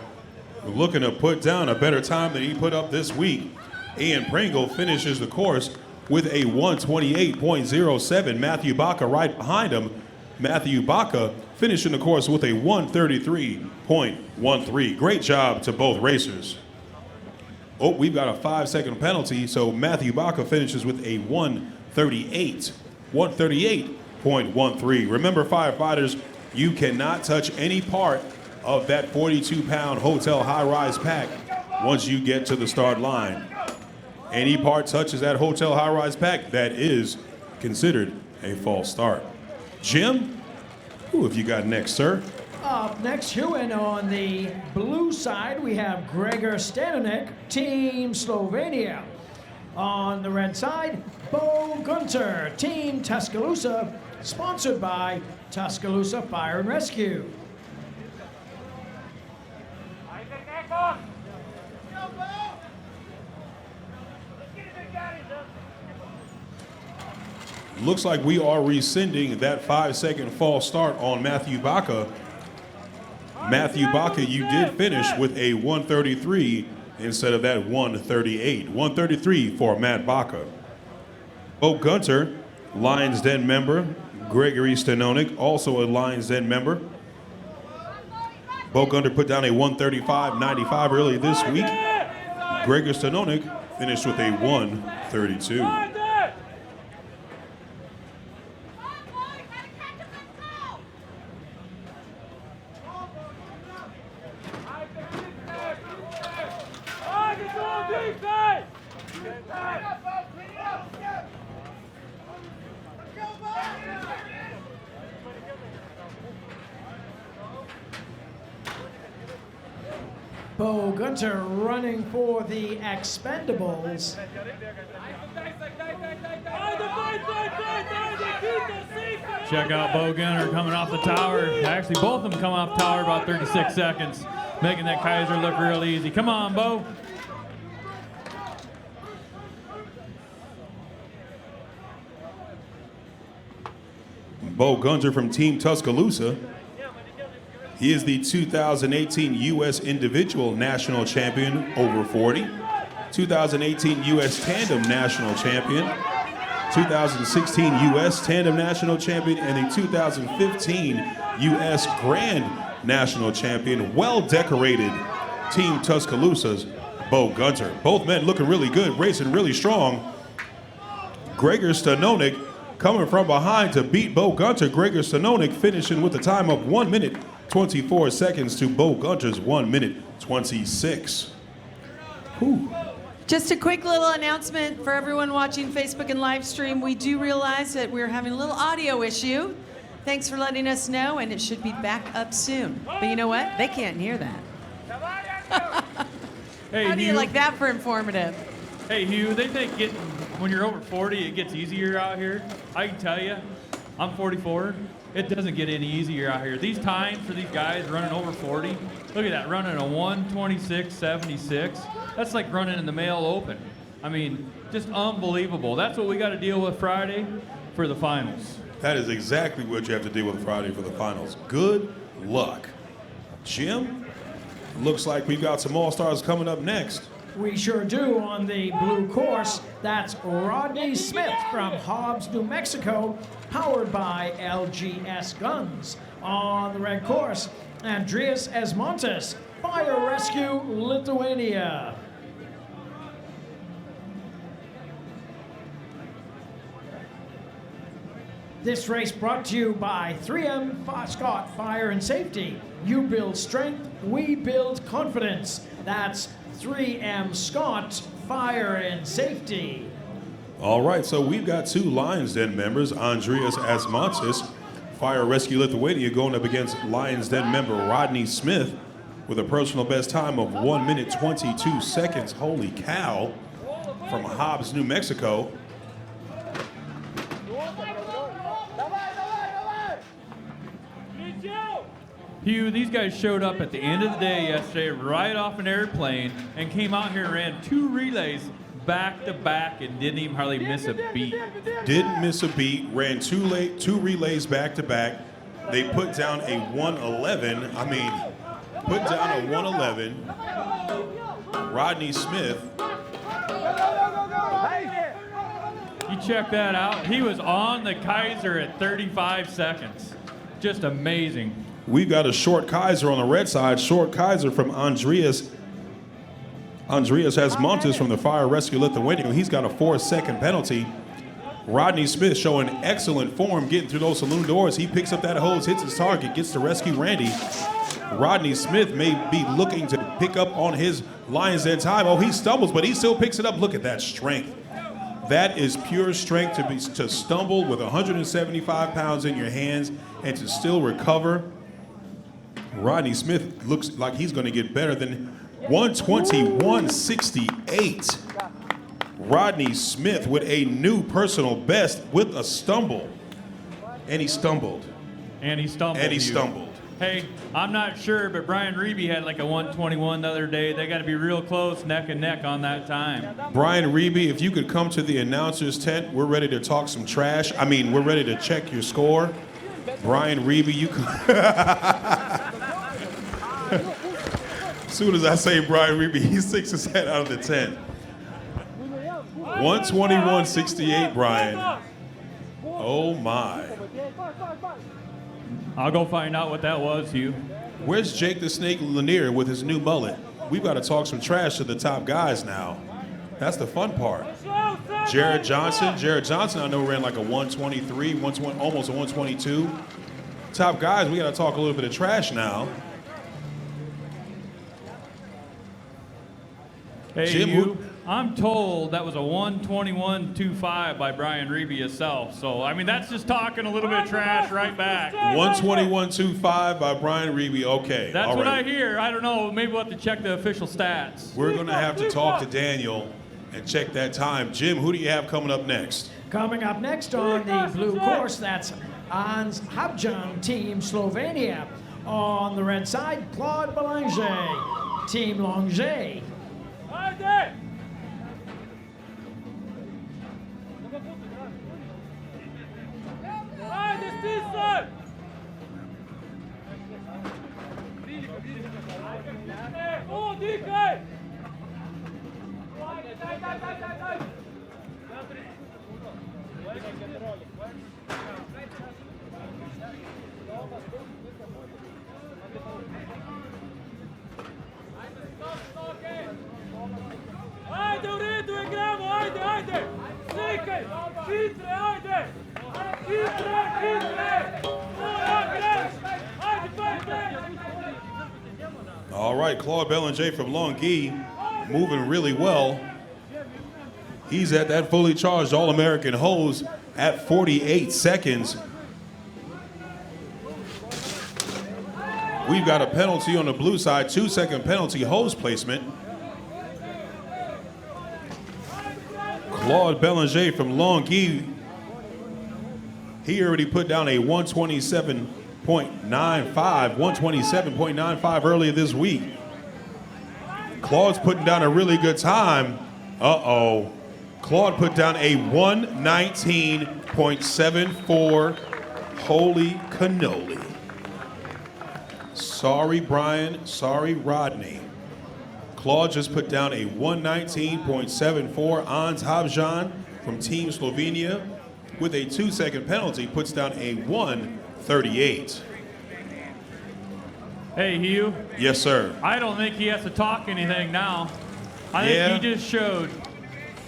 looking to put down a better time than he put up this week. Ian Pringle finishes the course with a 128.07. Matthew Baca right behind him. Matthew Baca finishing the course with a 133.13. Great job to both racers. Oh, we've got a 5-second penalty, so Matthew Baca finishes with a 138.13. Remember, firefighters, you cannot touch any part of that 42-pound hotel high-rise pack once you get to the start line. Any part touches that hotel high-rise pack, that is considered a false start. Jim, who have you got next, sir? Up next, Hewin on the blue side, we have Gregor Stanonek, Team Slovenia. On the red side, Bo Gunter, Team Tuscaloosa, sponsored by Tuscaloosa Fire and Rescue. Looks like we are rescinding that 5-second false start on Matthew Baca. Matthew Baca, you did finish with a 133 instead of that 138. 133 for Matt Baca. Bo Gunter, Lion's Den member. Gregory Stanonik, also a Lion's Den member. Bo Gunter put down a 135.95 earlier this week. Gregory Stanonik finished with a 132. Bo Gunter running for the Expendables. Check out Bo Gunter coming off the tower. Actually, both of them come off tower about 36 seconds, making that Kaiser look real easy. Come on, Bo. Bo Gunter from Team Tuscaloosa. He is the 2018 U.S. Individual National Champion over 40, 2018 U.S. Tandem National Champion, 2016 U.S. Tandem National Champion, and the 2015 U.S. Grand National Champion. Well-decorated Team Tuscaloosa's Bo Gunter. Both men looking really good, racing really strong. Gregor Stanonik Coming from behind to beat Bo Gunter, Gregor Stanonik finishing with a time of 1 minute, 24 seconds to Bo Gunter's 1 minute, 26. Whew. Just a quick little announcement for everyone watching Facebook and live stream. We do realize that we're having a little audio issue. Thanks for letting us know, and it should be back up soon. But you know what? They can't hear that. Hey, How do you Hugh. like that for informative? Hey, Hugh, they think when you're over 40, it gets easier out here. I can tell you, I'm 44. It doesn't get any easier out here. These times for these guys running over 40, look at that, running a 1:26.76. That's like running in the male open. I mean, just unbelievable. That's what we got to deal with Friday for the finals. That is exactly what you have to deal with Friday for the finals. Good luck. Jim, looks like we've got some All-Stars coming up next. We sure do on the blue course. That's Rodney Smith from Hobbs, New Mexico, powered by LGS Guns. On the red course, Andreas Esmontes, Fire Rescue Lithuania. This race brought to you by 3M Scott Fire and Safety. You build strength, we build confidence. That's 3M Scott Fire and Safety. All right, so we've got two Lions Den members, Andreas Asmantis, Fire Rescue Lithuania, going up against Lions Den member Rodney Smith with a personal best time of 1 minute 22 seconds. Holy cow, from Hobbs, New Mexico. Hugh, these guys showed up at the end of the day yesterday, right off an airplane, and came out here and ran 2 relays back to back and didn't even hardly miss a beat. Didn't miss a beat, ran two relays back to back. They put down a 1:11. I mean, put down a 1:11. Rodney Smith. You check that out. He was on the Kaiser at 35 seconds. Just amazing. We've got a short Kaiser on the red side. Short Kaiser from Andreas Asmontis from the Fire Rescue Lithuania. He's got a 4-second penalty. Rodney Smith showing excellent form getting through those saloon doors. He picks up that hose, hits his target, gets to rescue Randy. Rodney Smith may be looking to pick up on his Lions Den time. Oh, he stumbles, but he still picks it up. Look at that strength. That is pure strength to stumble with 175 pounds in your hands and to still recover. Rodney Smith looks like he's going to get better than 121.68. Rodney Smith with a new personal best with a stumble. And he stumbled. And he stumbled. And he stumbled. Hey, I'm not sure, but Brian Reeby had like a 1:21 the other day. They got to be real close, neck and neck on that time. Brian Reeby, if you could come to the announcer's tent, we're ready to talk some trash. I mean, we're ready to check your score. Brian Reeby, you can. As soon as I say Brian Reeby, he sticks his head out of the tent. 121.68, Brian. Oh my. I'll go find out what that was, Hugh. Where's Jake the Snake Lanier with his new mullet? We've got to talk some trash to the top guys now. That's the fun part. Jared Johnson, I know ran like a 123, almost a 122. Top guys, we got to talk a little bit of trash now. Hey, Jim, Hugh, I'm told that was a 121.25 by Brian Reeby himself. So, I mean, that's just talking a little bit of trash right back. 121.25 by Brian Reeby. Okay. That's all what right. I hear. I don't know. Maybe we'll have to check the official stats. We're going to have to talk to Daniel and check that time. Jim, who do you have coming up next? Coming up next on the blue course, that's Ans Habjan, Team Slovenia. On the red side, Claude Belanger, Team Longe. All right, Claude Bellinger from Longueuil moving really well. He's at that fully charged All-American hose at 48 seconds. We've got a penalty on the blue side, 2-second penalty hose placement. Claude Bellinger from Longueuil, he already put down a 127.95 earlier this week. Claude's putting down a really good time. Uh-oh. Claude put down a 119.74. Holy cannoli. Sorry, Brian. Sorry, Rodney. Claude just put down a 119.74. Ans Havjan from Team Slovenia with a 2-second penalty puts down a 138. Hey, Hugh. Yes, sir. I don't think he has to talk anything now. I think he just showed.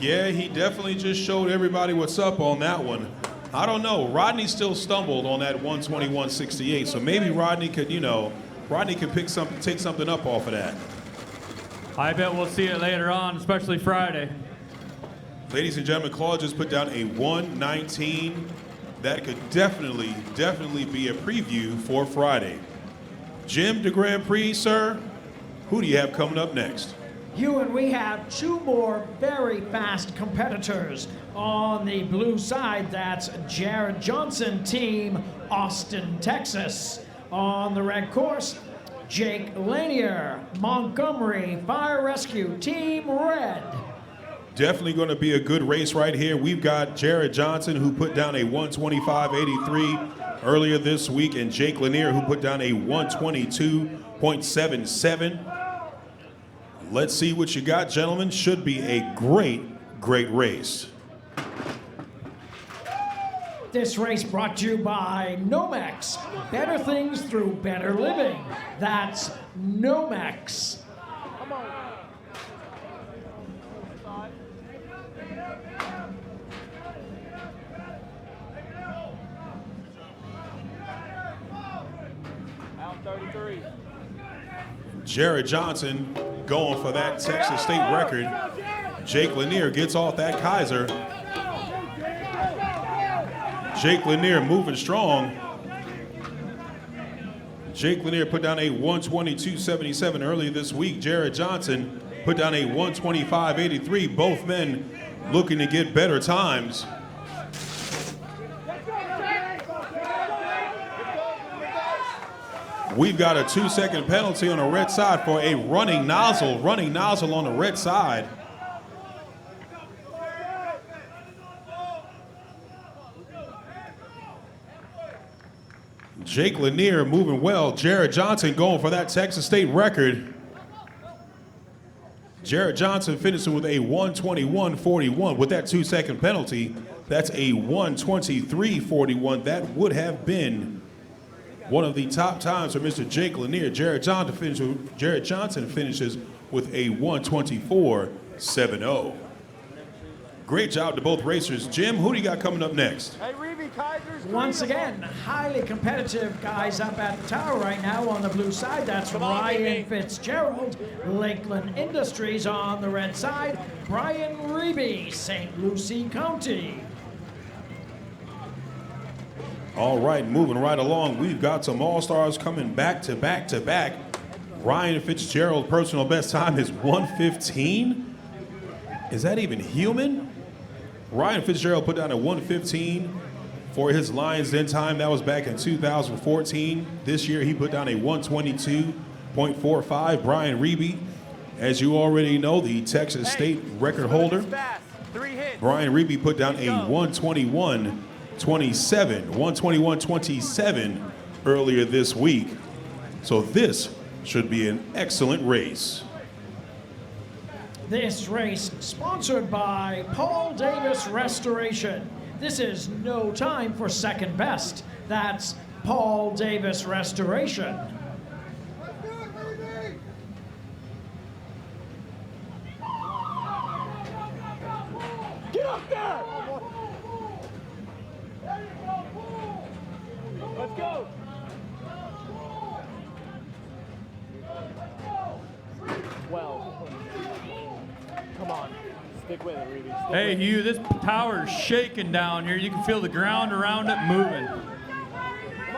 Yeah, he definitely just showed everybody what's up on that one. I don't know. Rodney still stumbled on that 121.68, so maybe Rodney could, take something up off of that. I bet we'll see it later on, especially Friday. Ladies and gentlemen, Claude just put down a 119. That could definitely be a preview for Friday. Jim, the Grand Prix, sir, who do you have coming up next? Hugh, and we have two more very fast competitors on the blue side. That's Jared Johnson, Team Austin, Texas. On the red course, Jake Lanier, Montgomery Fire Rescue, Team Red. Definitely going to be a good race right here. We've got Jared Johnson, who put down a 125.83 earlier this week, and Jake Lanier, who put down a 122.77. Let's see what you got, gentlemen. Should be a great race. This race brought to you by Nomex. Better things through better living. That's Nomex. Come on. Jared Johnson going for that Texas State record. Jake Lanier gets off that Kaiser. Jake Lanier moving strong. Jake Lanier put down a 122.77 earlier this week. Jared Johnson put down a 125.83. Both men looking to get better times. We've got a 2-second penalty on the red side for a running nozzle on the red side. Jake Lanier moving well. Jared Johnson going for that Texas State record. Jared Johnson finishing with a 121.41 with that 2-second penalty. That's a 123.41. That would have been one of the top times for Mr. Jake Lanier. Jared Johnson finishes with a 124.70. Great job to both racers. Jim, who do you got coming up next? Once again, highly competitive guys up at the tower right now on the blue side. That's Ryan Fitzgerald, Lakeland Industries. On the red side, Brian Reeby, St. Lucie County. All right, moving right along. We've got some all-stars coming back to back to back. Ryan Fitzgerald personal best time is 1:15. Is that even human? Ryan Fitzgerald put down a 1:15 for his Lions Den time. That was back in 2014. This year he put down a 122.45. Brian Reeby, as you already know, the Texas State record holder. Brian Reeby put down a 121.27 earlier this week. So this should be an excellent race. This race sponsored by Paul Davis Restoration. This is no time for second best. That's Paul Davis Restoration. Get up there! on. Stick with it, Reedy. Hey, Hugh, this tower's shaking down here. You can feel the ground around it moving.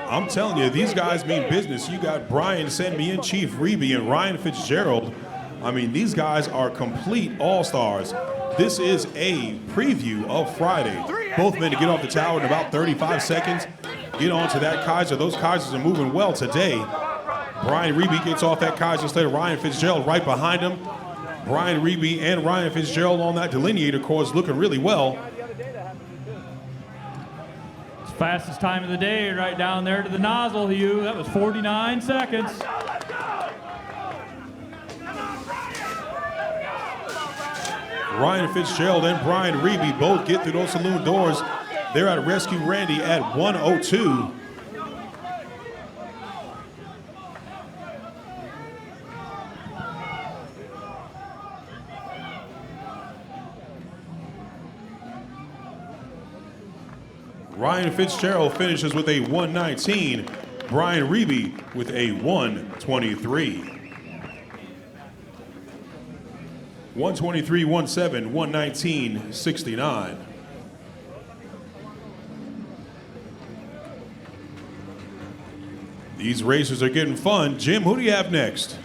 I'm telling you, these guys mean business. You got Brian Send-Me-In, Chief Reeby, and Ryan Fitzgerald. I mean, these guys are complete all-stars. This is a preview of Friday. Both men to get off the tower in about 35 seconds. Get onto that Kaiser. Those Kaisers are moving well today. Brian Reeby gets off that Kaiser sled. Ryan Fitzgerald right behind him. Brian Reeby and Ryan Fitzgerald on that delineator course looking really well. It's fastest time of the day right down there to the nozzle, Hugh. That was 49 seconds. Ryan Fitzgerald and Brian Reeby both get through those saloon doors. They're at Rescue Randy at 1:02. Ryan Fitzgerald finishes with a 1:19. Brian Reeby with a 1:23. 1:23.17, 1:19.69. These racers are getting fun. Jim, who do you have next?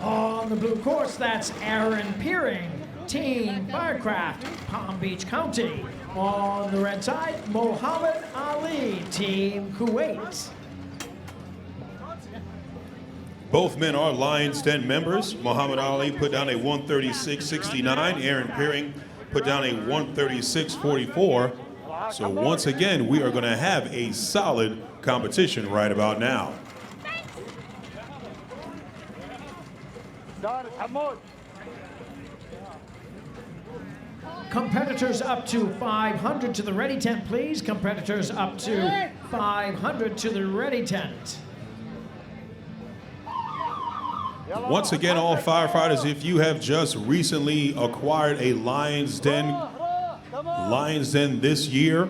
On the blue course, that's Aaron Peering, Team Firecraft, Palm Beach County. On the red side, Muhammad Ali, Team Kuwait. Both men are Lions Den members. Muhammad Ali put down a 1:36.69. Aaron Peering put down a 1:36.44. So once again, we are going to have a solid competition right about now. Competitors up to 500 to the ready tent, please. Competitors up to 500 to the ready tent. Once again, all firefighters, if you have just recently acquired a Lions Den this year,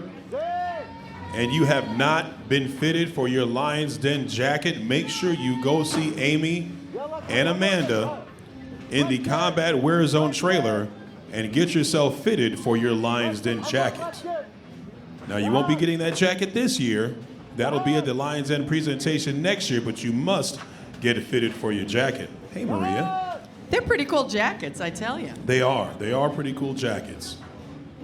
and you have not been fitted for your Lions Den jacket, make sure you go see Amy and Amanda in the Combat Wear Zone trailer and get yourself fitted for your Lions Den jacket. Now, you won't be getting that jacket this year. That'll be at the Lions Den presentation next year, but you must get it fitted for your jacket. Hey, Maria. They're pretty cool jackets, I tell you. They are. They are pretty cool jackets.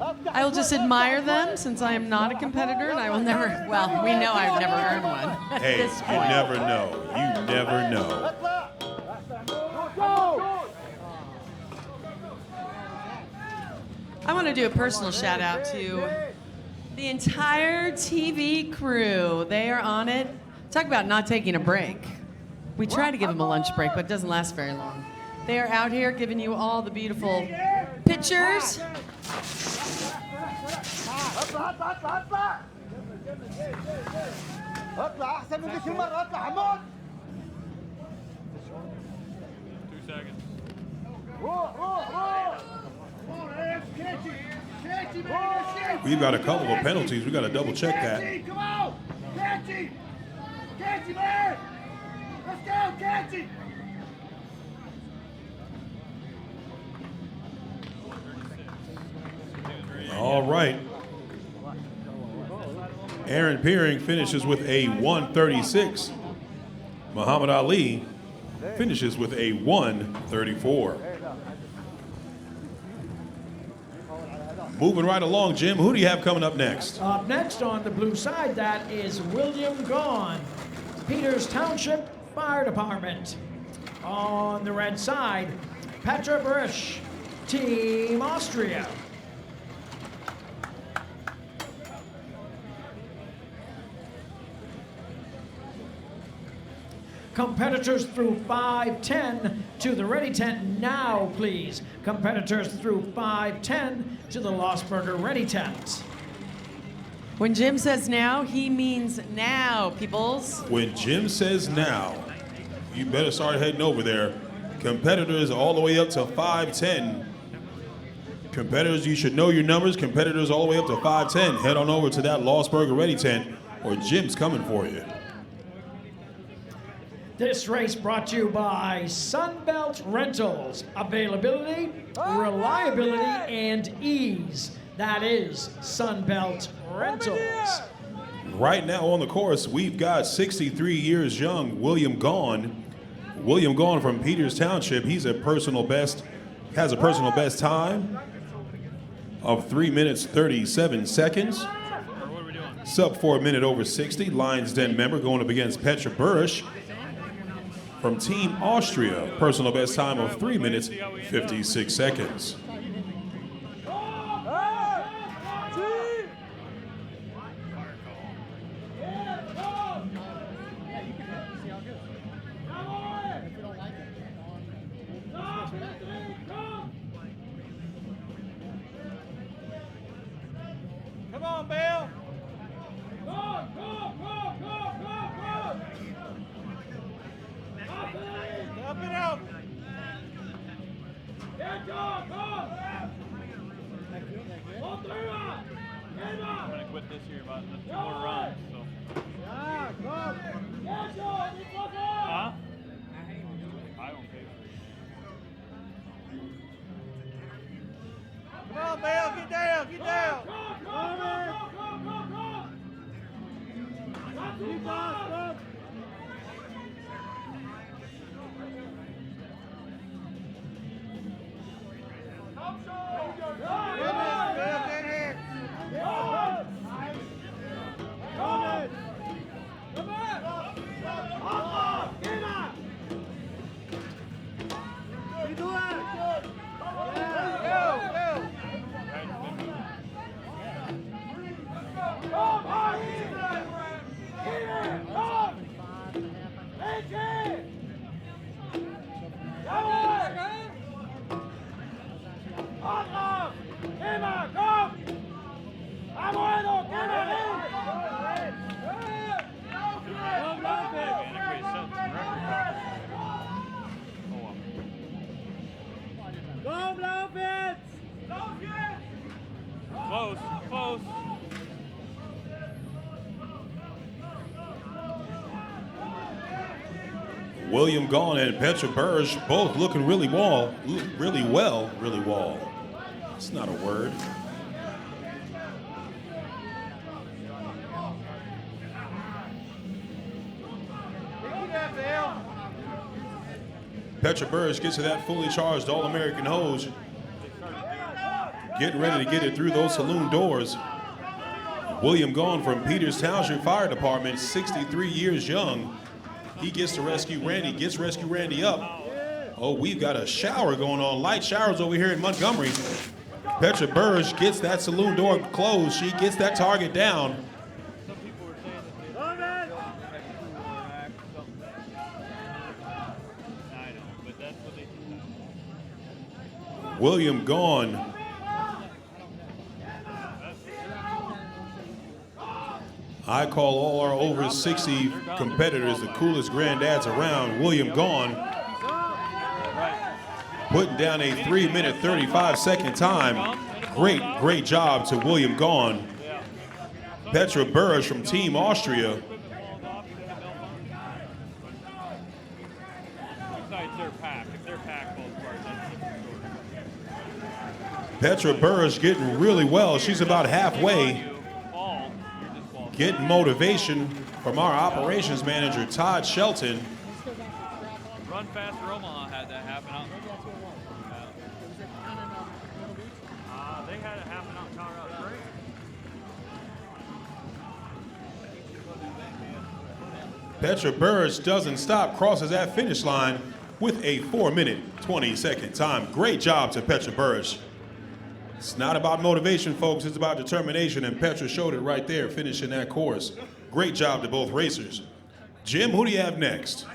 I will just admire them since I am not a competitor and I will never, well, we know I've never earned one at Hey, this you point. never know. You never know. I want to do a personal shout out to the entire TV crew. They are on it. Talk about not taking a break. We try to give them a lunch break, but it doesn't last very long. They are out here giving you all the beautiful pictures. We've got a couple of penalties. We got to double check that. Come on! Catch him! Catch him, man! Let's go, catch him! All right. Aaron Peering finishes with a 1:36. Muhammad Ali finishes with a 1:34. Moving right along, Jim, who do you have coming up next? Up next on the blue side, that is William Gaughan, Peters Township Fire Department. On the red side, Petra Berish, Team Austria. Competitors through 5:10 to the ready tent now, please. Competitors through 5:10 to the Lost Burger ready tent. When Jim says now, he means now, peoples. When Jim says now, you better start heading over there. Competitors all the way up to 5:10. Competitors, you should know your numbers. Competitors all the way up to 5:10. Head on over to that Lost Burger ready tent, or Jim's coming for you. This race brought to you by Sunbelt Rentals. Availability, reliability, and ease. That is Sunbelt Rentals. Right now on the course, we've got 63 years young William Gaughan. William Gaughan from Peters Township. He's a personal best, has a personal best time of 3 minutes 37 seconds. Sub 4 minute over 60. Lions Den member going up against Petra Burrish from Team Austria. Personal best time of 3 minutes 56 seconds. Come on, Bill. Up and out. I'm going to quit this year about 2 more runs. So. Huh? I don't pay for it. Come on, Bill, get down, get down. Close, close. William Gaughan and Petra Burrish both looking really well. It's not a word. Petra Burrish gets to that fully charged All-American hose. Getting ready to get it through those saloon doors. William Gaughan from Peters Township Fire Department, 63 years young. He gets to rescue Randy, gets rescue Randy up. Oh, we've got a shower going on. Light showers over here in Montgomery. Petra Burrish gets that saloon door closed. She gets that target down. William Gaughan. I call all our over 60 competitors the coolest granddads around. William Gaughan putting down a 3 minute 35 second time. Great job to William Gaughan. Petra Burrish from Team Austria. Petra Burrish getting really well. She's about halfway. Getting motivation from our operations manager, Todd Shelton. Run Faster Omaha had that happen out. They had it happen out in Colorado Springs. Petra Burrish doesn't stop, crosses that finish line with a 4 minute 20 second time. Great job to Petra Burrish. It's not about motivation, folks. It's about determination, and Petra showed it right there, finishing that course. Great job to both racers. Jim, who do you have next?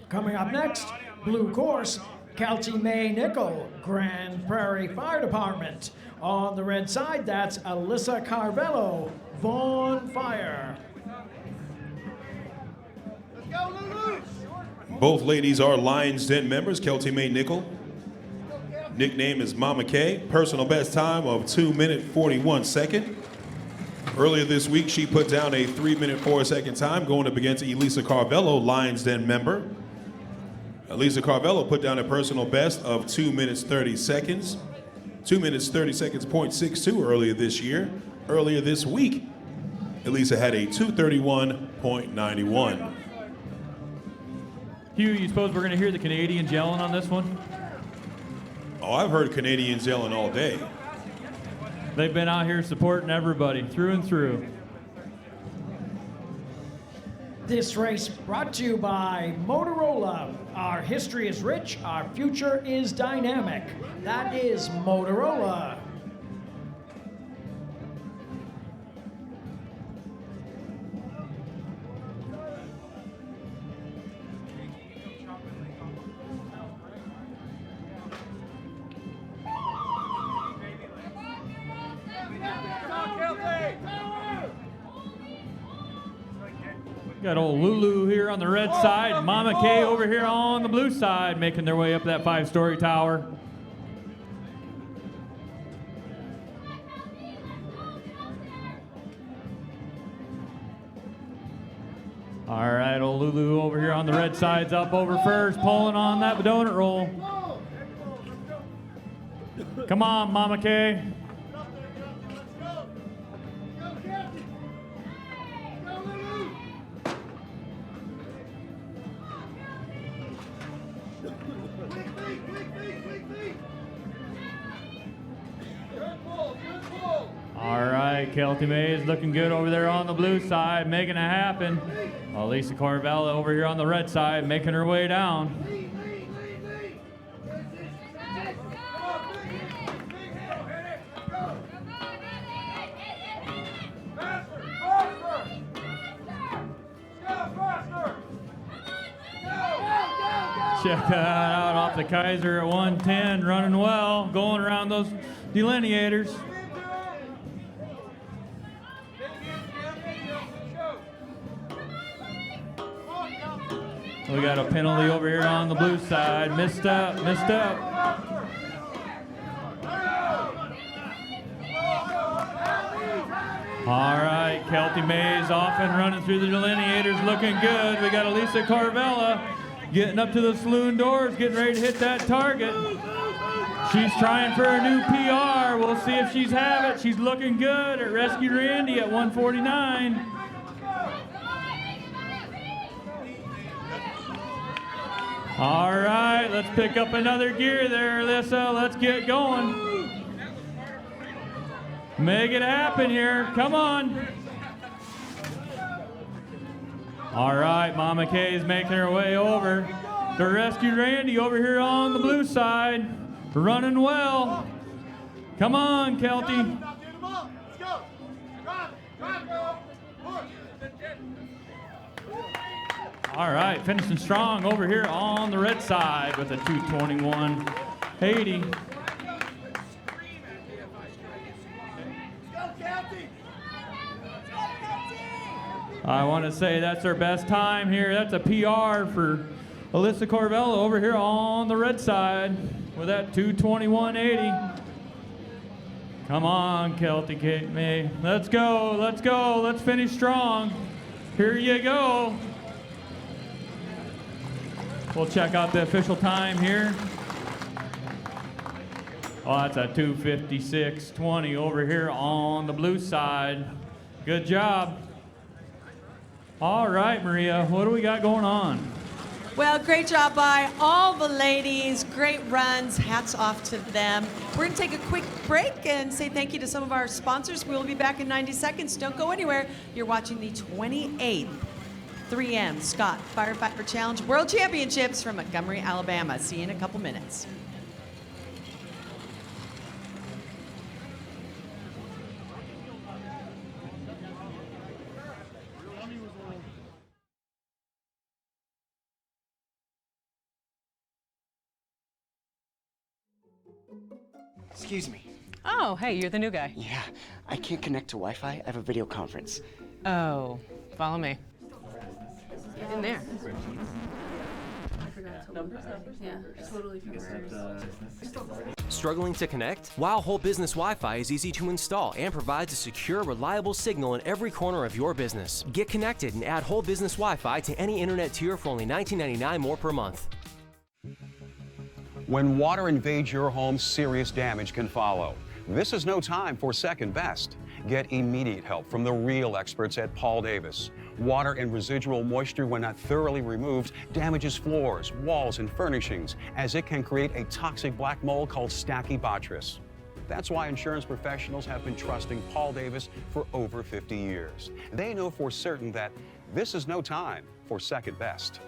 Coming up next, blue course, Kelty May Nickel, Grand Prairie Fire Department. On the red side, that's Alyssa Carvello, Vaughn Fire. Both ladies are Lions Den members, Kelty May Nickel. Nickname is Mama K. Personal best time of 2 minute 41 second. Earlier this week, she put down a 3 minute 4 second time going up against Elisa Carvello, Lions Den member. Elisa Carvello put down a personal best of 2 minutes 30 seconds. 2 minutes 30 seconds, .62 earlier this year. Earlier this week, Elisa had a 2:31.91. Hugh, you suppose we're going to hear the Canadians yelling on this one? Oh, I've heard Canadians yelling all day. They've been out here supporting everybody through and through. This race brought to you by Motorola. Our history is rich, our future is dynamic. That is Motorola. Got old Lulu here on the red side, Mama K over here on the blue side, making their way up that 5-story tower. All right, old Lulu over here on the red side's up over first, pulling on that donut roll. Come on, Mama K. All right, Kelty May is looking good over there on the blue side, making it happen. Elisa Carvello over here on the red side, making her way down. Check that out off the Kaiser at 110, running well, going around those delineators. We got a penalty over here on the blue side. Misstep. All right, Kelty Mays off and running through the delineators, looking good. We got Elisa Carvello getting up to the saloon doors, getting ready to hit that target. She's trying for a new PR. We'll see if she's have it. She's looking good at Rescue Randy at 149. All right, let's pick up another gear there, Alyssa. Let's get going. Make it happen here. Come on. All right, Mama K is making her way over to Rescue Randy over here on the blue side. Running well. Come on, Kelty. All right, finishing strong over here on the red side with a 2:21.80. I want to say that's her best time here. That's a PR for Elisa Carvello over here on the red side with that 2:21.80. Come on, Kelty Kate May. Let's go, let's go, let's finish strong. Here you go. We'll check out the official time here. Oh, that's a 2:56.20 over here on the blue side. Good job. All right, Maria, what do we got going on? Well, great job by all the ladies. Great runs. Hats off to them. We're going to take a quick break and say thank you to some of our sponsors. We'll be back in 90 seconds. Don't go anywhere. You're watching the 28th 3M Scott Firefighter Challenge World Championships from Montgomery, Alabama. See you in a couple minutes. Excuse me. Oh, hey, you're the new guy. Yeah, I can't connect to Wi-Fi. I have a video conference. Oh, follow me. In there. Yeah, totally forgot. Struggling to connect? Wow Whole Business Wi-Fi is easy to install and provides a secure, reliable signal in every corner of your business. Get connected and add Whole Business Wi-Fi to any internet tier for only $19.99 more per month. When water invades your home, serious damage can follow. This is no time for second best. Get immediate help from the real experts at Paul Davis. Water and residual moisture, when not thoroughly removed, damages floors, walls, and furnishings, as it can create a toxic black mold called Stachybotrys. That's why insurance professionals have been trusting Paul Davis for over 50 years. They know for certain that this is no time for second best.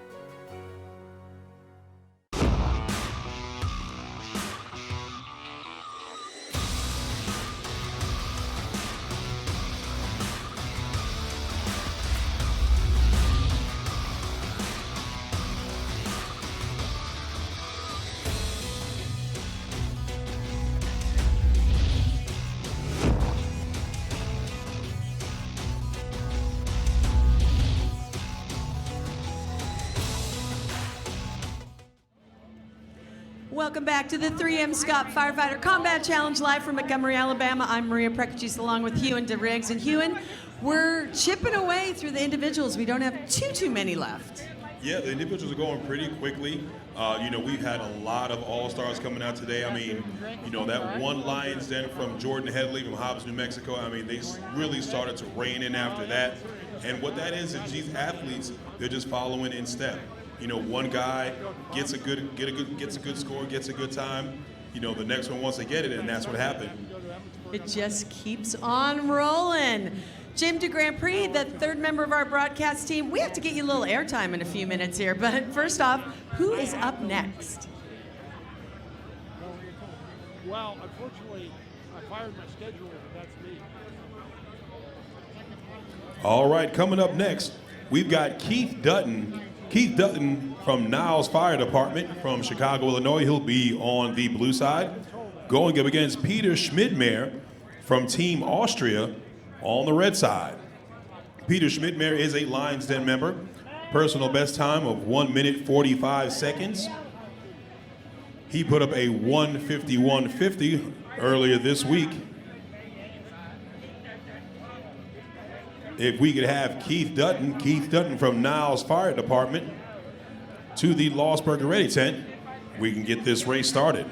Welcome back to the 3M Scott Firefighter Combat Challenge live from Montgomery, Alabama. I'm Maria Prekachis along with Hewan DeRiggs. And Hewan, we're chipping away through the individuals. We don't have too many left. Yeah, the individuals are going pretty quickly. We've had a lot of all-stars coming out today. I mean, that one Lions Den from Jordan Headley from Hobbs, New Mexico. I mean, they really started to rein in after that. And what that is these athletes, they're just following in step. One guy gets a good score, gets a good time. The next one wants to get it, and that's what happened. It just keeps on rolling. Jim de Grand Prix, the third member of our broadcast team. We have to get you a little airtime in a few minutes here, but first off, who is up next? Well, unfortunately, I fired my scheduler, but that's me. All right, coming up next, we've got Keith Dutton. Keith Dutton from Niles Fire Department from Chicago, Illinois. He'll be on the blue side. Going up against Peter Schmidmeyer from Team Austria on the red side. Peter Schmidmeyer is a Lions Den member. Personal best time of 1 minute 45 seconds. He put up a 1:51.50 earlier this week. If we could have Keith Dutton from Niles Fire Department to the Losberger Ready tent, we can get this race started.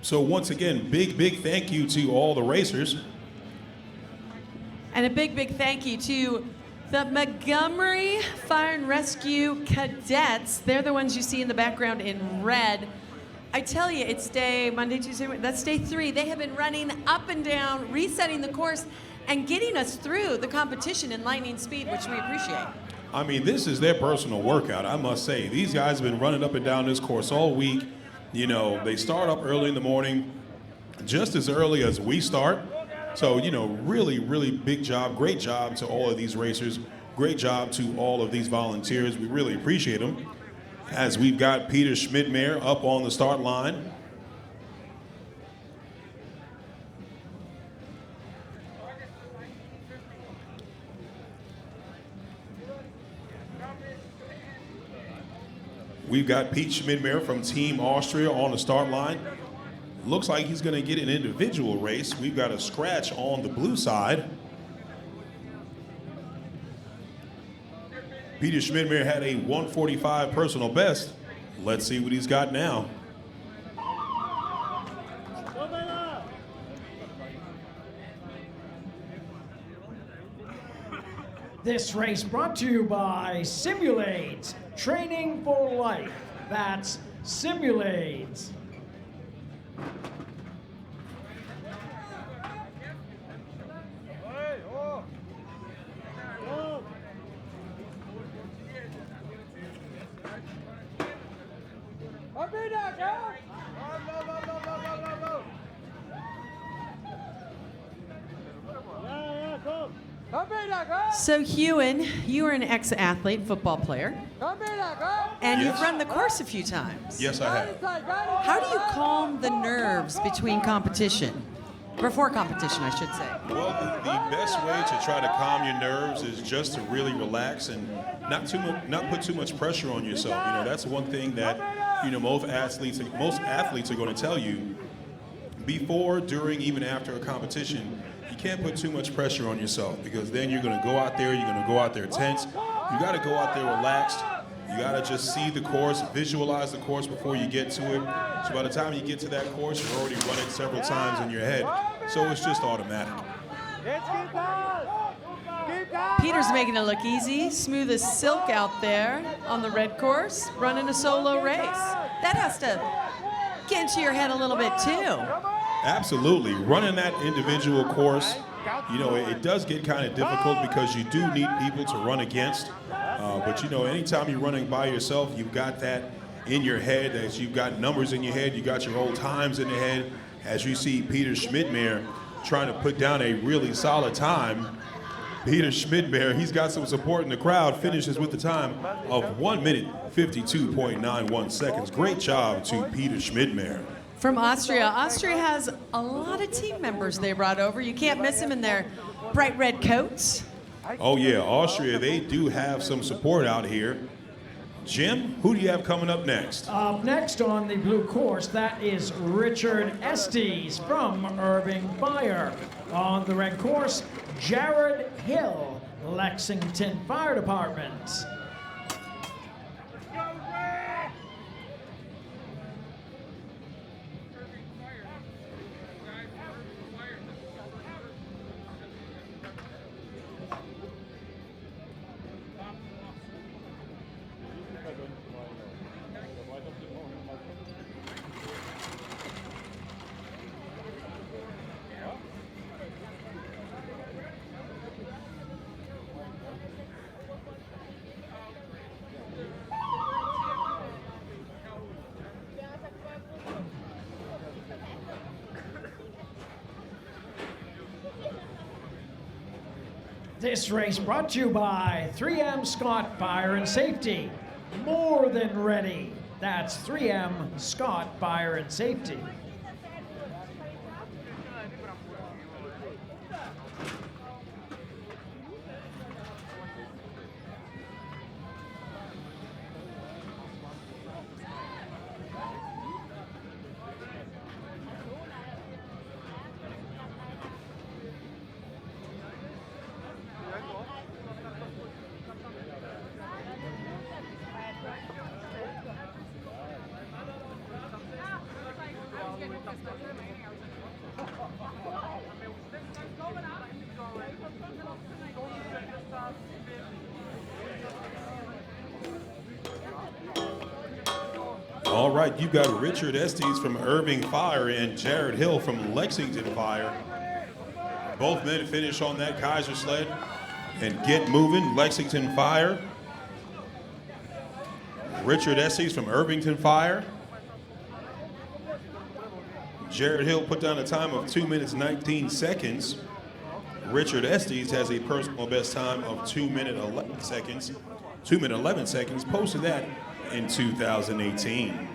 So once again, big thank you to all the racers. And a big thank you to the Montgomery Fire and Rescue Cadets. They're the ones you see in the background in red. I tell you, it's Monday, Tuesday, that's day 3. They have been running up and down, resetting the course, and getting us through the competition in lightning speed, which we appreciate. I mean, this is their personal workout, I must say. These guys have been running up and down this course all week. They start up early in the morning, just as early as we start. So, really big job, great job to all of these racers. Great job to all of these volunteers. We really appreciate them. As we've got Peter Schmidmeyer up on the start line. We've got Pete Schmidmeyer from Team Austria on the start line. Looks like he's going to get an individual race. We've got a scratch on the blue side. Peter Schmidmeyer had a 1:45 personal best. Let's see what he's got now. This race brought to you by Simulades, training for life. That's Simulades. So Hewan, you are an ex-athlete, football player, and you've run the course a few times. Yes, I have. How do you calm the nerves between competition? Before competition, I should say. Well, the best way to try to calm your nerves is just to really relax and not put too much pressure on yourself. That's one thing that most athletes are going to tell you before, during, even after a competition. You can't put too much pressure on yourself, because then you're going to go out there tense. you got to go out there relaxed. You got to just see the course, visualize the course before you get to it. So by the time you get to that course, you've already run it several times in your head. So it's just automatic. Peter's making it look easy, smooth as silk out there on the red course, running a solo race. That has to get into your head a little bit too. Absolutely. Running that individual course, you know, it does get kind of difficult because you do need people to run against. But, you know, anytime you're running by yourself, you've got that in your head, as you've got numbers in your head, you got your old times in the head. As you see Peter Schmidtmeyer trying to put down a really solid time. Peter Schmidtmeyer, he's got some support in the crowd, finishes with the time of 1 minute, 52.91 seconds. Great job to Peter Schmidtmeyer. From Austria. Austria has a lot of team members they brought over. You can't miss them in their bright red coats. Oh yeah, Austria, they do have some support out here. Jim, who do you have coming up next? Up next on the blue course, that is Richard Estes from Irving Fire. On the red course, Jared Hill, Lexington Fire Department. This race brought to you by 3M Scott Fire and Safety. More than ready. That's 3M Scott Fire and Safety. All right, you've got Richard Estes from Irving Fire and Jared Hill from Lexington Fire. Both men finish on that Kaiser sled and get moving. Lexington Fire. Richard Estes from Irvington Fire. Jared Hill put down a time of 2 minutes 19 seconds. Richard Estes has a personal best time of 2 minute 11 seconds. 2 minute 11 seconds, posted that in 2018.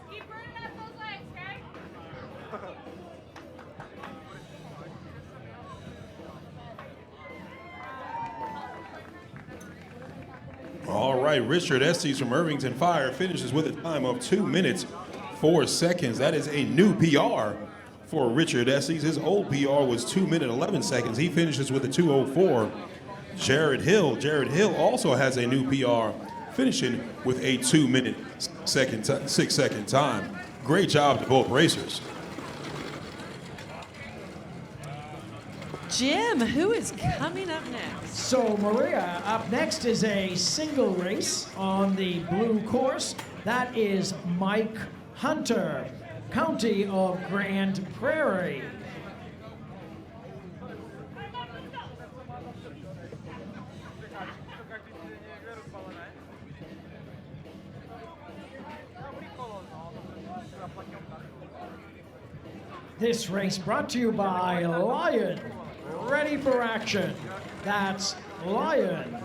Keep burning up those legs, okay? All right, Richard Estes from Irvington Fire finishes with a time of 2 minutes 4 seconds. That is a new PR for Richard Estes. His old PR was 2 minutes 11 seconds. He finishes with a 2:04. Jared Hill also has a new PR, finishing with a 2 minute 6 second time. Great job to both racers. Jim, who is coming up next? So, Maria, up next is a single race on the blue course. That is Mike Hunter, County of Grand Prairie. This race brought to you by Lion. Ready for action. That's Lion.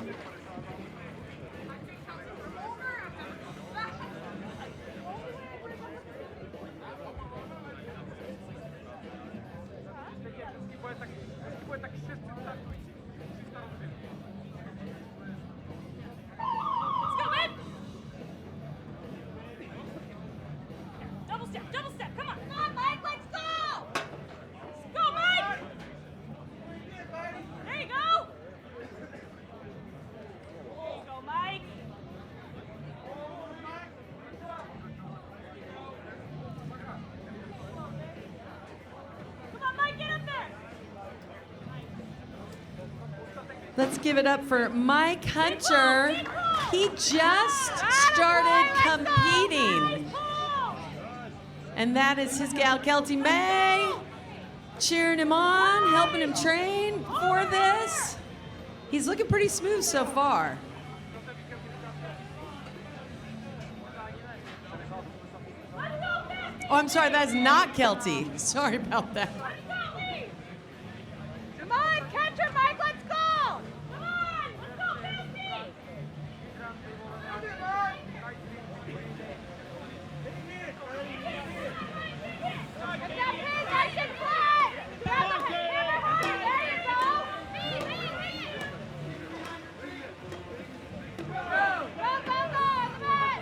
Let's give it up for Mike Hunter. He just started competing. And that is his gal, Kelty May, cheering him on, helping him train for this. He's looking pretty smooth so far. Oh, I'm sorry, that's not Kelty. Sorry about that. Come on, catch her, Mike, let's go! Come on, let's go, Kelty! Nice and flat! There you go! Go, go, go! Come on!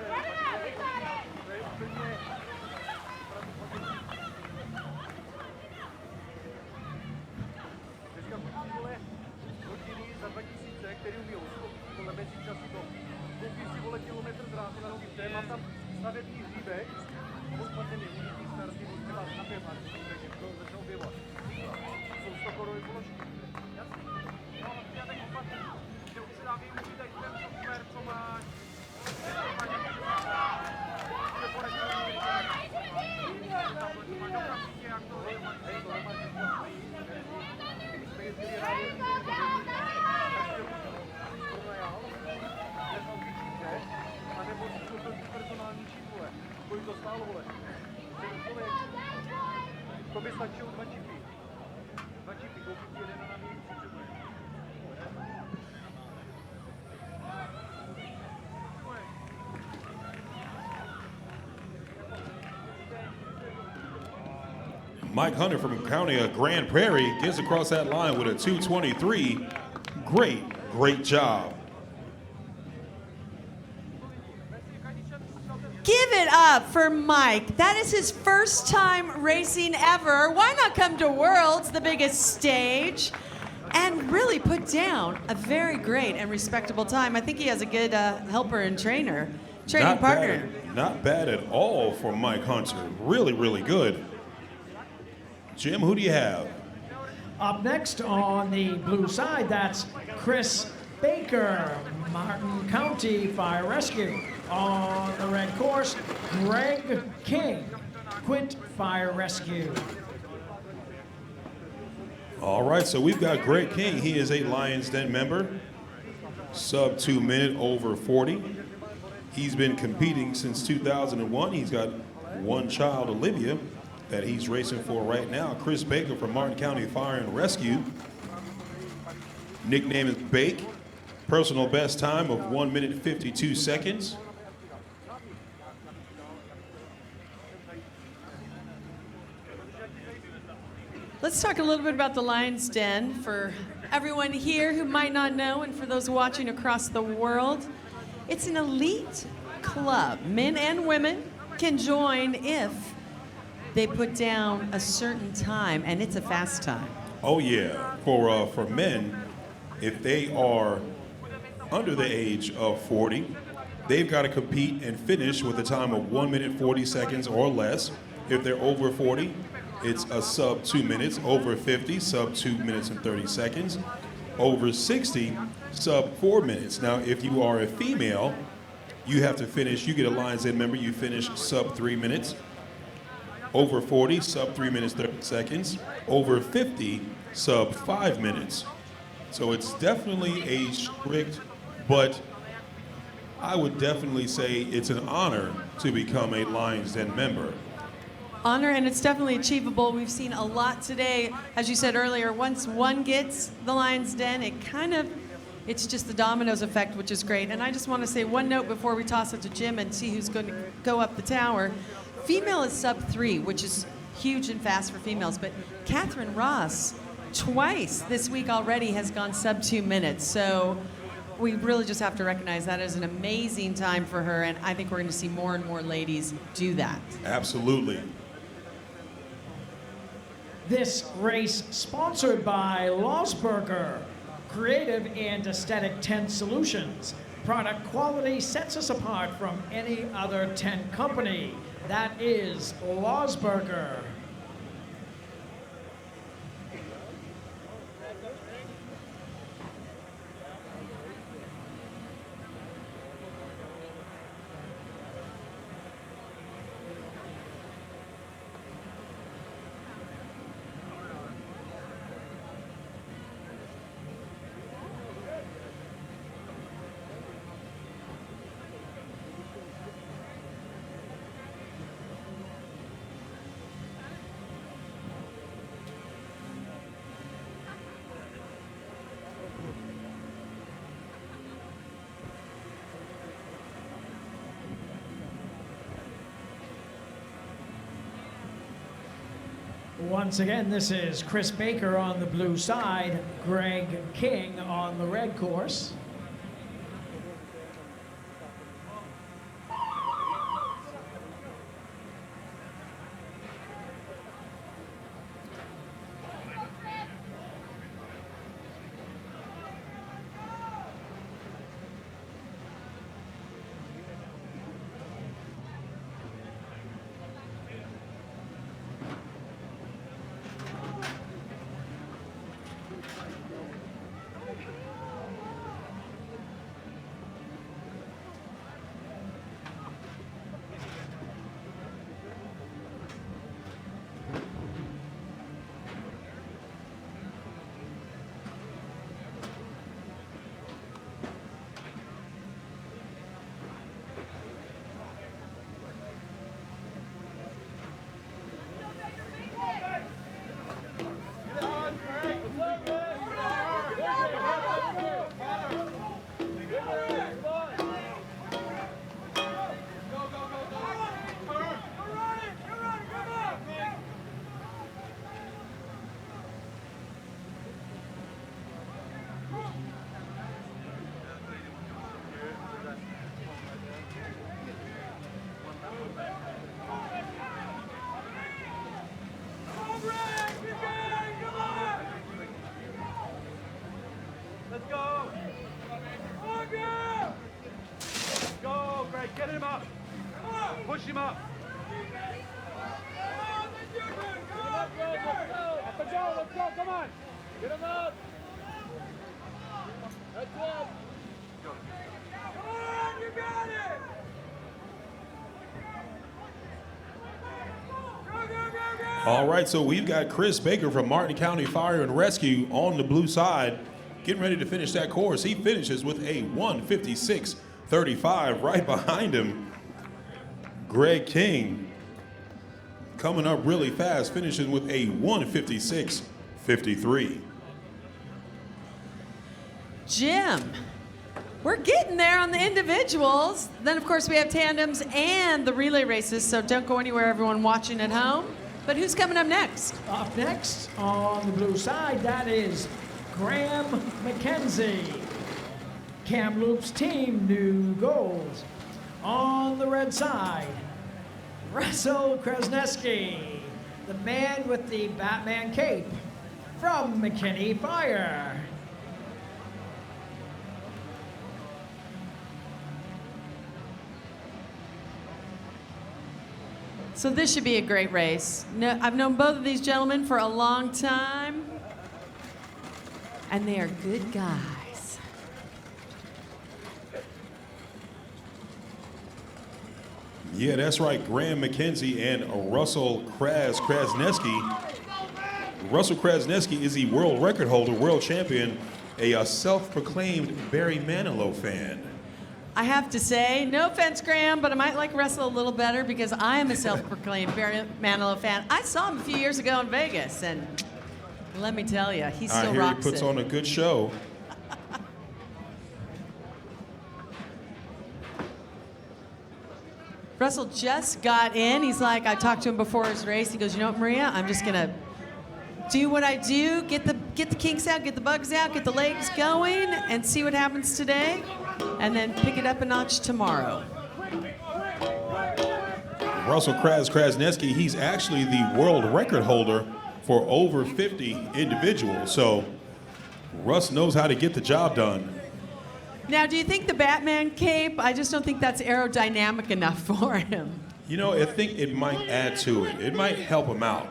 Run it out, we got it! Mike Hunter from County of Grand Prairie gets across that line with a 2:23. Great job. Give it up for Mike. That is his first time racing ever. Why not come to Worlds, the biggest stage, and really put down a very great and respectable time. I think he has a good helper and training partner. Not bad at all for Mike Hunter. Really good. Jim, who do you have? Up next on the blue side, that's Chris Baker, Martin County Fire Rescue. On the red course, Greg King, Quint Fire Rescue. All right, so we've got Greg King. He is a Lions Den member, sub 2 minute, over 40. He's been competing since 2001. He's got one child, Olivia, that he's racing for right now. Chris Baker from Martin County Fire and Rescue. Nickname is Bake. Personal best time of 1 minute 52 seconds. Let's talk a little bit about the Lions Den for everyone here who might not know and for those watching across the world. It's an elite club. Men and women can join if they put down a certain time, and it's a fast time. Oh yeah, for men, if they are under the age of 40, they've got to compete and finish with a time of 1 minute 40 seconds or less. If they're over 40, it's a sub 2 minutes. Over 50, sub 2 minutes and 30 seconds. Over 60, sub 4 minutes. Now, if you are a female, you have to finish, you get a Lions Den member, you finish sub 3 minutes. Over 40, sub 3 minutes, 30 seconds. Over 50, sub 5 minutes. So it's definitely a strict, but I would definitely say it's an honor to become a Lions Den member. Honor, and it's definitely achievable. We've seen a lot today. As you said earlier, once one gets the Lions Den, it's just the dominoes effect, which is great. And I just want to say one note before we toss it to Jim and see who's going to go up the tower. Female is sub 3, which is huge and fast for females, but Catherine Ross twice this week already has gone sub 2 minutes. So we really just have to recognize that as an amazing time for her, and I think we're going to see more and more ladies do that. Absolutely. This race sponsored by Losberger, creative and aesthetic tent solutions. Product quality sets us apart from any other tent company. That is Losberger. Once again, this is Chris Baker on the blue side, Greg King on the red course. Push him up. Let's go, come on. Get him up. That's it. Come on, you got it. All right, so we've got Chris Baker from Martin County Fire and Rescue on the blue side, getting ready to finish that course. He finishes with a 1:56.35. Right behind him, Greg King, coming up really fast, finishing with a 1:56.53. Jim, we're getting there on the individuals. Then, of course, we have tandems and the relay races, so don't go anywhere, everyone watching at home. But who's coming up next? Up next on the blue side, that is Graham McKenzie. Kamloops team, new goals. On the red side, Russell Krasneski, the man with the Batman cape from McKinney Fire. So this should be a great race. No, I've known both of these gentlemen for a long time, and they are good guys. Yeah, that's right. Graham McKenzie and Russell Krasneski. Russell Krasneski is the world record holder, world champion, a self-proclaimed Barry Manilow fan. I have to say, no offense, Graham, but I might like Russell a little better because I am a self-proclaimed Barry Manilow fan. I saw him a few years ago in Vegas, and let me tell you, he still rocks it. He puts on a good show. Russell just got in. He's like, I talked to him before his race. He goes, you know what, Maria? I'm just gonna do what I do, get the kinks out, get the bugs out, get the legs going, and see what happens today, and then pick it up a notch tomorrow. Russell Krasneski, he's actually the world record holder for over 50 individuals. So Russ knows how to get the job done. Now, do you think the Batman cape, I just don't think that's aerodynamic enough for him. You know, I think it might add to it. It might help him out.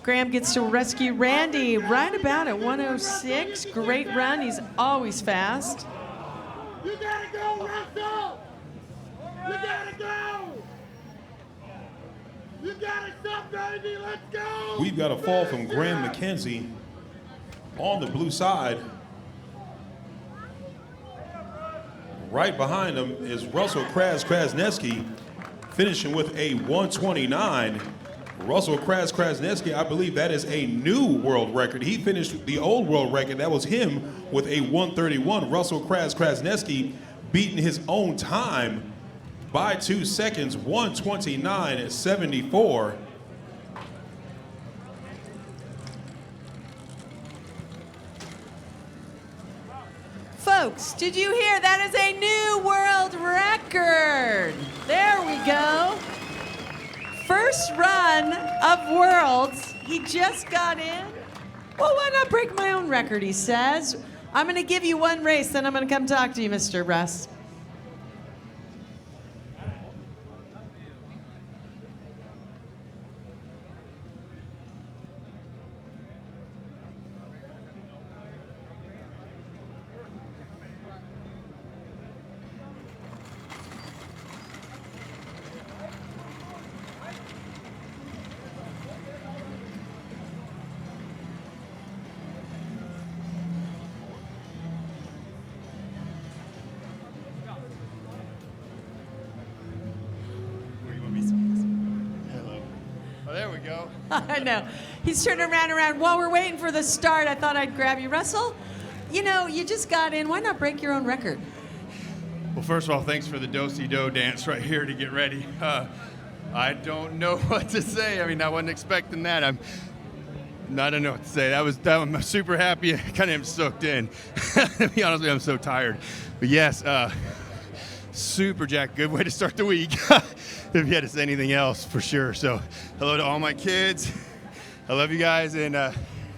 Graham gets to rescue Randy right about at 106. Great run. He's always fast. You gotta go, Russell! You gotta go! You gotta stop, baby! Let's go! We've got a fall from Graham McKenzie on the blue side. Right behind him is Russell Krasneski, finishing with a 129. Russell Krasneski, I believe that is a new world record. He finished the old world record. That was him with a 131. Russell Krasneski beating his own time by 2 seconds, 1:29.74. Folks, did you hear? That is a new world record. There we go. First run of Worlds. He just got in. Well, why not break my own record, he says. I'm going to give you one race, then I'm going to come talk to you, Mr. Russ. Oh, there we go. I know. He's turning around. While we're waiting for the start, I thought I'd grab you. Russell, you know, you just got in. Why not break your own record? Well, first of all, thanks for the do-si-do dance right here to get ready. I don't know what to say. I mean, I wasn't expecting that. I don't know what to say. I'm super happy. I kind of am soaked in. To be honest with you, I'm so tired. But yes, super Jack. Good way to start the week. If you had to say anything else, for sure. So hello to all my kids. I love you guys, and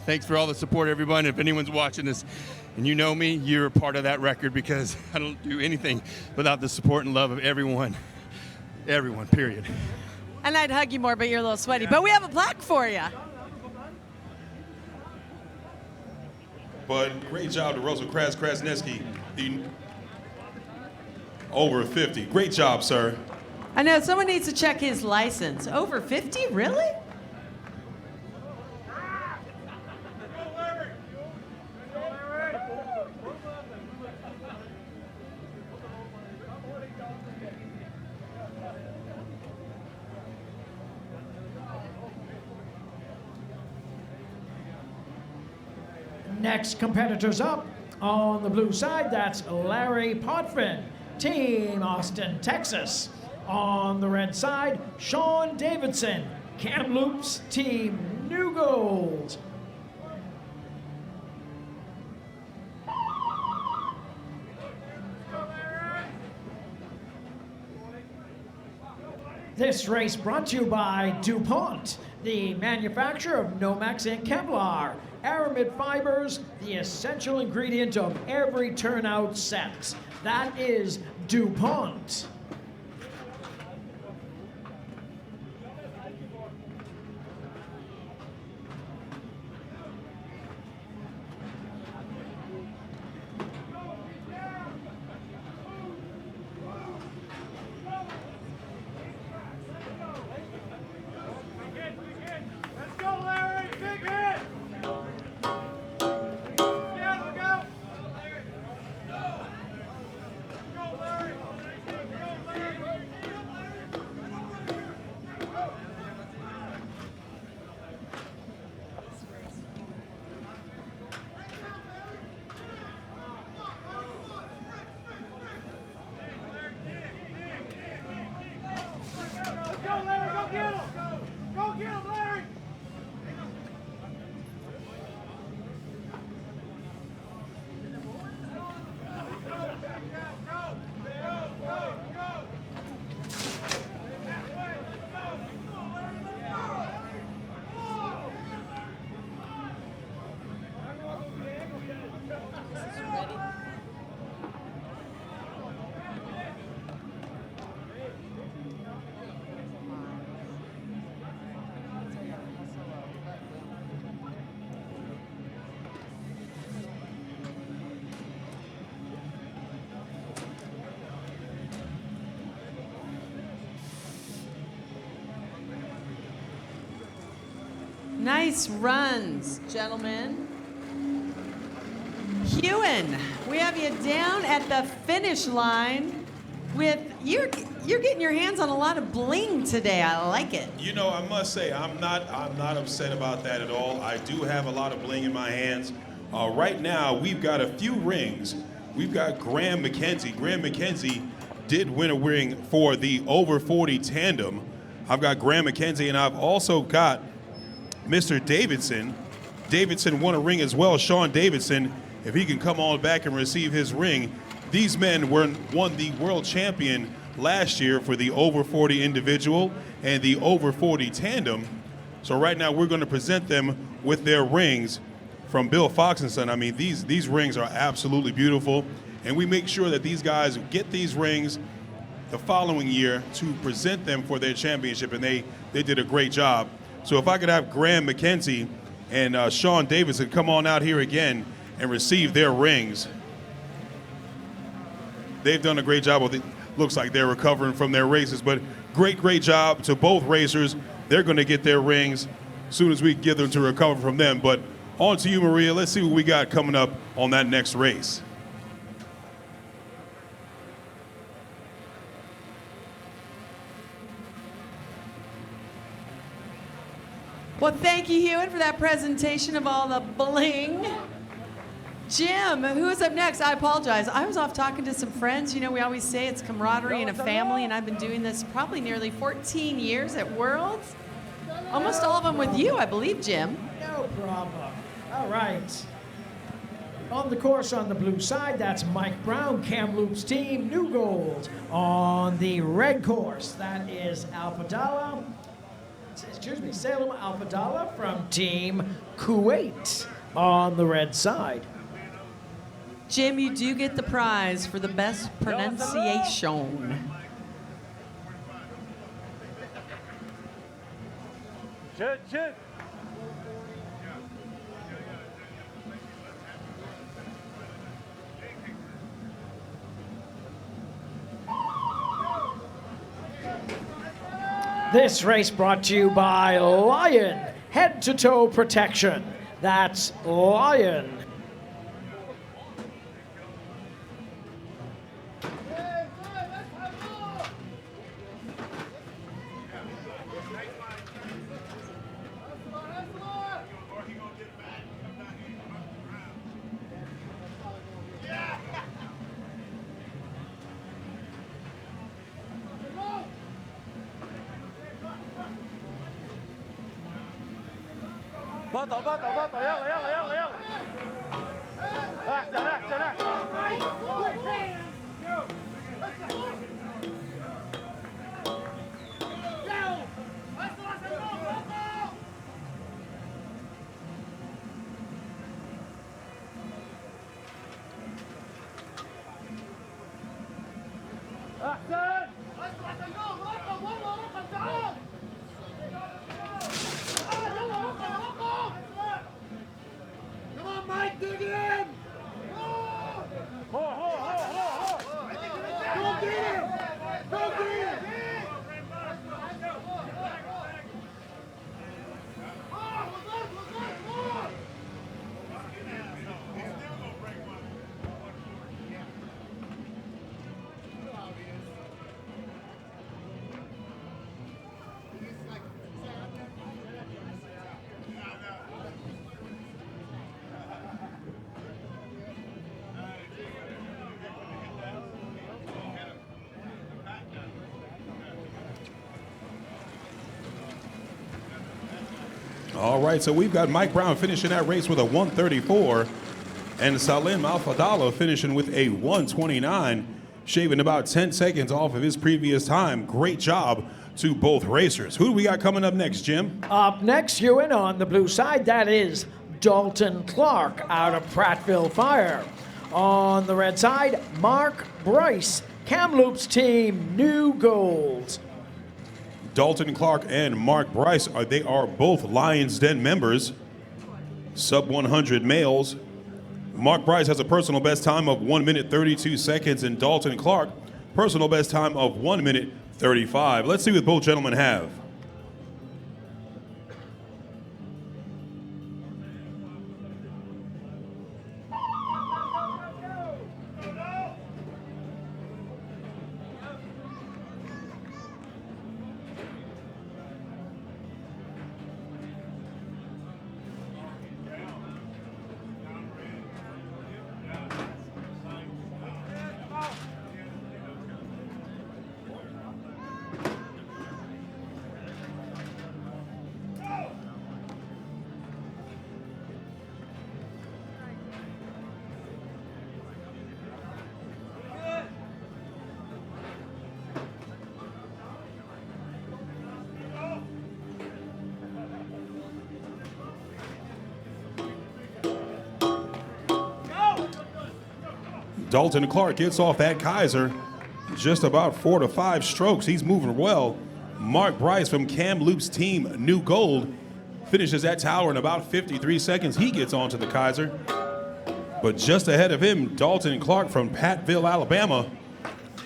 thanks for all the support, everyone. If anyone's watching this and you know me, you're a part of that record, because I don't do anything without the support and love of everyone. Everyone, period. And I'd hug you more, but you're a little sweaty. But we have a plaque for you. But great job to Russell Krasniewski, the over 50. Great job, sir. I know, someone needs to check his license. Over 50, really? Next competitors up on the blue side, that's Larry Potvin, Team Austin, Texas. On the red side, Sean Davidson, Kamloops, Team New Gold. This race brought to you by DuPont, the manufacturer of Nomex and Kevlar, aramid fibers, the essential ingredient of every turnout set. That is DuPont. Nice runs, gentlemen. Hewen, we have you down at the finish line with, you're getting your hands on a lot of bling today. I like it. You know, I must say, I'm not upset about that at all. I do have a lot of bling in my hands. Right now, we've got a few rings. We've got Graham McKenzie. Graham McKenzie did win a ring for the over 40 tandem. I've got Graham McKenzie, and I've also got Mr. Davidson. Davidson won a ring as well. Sean Davidson, if he can come on back and receive his ring. These men won the world champion last year for the over 40 individual and the over 40 tandem. So right now we're going to present them with their rings from Bill Fox & Son. I mean, these rings are absolutely beautiful, and we make sure that these guys get these rings the following year to present them for their championship, and they did a great job. So if I could have Graham McKenzie and Sean Davidson come on out here again and receive their rings. They've done a great job with it. Looks like they're recovering from their races, but great job to both racers. They're going to get their rings as soon as we get them to recover from them. But on to you, Maria. Let's see what we got coming up on that next race. Well, thank you, Hewitt, for that presentation of all the bling. Jim, who is up next? I apologize. I was off talking to some friends. You know, we always say it's camaraderie and a family, and I've been doing this probably nearly 14 years at Worlds. Almost all of them with you, I believe, Jim. No problem. All right. On the course on the blue side, that's Mike Brown, Kamloops team, new gold. On the red course, that is Salem Alpadala from Team Kuwait on the red side. Jim, you do get the prize for the best pronunciation. Chek. This race brought to you by Lion head-to-toe protection. That's Lion. بطل يلا احسن All right, so we've got Mike Brown finishing that race with a 134, and Salim Al-Fadala finishing with a 129, shaving about 10 seconds off of his previous time. Great job to both racers. Who do we got coming up next, Jim? Up next, Ewan, on the blue side, that is Dalton Clark out of Prattville Fire. On the red side, Mark Bryce, Kamloops team, new gold. Dalton Clark and Mark Bryce, they are both Lions Den members, sub 100 males. Mark Bryce has a personal best time of 1 minute 32 seconds, and Dalton Clark, personal best time of 1 minute 35. Let's see what both gentlemen have. Dalton Clark gets off that Kaiser. Just about 4 to 5 strokes. He's moving well. Mark Bryce from Kamloops team New Gold finishes that tower in about 53 seconds. He gets onto the Kaiser. But just ahead of him, Dalton Clark from Pattville, Alabama,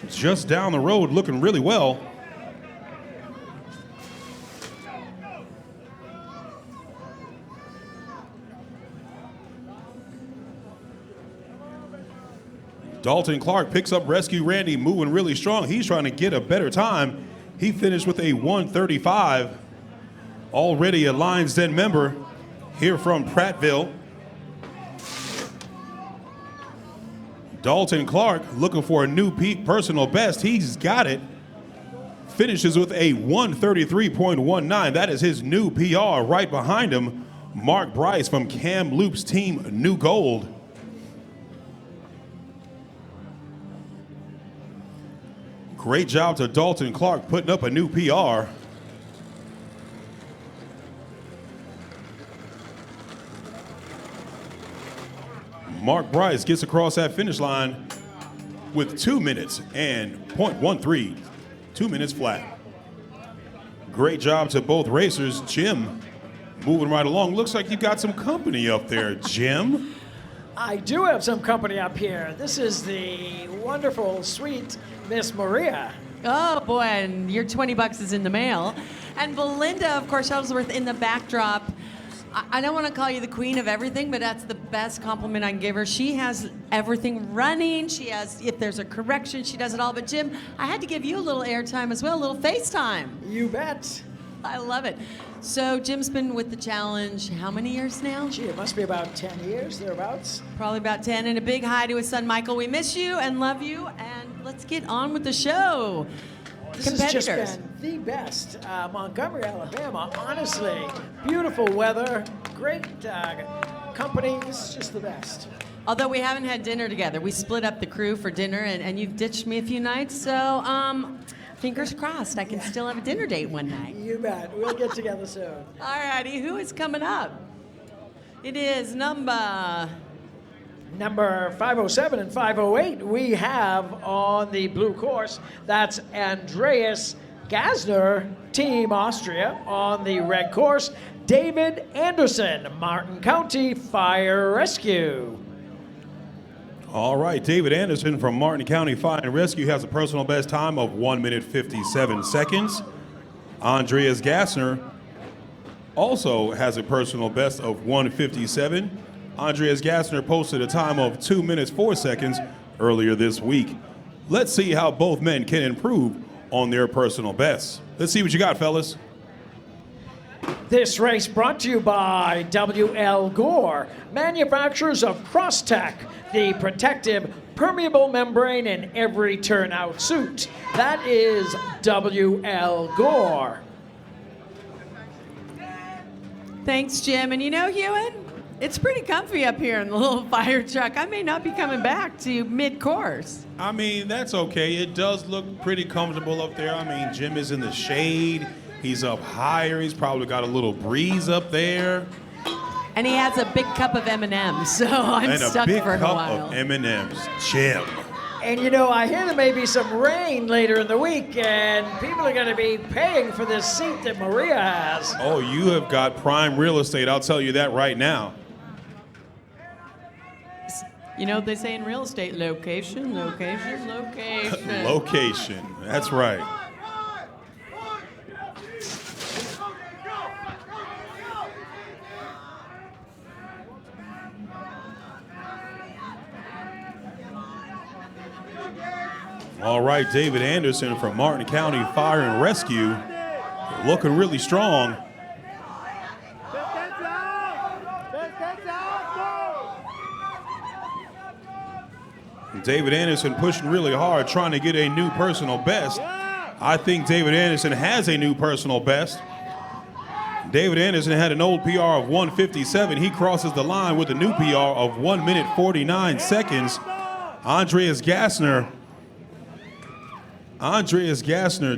just down the road, looking really well. Dalton Clark picks up Rescue Randy, moving really strong. He's trying to get a better time. He finished with a 1:35. Already a Lions Den member here from Prattville. Dalton Clark looking for a new peak personal best. He's got it. Finishes with a 1:33.19. That is his new PR. Right behind him, Mark Bryce from Kamloops team New Gold. Great job to Dalton Clark putting up a new PR. Mark Bryce gets across that finish line with 2 minutes and .13, 2 minutes flat. Great job to both racers. Jim moving right along. Looks like you've got some company up there, Jim. I do have some company up here. This is the wonderful, sweet Miss Maria. Oh boy, and your $20 is in the mail. And Belinda, of course, Shuttlesworth in the backdrop. I don't want to call you the queen of everything, but that's the best compliment I can give her. She has everything running. She has, if there's a correction, she does it all. But Jim, I had to give you a little airtime as well, a little FaceTime. You bet. I love it. So Jim's been with the challenge how many years now? Gee, it must be about 10 years, thereabouts. Probably about 10. And a big hi to his son, Michael. We miss you and love you. And let's get on with the show. This has just been the best. Montgomery, Alabama, honestly. Beautiful weather, great company. This is just the best. Although we haven't had dinner together. We split up the crew for dinner, and you've ditched me a few nights. So fingers crossed I can still have a dinner date one night. You bet. We'll get together soon. All righty. Who is coming up? It is number 507 and 508, we have on the blue course, that's Andreas Gasner, Team Austria. On the red course, David Anderson, Martin County Fire Rescue. All right, David Anderson from Martin County Fire and Rescue has a personal best time of 1 minute 57 seconds. Andreas Gasner also has a personal best of 1:57. Andreas Gasner posted a time of 2 minutes 4 seconds earlier this week. Let's see how both men can improve on their personal bests. Let's see what you got, fellas. This race brought to you by W.L. Gore, manufacturers of Crosstech, the protective permeable membrane in every turnout suit. That is W.L. Gore. Thanks, Jim. And you know, Hewitt, it's pretty comfy up here in the little fire truck. I may not be coming back to mid-course. I mean, that's okay. It does look pretty comfortable up there. I mean, Jim is in the shade. He's up higher. He's probably got a little breeze up there. And he has a big cup of M&Ms, so I'm stuck for a while. And a big cup of M&Ms. Jim. And you know, I hear there may be some rain later in the week, and people are going to be paying for this seat that Maria has. Oh, you have got prime real estate. I'll tell you that right now. You know what they say in real estate? Location, location, location. Location. That's right. All right, David Anderson from Martin County Fire and Rescue, looking really strong. David Anderson pushing really hard, trying to get a new personal best. I think David Anderson has a new personal best. David Anderson had an old PR of 1:57. He crosses the line with a new PR of 1 minute 49 seconds. Andreas Gasner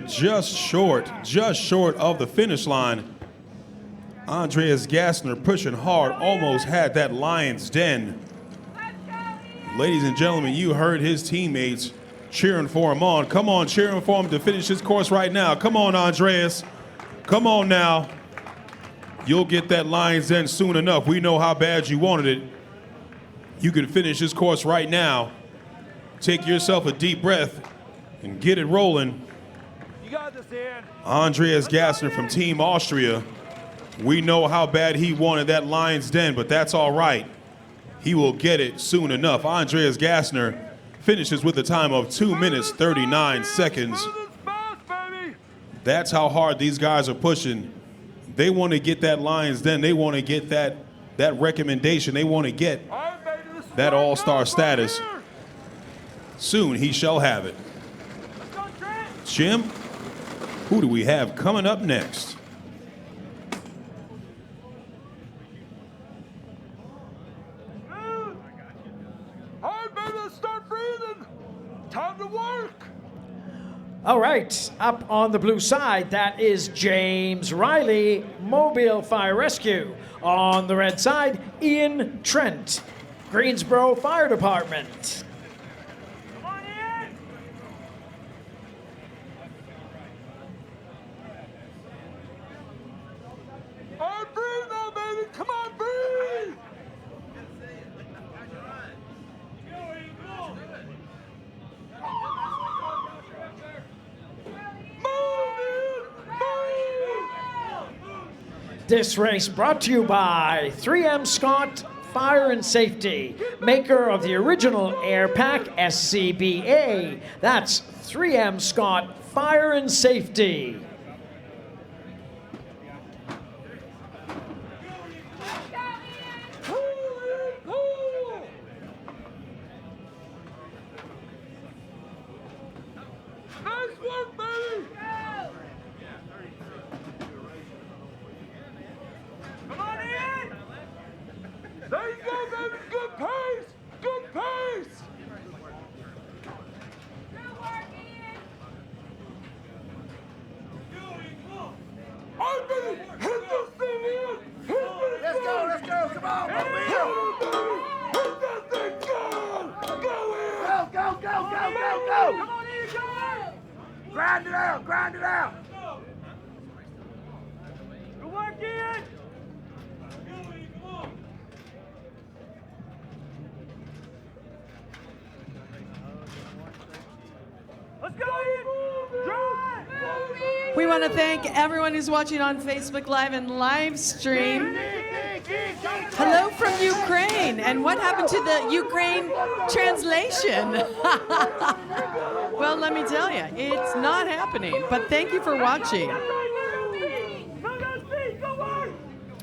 just short of the finish line. Andreas Gasner pushing hard, almost had that Lion's Den Ladies and gentlemen, you heard his teammates cheering for him on. Come on, cheering for him to finish his course right now. Come on, Andreas. Come on now. You'll get that Lions Den soon enough. We know how bad you wanted it. You can finish this course right now. Take yourself a deep breath and get it rolling. You got this, Ian. Andreas Gassner from Team Austria. We know how bad he wanted that Lions Den, but that's all right. He will get it soon enough. Andreas Gassner finishes with a time of 2 minutes, 39 seconds. That's how hard these guys are pushing. They want to get that Lions Den. They want to get that recommendation. They want to get that all-star status. Soon he shall have it. Jim, who do we have coming up next? Time to work! All right, up on the blue side, that is James Riley, Mobile Fire Rescue. On the red side, Ian Trent, Greensboro Fire Department. Come on, Ian! All right, breathe now, baby! Come on, breathe! This race brought to you by 3M Scott Fire and Safety, maker of the original Air Pack SCBA. That's 3M Scott Fire and Safety. Nice work, baby! Come on, Ian! There you go, baby! Good pace! Good pace! Good work, Ian! All right, baby! Hit this thing, Ian! Let's go! Come on, hit that thing! Go! Go, Ian! Go! Come on, Ian, go! Grind it out! Grind it out! Good work, Ian! Let's go, Ian! Drive! We want to thank everyone who's watching on Facebook Live and live stream. Hello from Ukraine. And what happened to the Ukraine translation? Well, let me tell you, it's not happening. But thank you for watching.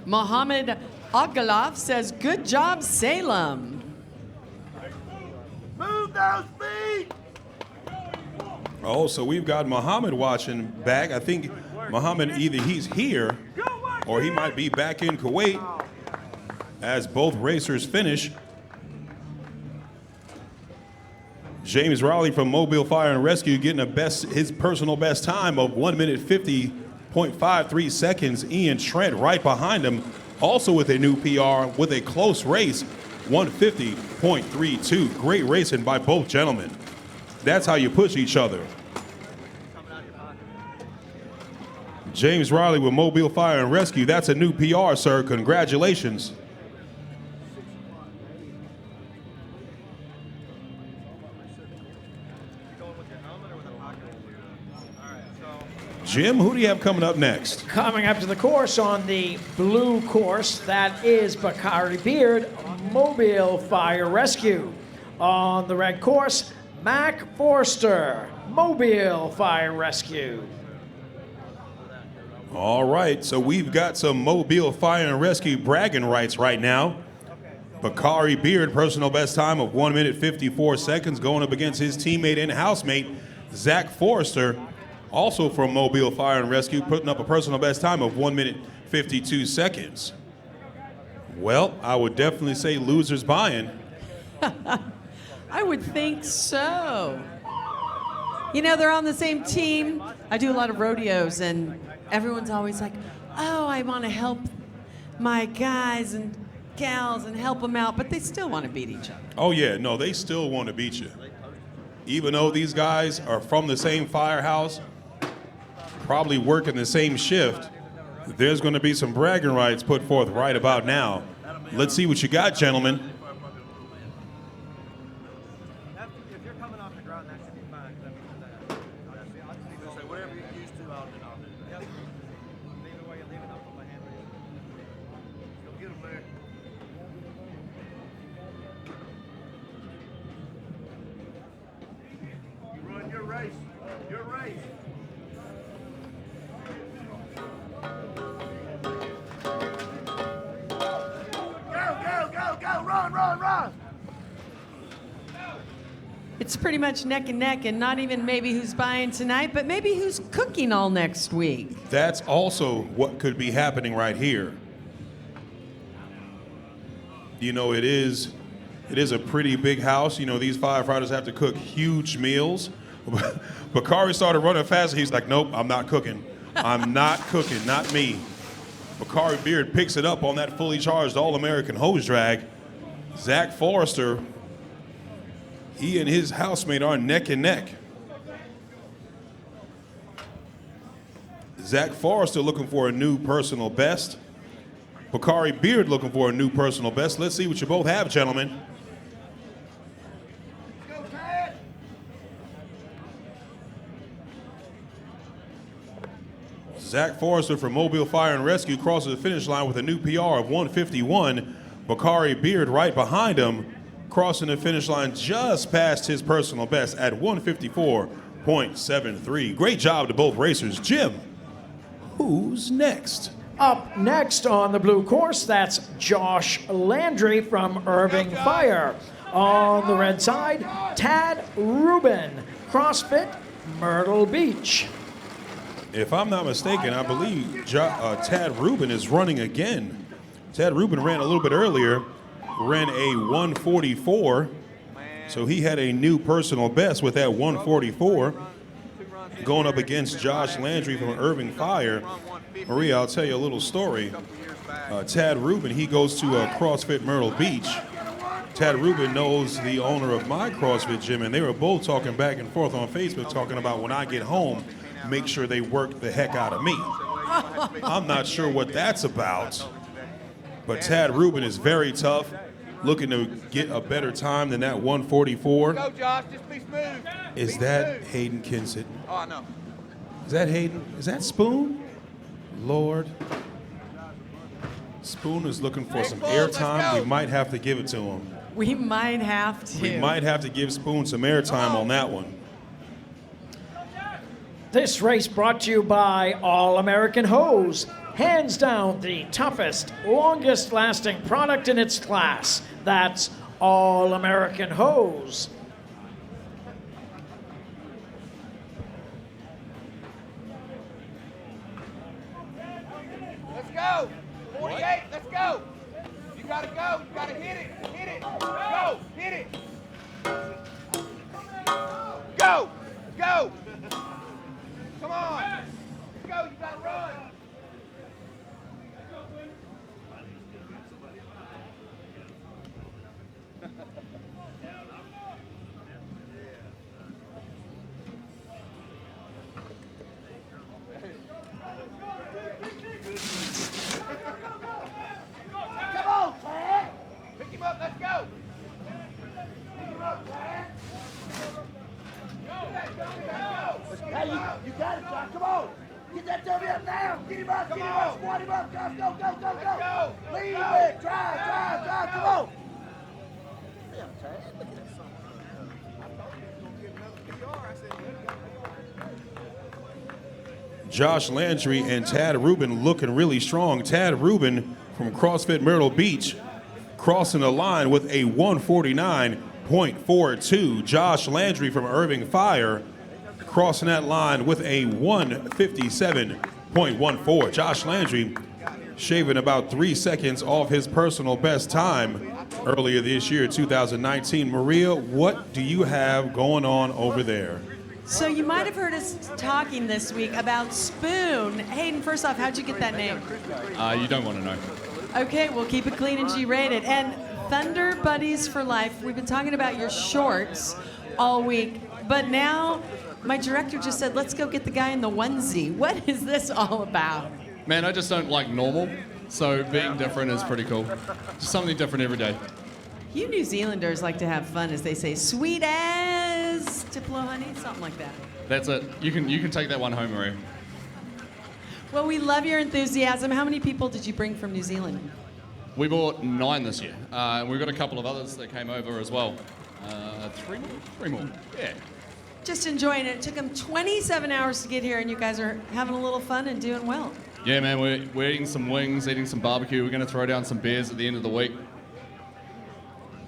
Mohammed Agalov says, "Good job, Salem." Move those feet! Oh, so we've got Muhammad watching back. I think Muhammad, either he's here or he might be back in Kuwait as both racers finish. James Riley from Mobile Fire and Rescue getting his personal best time of 1 minute 50.53 seconds. Ian Trent right behind him, also with a new PR with a close race, 150.32. Great racing by both gentlemen. That's how you push each other. James Riley with Mobile Fire and Rescue. That's a new PR, sir. Congratulations. Jim, who do you have coming up next? Coming up to the course on the blue course, that is Bakari Beard, Mobile Fire Rescue. On the red course, Mac Forster, Mobile Fire Rescue. All right, so we've got some Mobile Fire and Rescue bragging rights right now. Bakari Beard, personal best time of 1 minute 54 seconds, going up against his teammate and housemate, Zach Forrester, also from Mobile Fire and Rescue, putting up a personal best time of 1 minute 52 seconds. Well, I would definitely say losers buying. I would think so. You know, they're on the same team. I do a lot of rodeos, and everyone's always like, oh, I want to help my guys. And gals and help them out, but they still want to beat each other. Oh, yeah. No, they still want to beat you. Even though these guys are from the same firehouse, probably working the same shift, there's going to be some bragging rights put forth right about now. Let's see what you got, gentlemen. It's pretty much neck and neck, and not even maybe who's buying tonight, but maybe who's cooking all next week. That's also what could be happening right here. You know, it is a pretty big house. You know, these firefighters have to cook huge meals. Bakari started running faster. He's like, nope, I'm not cooking. I'm not cooking, not me. Bakari Beard picks it up on that fully charged All-American hose drag. Zach Forrester, he and his housemate are neck and neck. Zach Forrester looking for a new personal best. Bakari Beard looking for a new personal best. Let's see what you both have, gentlemen. Zach Forrester from Mobile Fire and Rescue crosses the finish line with a new PR of 151. Bakari Beard right behind him, crossing the finish line just past his personal best at 154.73. Great job to both racers. Jim, who's next? Up next on the blue course, that's Josh Landry from Irving Fire. On the red side, Tad Rubin, CrossFit Myrtle Beach. If I'm not mistaken, I believe Tad Rubin is running again. Tad Rubin ran a little bit earlier, ran a 144, so he had a new personal best with that 144. Going up against Josh Landry from Irving Fire. Maria, I'll tell you a little story. Tad Rubin, he goes to CrossFit Myrtle Beach. Tad Rubin knows the owner of my CrossFit gym, and they were both talking back and forth on Facebook, talking about when I get home, make sure they work the heck out of me. I'm not sure what that's about, but Tad Rubin is very tough, looking to get a better time than that 144. Go, Josh, just be smooth. Is that Hayden Kinsett? Oh, I know. Is that Hayden? Is that Spoon? Lord. Spoon is looking for some airtime. We might have to give it to him. We might have to. We might have to give Spoon some airtime on that one. This race brought to you by All-American Hose. Hands down the toughest, longest lasting product in its class. That's All-American Hose. Let's go. 48, let's go. You gotta go. You gotta hit it. Hit it. Go. Hit it. Go. Go. Come on. Let's go. You gotta run. Come on, Chek. Pick him up. Let's go. Pick him up, Chek. Hey, you got it, Josh. Come on. Get that dummy up now. Get him up. Get him up. Squat him up. Josh, go, go, go, go. Leave it. Drive. Come on. Josh Landry and Tad Rubin looking really strong. Tad Rubin from CrossFit Myrtle Beach crossing the line with a 149.42. Josh Landry from Irving Fire crossing that line with a 157.14. Josh Landry shaving about 3 seconds off his personal best time earlier this year, 2019. Maria, what do you have going on over there? So you might have heard us talking this week about Spoon. Hayden, first off, how'd you get that name? You don't want to know. Okay, we'll keep it clean and G-rated. And Thunder Buddies for Life. We've been talking about your shorts all week, but now my director just said, let's go get the guy in the onesie. What is this all about? Man, I just don't like normal, so being different is pretty cool. Just something different every day. You New Zealanders like to have fun, as they say, sweet as Diplo honey, something like that. That's it. You can take that one home, Maria. Well, we love your enthusiasm. How many people did you bring from New Zealand? We bought 9 this year. We've got a couple of others that came over as well. 3 more. Yeah. Just enjoying it. It took them 27 hours to get here, and you guys are having a little fun and doing well. Yeah, man, we're eating some wings, eating some barbecue. We're going to throw down some beers at the end of the week.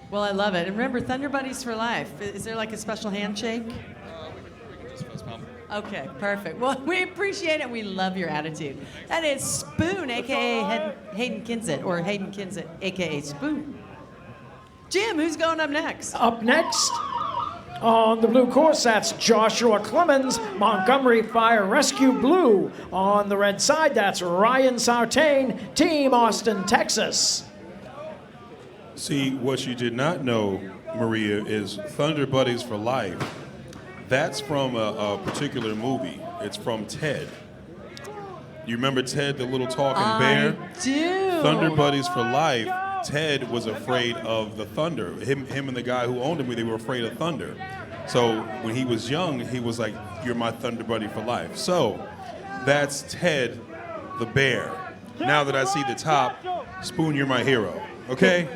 Well, I love it. And remember, Thunder Buddies for Life. Is there like a special handshake? Okay, perfect. Well, we appreciate it. We love your attitude. That is Spoon, a.k.a. Hayden Kinsit, or Hayden Kinsit, a.k.a. Spoon. Jim, who's going up next? Up next, on the blue course, that's Joshua Clemens, Montgomery Fire Rescue Blue. On the red side, that's Ryan Sartain, Team Austin, Texas. See, what you did not know, Maria, is Thunder Buddies for Life. That's from a particular movie. It's from Ted. You remember Ted, the little talking bear? I do. Thunder Buddies for Life. Ted was afraid of the thunder. Him and the guy who owned him, they were afraid of thunder. So when he was young, he was like, "You're my Thunder Buddy for life." So that's Ted, the bear. Now that I see the top, Spoon, you're my hero. Okay?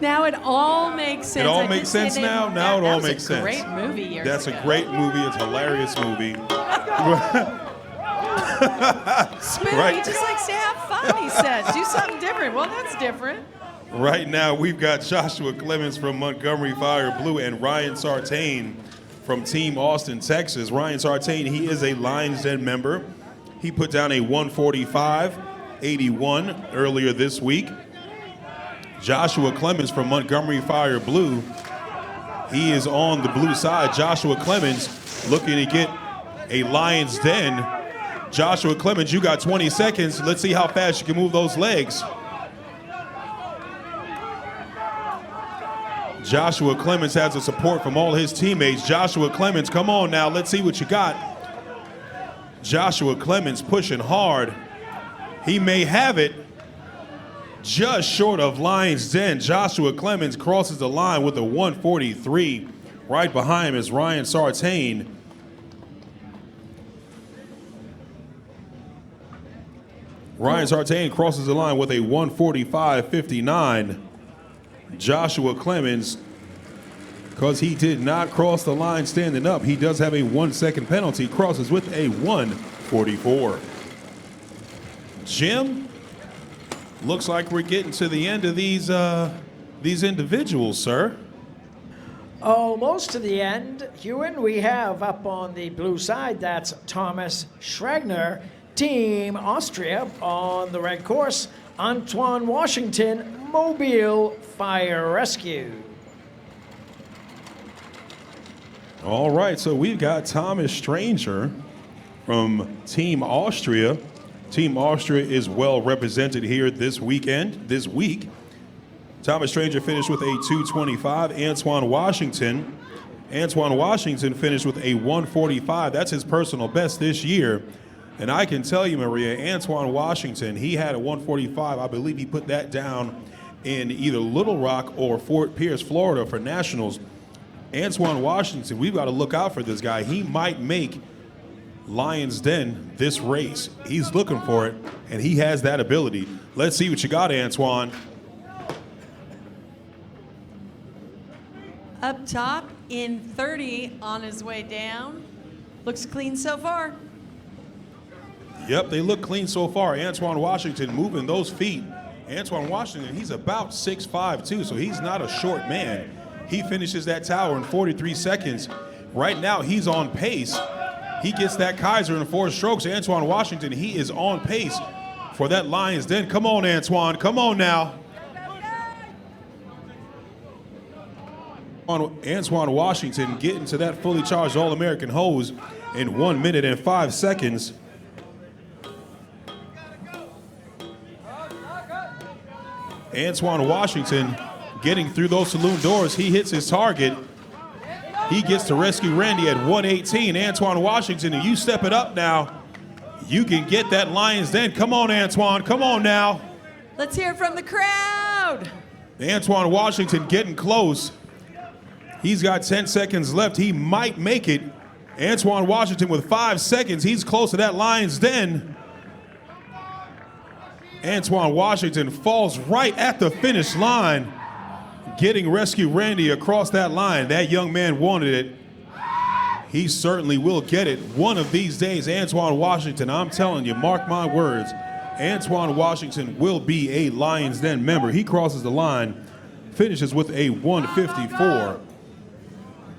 Now it all makes sense. It all makes sense now? Now it all makes sense. That was a great movie years That's ago. a great movie. It's a hilarious movie. Spoon, Right. he just likes to have fun, he says. Do something different. Well, that's different. Right now, we've got Joshua Clemens from Montgomery Fire Blue and Ryan Sartain from Team Austin, Texas. Ryan Sartain, he is a Lions Den member. He put down a 145.81 earlier this week. Joshua Clemens from Montgomery Fire Blue, he is on the blue side. Joshua Clemens looking to get a Lions Den. Joshua Clemens, you got 20 seconds. Let's see how fast you can move those legs. Joshua Clemens has the support from all his teammates. Joshua Clemens, come on now, let's see what you got. Joshua Clemens pushing hard. He may have it just short of Lions Den. Joshua Clemens crosses the line with a 143. Right behind him is Ryan Sartain. Ryan Sartain crosses the line with a 145.59. Joshua Clemens, because he did not cross the line standing up, he does have a 1 second penalty, crosses with a 144. Jim, looks like we're getting to the end of these individuals, sir. Almost to the end, Ewan. We have up on the blue side, that's Thomas Schragner, Team Austria. On the red course, Antoine Washington, Mobile Fire Rescue. All right, so we've got Thomas Stranger from Team Austria. Team Austria is well represented here this week. Thomas Stranger finished with a 225. Antoine Washington finished with a 145. That's his personal best this year. And I can tell you, Maria, Antoine Washington, he had a 145. I believe he put that down in either Little Rock or Fort Pierce, Florida for nationals. Antoine Washington, we've got to look out for this guy. He might make Lions Den this race. He's looking for it, and he has that ability. Let's see what you got, Antoine. Up top in 30 on his way down. Looks clean so far. Yep, they look clean so far. Antoine Washington moving those feet. Antoine Washington, he's about 6'5", too, so he's not a short man. He finishes that tower in 43 seconds. Right now, he's on pace. He gets that Kaiser in 4 strokes. Antoine Washington, he is on pace for that Lions Den. Come on, Antoine. Come on now. Antoine Washington getting to that fully charged All-American hose in 1 minute and 5 seconds. Antoine Washington getting through those saloon doors. He hits his target. He gets to rescue Randy at 118. Antoine Washington, and you step it up now. You can get that Lions Den. Come on, Antoine. Come on now. Let's hear it from the crowd. Antoine Washington getting close. He's got 10 seconds left. He might make it. Antoine Washington with 5 seconds. He's close to that Lions Den. Antoine Washington falls right at the finish line, getting Rescue Randy across that line. That young man wanted it. He certainly will get it one of these days. Antoine Washington, I'm telling you, mark my words, Antoine Washington will be a Lions Den member. He crosses the line, finishes with a 154.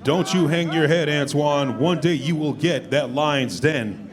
Don't you hang your head, Antoine. One day you will get that Lions Den.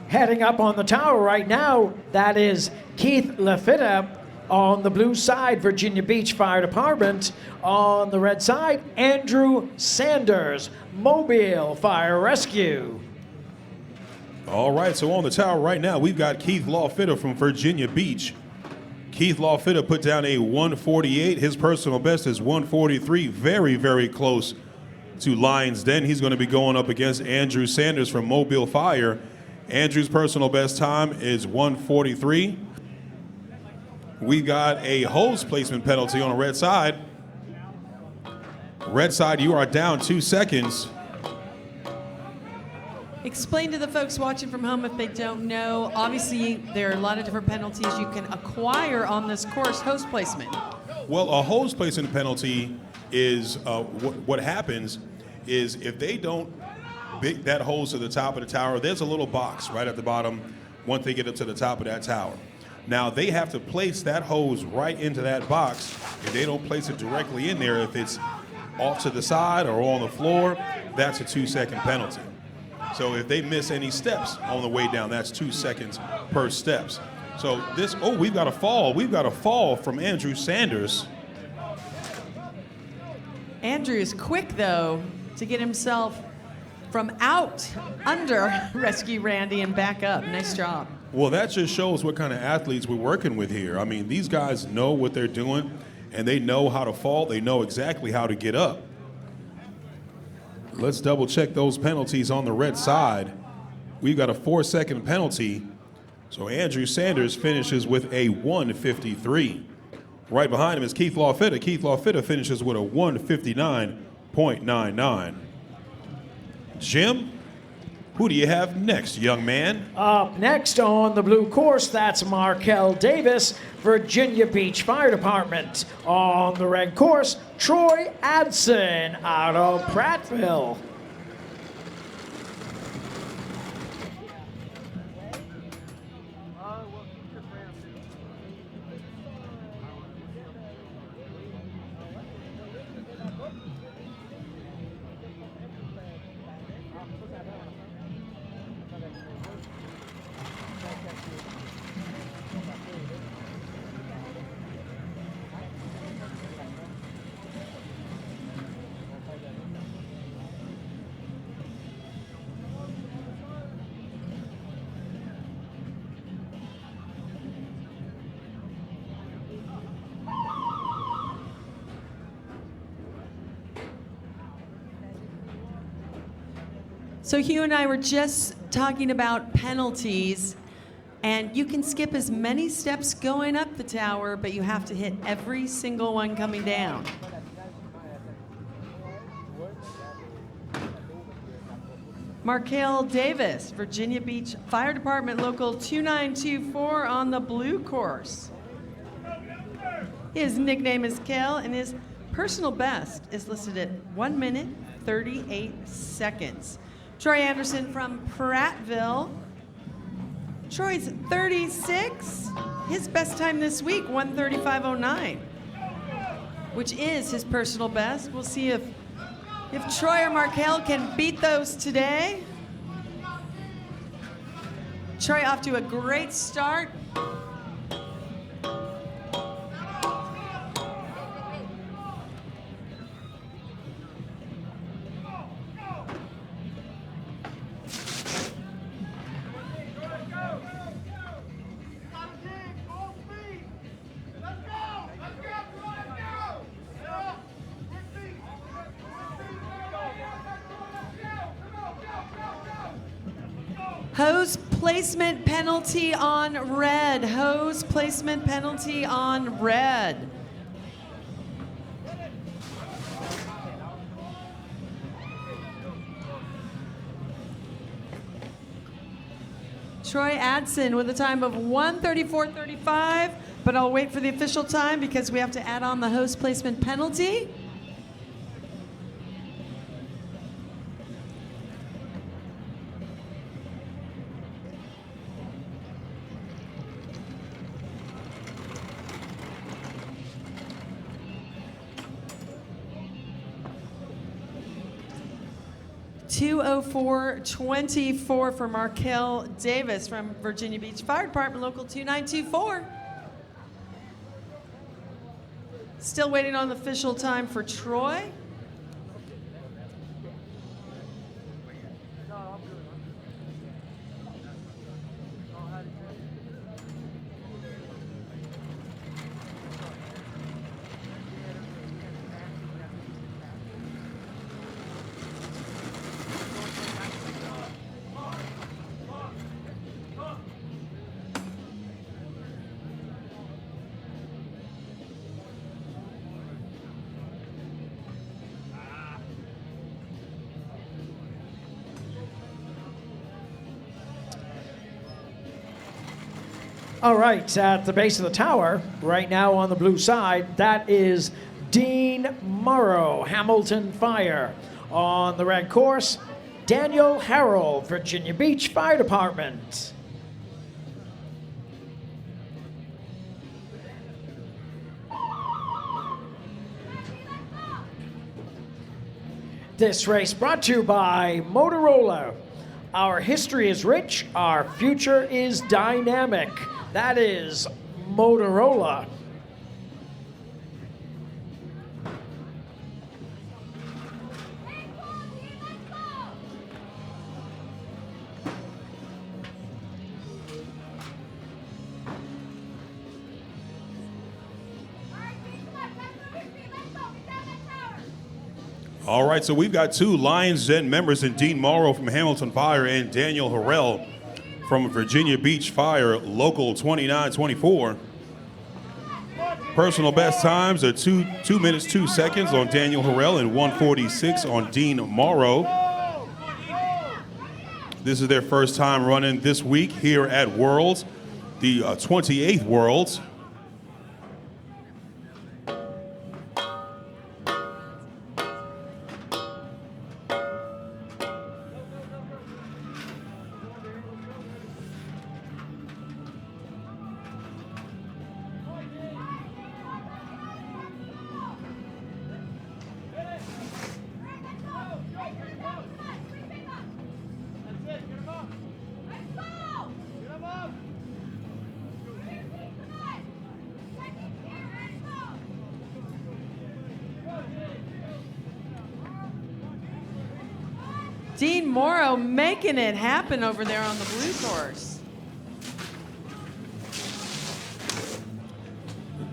Heading up on the tower right now, that is Keith Lafitta on the blue side, Virginia Beach Fire Department. On the red side, Andrew Sanders, Mobile Fire Rescue. All right, so on the tower right now, we've got Keith Lafitta from Virginia Beach. Keith Lafitta put down a 148. His personal best is 143. Very, very close to Lions Den. He's going to be going up against Andrew Sanders from Mobile Fire. Andrew's personal best time is 143. We've got a hose placement penalty on the red side. Red side, you are down 2 seconds. Explain to the folks watching from home if they don't know. Obviously, there are a lot of different penalties you can acquire on this course. Hose placement. Well, a hose placement penalty is what happens is if they don't big that hose to the top of the tower, there's a little box right at the bottom once they get up to the top of that tower. Now they have to place that hose right into that box. If they don't place it directly in there, if it's off to the side or on the floor, that's a 2-second penalty. So if they miss any steps on the way down, that's 2 seconds per steps. So this, oh, we've got a fall. We've got a fall from Andrew Sanders. Andrew is quick, though, to get himself from out under Rescue Randy and back up. Nice job. Well, that just shows what kind of athletes we're working with here. I mean, these guys know what they're doing, and they know how to fall. They know exactly how to get up. Let's double check those penalties on the red side. We've got a 4-second penalty. So Andrew Sanders finishes with a 153. Right behind him is Keith Lafitta. Keith Lafitta finishes with a 159.99. Jim, who do you have next, young man? Up next on the blue course, that's Markel Davis, Virginia Beach Fire Department. On the red course, Troy Adson out of Prattville. So Hugh and I were just talking about penalties, and you can skip as many steps going up the tower, but you have to hit every single one coming down. Markel Davis, Virginia Beach Fire Department Local 2924 on the blue course. His nickname is Kel, and his personal best is listed at 1 minute, 38 seconds. Troy Anderson from Prattville. Troy's 36. His best time this week, 1:35.09, which is his personal best. We'll see if Troy or Markel can beat those today. Troy off to a great start. Hose placement penalty on red. Hose placement penalty on red. Troy Adson with a time of 1:34.35, but I'll wait for the official time because we have to add on the hose placement penalty. (2:04.24) for Markel Davis from Virginia Beach Fire Department Local 2924. Still waiting on the official time for Troy. All right, at the base of the tower, right now on the blue side, that is Dean Morrow, Hamilton Fire. On the red course, Daniel Harrell, Virginia Beach Fire Department. This race brought to you by Motorola. Our history is rich, our future is dynamic. That is Motorola. All right, so we've got two Lions Den members in Dean Morrow from Hamilton Fire and Daniel Harrell from Virginia Beach Fire, Local 2924. Personal best times are 2 minutes 2 seconds on Daniel Harrell and 1:46 on Dean Morrow. This is their first time running this week here at Worlds, the 28th Worlds. Dean Morrow making it happen over there on the blue course.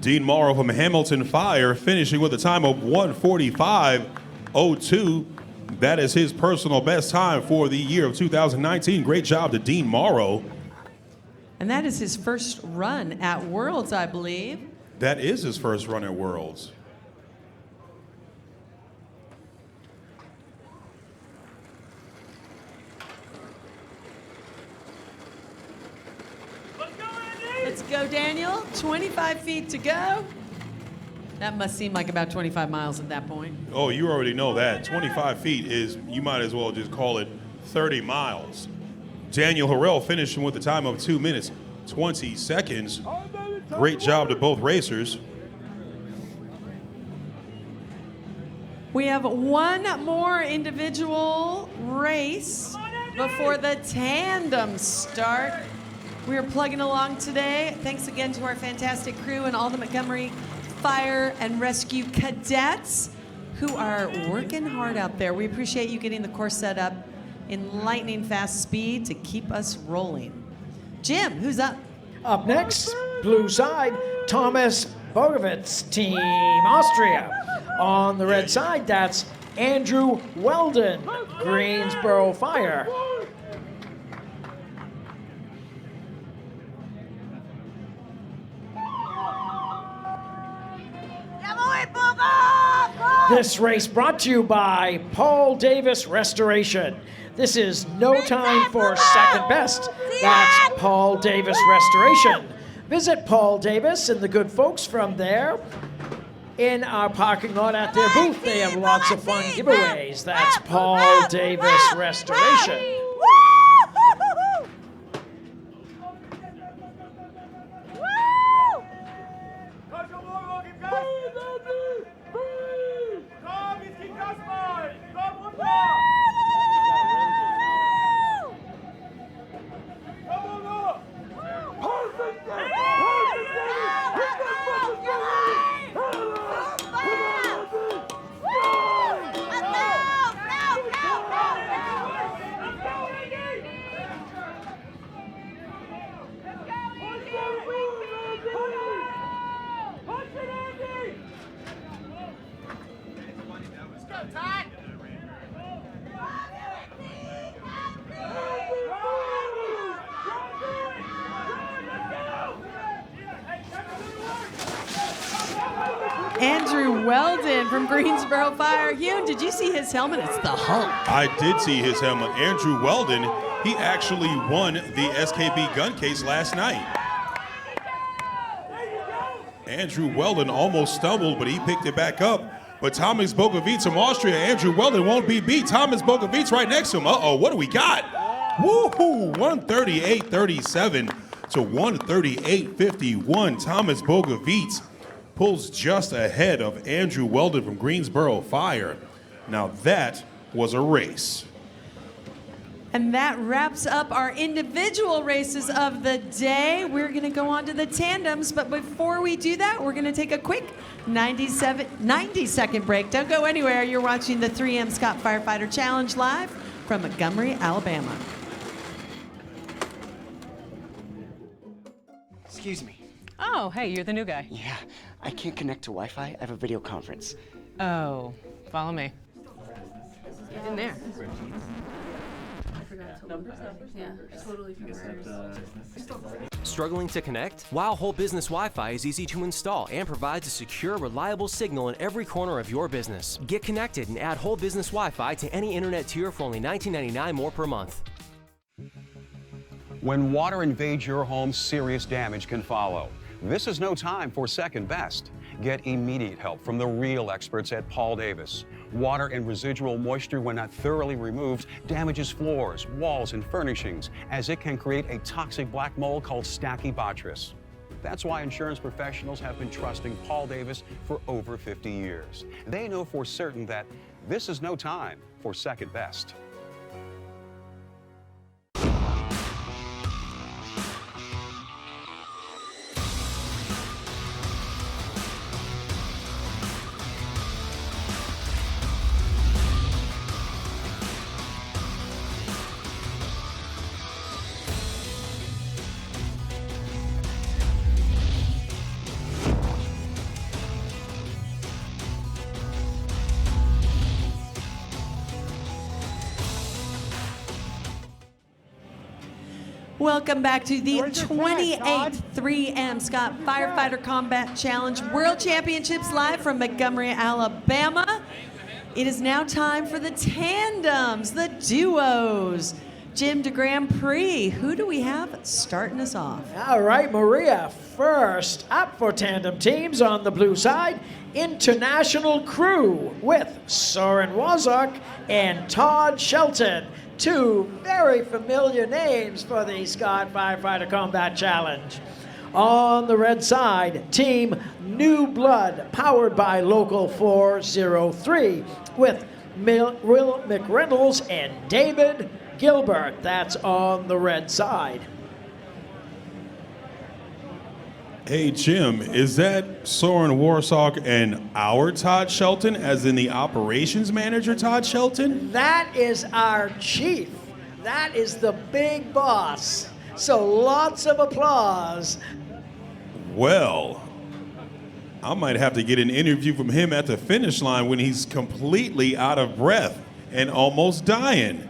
Dean Morrow from Hamilton Fire finishing with a time of 1:45.02. That is his personal best time for the year of 2019. Great job to Dean Morrow. And that is his first run at Worlds, I believe. That is his first run at Worlds. Let's go, Daniel. 25 feet to go. That must seem like about 25 miles at that point. Oh, you already know that. 25 feet is, you might as well just call it 30 miles. Daniel Harrell finishing with a time of 2 minutes, 20 seconds. Great job to both racers. We have one more individual race before the tandem start. We are plugging along today. Thanks again to our fantastic crew and all the Montgomery Fire and Rescue cadets who are working hard out there. We appreciate you getting the course set up in lightning fast speed to keep us rolling. Jim, who's up? Up next, blue side, Thomas Bogovitz, Team Austria. On the red side, that's Andrew Weldon, Greensboro Fire. This race brought to you by Paul Davis Restoration. This is no time for second best. That's Paul Davis Restoration. Visit Paul Davis and the good folks from there in our parking lot at their booth. They have lots of fun giveaways. That's Paul Davis Restoration. Andrew Weldon from Greensboro Fire. Hugh, did you see his helmet? It's the Hulk. I did see his helmet. Andrew Weldon, he actually won the SKB gun case last night. Andrew Weldon almost stumbled, but he picked it back up. But Thomas Bogovitz from Austria, Andrew Weldon won't be beat. Thomas Bogovitz right next to him. Uh-oh, what do we got? Woohoo, 138.37 to 138.51. Thomas Bogovitz pulls just ahead of Andrew Weldon from Greensboro Fire. Now that was a race. And that wraps up our individual races of the day. We're going to go on to the tandems, but before we do that, we're going to take a quick 90-second break. Don't go anywhere. You're watching the 3M Scott Firefighter Challenge live from Montgomery, Alabama. Excuse me. Oh, hey, you're the new guy. Yeah, I can't connect to Wi-Fi. I have a video conference. Oh, follow me. In there. Struggling to connect? WOW Whole Business Wi-Fi is easy to install and provides a secure, reliable signal in every corner of your business. Get connected and add Whole Business Wi-Fi to any internet tier for only $19.99 more per month. When water invades your home, serious damage can follow. This is no time for second best. Get immediate help from the real experts at Paul Davis. Water and residual moisture, when not thoroughly removed, damages floors, walls, and furnishings, as it can create a toxic black mold called Stachybotrys. That's why insurance professionals have been trusting Paul Davis for over 50 years. They know for certain that this is no time for second best. Welcome back to the 28th 3M Scott Firefighter Combat Challenge World Championships live from Montgomery, Alabama. It is now time for the tandems, the duos. Jim de Grand Prix, who do we have starting us off? All right, Maria, first up for tandem teams on the blue side, International Crew with Soren Wozok and Todd Shelton. Two very familiar names for the Scott Firefighter Combat Challenge. On the red side, Team New Blood, powered by Local 403, with Will McReynolds and David Gilbert. That's on the red side. Hey, Jim, is that Soren Warsaw and our Todd Shelton, as in the operations manager Todd Shelton? That is our chief. That is the big boss. So lots of applause. Well, I might have to get an interview from him at the finish line when he's completely out of breath and almost dying.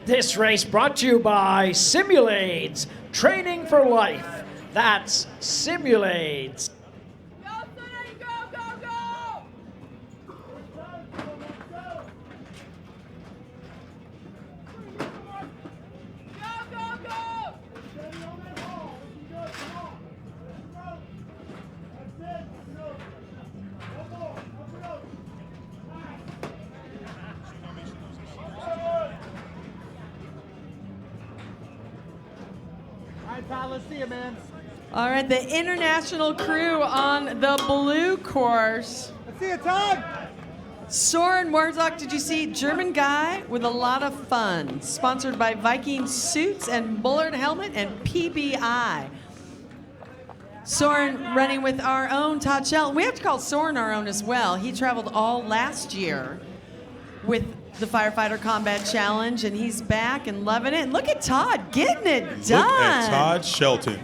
This race brought to you by Simulades, training for life. That's Simulades. Let's see you, man. All right, the International Crew on the blue course. Let's see you, Todd. Soren Warzak, did you see? German guy with a lot of fun. Sponsored by Viking Suits and Bullard Helmet and PBI. Soren running with our own Todd Shelton. We have to call Soren our own as well. He traveled all last year with the Firefighter Combat Challenge, and he's back and loving it. And look at Todd getting it done. Look at Todd Shelton.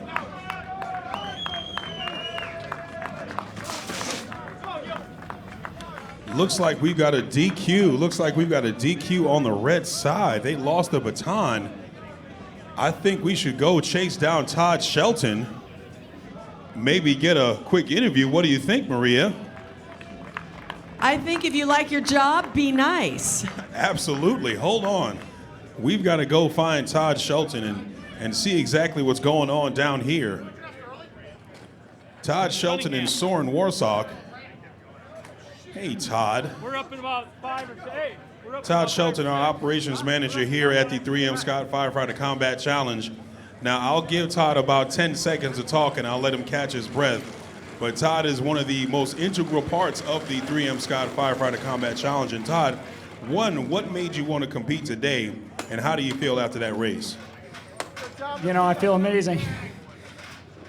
Looks like we've got a DQ. Looks like we've got a DQ on the red side. They lost the baton. I think we should go chase down Todd Shelton. Maybe get a quick interview. What do you think, Maria? I think if you like your job, be nice. Absolutely. Hold on. We've got to go find Todd Shelton and see exactly what's going on down here. Todd Shelton and Soren Warsaw. Hey, Todd. We're up in about 5 or 8. Todd Shelton, our operations manager here at the 3M Scott Firefighter Combat Challenge. Now, I'll give Todd about 10 seconds to talk, and I'll let him catch his breath. But Todd is one of the most integral parts of the 3M Scott Firefighter Combat Challenge. And Todd, what made you want to compete today, and how do you feel after that race? You know, I feel amazing.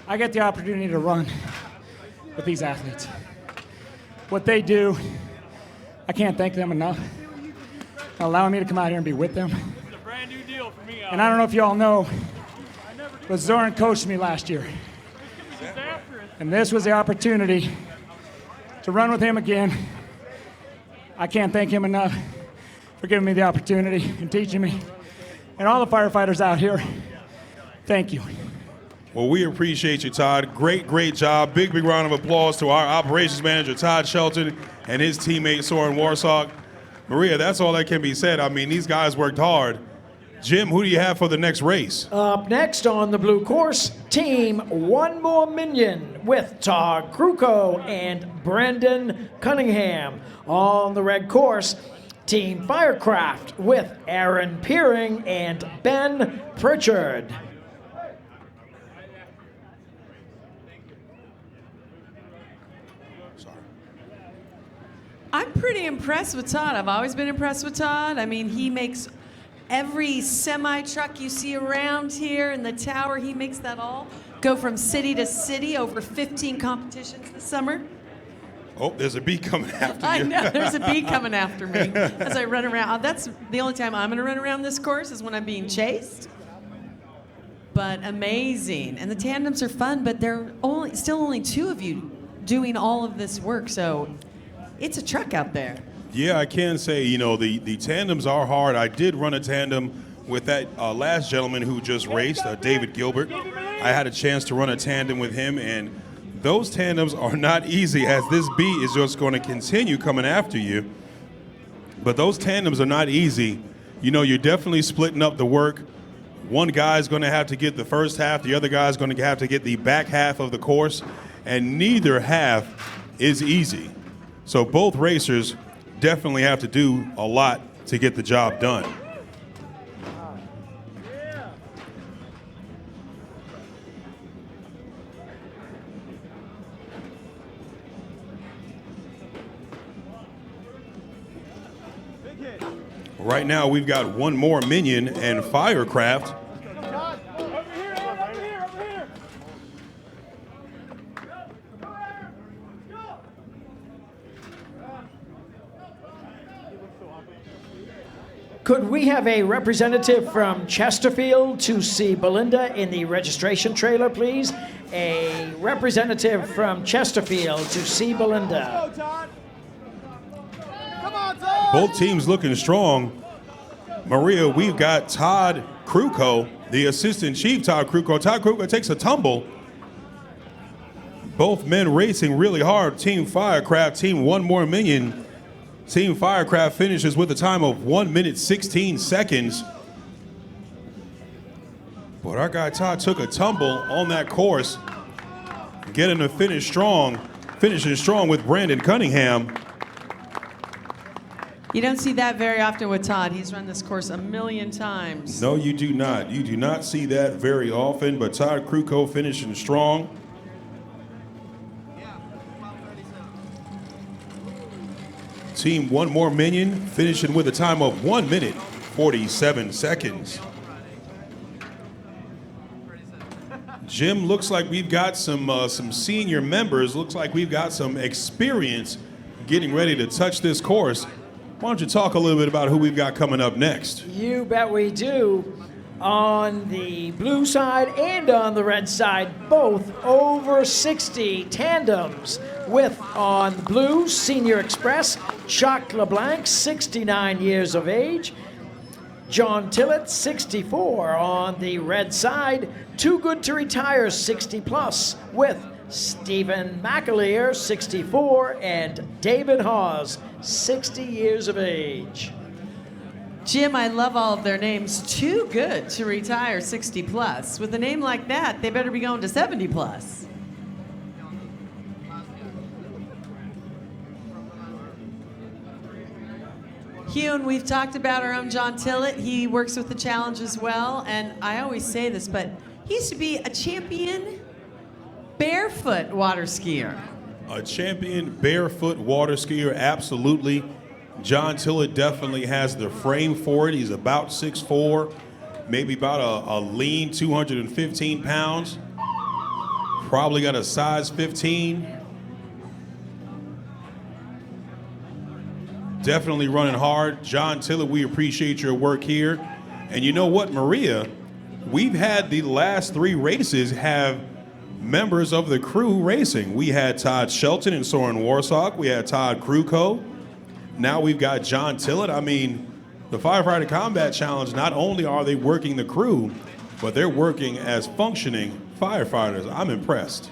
I get the opportunity to run with these athletes. What they do, I can't thank them enough. Allowing me to come out here and be with them. It's a brand new deal for me. And I don't know if you all know, but Zoran coached me last year. And this was the opportunity to run with him again. I can't thank him enough for giving me the opportunity and teaching me. And all the firefighters out here, thank you. Well, we appreciate you, Todd. Great job. Big round of applause to our operations manager, Todd Shelton, and his teammate, Soren Warsaw. Maria, that's all that can be said. I mean, these guys worked hard. Jim, who do you have for the next race? Up next on the blue course, Team One More Minion with Todd Kruko and Brandon Cunningham. On the red course, Team Firecraft with Aaron Peering and Ben Pritchard. I'm pretty impressed with Todd. I've always been impressed with Todd. I mean, he makes every semi-truck you see around here in the tower, he makes that all go from city to city, over 15 competitions this summer. Oh, there's a bee coming after you. I know, there's a bee coming after me as I run around. That's the only time I'm going to run around this course is when I'm being chased. but amazing. And the tandems are fun, but there are still only 2 of you doing all of this work, so it's a truck out there. Yeah, I can say, you know, the tandems are hard. I did run a tandem with that last gentleman who just raced, David Gilbert. I had a chance to run a tandem with him, and those tandems are not easy, as this beat is just going to continue coming after you. But those tandems are not easy. You know, you're definitely splitting up the work. One guy's going to have to get the first half, the other guy's going to have to get the back half of the course, and neither half is easy. So both racers definitely have to do a lot to get the job done. Right now, we've got one more minion and Firecraft. Could we have a representative from Chesterfield to see Belinda in the registration trailer, please? A representative from Chesterfield to see Belinda. Both teams looking strong. Maria, we've got Todd Kruko, the assistant chief, Todd Kruko. Todd Kruko takes a tumble. Both men racing really hard. Team Firecraft, team One More Minion. Team Firecraft finishes with a time of 1 minute 16 seconds. But our guy Todd took a tumble on that course, getting to finish strong, finishing strong with Brandon Cunningham. You don't see that very often with Todd. He's run this course a million times. No, you do not. You do not see that very often, but Todd Kruko finishing strong. Team One More Minion finishing with a time of 1 minute 47 seconds. Jim, looks like we've got some senior members. Looks like we've got some experience getting ready to touch this course. Why don't you talk a little bit about who we've got coming up next? You bet we do. On the blue side and on the red side, both over 60 tandems. With on the blue, Senior Express, Jacques LeBlanc, 69 years of age. John Tillett, 64. On the red side, Too Good to Retire, 60 plus, with Stephen McAleer, 64, and David Hawes, 60 years of age. Jim, I love all of their names. Too good to retire 60 plus. With a name like that, they better be going to 70 plus. Hugh, and we've talked about our own John Tillett. He works with the Challenge as well, and I always say this, but he used to be a champion barefoot water skier. A champion barefoot water skier, absolutely. John Tillett definitely has the frame for it. He's about 6'4", maybe about a lean 215 pounds. Probably got a size 15. Definitely running hard. John Tillett, we appreciate your work here. And you know what, Maria? We've had the last 3 races have members of the crew racing. We had Todd Shelton and Soren Warsock. We had Todd Kruko. Now we've got John Tillett. I mean, the Firefighter Combat Challenge, not only are they working the crew, but they're working as functioning firefighters. I'm impressed.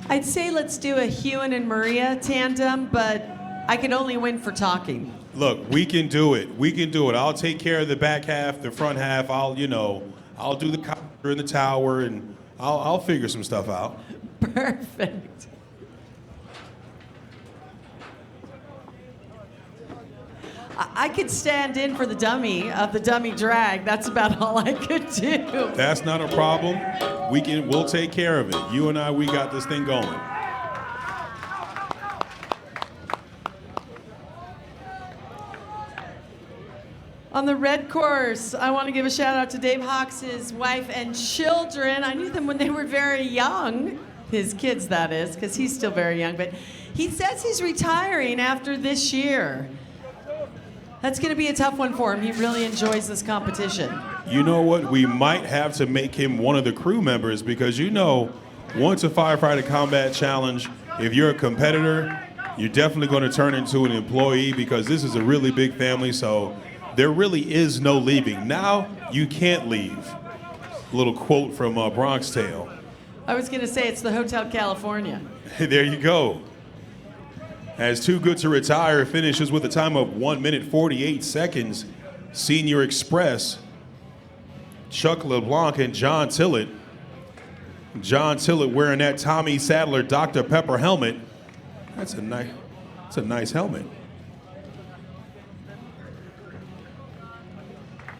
I'd say let's do a Hewan and Maria tandem, but I can only win for talking. Look, we can do it. We can do it. I'll take care of the back half, the front half. I'll do the copter in the tower, and I'll figure some stuff out. Perfect. I could stand in for the dummy of the dummy drag. That's about all I could do. That's not a problem. We'll take care of it. You and I, we got this thing going. On the red course, I want to give a shout out to Dave Hawks' wife and children. I knew them when they were very young. His kids, that is, because he's still very young. But he says he's retiring after this year. That's going to be a tough one for him. He really enjoys this competition. You know what? We might have to make him one of the crew members because once a firefighter combat challenge, if you're a competitor, you're definitely going to turn into an employee because this is a really big family, so there really is no leaving. Now you can't leave. A little quote from Bronx Tale. I was going to say it's the Hotel California. There you go. As Too Good to Retire finishes with a time of 1 minute 48 seconds, Senior Express, Chuck LeBlanc and John Tillett. John Tillett wearing that Tommy Sadler Dr. Pepper helmet. That's a nice helmet.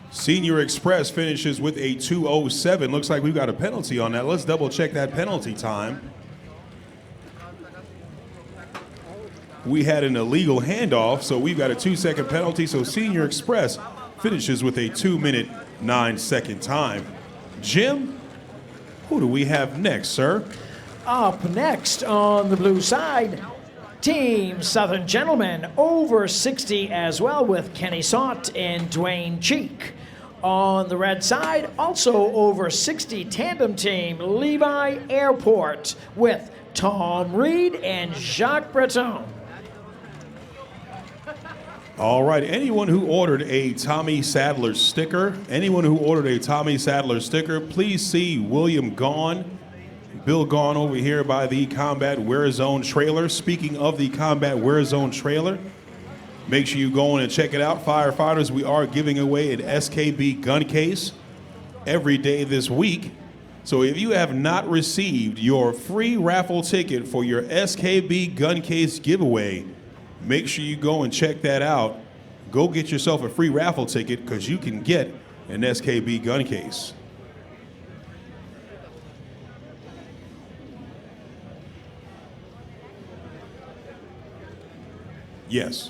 Senior Express finishes with a 2:07. Looks like we've got a penalty on that. Let's double check that penalty time. We had an illegal handoff, so we've got a 2-second penalty. So Senior Express finishes with a 2 minute 9 second time. Jim, who do we have next, sir? Up next on the blue side, Team Southern Gentlemen, over 60 as well with Kenny Sott and Dwayne Cheek. On the red side, also over 60 tandem team, Levi Airport with Tom Reed and Jacques Breton. All right, anyone who ordered a Tommy Sadler sticker, please see William Gaughan, Bill Gaughan over here by the Combat Wear Zone trailer. Speaking of the Combat Wear Zone trailer, make sure you go in and check it out. Firefighters, we are giving away an SKB gun case every day this week. So if you have not received your free raffle ticket for your SKB gun case giveaway, make sure you go and check that out. Go get yourself a free raffle ticket because you can get an SKB gun case. Yes.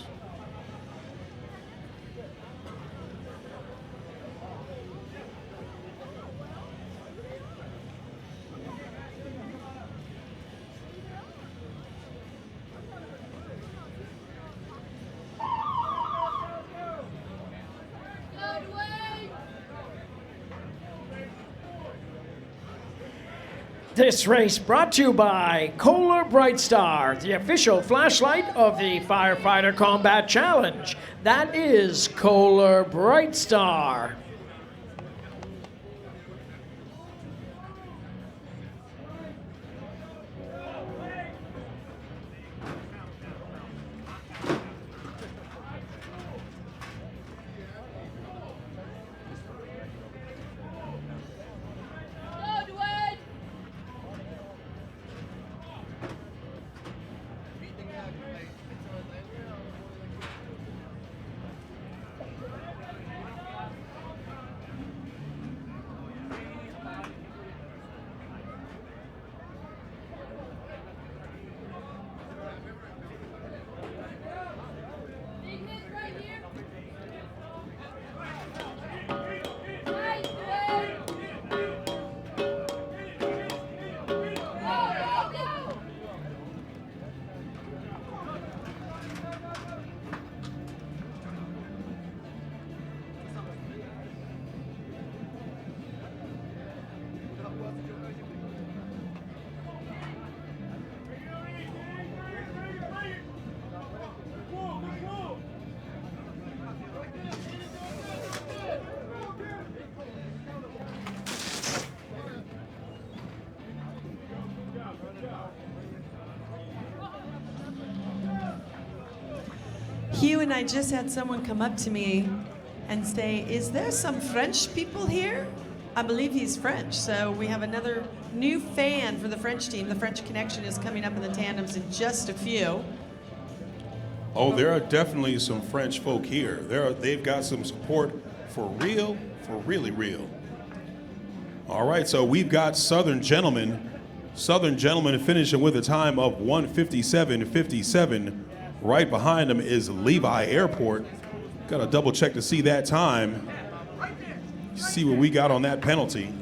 This race brought to you by Coolair Bright Star, the official flashlight of the Firefighter Combat Challenge. That is Coolair Bright Star. Hugh and I just had someone come up to me and say, is there some French people here? I believe he's French, so we have another new fan for the French team. The French connection is coming up in the tandems in just a few. Oh, there are definitely some French folk here. They've got some support for real, for really real. All right, so we've got Southern Gentlemen. Southern Gentlemen finishing with a time of 1:57.57. Right behind them is Levi Airport. Got to double check to see that time. See what we got on that penalty.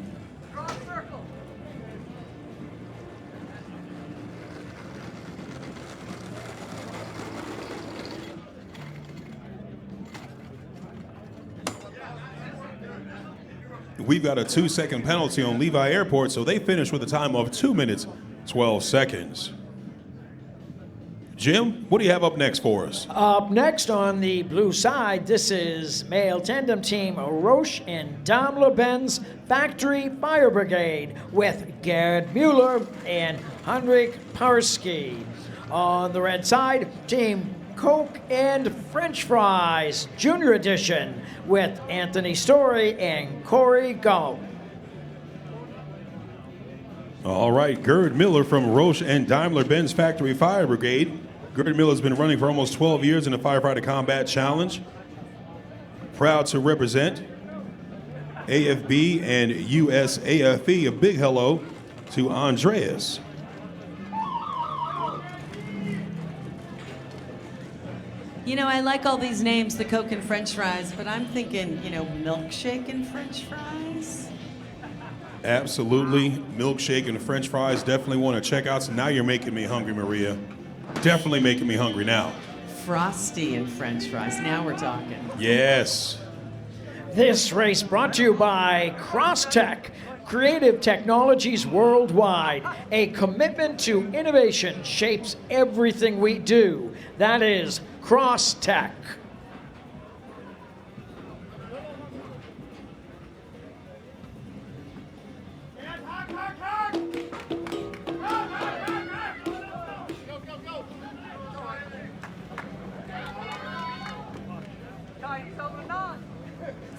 we've got a 2-second penalty on Levi Airport, so they finish with a time of 2 minutes, 12 seconds. Jim, what do you have up next for us? Up next on the blue side, this is male tandem team Roche and Daimler-Benz Factory Fire Brigade with Gerd Mueller and Henrik Peruski. On the red side, team Coke and French Fries Junior Edition with Anthony Story and Corey Gall. All right, Gerd Miller from Roche and Daimler-Benz Factory Fire Brigade. Gerd Miller has been running for almost 12 years in the Firefighter Combat Challenge. Proud to represent AFB and USAFE. A big hello to Andreas. You know, I like all these names, the Coke and French fries, but I'm thinking, milkshake and French fries? Absolutely. Milkshake and French fries. Definitely want to check out. So now you're making me hungry, Maria. Definitely making me hungry now. Frosty and French fries. Now we're talking. Yes. This race brought to you by Crosstech, creative technologies worldwide. A commitment to innovation shapes everything we do. That is Crosstech.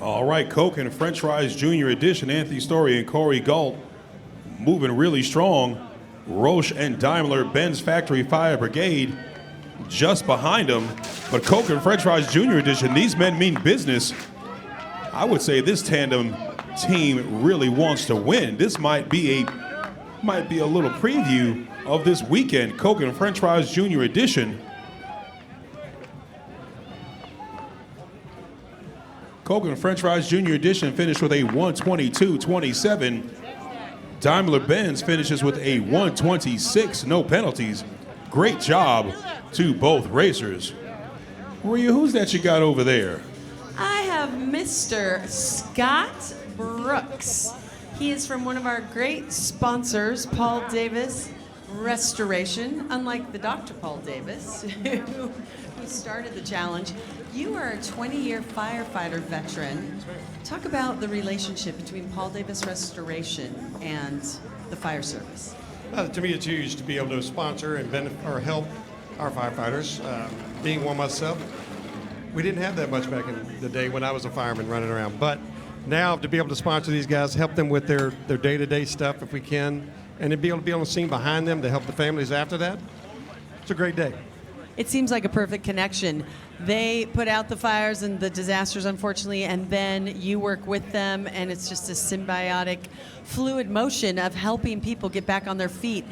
All right, Coke and French Fries Junior Edition, Anthony Story and Corey Galt moving really strong. Roche and Daimler-Benz Factory Fire Brigade just behind them. But Coke and French Fries Junior Edition, these men mean business. I would say this tandem team really wants to win. This might be a little preview of this weekend. Coke and French Fries Junior Edition. Coke and French Fries Junior Edition finished with a 122.27. Daimler-Benz finishes with a 126, no penalties. Great job to both racers. Maria, who's that you got over there? I have Mr. Scott Brooks. He is from one of our great sponsors, Paul Davis Restoration, unlike the Dr. Paul Davis, who started the challenge. You are a 20-year firefighter veteran. Talk about the relationship between Paul Davis Restoration and the fire service. To me, it's huge to be able to sponsor and benefit or help our firefighters. Being one myself, we didn't have that much back in the day when I was a fireman running around. But now to be able to sponsor these guys, help them with their day-to-day stuff if we can, and to be able to be on the scene behind them to help the families after that, it's a great day. It seems like a perfect connection. They put out the fires and the disasters, unfortunately, and then you work with them, and it's just a symbiotic, fluid motion of helping people get back on their feet.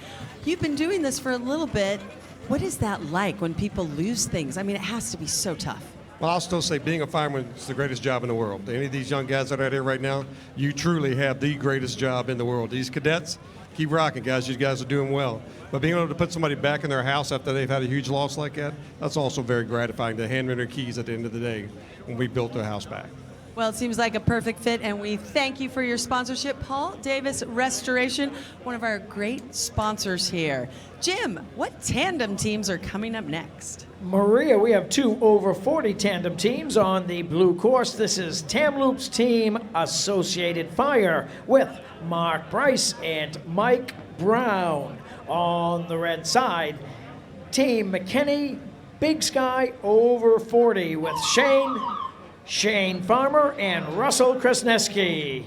You've been doing this for a little bit. What is that like when people lose things? I mean, it has to be so tough. Well, I'll still say being a fireman is the greatest job in the world. Any of these young guys that are out here right now, you truly have the greatest job in the world. These cadets, keep rocking, guys. You guys are doing well. But being able to put somebody back in their house after they've had a huge loss like that, that's also very gratifying to hand in their keys at the end of the day when we built their house back. Well, it seems like a perfect fit, and we thank you for your sponsorship, Paul Davis Restoration, one of our great sponsors here. Jim, what tandem teams are coming up next? Maria, we have two over 40 tandem teams on the blue course. This is Tamloop's team, Associated Fire, with Mark Bryce and Mike Brown. On the red side, Team McKinney, Big Sky over 40 with Shane Farmer and Russell Krasneski.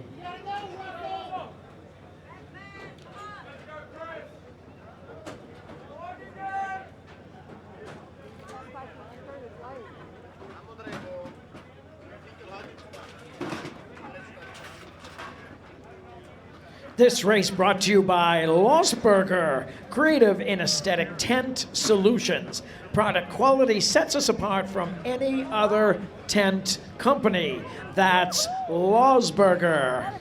This race brought to you by Losberger, creative and aesthetic tent solutions. Product quality sets us apart from any other tent company. That's Losberger.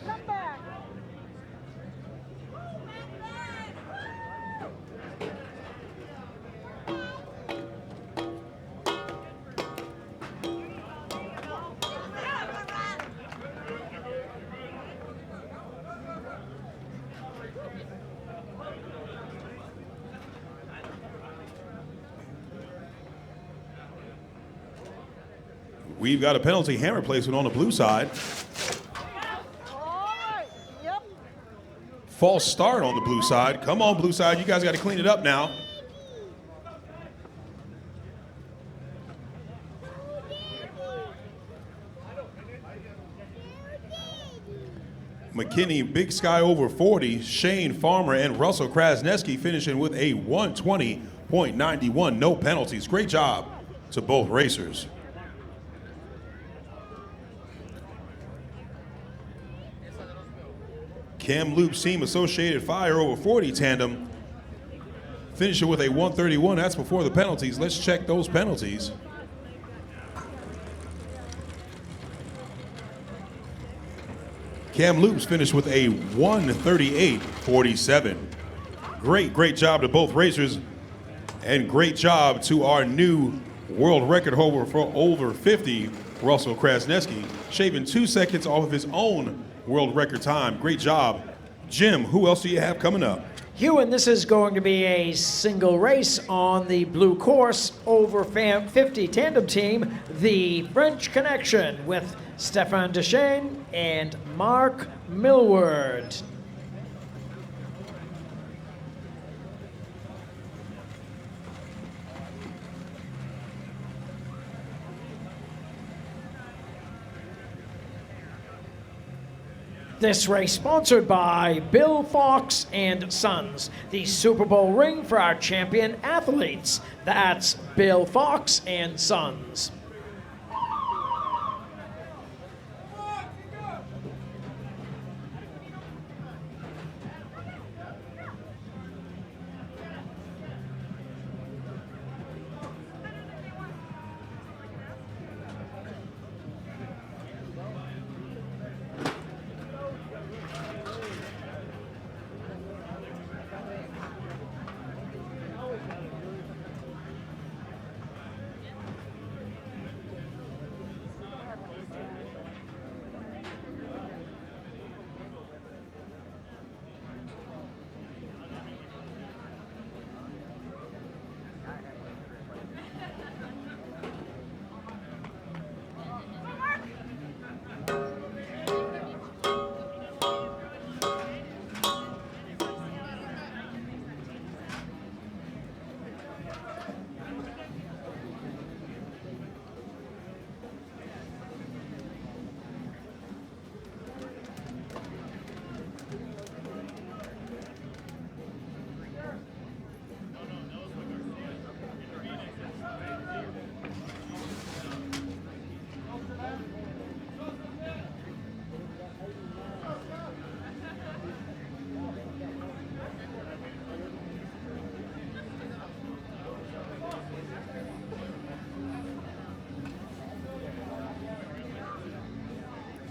We've got a penalty hammer placement on the blue side. False start on the blue side. Come on, blue side. You guys got to clean it up now. McKinney, Big Sky over 40, Shane Farmer and Russell Krasneski finishing with a 120.91. No penalties. Great job to both racers. Kamloops Team Associated Fire over 40 tandem finishing with a 131. That's before the penalties. Let's check those penalties. Kamloops finished with a 138.47. Great job to both racers, and great job to our new world record holder for over 50, Russell Krasneski, shaving 2 seconds off of his own world record time. Great job. Jim, who else do you have coming up? Ewan, this is going to be a single race on the blue course over 50 tandem team, the French Connection with Stefan Deschênes and Mark Milward. This race sponsored by Bill Fox and Sons, the Super Bowl ring for our champion athletes. That's Bill Fox and Sons.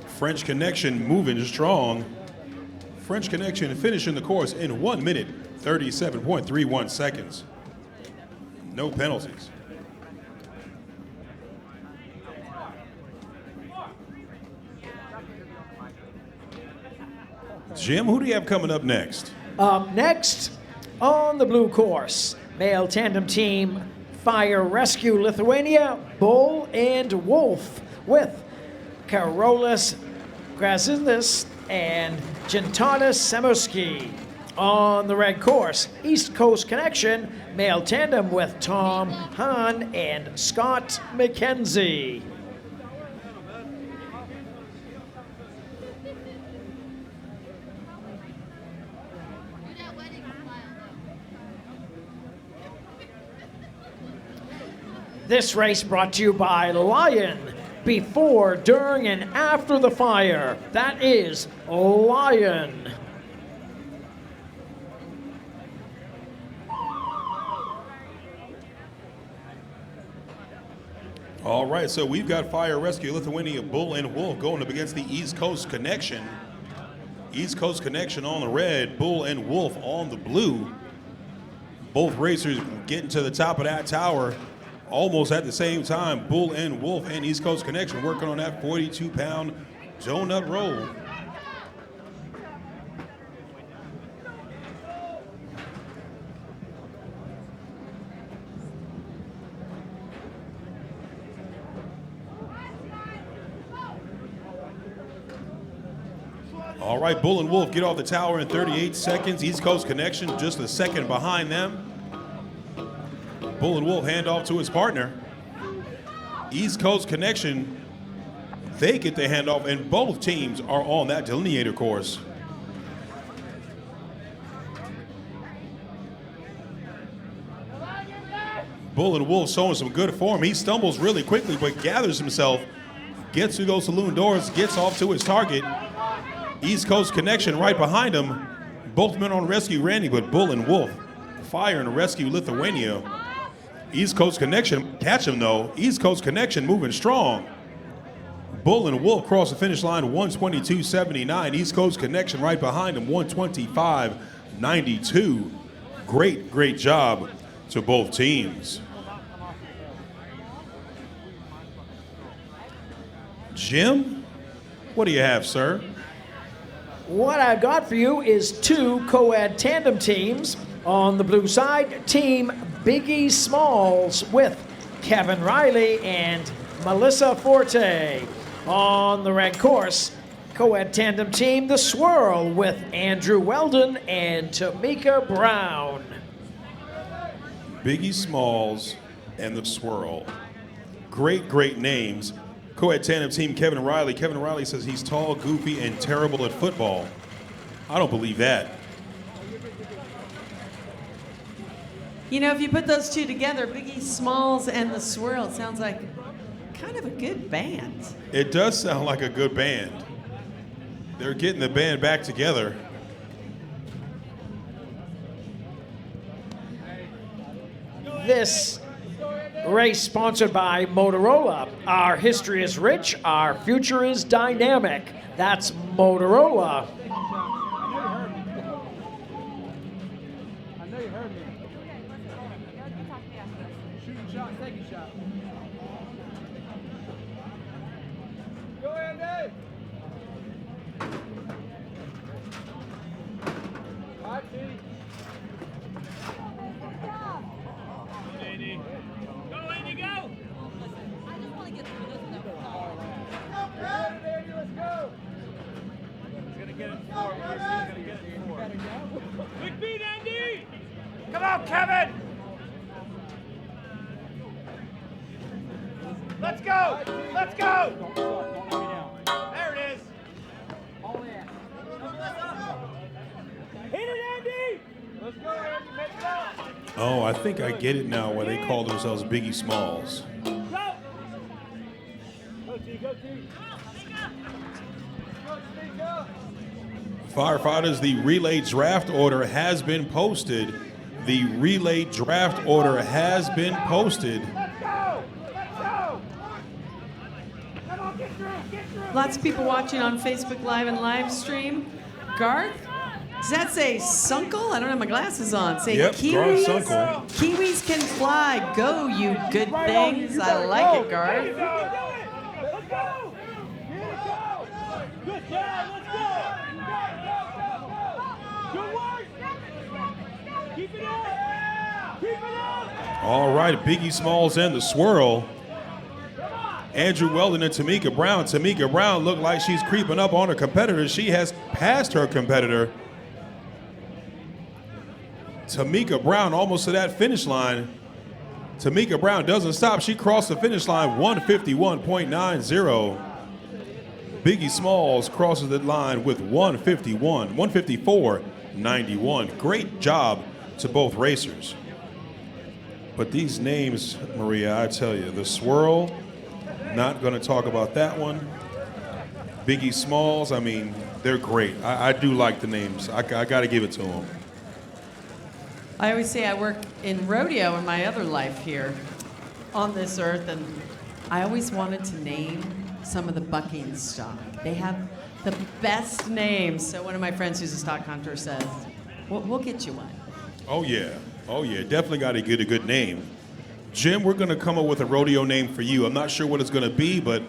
French Connection moving strong. French Connection finishing the course in 1 minute, 37.31 seconds. No penalties. Jim, who do you have coming up next? Next on the blue course, male tandem team Fire Rescue Lithuania, Bull and Wolf with Karolis Grazinis and Gintanas Samoski. On the red course, East Coast Connection, male tandem with Tom Hahn and Scott McKenzie. This race brought to you by Lion. Before, during, and after the fire. That is Lion. All right, so we've got Fire Rescue Lithuania, Bull and Wolf going up against the East Coast Connection. East Coast Connection on the red, Bull and Wolf on the blue. Both racers getting to the top of that tower almost at the same time. Bull and Wolf and East Coast Connection working on that 42-pound donut roll. All right, Bull and Wolf get off the tower in 38 seconds. East Coast Connection just a second behind them. Bull and Wolf hand off to his partner. East Coast Connection, they get the handoff, and both teams are on that delineator course. Bull and Wolf showing some good form. He stumbles really quickly, but gathers himself, gets through those saloon doors, gets off to his target. East Coast Connection right behind him. Both men on rescue Randy, but Bull and Wolf fire and rescue Lithuania. East Coast Connection catch him though. East Coast Connection moving strong. Bull and Wolf cross the finish line 122.79. East Coast Connection right behind him 125.92. Great job to both teams. Jim, what do you have, sir? What I've got for you is 2 co-ed tandem teams. On the blue side, Team Biggie Smalls with Kevin Riley and Melissa Forte. On the red course, co-ed tandem team The Swirl with Andrew Weldon and Tamika Brown. Biggie Smalls and The Swirl. Great names. Co-ed tandem team Kevin Riley. Kevin Riley says he's tall, goofy, and terrible at football. I don't believe that. You know, if you put those two together, Biggie Smalls and The Swirl, it sounds like kind of a good band. It does sound like a good band. They're getting the band back together. This race sponsored by Motorola. Our history is rich, our future is dynamic. That's Motorola. I know you heard me. Shooting shot, taking shot. Go, Andy! All right, T. Go, Andy, go! I just want to get through this one. Let's go! He's going to get it in 4. He's going to get it in 4. Quick beat, Andy! Come on, Kevin! Let's go! Let's go! There it is! Hit it, Andy! Let's go, Andy! Make it up! Oh, I think I get it now why they call themselves Biggie Smalls. Go! Go, T, go, T! Firefighters, the relay draft order has been posted. The relay draft order has been posted. Let's go! Let's go! Come on, get through! Get through! Lots of people watching on Facebook Live and live stream. Garth, does that say Sunkle? I don't have my glasses on. Say Yep, Kiwis. Garth Sunkle. Kiwis can fly. Go, you good things. I like it, Garth. Let's go! Good job, let's go! Good work! Keep it up! Keep it up! All right, Biggie Smalls and The Swirl. Andrew Weldon and Tamika Brown. Tamika Brown looked like she's creeping up on her competitor. She has passed her competitor. Tamika Brown almost to that finish line. Tamika Brown doesn't stop. She crossed the finish line 151.90. Biggie Smalls crosses the line with 154.91. Great job to both racers. But these names, Maria, I tell you, The Swirl, not going to talk about that one. Biggie Smalls, I mean, they're great. I do like the names. I got to give it to them. I always say I work in rodeo in my other life here on this earth, and I always wanted to name some of the bucking stock. They have the best names. So one of my friends who's a stock hunter says, we'll get you one. Oh, yeah. Oh, yeah. Definitely got to get a good name. Jim, we're going to come up with a rodeo name for you. I'm not sure what it's going to be, but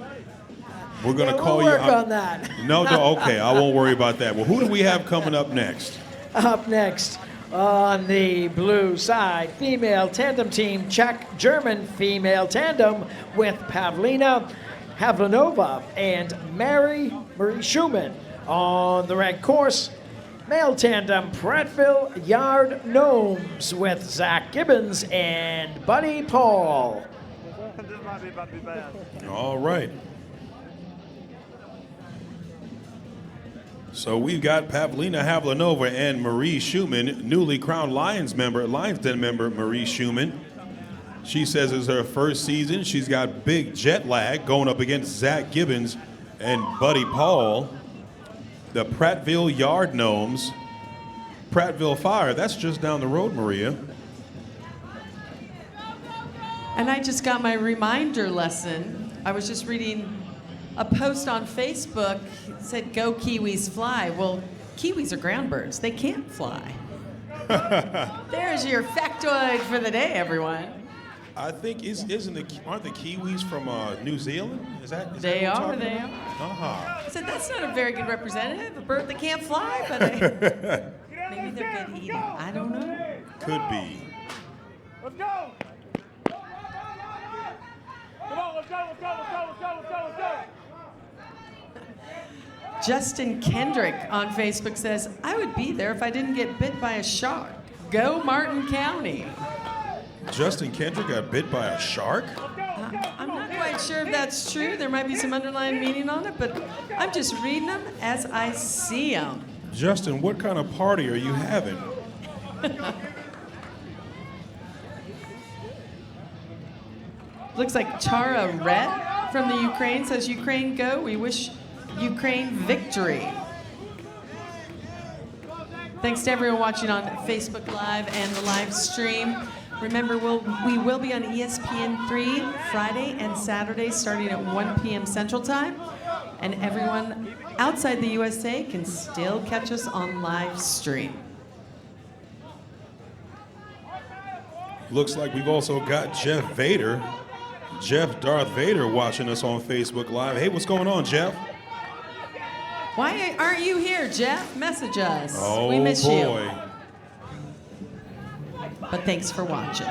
we're going to call we'll you. work on that. No, okay. I won't worry about that. Well, who do we have coming up next? Up next on the blue side, female tandem team, Czech German female tandem with Pavlina Havlikova and Marie Schumann. On the red course, male tandem Prattville Yard Gnomes with Zach Gibbons and Buddy Paul. All right. So we've got Pavlina Havlinova and Marie Schumann, newly crowned Lions Den member Marie Schumann. She says it's her first season. She's got big jet lag going up against Zach Gibbons and Buddy Paul. The Prattville Yard Gnomes. Prattville Fire, that's just down the road, Maria. And I just got my reminder lesson. I was just reading a post on Facebook. It said, "Go Kiwis fly." Well, Kiwis are ground birds. They can't fly. There's your factoid for the day, everyone. I think aren't the Kiwis from New Zealand? Is that They what are. we're talking about? I said, that's not a very good representative, a bird that can't fly, but maybe they're good eating. I don't know. Could be. Let's go! Come on, let's go. Justin Kendrick on Facebook says, "I would be there if I didn't get bit by a shark. Go Martin County." Justin Kendrick got bit by a shark? I'm not quite sure if that's true. There might be some underlying meaning on it, but I'm just reading them as I see them. Justin, what kind of party are you having? Looks like Chara Red from the Ukraine says, "Ukraine go. We wish Ukraine victory." Thanks to everyone watching on Facebook Live and the live stream. Remember, we will be on ESPN3 Friday and Saturday starting at 1 p.m. Central Time. And everyone outside the USA can still catch us on live stream. Looks like we've also got Jeff Darth Vader watching us on Facebook Live. Hey, what's going on, Jeff? Why aren't you here, Jeff? Message us. Oh, we miss boy. you. But thanks for watching.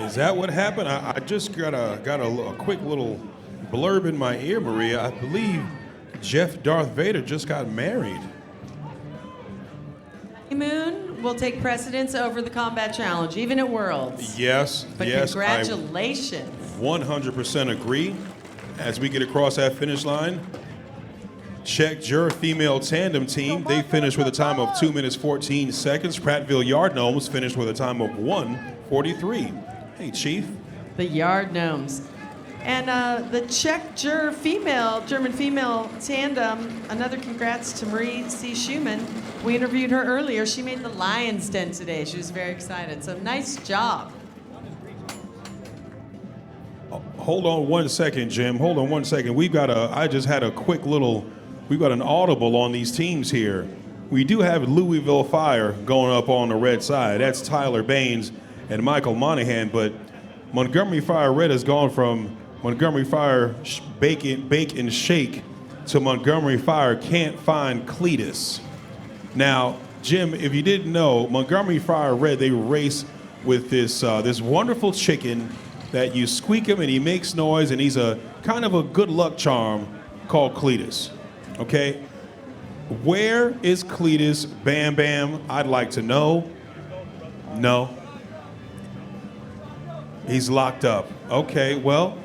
Is that what happened? I just got a quick little blurb in my ear, Maria. I believe Jeff Darth Vader just got married. Moon will take precedence over the combat challenge, even at Worlds. Yes, But yes. congratulations. I 100% agree. As we get across that finish line, Chek Jur female tandem team, they finished with a time of 2 minutes 14 seconds. Prattville Yard Gnomes finished with a time of 1:43. Hey, Chief. The Yard Gnomes. And the Chek Jur German female tandem, another congrats to Marie C. Schumann. We interviewed her earlier. She made the Lions Den today. She was very excited. So nice job. Hold on 1 second, Jim. Hold on 1 second. We've got an audible on these teams here. We do have Louisville Fire going up on the red side. That's Tyler Baines and Michael Monahan, but Montgomery Fire Red has gone from Montgomery Fire Bake and Shake to Montgomery Fire Can't Find Cletus. Now, Jim, if you didn't know, Montgomery Fire Red, they race with this wonderful chicken that you squeak him and he makes noise, and he's a kind of a good luck charm called Cletus. Okay? Where is Cletus? Bam Bam, I'd like to know. No. He's locked up. Okay, well,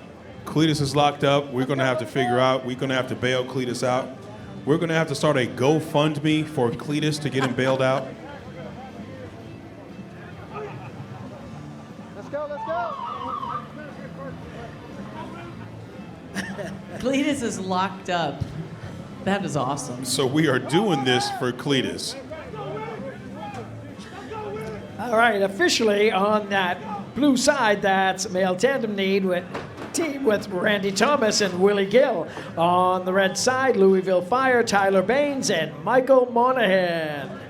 Cletus is locked up. We're going to have to figure out, we're going to have to bail Cletus out. We're going to have to start a GoFundMe for Cletus to get him bailed out. Let's go. Cletus is locked up. That is awesome. So we are doing this for Cletus. All right, officially on that blue side, that's male tandem team with Randy Thomas and Willie Gill. On the red side, Louisville Fire, Tyler Baines and Michael Monahan.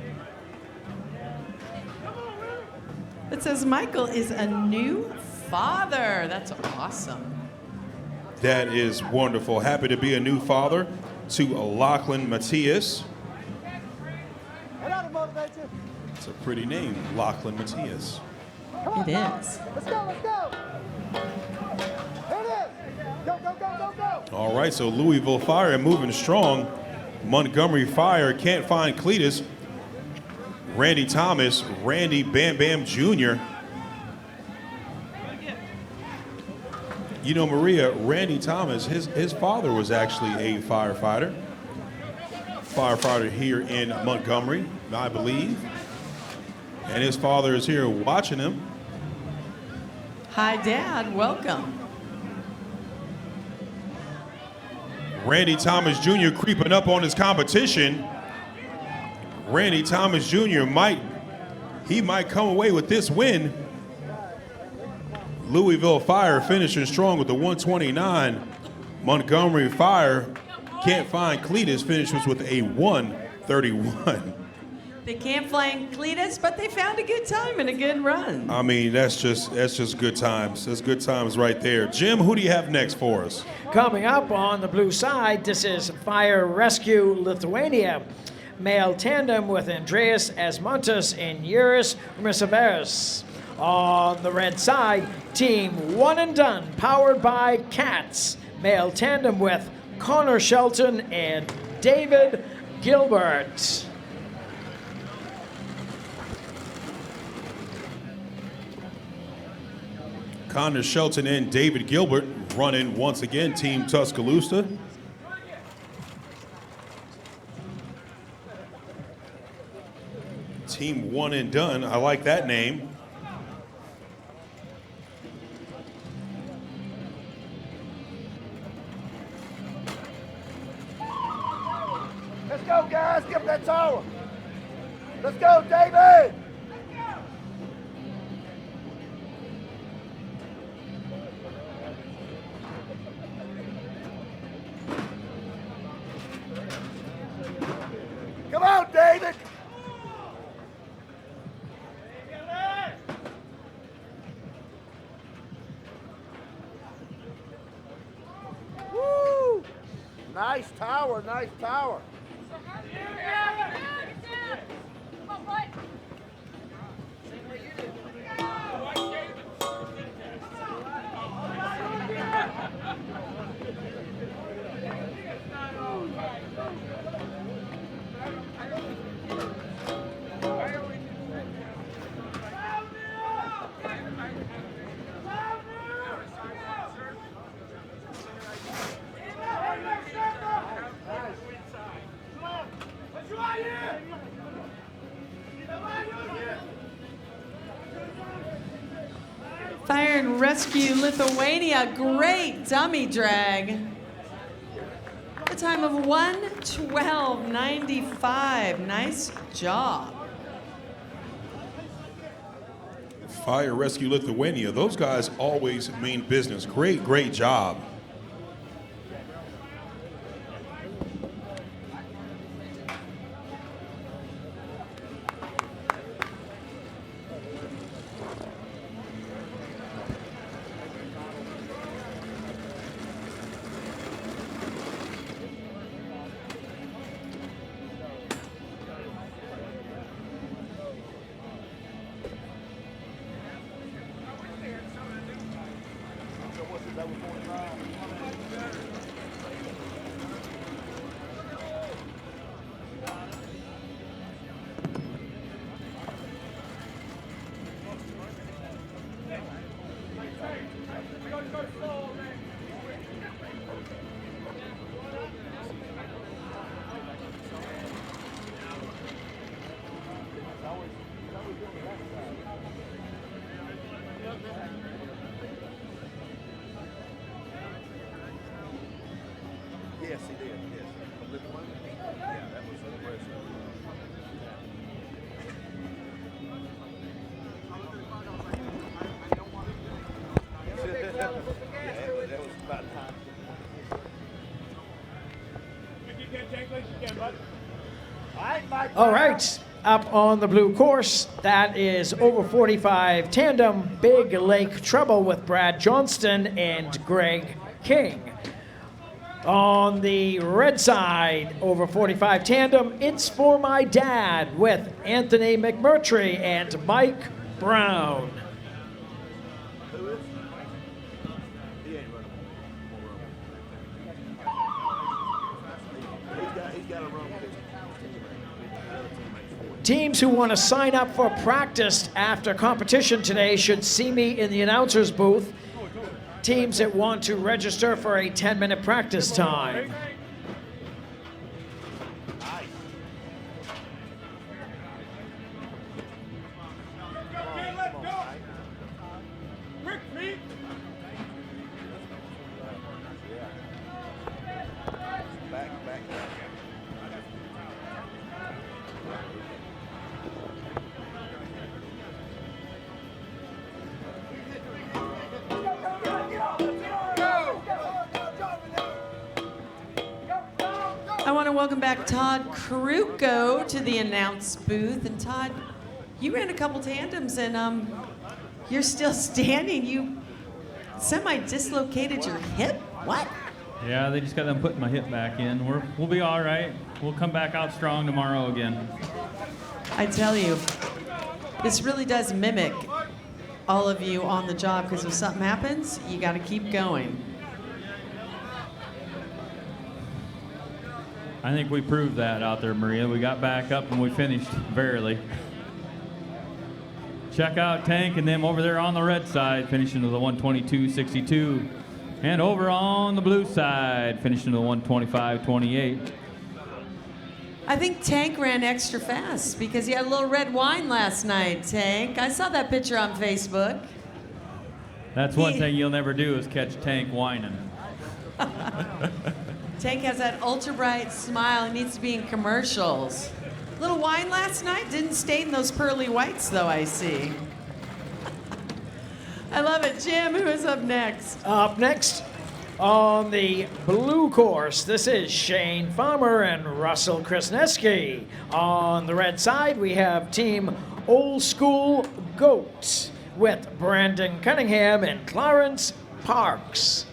It says Michael is a new father. That's awesome. That is wonderful. Happy to be a new father to Lachlan Matthias. It's a pretty name, Lachlan Matthias. It is. Let's go. Here it is. All right, so Louisville Fire moving strong. Montgomery Fire can't find Cletus. Randy Thomas, Randy Bam Bam Jr. You know, Maria, Randy Thomas, his father was actually a firefighter here in Montgomery, I believe. And his father is here watching him. Hi, Dad. Welcome. Randy Thomas Jr. creeping up on his competition. Randy Thomas Jr. might come away with this win. Louisville Fire finishing strong with the 129. Montgomery Fire can't find Cletus, finishes with a 131. They can't find Cletus, but they found a good time and a good run. I mean, that's just good times. That's good times right there. Jim, who do you have next for us? Coming up on the blue side, this is Fire Rescue Lithuania. Male tandem with Andreas Asmontas and Yuris Rusovich. On the red side, Team One and Done, powered by Cats. Male tandem with Connor Shelton and David Gilbert. Connor Shelton and David Gilbert running once again, Team Tuscaloosa. Team One and Done, I like that name. Let's go, guys. Get up that tower. Let's go, David. Come on, David. Woo! Nice tower, nice tower. Fire and Rescue Lithuania, great dummy drag. A time of 1:12.95. Nice job. Fire Rescue Lithuania, those guys always mean business. Great job. Yes, he did. Yes. Yeah, that was impressive. Yeah, that was about time. All right, up on the blue course, that is over 45 tandem, Big Lake Trouble with Brad Johnston and Greg King. On the red side, over 45 tandem, It's For My Dad with Anthony McMurtry and Mike Brown. Teams who want to sign up for practice after competition today should see me in the announcer's booth. Teams that want to register for a 10-minute practice time. I want to welcome back Todd Caruco to the announce booth. And Todd, you ran a couple tandems and you're still standing. You semi-dislocated your hip? What? Yeah, they just got them putting my hip back in. We'll be all right. We'll come back out strong tomorrow again. I tell you, this really does mimic all of you on the job, because if something happens, you got to keep going. I think we proved that out there, Maria. We got back up and we finished verily. Check out Tank and them over there on the red side, finishing to the 122.62. And over on the blue side, finishing to the 125.28. I think Tank ran extra fast because he had a little red wine last night, Tank. I saw that picture on Facebook. That's one thing you'll never do is catch Tank whining. Tank has that ultra bright smile. He needs to be in commercials. Little wine last night. Didn't stain those pearly whites, though, I see. I love it. Jim, who is up next? Up next on the blue course, this is Shane Farmer and Russell Krasneski. On the red side, we have Team Old School Goat with Brandon Cunningham and Clarence Parks.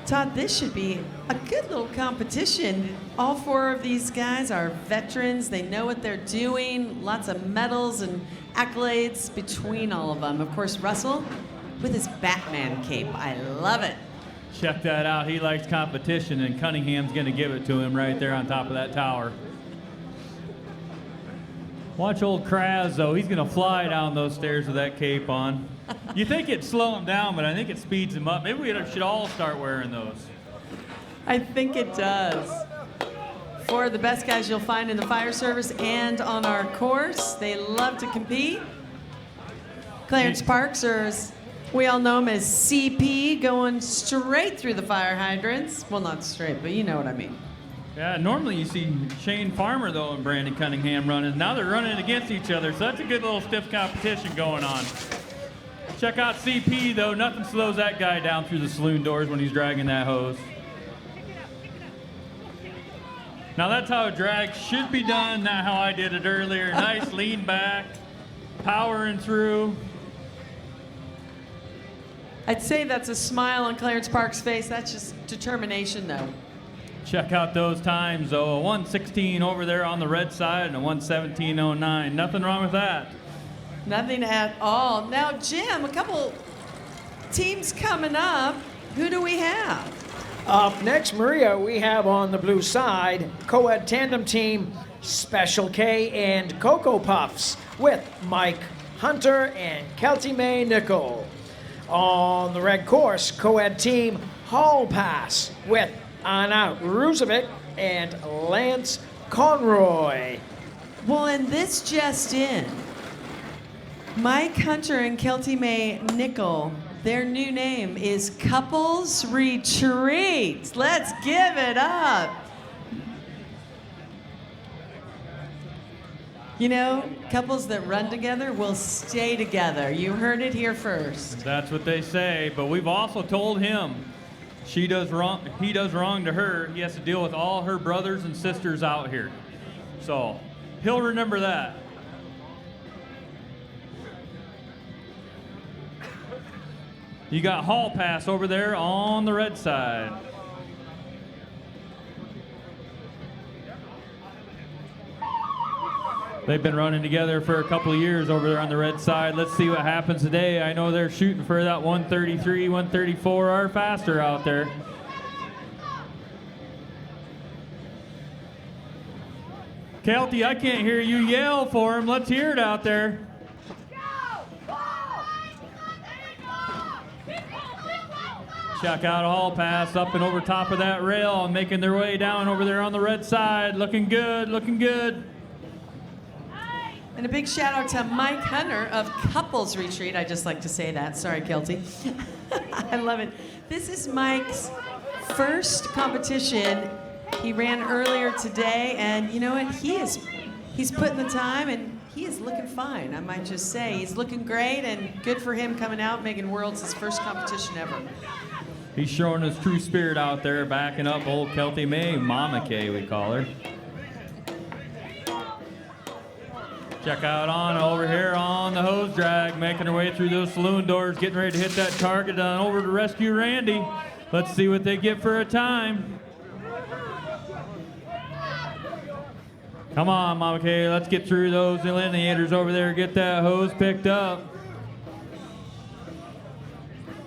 Todd, this should be a good little competition. All four of these guys are veterans. They know what they're doing. Lots of medals and accolades between all of them. Of course, Russell with his Batman cape. I love it. Check that out. He likes competition, and Cunningham's going to give it to him right there on top of that tower. Watch old Kraz, though. He's going to fly down those stairs with that cape on. You think it'd slow him down, but I think it speeds him up. Maybe we should all start wearing those. I think it does. Four of the best guys you'll find in the fire service and on our course. They love to compete. Clarence Parks, or as we all know him as CP, going straight through the fire hydrants. Well, not straight, but you know what I mean. Yeah, normally you see Shane Farmer, though, and Brandon Cunningham running. Now they're running against each other, so that's a good little stiff competition going on. Check out CP, though. Nothing slows that guy down through the saloon doors when he's dragging that hose. Now that's how a drag should be done, not how I did it earlier. Nice lean back, powering through. I'd say that's a smile on Clarence Parks' face. That's just determination, though. Check out those times, though. A 1:16 over there on the red side and a 1:17.09. Nothing wrong with that. Nothing at all. Now, Jim, a couple teams coming up. Who do we have? Up next, Maria, we have on the blue side, co-ed tandem team Special K and Cocoa Puffs with Mike Hunter and Kelty Mae Nickel. On the red course, co-ed team Hall Pass with Anna Rusovich and Lance Conroy. Well, and this just in. Mike Hunter and Kelty Mae Nickel Their new name is Couples Retreat. Let's give it up. You know, couples that run together will stay together. You heard it here first. That's what they say, but we've also told him he does wrong to her. He has to deal with all her brothers and sisters out here. So he'll remember that. You got Hall Pass over there on the red side. They've been running together for a couple of years over there on the red side. Let's see what happens today. I know they're shooting for that 133, 134 or faster out there. Kelty, I can't hear you yell for him. Let's hear it out there. Check out Hall Pass up and over top of that rail and making their way down over there on the red side. Looking good, looking good. And a big shout out to Mike Hunter of Couples Retreat. I just like to say that. Sorry, Kelty. I love it. This is Mike's first competition. He ran earlier today, and you know what? He's putting the time, and he is looking fine. I might just say he's looking great, and good for him coming out, making Worlds his first competition ever. He's showing his true spirit out there, backing up old Kelty May, Mama K, we call her. Check out on over here on the hose drag, making her way through those saloon doors, getting ready to hit that target on over to rescue Randy. Let's see what they get for a time. Come on, Mama K, let's get through those delineators over there, get that hose picked up.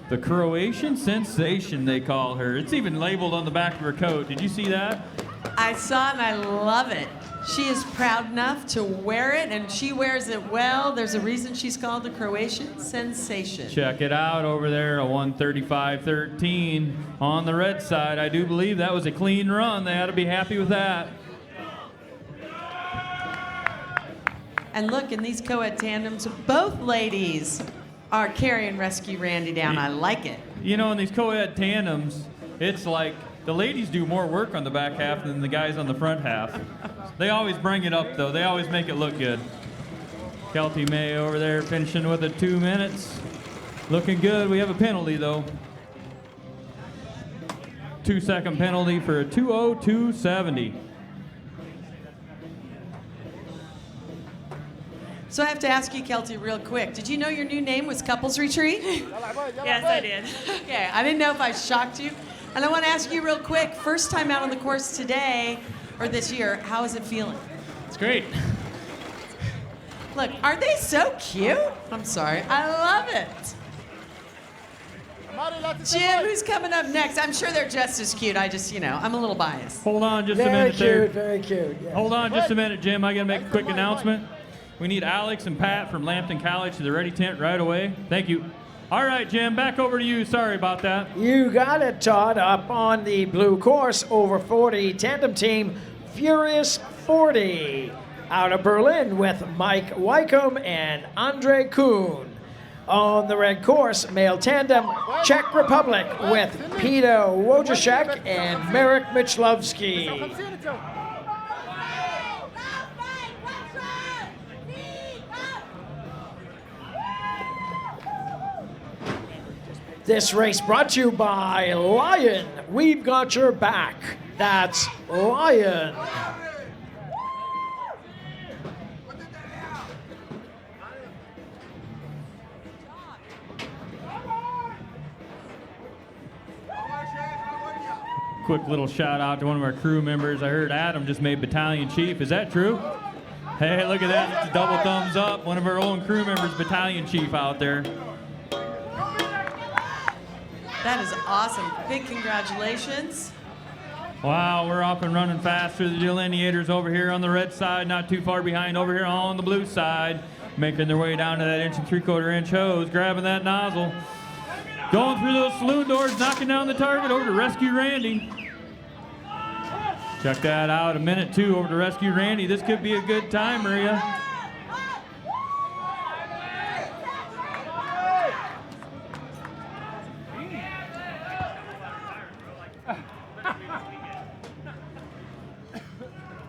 The Croatian Sensation, they call her. It's even labeled on the back of her coat. Did you see that? I saw it and I love it. She is proud enough to wear it, and she wears it well. There's a reason she's called the Croatian Sensation. Check it out over there, a 135.13 on the red side. I do believe that was a clean run. They ought to be happy with that. And look, in these co-ed tandems, both ladies are carrying Rescue Randy down. I like it. You know, in these co-ed tandems, it's like the ladies do more work on the back half than the guys on the front half. They always bring it up, though. They always make it look good. Kelty May over there finishing with 2 minutes. Looking good. We have a penalty, though. 2-second penalty for a 2:02.70. So I have to ask you, Kelty, real quick. Did you know your new name was Couples Retreat? Yes, I did. Okay, I didn't know if I shocked you. And I want to ask you real quick, first time out on the course today, or this year, how is it feeling? It's great. Look, aren't they so cute? I'm sorry, I love it. Jim, who's coming up next? I'm sure they're just as cute. I just, I'm a little biased. Hold on just a Very minute there. cute, very cute. Yes. Hold on just a minute, Jim. I got to make a quick announcement. We need Alex and Pat from Lambton College to the ready tent right away. Thank you. All right, Jim, back over to you. Sorry about that. You got it, Todd. Up on the blue course, over 40 tandem team, Furious 40. Out of Berlin with Mike Wycombe and Andre Kuhn. On the red course, male tandem, Czech Republic with Peter Wojciech and Marek Michlovsky. This race brought to you by Lion. We've got your back. That's Lion. Quick little shout out to one of our crew members. I heard Adam just made battalion chief. Is that true? Hey, look at that. It's a double thumbs up. One of our own crew members, battalion chief out there. That is awesome. Big congratulations. Wow, we're up and running fast through the delineators over here on the red side, not too far behind over here on the blue side, making their way down to that 1 3/4 inch hose, grabbing that nozzle, going through those saloon doors, knocking down the target over to Rescue Randy. Check that out, 1:02 over to Rescue Randy. This could be a good time, Maria.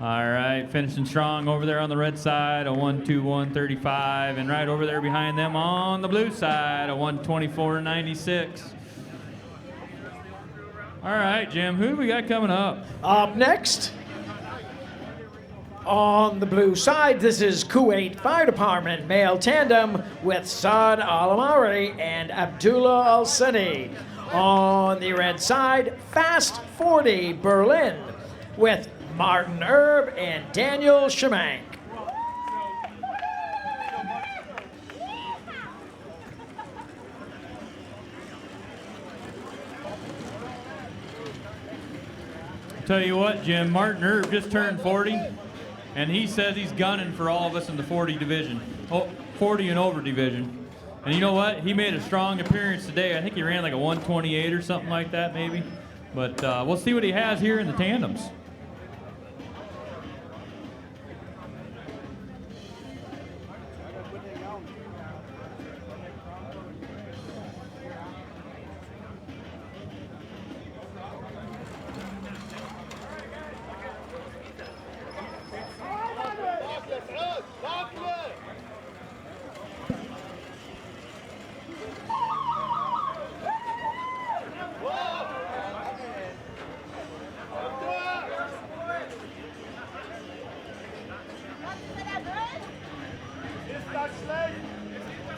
All right, finishing strong over there on the red side, a 1:21.35, and right over there behind them on the blue side, a 1:24.96. All right, Jim, who do we got coming up? Up next, on the blue side, this is Kuwait Fire Department male tandem with Saad Al-Amari and Abdullah Al-Sani. On the red side, Fast 40 Berlin with Martin Erb and Daniel Shemank. Tell you what, Jim, Martin Erb just turned 40, and he says he's gunning for all of us in the 40 division, 40 and over division. And you know what? He made a strong appearance today. I think he ran like a 1:28 or something like that, maybe. But we'll see what he has here in the tandems.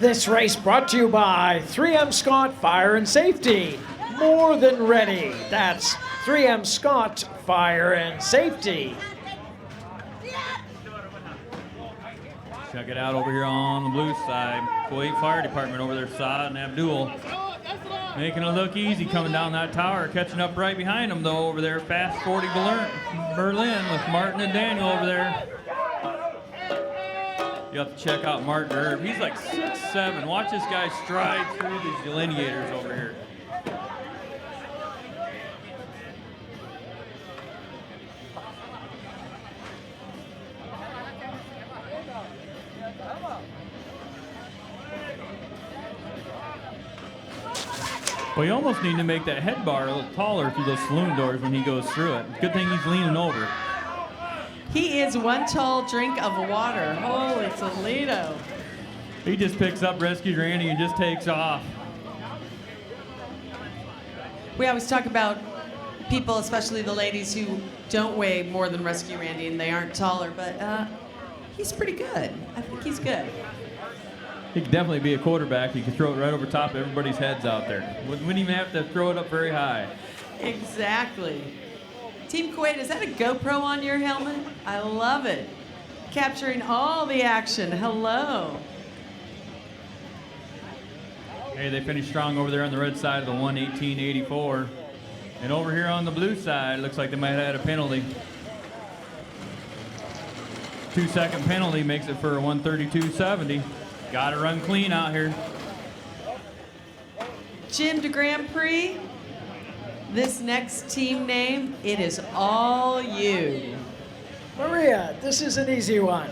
This race brought to you by 3M Scott Fire and Safety. More than ready. That's 3M Scott Fire and Safety. Check it out over here on the blue side. Kuwait Fire Department over there, Saad and Abdul. Making it look easy coming down that tower. Catching up right behind them, though, over there. Fast 40 Berlin with Martin and Daniel over there. You have to check out Martin Erb. He's like 6'7". Watch this guy stride through these delineators over here. Well, you almost need to make that head bar a little taller through those saloon doors when he goes through it. Good thing he's leaning over it. He is one tall drink of water. Holy Toledo. He just picks up Rescue Randy and just takes off. We always talk about people, especially the ladies, who don't weigh more than Rescue Randy and they aren't taller, but he's pretty good. I think he's good. He could definitely be a quarterback. He could throw it right over top of everybody's heads out there. Wouldn't even have to throw it up very high. Exactly. Team Kuwait, is that a GoPro on your helmet? I love it. Capturing all the action. Hello. Hey, they finished strong over there on the red side of the 1:18.84. And over here on the blue side, looks like they might have had a penalty. 2-second penalty makes it for a 1:32.70. Got to run clean out here. Jim de Grand Prix. This next team name, it is all you. Maria, this is an easy one.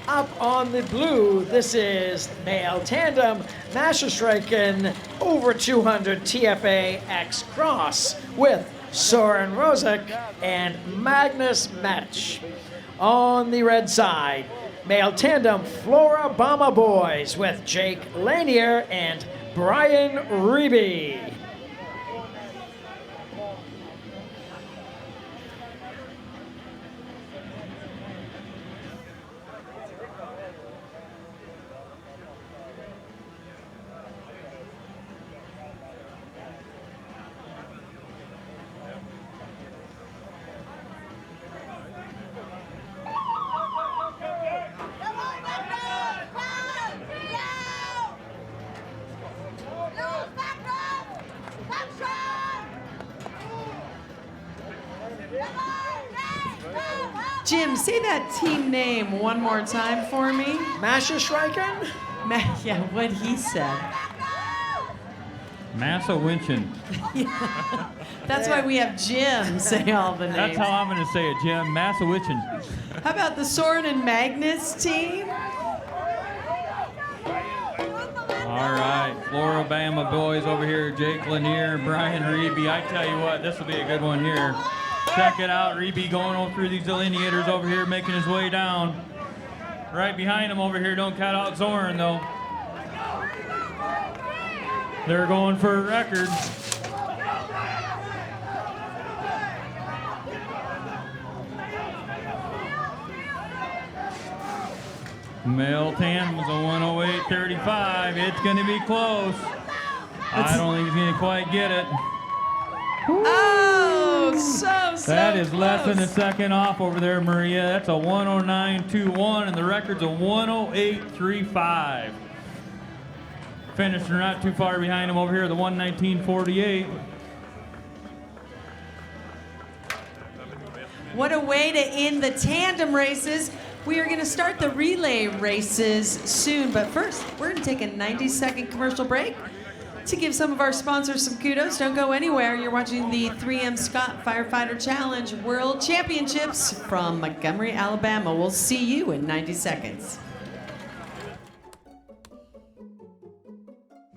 Up on the blue, this is male tandem, Mascherstreichen over 200 TFA X Cross with Soren Rosick and Magnus Metsch. On the red side, male tandem Flora Bama Boys with Jake Lanier and Brian Reeby. Jim, say that team name one more time for me. Mascherstreichen? Yeah, what he said. Massa Winchin. Yeah. That's why we have Jim say all the names. That's how I'm going to say it, Jim. Massa Winchin. How about the Soren and Magnus team? All right, Flora Bama boys over here, Jake Lanier, Brian Reeby. I tell you what, this will be a good one here. Check it out. Reby going over through these delineators over here, making his way down. Right behind him over here, don't cut out Zorn though. They're going for a record. Male tandem's a 108.35. It's going to be close. I don't think he's going to quite get it. Oh, so That is less than a second off over there, Maria. That's a 109.21, and the record's a 108.35. Finisher not too far behind him over here, the 119.48. What a way to end the tandem races. We are going to start the relay races soon, but first, we're going to take a 90-second commercial break to give some of our sponsors some kudos. Don't go anywhere. You're watching the 3M Scott Firefighter Challenge World Championships from Montgomery, Alabama. We'll see you in 90 seconds.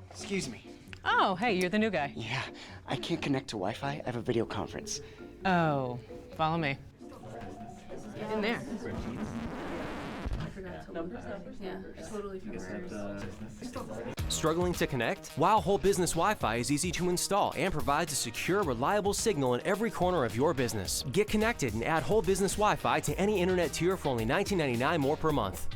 Excuse me. Oh, hey, you're the new guy. Yeah, I can't connect to Wi-Fi. I have a video conference. Oh, follow me. Get in there. Struggling to connect? Wow Whole Business Wi-Fi is easy to install and provides a secure, reliable signal in every corner of your business. Get connected and add Whole Business Wi-Fi to any internet tier for only $19.99 more per month.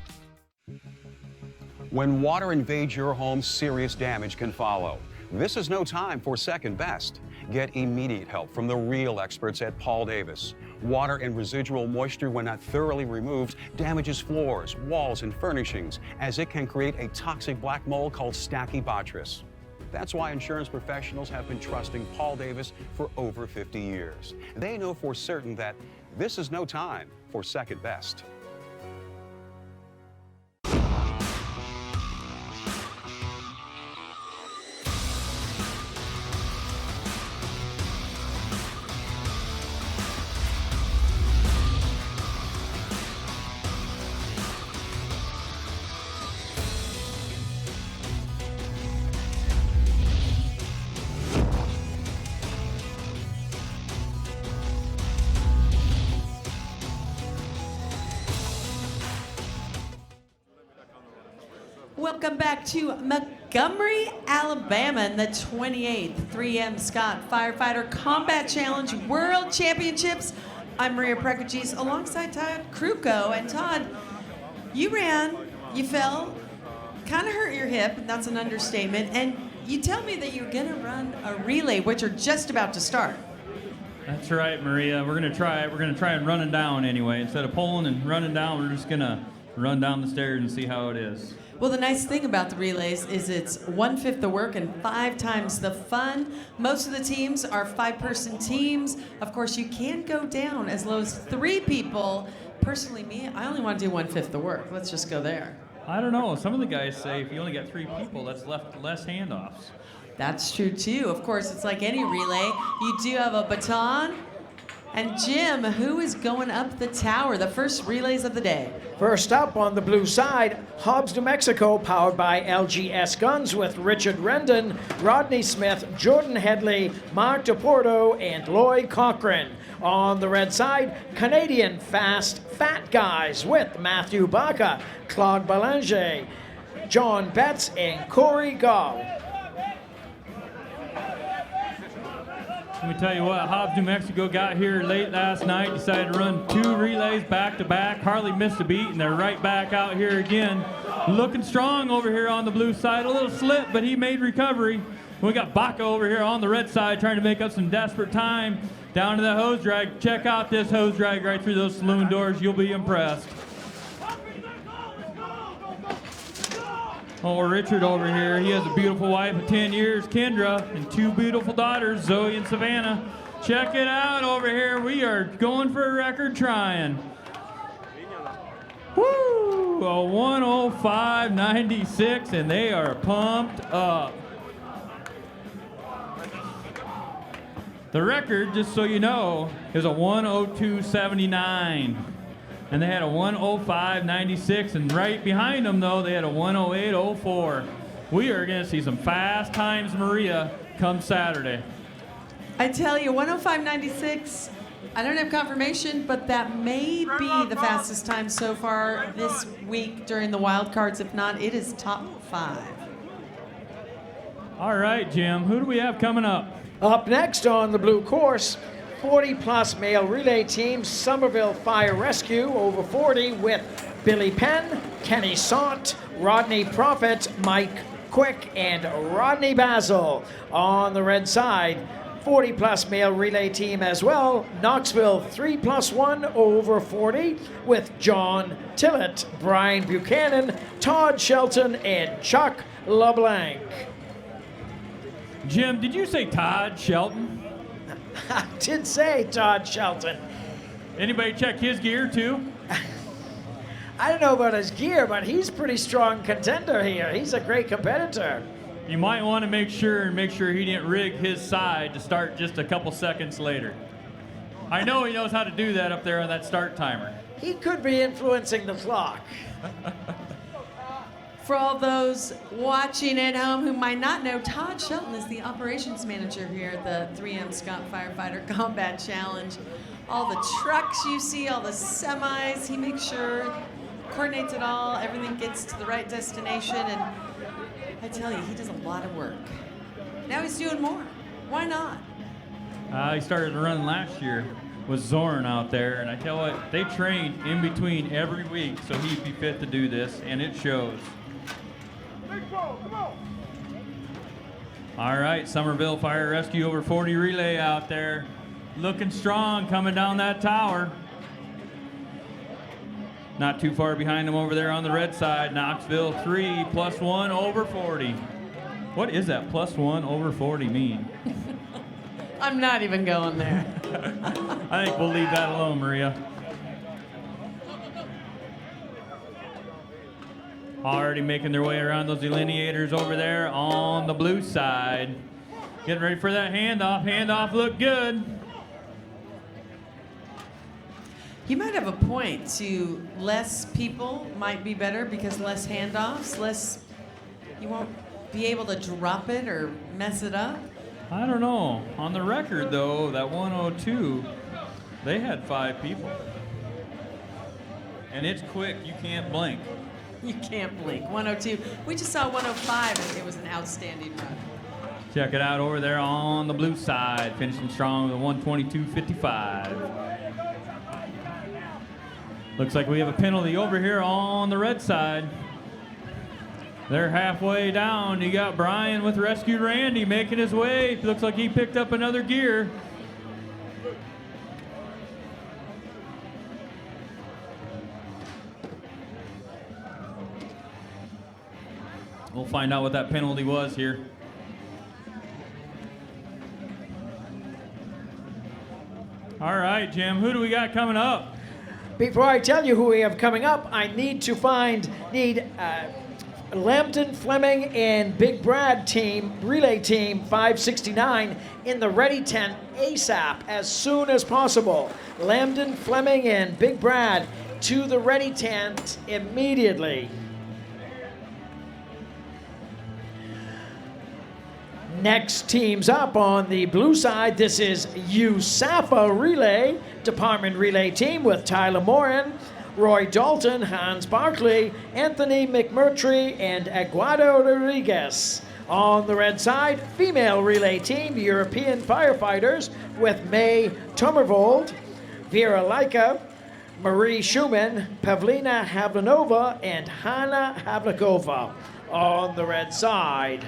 When water invades your home, serious damage can follow. This is no time for second best. Get immediate help from the real experts at Paul Davis. Water and residual moisture, when not thoroughly removed, damages floors, walls, and furnishings, as it can create a toxic black mold called Stachybotrys. That's why insurance professionals have been trusting Paul Davis for over 50 years. They know for certain that this is no time for second best. Welcome back to Montgomery, Alabama in the 28th 3M Scott Firefighter Combat Challenge World Championships. I'm Maria Prekachis alongside Todd Kruko. And Todd, you ran, you fell, kind of hurt your hip, and that's an understatement, and you tell me that you're going to run a relay, which are just about to start. That's right, Maria. We're going to try it. We're going to try and run it down anyway. Instead of pulling and running down, we're just going to run down the stairs and see how it is. Well, the nice thing about the relays is it's 1/5 the work and 5 times the fun. Most of the teams are 5-person teams. Of course, you can go down as low as 3 people. Personally, me, I only want to do 1/5 the work. Let's just go there. I don't know. Some of the guys say if you only got 3 people, that's left less handoffs. That's true, too. Of course, it's like any relay. You do have a baton. And Jim, who is going up the tower? The first relays of the day. First up on the blue side, Hobbs, New Mexico, powered by LGS Guns with Richard Rendon, Rodney Smith, Jordan Headley, Mark DePorto, and Lloyd Cochran. On the red side, Canadian Fast Fat Guys with Matthew Baca, Claude Belanger, John Betts, and Corey Gall. Let me tell you what, Hobbs, New Mexico got here late last night, decided to run 2 relays back to back, hardly missed a beat, and they're right back out here again. Looking strong over here on the blue side, a little slip, but he made recovery. We got Baca over here on the red side trying to make up some desperate time. Down to the hose drag. Check out this hose drag right through those saloon doors. You'll be impressed. Oh, Richard over here, he has a beautiful wife of 10 years, Kendra, and 2 beautiful daughters, Zoe and Savannah. Check it out over here. We are going for a record trying. Woo! A 105.96, and they are pumped up. The record, just so you know, is a 102.79. And they had a 105.96, and right behind them, though, they had a 108.04. We are going to see some fast times, Maria, come Saturday. I tell you, 105.96, I don't have confirmation, but that may be the fastest time so far this week during the wild cards. If not, it is top 5. All right, Jim, who do we have coming up? Up next on the blue course, 40-plus male relay team, Somerville Fire Rescue over 40 with Billy Penn, Kenny Sant, Rodney Prophet, Mike Quick, and Rodney Basil. On the red side, 40-plus male relay team as well, Knoxville 3+1 over 40 with John Tillett, Brian Buchanan, Todd Shelton, and Chuck LeBlanc. Jim, did you say Todd Shelton? I did say Todd Shelton. Anybody check his gear too? I don't know about his gear, but he's a pretty strong contender here. He's a great competitor. You might want to make sure he didn't rig his side to start just a couple seconds later. I know he knows how to do that up there on that start timer. He could be influencing the clock. For all those watching at home who might not know, Todd Shelton is the operations manager here at the 3M Scott Firefighter Combat Challenge. All the trucks you see, all the semis, he makes sure, coordinates it all, everything gets to the right destination, and I tell you, he does a lot of work. Now he's doing more. Why not? He started running last year with Zorn out there, and I tell you what, they train in between every week, so he'd be fit to do this, and it shows. All right, Somerville Fire Rescue over 40 relay out there. Looking strong coming down that tower. Not too far behind them over there on the red side. Knoxville 3+1 over 40. What is that +1 over 40 mean? I'm not even going there. I think we'll leave that alone, Maria. Already making their way around those delineators over there on the blue side. Getting ready for that handoff. Handoff looked good. You might have a point to less people might be better because less handoffs, you won't be able to drop it or mess it up. I don't know. On the record, though, that 102, they had 5 people. And it's quick. You can't blink. You can't blink. 102. We just saw 105, and it was an outstanding run. Check it out over there on the blue side, finishing strong with a 122.55. Looks like we have a penalty over here on the red side. They're halfway down. You got Brian with Rescue Randy making his way. Looks like he picked up another gear. We'll find out what that penalty was here. All right, Jim, who do we got coming up? Before I tell you who we have coming up, I need to need Lambton, Fleming, and Big Brad team, relay team 569 in the ready tent ASAP as soon as possible. Lambton, Fleming, and Big Brad to the ready tent immediately. Next teams up on the blue side, this is USAFA Relay, Department Relay Team with Tyler Morin, Roy Dalton, Hans Barkley, Anthony McMurtry, and Aguado Rodriguez. On the red side, Female Relay Team, European Firefighters with May Tomervold, Vera Laika, Marie Schumann, Pavlina Havlinova, and Hanna Havlikova. On the red side.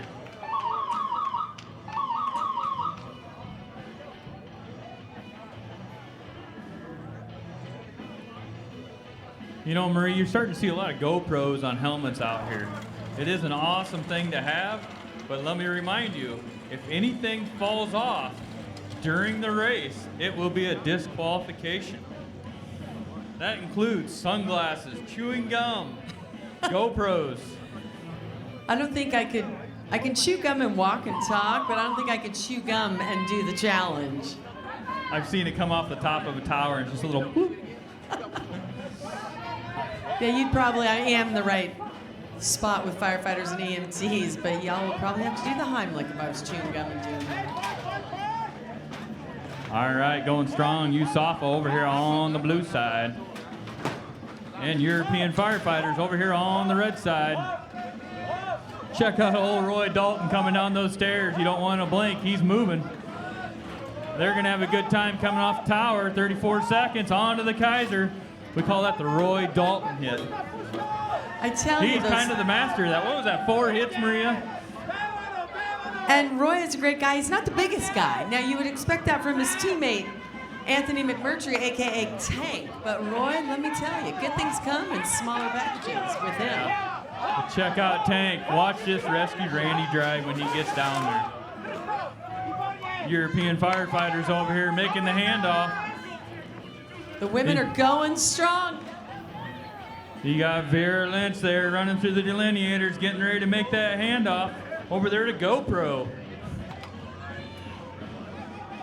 You know, Marie, you're starting to see a lot of GoPros on helmets out here. It is an awesome thing to have, but let me remind you, if anything falls off during the race, it will be a disqualification. That includes sunglasses, chewing gum, GoPros. I don't think I can chew gum and walk and talk, but I don't think I could chew gum and do the challenge. I've seen it come off the top of a tower and just a little whoop. Yeah, I am the right spot with firefighters and EMTs, but y'all will probably have to do the Heimlich if I was chewing gum and doing that. All right, going strong. Yusafa over here on the blue side. And European firefighters over here on the red side. Check out old Roy Dalton coming down those stairs. You don't want to blink. He's moving. They're going to have a good time coming off the tower. 34 seconds on to the Kaiser. We call that the Roy Dalton hit. I tell you, he's kind of the master of that. What was that, 4 hits, Maria? And Roy is a great guy. He's not the biggest guy. Now, you would expect that from his teammate, Anthony McMurtry, a.k.a. Tank. But Roy, let me tell you, good things come in smaller packages with him. But check out Tank. Watch this rescue Randy drive when he gets down there. European firefighters over here making the handoff. The women are going strong. You got Vera Lynch there running through the delineators, getting ready to make that handoff over there to GoPro.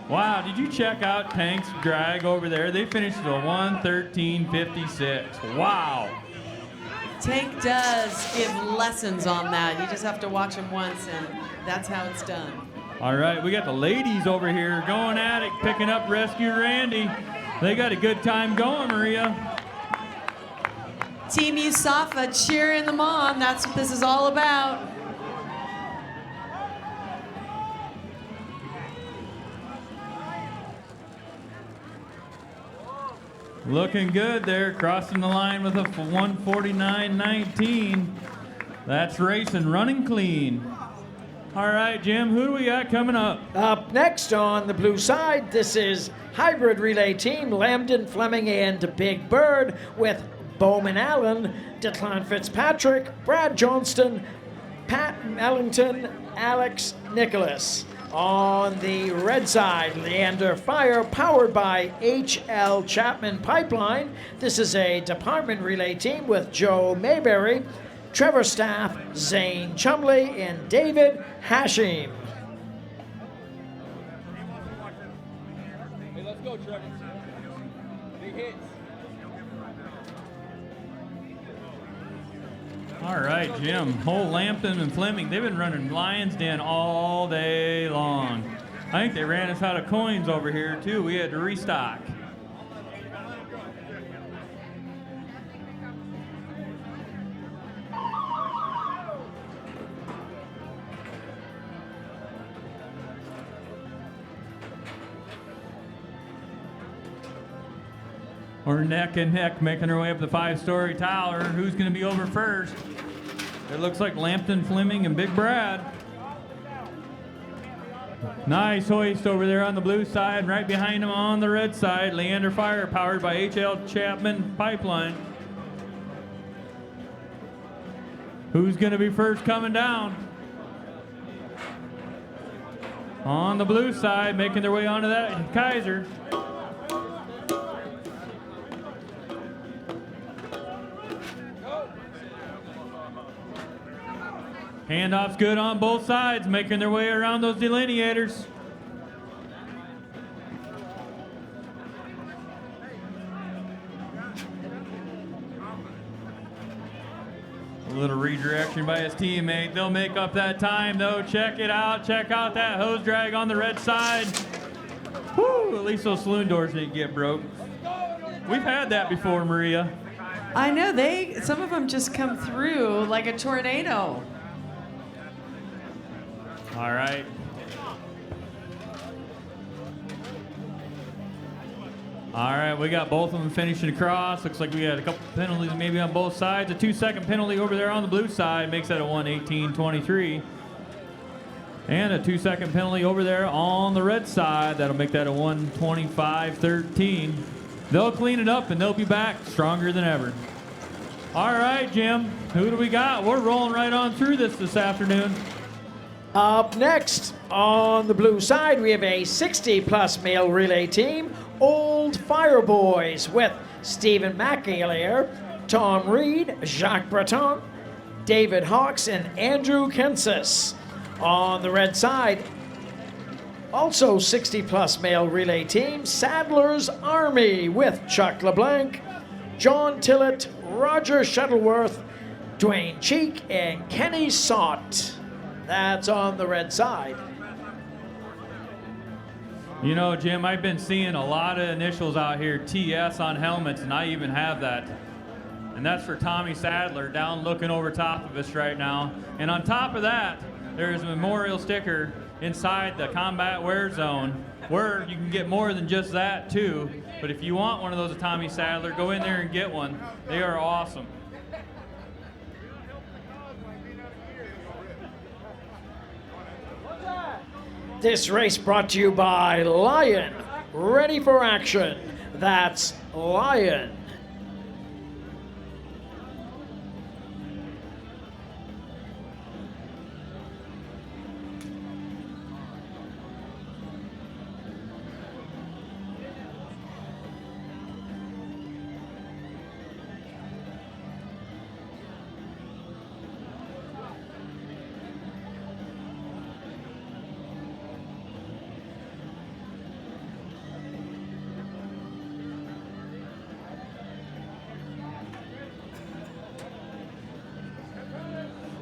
Wow, did you check out Tank's drag over there? They finished with a 1:13.56. Wow. Tank does give lessons on that. You just have to watch him once, and that's how it's done. All right, we got the ladies over here going at it, picking up Rescue Randy. They got a good time going, Maria. Team Yusafa cheering them on. That's what this is all about. Looking good there, crossing the line with a 1:49.19. That's racing, running clean. All right, Jim, who do we got coming up? Up next on the blue side, this is hybrid relay team Lambden, Fleming, and Big Bird with Bowman Allen, Declan Fitzpatrick, Brad Johnston, Pat Mellington, Alex Nicholas. On the red side, Leander Fire, powered by H.L. Chapman Pipeline. This is a department relay team with Joe Mayberry, Trevor Staff, Zane Chumley, and David Hashim. Hey, let's go, Trevor. Big hits. All right, Jim. Whole Lambton and Fleming, they've been running Lion's Den all day long. I think they ran us out of coins over here, too. We had to restock. We're neck and neck making our way up the 5-story tower. Who's going to be over first? It looks like Lambton, Fleming, and Big Brad. Nice hoist over there on the blue side. Right behind him on the red side, Leander Fire, powered by H.L. Chapman Pipeline. Who's going to be first coming down? On the blue side, making their way onto that Kaiser. Handoff's good on both sides, making their way around those delineators. A little redirection by his teammate. They'll make up that time, though. Check it out. Check out that hose drag on the red side. Woo! At least those saloon doors didn't get broke. We've had that before, Maria. I know, some of them just come through like a tornado. All right. All right, we got both of them finishing across. Looks like we had a couple penalties maybe on both sides. A 2-second penalty over there on the blue side makes that a 1:18.23. And a 2-second penalty over there on the red side. That'll make that a 1:25.13. They'll clean it up and they'll be back stronger than ever. All right, Jim, who do we got? We're rolling right on through this afternoon. Up next, on the blue side, we have a 60-plus male relay team, Old Fire Boys, with Stephen McAleer, Tom Reed, Jacques Breton, David Hawks, and Andrew Kensis. On the red side, also 60-plus male relay team, Sadler's Army, with Chuck LeBlanc, John Tillett, Roger Shuttleworth, Dwayne Cheek, and Kenny Sott. That's on the red side. You know, Jim, I've been seeing a lot of initials out here, TS on helmets, and I even have that. And that's for Tommy Sadler down looking over top of us right now. And on top of that, there's a memorial sticker inside the combat wear zone where you can get more than just that too. But if you want one of those of Tommy Sadler, go in there and get one. They are awesome. This race brought to you by Lion. Ready for action. That's Lion.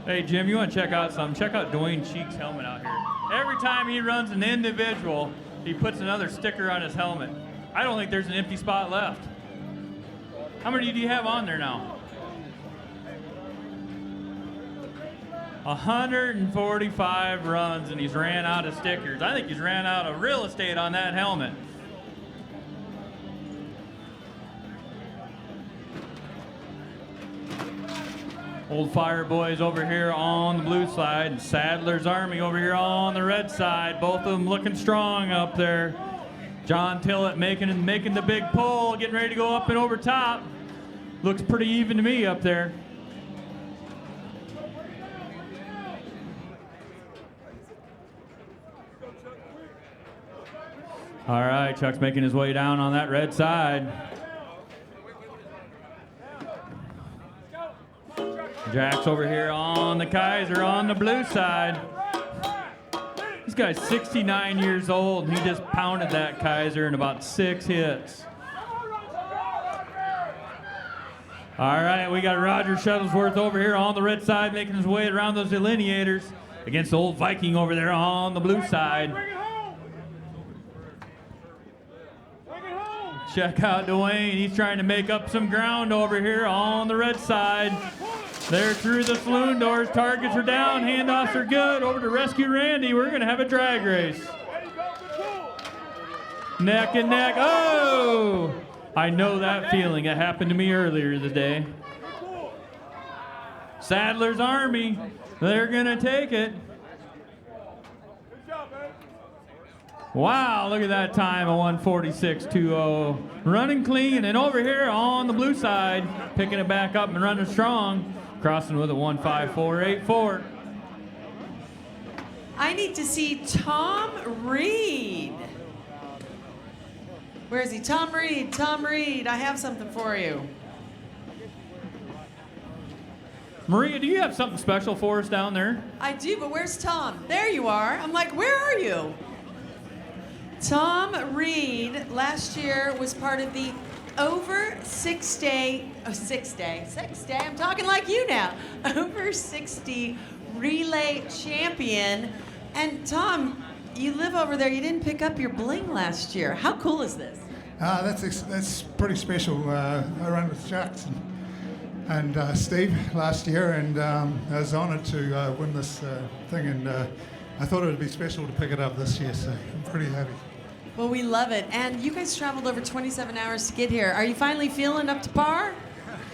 Hey, Jim, you want to check out something? Check out Dwayne Cheek's helmet out here. Every time he runs an individual, he puts another sticker on his helmet. I don't think there's an empty spot left. How many do you have on there now? 145 runs, and he's ran out of stickers. I think he's ran out of real estate on that helmet. Old Fire Boys over here on the blue side, and Sadler's Army over here on the red side. Both of them looking strong up there. John Tillett making the big pull, getting ready to go up and over top. Looks pretty even to me up there. All right, Chuck's making his way down on that red side. Jack's over here on the Kaiser on the blue side. This guy's 69 years old, and he just pounded that Kaiser in about 6 hits. All right, we got Roger Shuttlesworth over here on the red side making his way around those delineators against the old Viking over there on the blue side. Check out Dwayne. He's trying to make up some ground over here on the red side. They're through the saloon doors. Targets are down. Handoffs are good. Over to Rescue Randy. We're going to have a drag race. Neck and neck. Oh! I know that feeling. It happened to me earlier today. Sadler's Army. They're going to take it. Wow, look at that time, a 1:46.20. Running clean, and over here on the blue side, picking it back up and running strong, crossing with a 1:54.84. I need to see Tom Reed. Where is he? Tom Reed, Tom Reed, I have something for you. Maria, do you have something special for us down there? I do, but where's Tom? There you are. I'm like, where are you? Tom Reed last year was part of the over 6 day, I'm talking like you now, over 60 relay champion. And Tom, you live over there, you didn't pick up your bling last year. How cool is this? That's pretty special. I ran with Jackson and Steve last year, and I was honored to win this thing, and I thought it would be special to pick it up this year, so I'm pretty happy. Well, we love it. And you guys traveled over 27 hours to get here. Are you finally feeling up to par?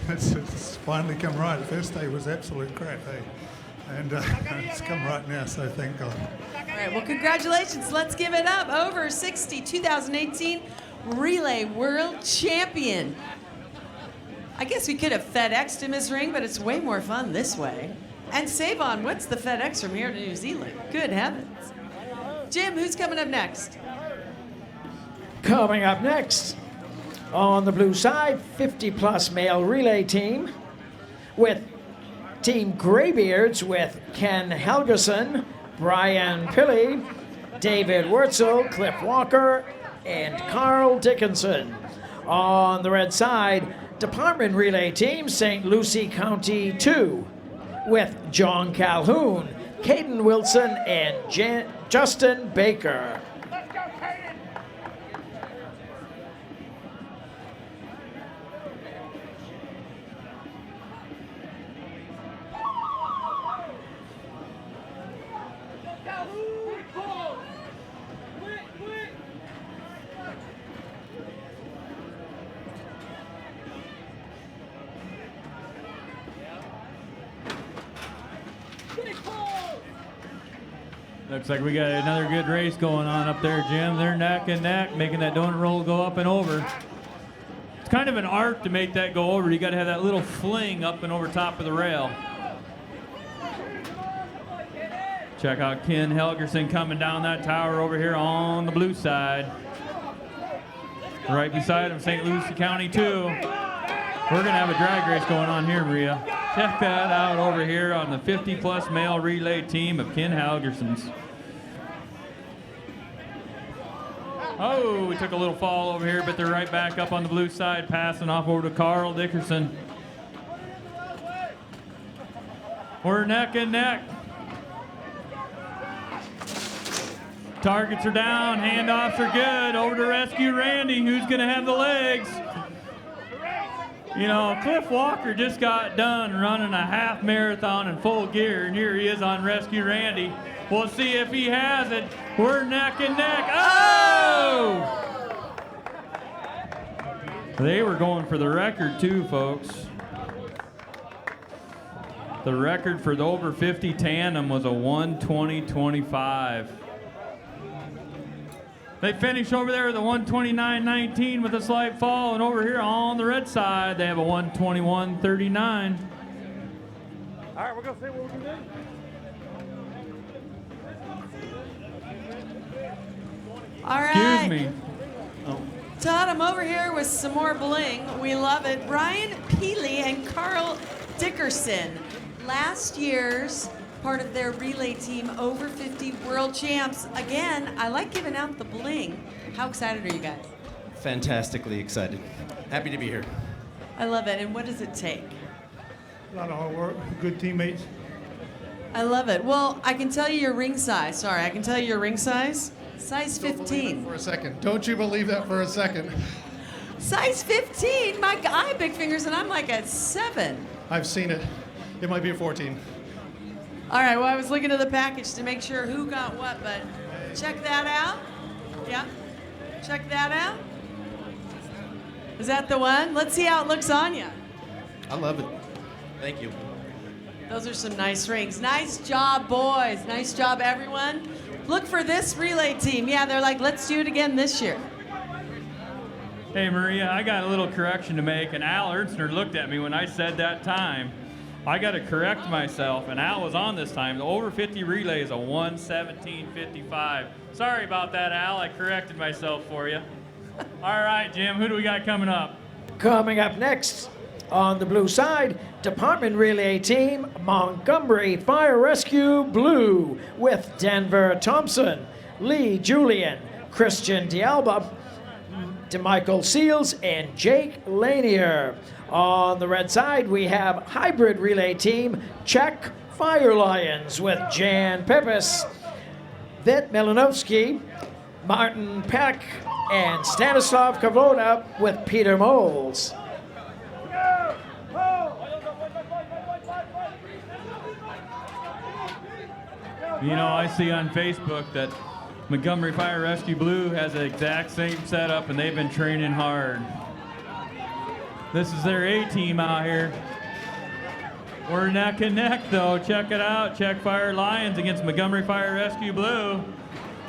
It's finally come right. The first day was absolute crap, and it's come right now, so thank God. All right, well, congratulations. Let's give it up. Over 60 2018 Relay World Champion. I guess we could have FedExed him his ring, but it's way more fun this way. And Savon, what's the FedEx from here to New Zealand? Good heavens. Jim, who's coming up next? Coming up next, on the blue side, 50-plus male relay team with Team Greybeards with Ken Helgeson, Brian Pilley, David Wurzel, Cliff Walker, and Carl Dickinson. On the red side, Department Relay Team, St. Lucie County 2 with John Calhoun, Caden Wilson, and Justin Baker. Looks like we got another good race going on up there, Jim. They're neck and neck, making that donut roll go up and over. It's kind of an art to make that go over. You got to have that little fling up and over top of the rail. Check out Ken Helgerson coming down that tower over here on the blue side. Right beside him, St. Lucie County 2. We're going to have a drag race going on here, Maria. Check that out over here on the 50-plus male relay team of Ken Helgerson's. Oh, we took a little fall over here, but they're right back up on the blue side, passing off over to Carl Dickerson. We're neck and neck. Targets are down, handoffs are good. Over to rescue Randy, who's going to have the legs. You know, Cliff Walker just got done running a half marathon in full gear, and here he is on rescue Randy. We'll see if he has it. We're neck and neck. Oh! They were going for the record too, folks. The record for the over 50 tandem was a 1:20.25. They finish over there with a 1:29.19 with a slight fall, and over here on the red side, they have a 1:21.39. All right, we're going to see what we can do. All right. Excuse me. Todd, I'm over here with some more bling. We love it. Brian Peely and Carl Dickerson, last year's part of their relay team, over 50 world champs. Again, I like giving out the bling. How excited are you guys? Fantastically excited. Happy to be here. I love it. And what does it take? A lot of hard work, good teammates. I love it. Well, I can tell you your ring size. Sorry, I can tell you your ring size. Size 15. For a second. Don't you believe that for a second. Size 15? My God, I have big fingers and I'm like a 7. I've seen it. It might be a 14. All right, well, I was looking at the package to make sure who got what, but check that out. Yeah, check that out. Is that the one? Let's see how it looks on you. I love it. Thank you. Those are some nice rings. Nice job, boys. Nice job, everyone. Look for this relay team. Yeah, they're like, let's do it again this year. Hey, Maria, I got a little correction to make, and Al Ertzner looked at me when I said that time. I got to correct myself, and Al was on this time. The over 50 relay is a 1:17.55. Sorry about that, Al. I corrected myself for you. All right, Jim, who do we got coming up? Coming up next on the blue side, Department Relay Team, Montgomery Fire Rescue Blue with Denver Thompson, Lee Julian, Christian D'Alba, DeMichael Seals, and Jake Lanier. On the red side, we have Hybrid Relay Team, Chek Fire Lions with Jan Pepis, Vit Melanovsky, Martin Peck, and Stanislav Kavoda with Peter Moles. You know, I see on Facebook that Montgomery Fire Rescue Blue has the exact same setup, and they've been training hard. This is their A-team out here. We're neck and neck, though. Check it out. Chek Fire Lions against Montgomery Fire Rescue Blue.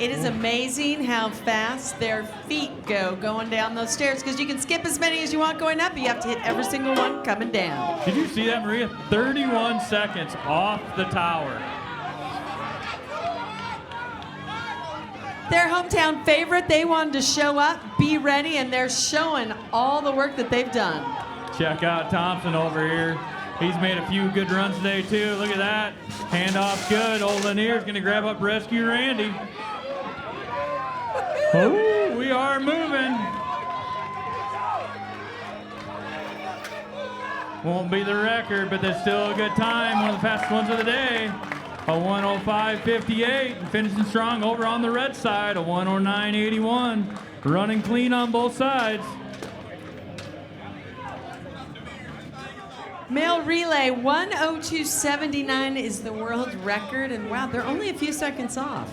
It is amazing how fast their feet go going down those stairs, because you can skip as many as you want going up, but you have to hit every single one coming down. Did you see that, Maria? 31 seconds off the tower. Their hometown favorite, they wanted to show up, be ready, and they're showing all the work that they've done. Check out Thompson over here. He's made a few good runs today, too. Look at that. Handoff's good. Old Lanier's going to grab up rescue Randy. Oh, we are moving. Won't be the record, but that's still a good time. One of the fastest ones of the day. A 1:05.58, and finishing strong over on the red side, a 1:09.81. Running clean on both sides. Male relay, 1:02.79 is the world record, and wow, they're only a few seconds off.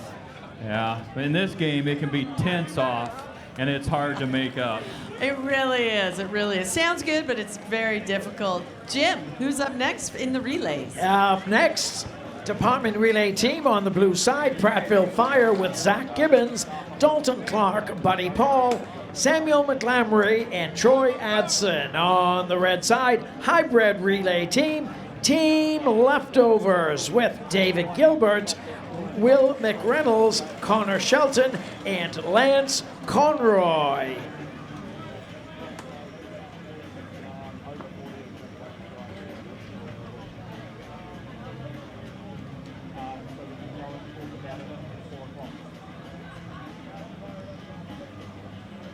Yeah, in this game, it can be tenths off, and it's hard to make up. It really is, it really is. Sounds good, but it's very difficult. Jim, who's up next in the relays? Up next, Department relay team on the blue side, Prattville Fire with Zach Gibbons, Dalton Clark, Buddy Paul, Samuel McGlamry, and Troy Adson. On the red side, hybrid relay team, Team Leftovers with David Gilbert, Will McReynolds, Connor Shelton, and Lance Conroy.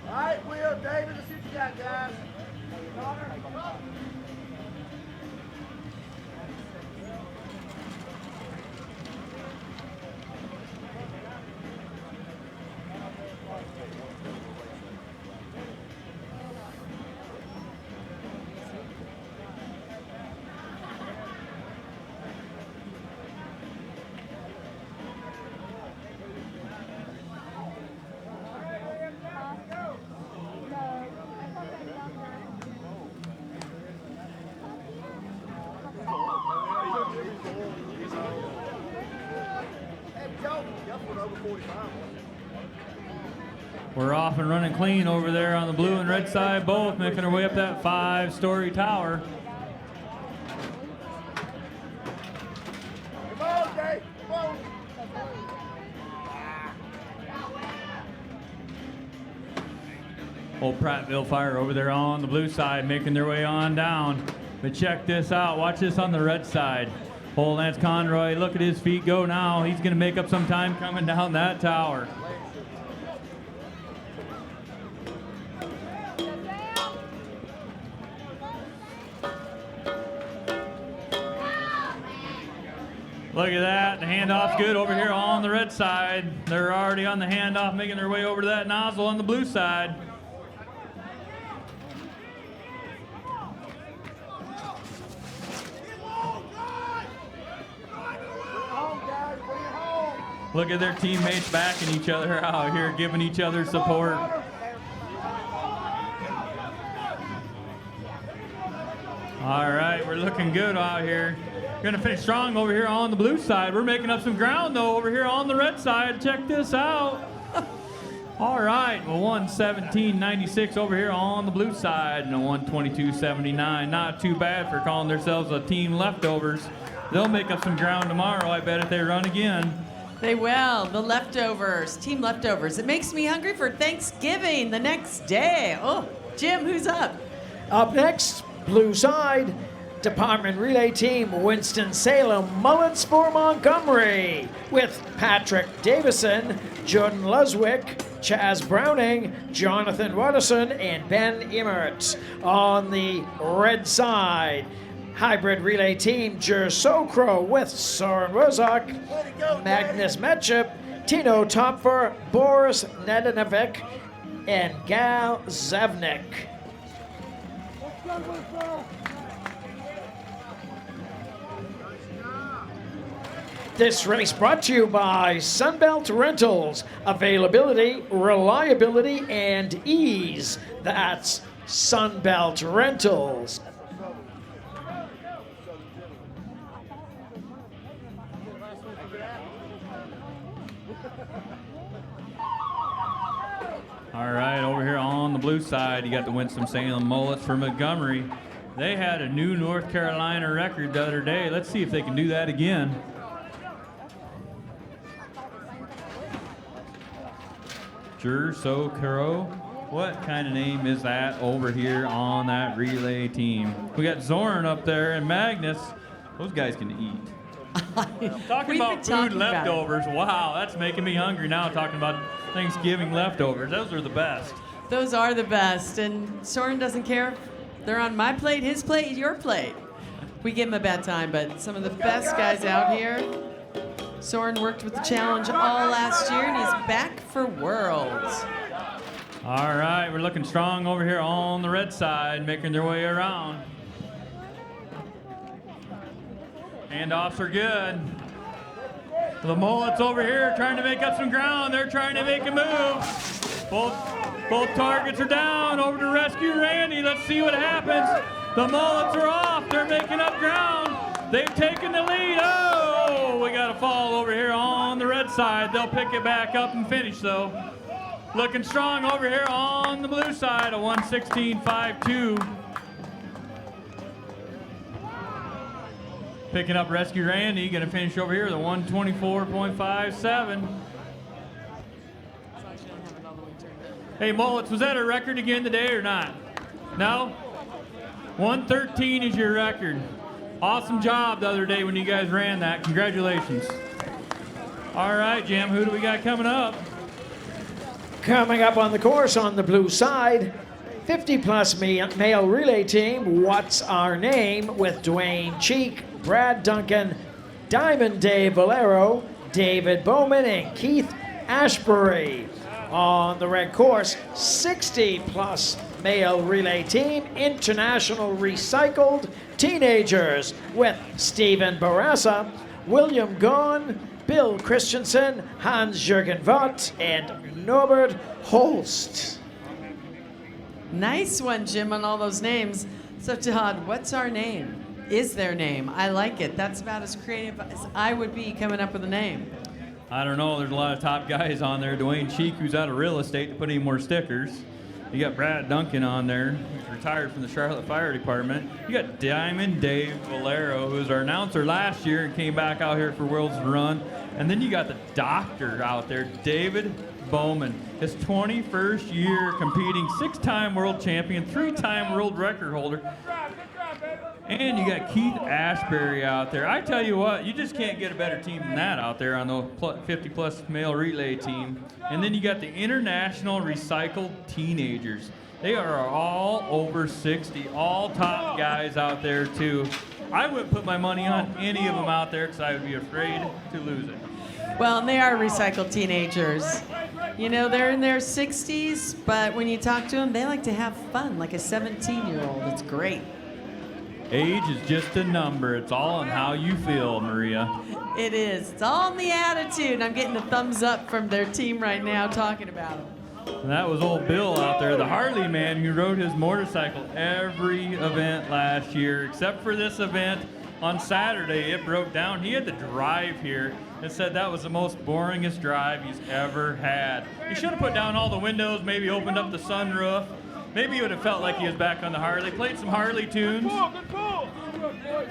All right, Will, David, let's see what you got, guys. We're off and running clean over there on the blue and red side, both making their way up that 5-story tower. Come on, Dave, come on. Old Prattville Fire over there on the blue side, making their way on down. But check this out. Watch this on the red side. Old Lance Conroy, look at his feet go now. He's going to make up some time coming down that tower. Look at that. The handoff's good over here on the red side. They're already on the handoff, making their way over to that nozzle on the blue side. Look at their teammates backing each other out here, giving each other support. All right, we're looking good out here. Gonna finish strong over here on the blue side. We're making up some ground though over here on the red side. Check this out. All right, well, 1:17.96 over here on the blue side and a 1:22.79. Not too bad for calling themselves a team leftovers. They'll make up some ground tomorrow, I bet, if they run again. They will. The leftovers, team leftovers. It makes me hungry for Thanksgiving the next day. Oh, Jim, who's up? Up next, blue side, Department relay team, Winston-Salem Mullets for Montgomery with Patrick Davison, Jordan Luswick, Chaz Browning, Jonathan Watterson, and Ben Emmert. On the red side, hybrid relay team, Jer Sokro with Soren Rozak, Magnus Metchip, Tino Topfer, Boris Nedanovic, and Gal Zevnik. This race brought to you by Sunbelt Rentals. Availability, reliability, and ease. That's Sunbelt Rentals. All right, over here on the blue side, you got the Winston-Salem Mullets for Montgomery. They had a new North Carolina record the other day. Let's see if they can do that again. Sokro. What kind of name is that over here on that relay team? We got Zorn up there and Magnus. Those guys can eat. Talking about food leftovers. Wow, that's making me hungry now talking about Thanksgiving leftovers. Those are the best. Those are the best. And Soren doesn't care. They're on my plate, his plate, your plate. We give him a bad time, but some of the best guys out here. Soren worked with the challenge all last year, and he's back for Worlds. All right, we're looking strong over here on the red side, making their way around. Handoffs are good. The Mullets over here trying to make up some ground. They're trying to make a move. Both targets are down. Over to rescue Randy. Let's see what happens. The Mullets are off. They're making up ground. They've taken the lead. Oh! Oh, we got a fall over here on the red side. They'll pick it back up and finish, though. Looking strong over here on the blue side, a 1:16.52. Picking up Rescue Randy, going to finish over here, the 1:24.57. Hey, Mullets, was that a record again today or not? No? 1:13 is your record. Awesome job the other day when you guys ran that. Congratulations. All right, Jim, who do we got coming up? Coming up on the course on the blue side, 50-plus male relay team, What's Our Name, with Dwayne Cheek, Brad Duncan, Diamond Dave Valero, David Bowman, and Keith Ashbury. On the red course, 60-plus male relay team, International Recycled Teenagers, with Stephen Barassa, William Gahn, Bill Christensen, Hans-Jürgen Vott, and Norbert Holst. Nice one, Jim, on all those names. So, Todd, what's our name? Is their name? I like it. That's about as creative as I would be coming up with a name. I don't know. There's a lot of top guys on there. Dwayne Cheek, who's out of real estate to put any more stickers. You got Brad Duncan on there, who's retired from the Charlotte Fire Department. You got Diamond Dave Valero, who was our announcer last year and came back out here for World's Run. And then you got the doctor out there, David Bowman. His 21st year competing, 6-time world champion, 3-time world record holder. And you got Keith Ashbury out there. I tell you what, you just can't get a better team than that out there on the 50-plus male relay team. And then you got the International Recycled Teenagers. They are all over 60, all top guys out there too. I wouldn't put my money on any of them out there because I would be afraid to lose it. Well, and they are recycled teenagers. You know, they're in their 60s, but when you talk to them, they like to have fun, like a 17-year-old. It's great. Age is just a number. It's all on how you feel, Maria. It is. It's all in the attitude. I'm getting a thumbs up from their team right now talking about them. And that was old Bill out there, the Harley man who rode his motorcycle every event last year, except for this event on Saturday. It broke down. He had to drive here and said that was the most boringest drive he's ever had. He should have put down all the windows, maybe opened up the sunroof. Maybe he would have felt like he was back on the Harley. Played some Harley tunes. Good pull. Good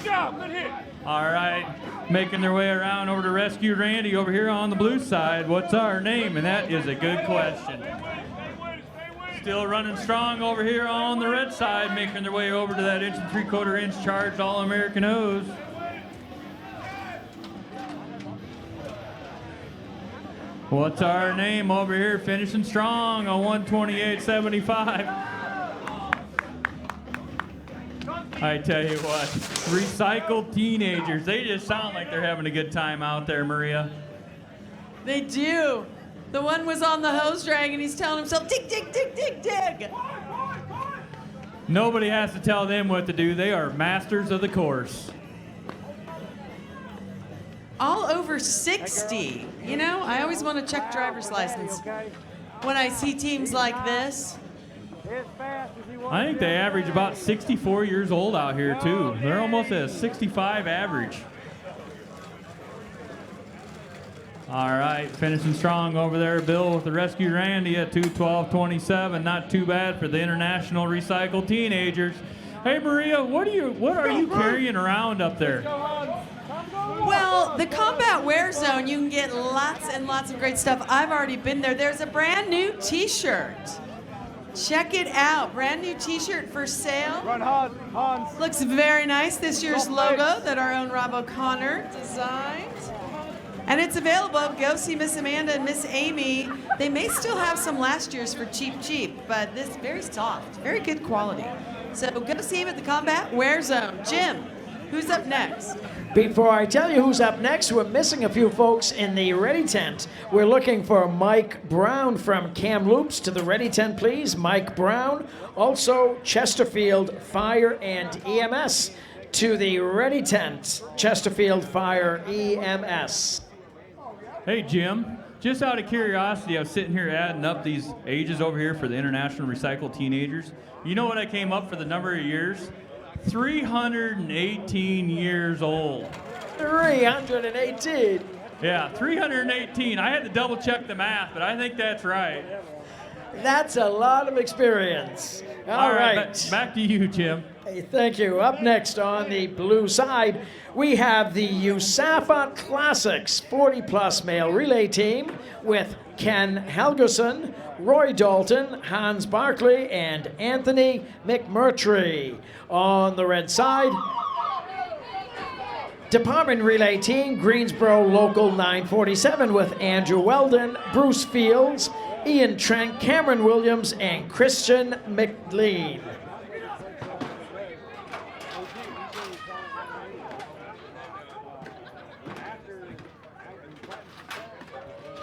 job. Good hit. All right, making their way around over to Rescue Randy over here on the blue side. What's our name? And that is a good question. Still running strong over here on the red side, making their way over to that 1 3/4-inch charged All-American hose. What's our name over here, finishing strong on 1:28.75. I tell you what, recycled teenagers, they just sound like they're having a good time out there, Maria. They do. The one was on the hose drag and he's telling himself, dig, dig, dig, dig, dig. Nobody has to tell them what to do. They are masters of the course. All over 60. You know, I always want to check driver's license when I see teams like this. I think they average about 64 years old out here, too. They're almost at a 65 average. All right, finishing strong over there, Bill, with the Rescue Randy at 2:12.27. Not too bad for the International Recycled Teenagers. Hey, Maria, what are you carrying around up there? Well, the Combat Wear Zone, you can get lots and lots of great stuff. I've already been there. There's a brand new t-shirt. Check it out. Brand new t-shirt for sale. Run, Hans. Looks very nice. This year's logo that our own Rob O'Connor designed. And it's available. Go see Miss Amanda and Miss Amy. They may still have some last year's for cheap, but this very soft, very good quality. So go see him at the Combat Wear Zone. Jim, who's up next? Before I tell you who's up next, we're missing a few folks in the Ready Tent. We're looking for Mike Brown from Kamloops to the Ready Tent, please. Mike Brown. Also, Chesterfield Fire and EMS to the Ready Tent. Chesterfield Fire EMS. Hey, Jim. Just out of curiosity, I was sitting here adding up these ages over here for the International Recycled Teenagers. You know what I came up for the number of years? 318 years old. 318. Yeah, 318. I had to double check the math, but I think that's right. That's a lot of experience. All right. Back to you, Jim. Hey, thank you. Up next on the blue side, we have the USAFA Classics 40-plus male relay team with Ken Helgerson, Roy Dalton, Hans Barkley, and Anthony McMurtry. On the red side, Department Relay Team, Greensboro Local 947 with Andrew Weldon, Bruce Fields, Ian Trent, Cameron Williams, and Christian McLean.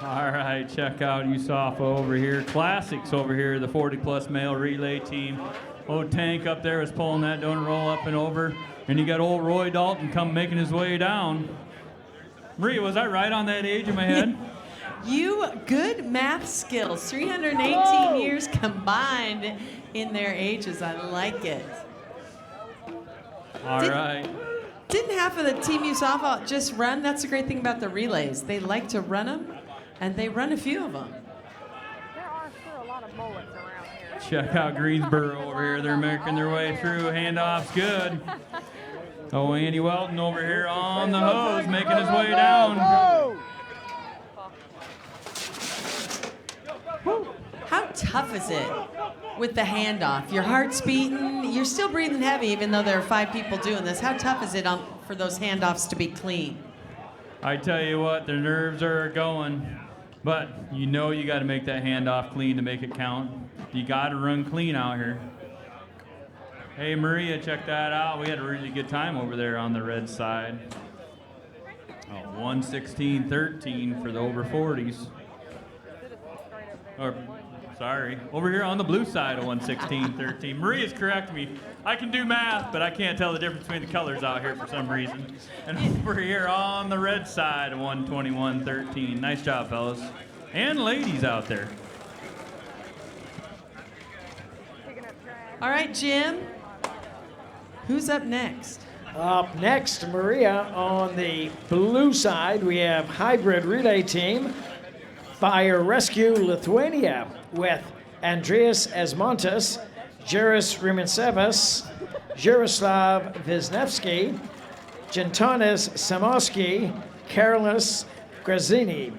All right, check out USAFA over here. Classics over here, the 40-plus male relay team. Old Tank up there is pulling that donut roll up and over. And you got old Roy Dalton come making his way down. Maria, was I right on that age in my head? You, good math skills. 318 years combined in their ages. I like it. All right. Didn't half of the Team USAFA just run? That's the great thing about the relays. They like to run them, and they run a few of them. There are sure a lot of bullets around here. Check out Greensboro over here. They're making their way through. Handoff's good. Oh, Andy Welton over here on the hose, making his way down. How tough is it with the handoff? Your heart's beating, you're still breathing heavy even though there are 5 people doing this. How tough is it for those handoffs to be clean? I tell you what, the nerves are going, but you know you got to make that handoff clean to make it count. You got to run clean out here. Hey, Maria, check that out. We had a really good time over there on the red side. Oh, 1:16:13 for the over 40s. Or, sorry, over here on the blue side of 1:16:13. Maria's correcting me. I can do math, but I can't tell the difference between the colors out here for some reason. And over here on the red side of 1:21:13. Nice job, fellas. And ladies out there. All right, Jim. Who's up next? Up next, Maria, on the blue side, we have Hybrid Relay Team, Fire Rescue Lithuania with Andreas Esmontas, Jaris Rimansevas, Jaroslav Wisniewski, Gentonis Samosky, Karolis Grazini.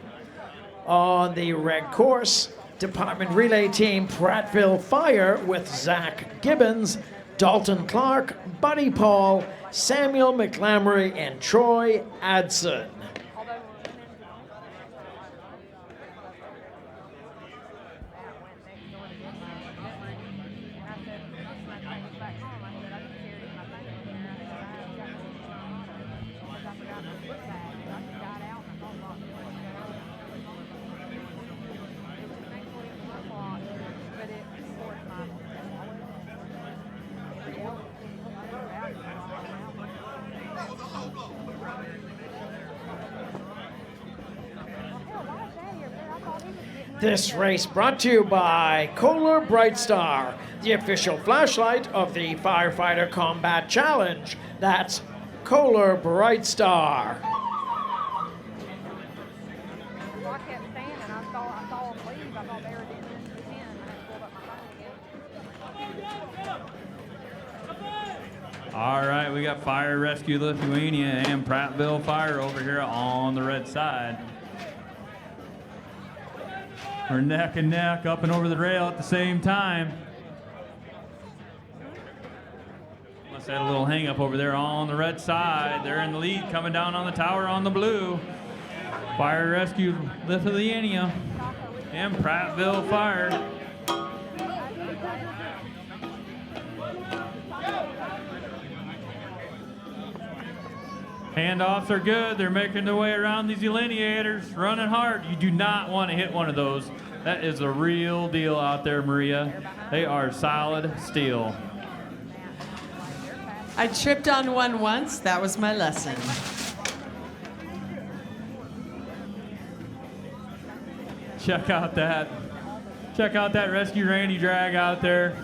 On the red course, Department Relay Team Prattville Fire with Zach Gibbons, Dalton Clark, Buddy Paul, Samuel McLamory, and Troy Adson. This race brought to you by Coolair Bright Star, the official flashlight of the Firefighter Combat Challenge. That's Coolair Bright Star. All right, we got Fire Rescue Lithuania and Prattville Fire over here on the red side. We're neck and neck, up and over the rail at the same time. Must have had a little hang up over there on the red side. They're in the lead, coming down on the tower on the blue. Fire Rescue Lithuania and Prattville Fire. Handoffs are good. They're making their way around these delineators, running hard. You do not want to hit one of those. That is a real deal out there, Maria. They are solid steel. I tripped on one once. That was my lesson. Check out that rescue Randy drag out there.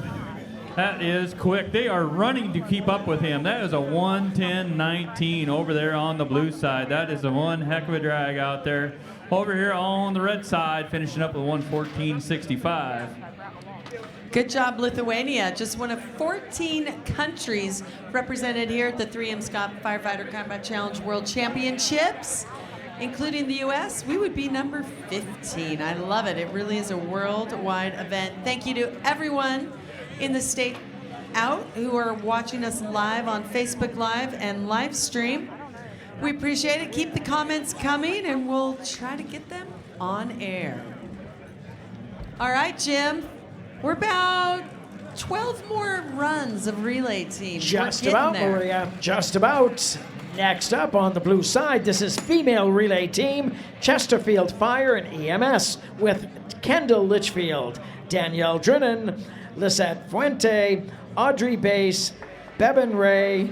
That is quick. They are running to keep up with him. That is a 1:10.19 over there on the blue side. That is a one heck of a drag out there. Over here on the red side, finishing up with 1:14.65. Good job, Lithuania. Just one of 14 countries represented here at the 3M Scott Firefighter Combat Challenge World Championships, including the U.S. We would be number 15. I love it. It really is a worldwide event. Thank you to everyone in the state out who are watching us live on Facebook Live and live stream. We appreciate it. Keep the comments coming, and we'll try to get them on air. All right, Jim. We're about 12 more runs of relay team. Just about, Maria. Just about. Next up on the blue side, this is female relay team, Chesterfield Fire and EMS with Kendall Litchfield, Danielle Drinnen, Lisette Fuente, Audrey Bass, Bevan Ray,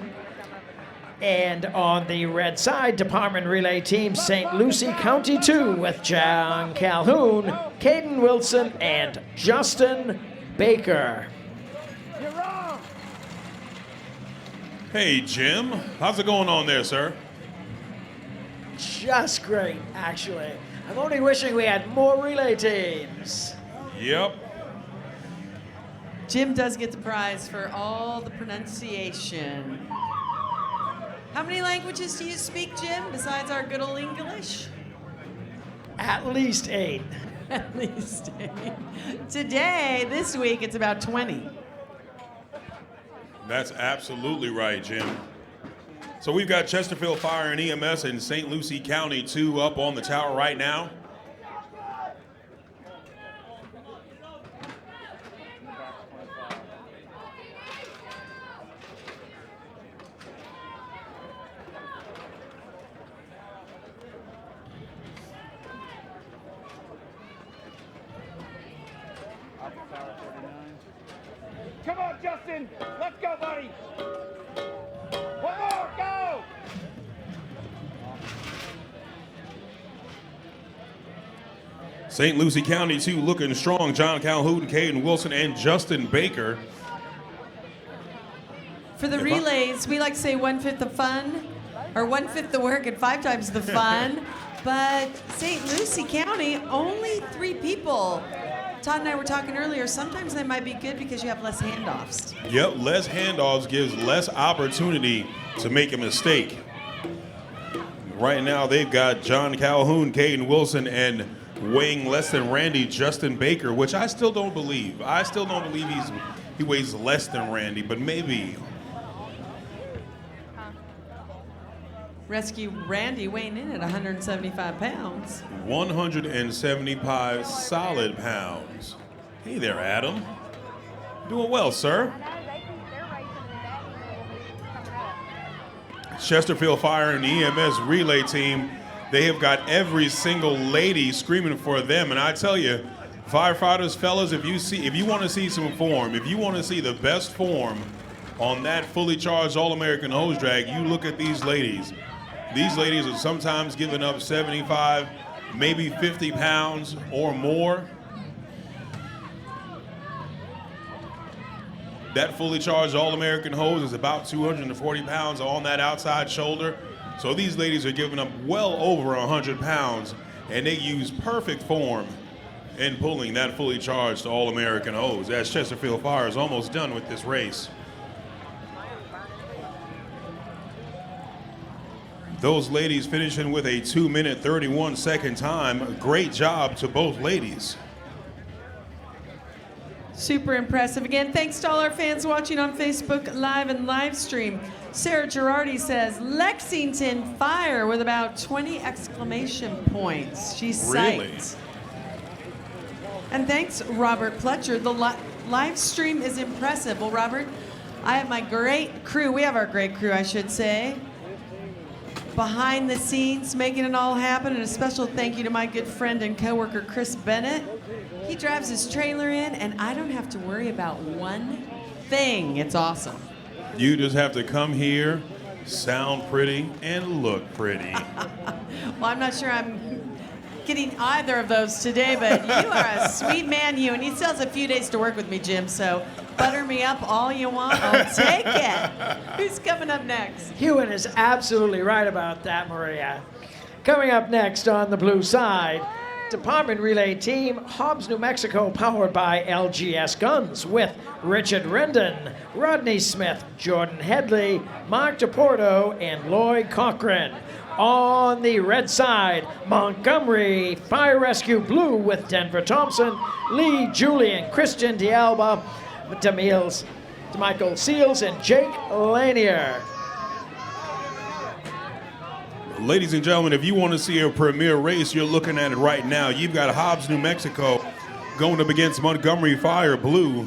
and on the red side, Department Relay Team, St. Lucie County 2 with John Calhoun, Caden Wilson, and Justin Baker. Hey, Jim. How's it going on there, sir? Just great, actually. I'm only wishing we had more relay teams. Yep. Jim does get the prize for all the pronunciation. How many languages do you speak, Jim, besides our good old English? At least 8. At least 8. Today, this week, it's about 20. That's absolutely right, Jim. So we've got Chesterfield Fire and EMS in St. Lucie County 2 up on the tower right now. Come on, Justin. Let's go, buddy. One more, go. St. Lucie County 2 looking strong. John Calhoun, Caden Wilson, and Justin Baker. For the relays, we like to say 1/5 the fun, or 1/5 the work and 5 times the fun. But St. Lucie County, only 3 people. Todd and I were talking earlier, sometimes that might be good because you have less handoffs. Yep, less handoffs gives less opportunity to make a mistake. Right now, they've got John Calhoun, Caden Wilson, and weighing less than Randy, Justin Baker, which I still don't believe. I still don't believe he weighs less than Randy, but maybe. Rescue Randy weighing in at 175 pounds. 175 solid pounds. Hey there, Adam. Doing well, sir. Chesterfield Fire and EMS relay team, they have got every single lady screaming for them. And I tell you, firefighters, fellas, if you want to see some form, if you want to see the best form on that fully charged All-American hose drag, you look at these ladies. These ladies are sometimes giving up 75, maybe 50 pounds or more. That fully charged All-American hose is about 240 pounds on that outside shoulder. So these ladies are giving up well over 100 pounds, and they use perfect form in pulling that fully charged All-American hose, as Chesterfield Fire is almost done with this race. Those ladies finishing with a 2-minute 31-second time. Great job to both ladies. Super impressive. Again, thanks to all our fans watching on Facebook Live and live stream. Sarah Girardi says, Lexington Fire with about 20 exclamation points. She's psyched. Really? And thanks, Robert Pletcher. The live stream is impressive. Well, Robert, I have my great crew. We have our great crew, I should say, behind the scenes, making it all happen. And a special thank you to my good friend and coworker, Chris Bennett. He drives his trailer in, and I don't have to worry about one thing. It's awesome. You just have to come here, sound pretty, and look pretty. Well, I'm not sure I'm getting either of those today, but you are a sweet man, you. And he still has a few days to work with me, Jim, so butter me up all you want. I'll take it. Who's coming up next? Hewen is absolutely right about that, Maria. Coming up next on the blue side, Department Relay Team, Hobbs, New Mexico, powered by LGS Guns, with Richard Rendon, Rodney Smith, Jordan Headley, Mark DePorto, and Lloyd Cochran. On the red side, Montgomery Fire Rescue Blue with Denver Thompson, Lee Julian, Christian D'Alba, DeMichael Seals, and Jake Lanier. Ladies and gentlemen, if you want to see a premier race, you're looking at it right now. You've got Hobbs, New Mexico going up against Montgomery Fire Blue.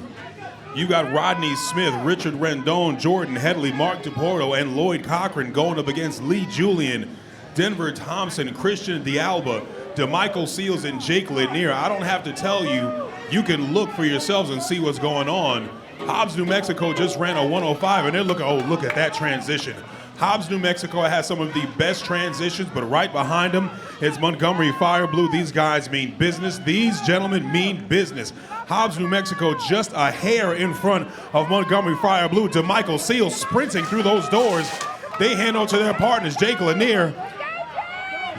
You got Rodney Smith, Richard Rendon, Jordan Headley, Mark DePorto, and Lloyd Cochran going up against Lee Julian, Denver Thompson, Christian D'Alba, DeMichael Seals, and Jake Lanier. I don't have to tell you, you can look for yourselves and see what's going on. Hobbs, New Mexico just ran a 105, and they're looking, oh, look at that transition. Hobbs, New Mexico has some of the best transitions, but right behind them is Montgomery Fire Blue. These guys mean business. These gentlemen mean business. Hobbs, New Mexico just a hair in front of Montgomery Fire Blue. DeMichael Seals sprinting through those doors. They hand over to their partners, Jake Lanier,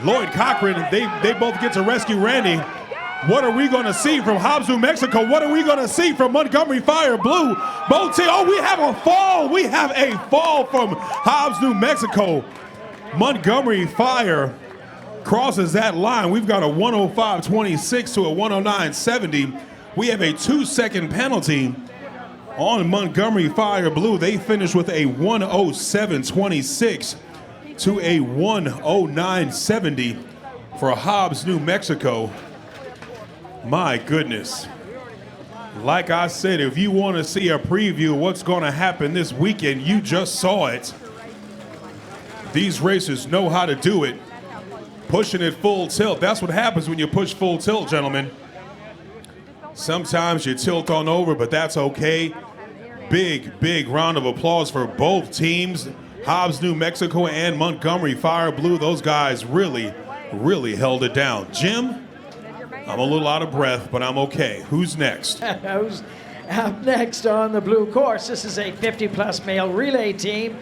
Lloyd Cochran. They both get to rescue Randy. What are we going to see from Hobbs, New Mexico? What are we going to see from Montgomery Fire Blue? Both teams, oh, we have a fall. We have a fall from Hobbs, New Mexico. Montgomery Fire crosses that line. We've got a 105.26 to a 109.70. We have a 2-second penalty on Montgomery Fire Blue. They finish with a 107.26 to a 109.70 for Hobbs, New Mexico. My goodness. Like I said, if you want to see a preview of what's going to happen this weekend, you just saw it. These racers know how to do it. Pushing it full tilt. That's what happens when you push full tilt, gentlemen. Sometimes you tilt on over, but that's okay. Big round of applause for both teams. Hobbs, New Mexico, and Montgomery Fire Blue. Those guys really held it down. Jim? I'm a little out of breath, but I'm okay. Who's next? Who's up next on the blue course? This is a 50-plus male relay team.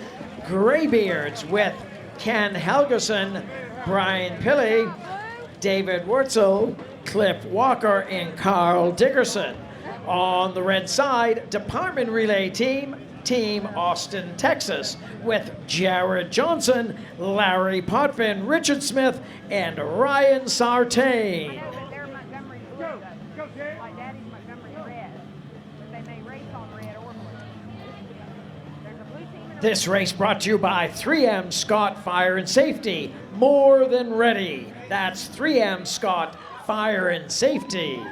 Graybeards with Ken Helgerson, Brian Pilley, David Wurzel, Cliff Walker, and Carl Dickerson. On the red side, Department Relay Team, Team Austin, Texas, with Jared Johnson, Larry Potvin, Richard Smith, and Ryan Sartain. This race brought to you by 3M Scott Fire and Safety. More than ready. That's 3M Scott Fire and Safety.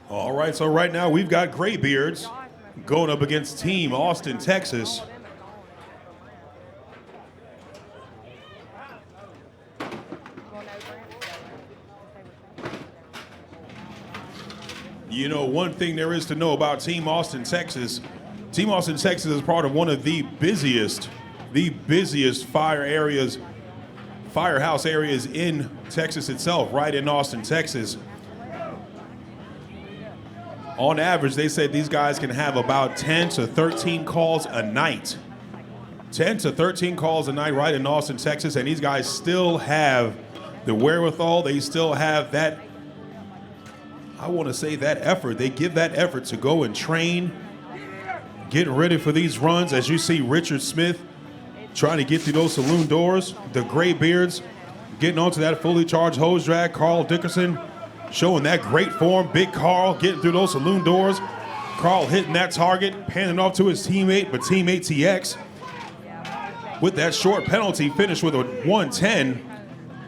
All right, so right now we've got Graybeards going up against Team Austin, Texas. You know, one thing there is to know about Team Austin, Texas. Team Austin, Texas is part of one of the busiest firehouse areas in Texas itself, right in Austin, Texas. On average, they said these guys can have about 10 to 13 calls a night. 10 to 13 calls a night right in Austin, Texas, and these guys still have the wherewithal. They still have that, I want to say, that effort. They give that effort to go and train, get ready for these runs. As you see Richard Smith trying to get through those saloon doors, the Graybeards getting onto that fully charged hose drag. Carl Dickerson showing that great form. Big Carl getting through those saloon doors. Carl hitting that target, handing off to his teammate, but teammate TX with that short penalty finished with a 110.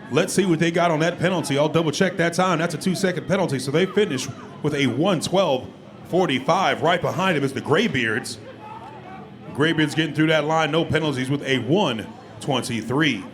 Let's see what they got on that penalty. I'll double check that time. That's a 2-second penalty, so they finished with a 112.45. Right behind him is the Graybeards. Graybeards getting through that line, no penalties, with a 123.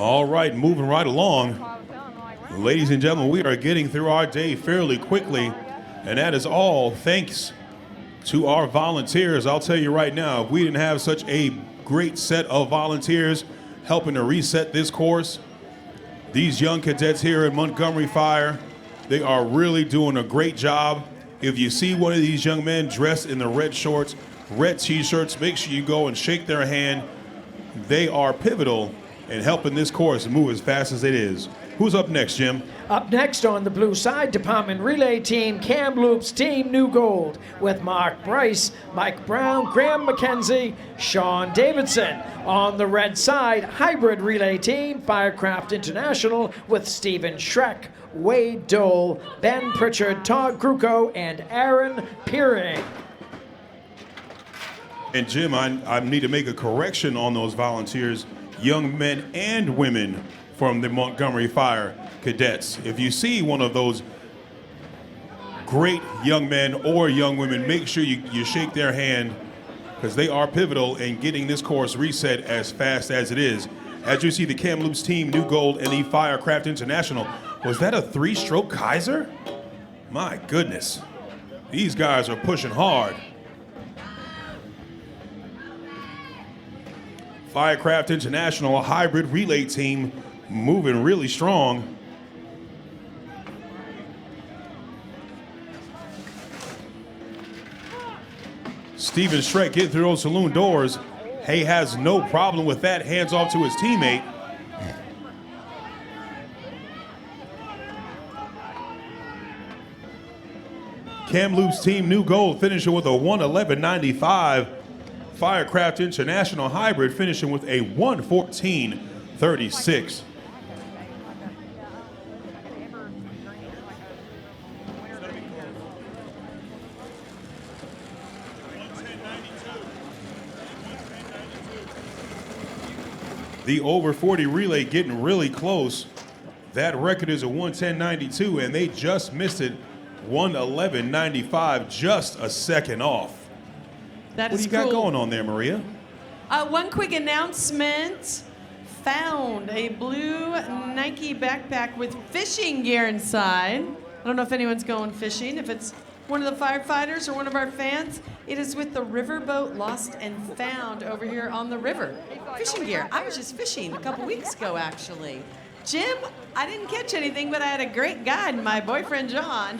All right, moving right along. Ladies and gentlemen, we are getting through our day fairly quickly, and that is all thanks to our volunteers. I'll tell you right now, if we didn't have such a great set of volunteers helping to reset this course, these young cadets here at Montgomery Fire, they are really doing a great job. If you see one of these young men dressed in the red shorts, red t-shirts, make sure you go and shake their hand. They are pivotal in helping this course move as fast as it is. Who's up next, Jim? Up next on the blue side, Department Relay Team, Kamloops Team New Gold, with Mark Bryce, Mike Brown, Graham McKenzie, Sean Davidson. On the red side, Hybrid Relay Team, Firecraft International, with Stephen Schreck, Wade Dole, Ben Pritchard, Todd Gruco, and Aaron Peering. And Jim, I need to make a correction on those volunteers, young men and women from the Montgomery Fire cadets. If you see one of those great young men or young women, make sure you shake their hand, because they are pivotal in getting this course reset as fast as it is. As you see, the Kamloops Team New Gold and the Firecraft International. Was that a 3-stroke Kaiser? My goodness. These guys are pushing hard. Firecraft International, a hybrid relay team, moving really strong. Steven Schreck getting through those saloon doors. He has no problem with that. Hands off to his teammate. Kamloops Team New Gold finishing with a 1:11.95. Firecraft International Hybrid finishing with a 1:14.36. The over 40 relay getting really close. That record is a 1:10.92, and they just missed it. 1:11.95, just a second off. That what is do you got cool. going on there, Maria? One quick announcement. Found a blue Nike backpack with fishing gear inside. I don't know if anyone's going fishing, if it's one of the firefighters or one of our fans. It is with the riverboat Lost and Found over here on the river. Fishing gear. I was just fishing a couple weeks ago, actually. Jim, I didn't catch anything, but I had a great guide, my boyfriend John.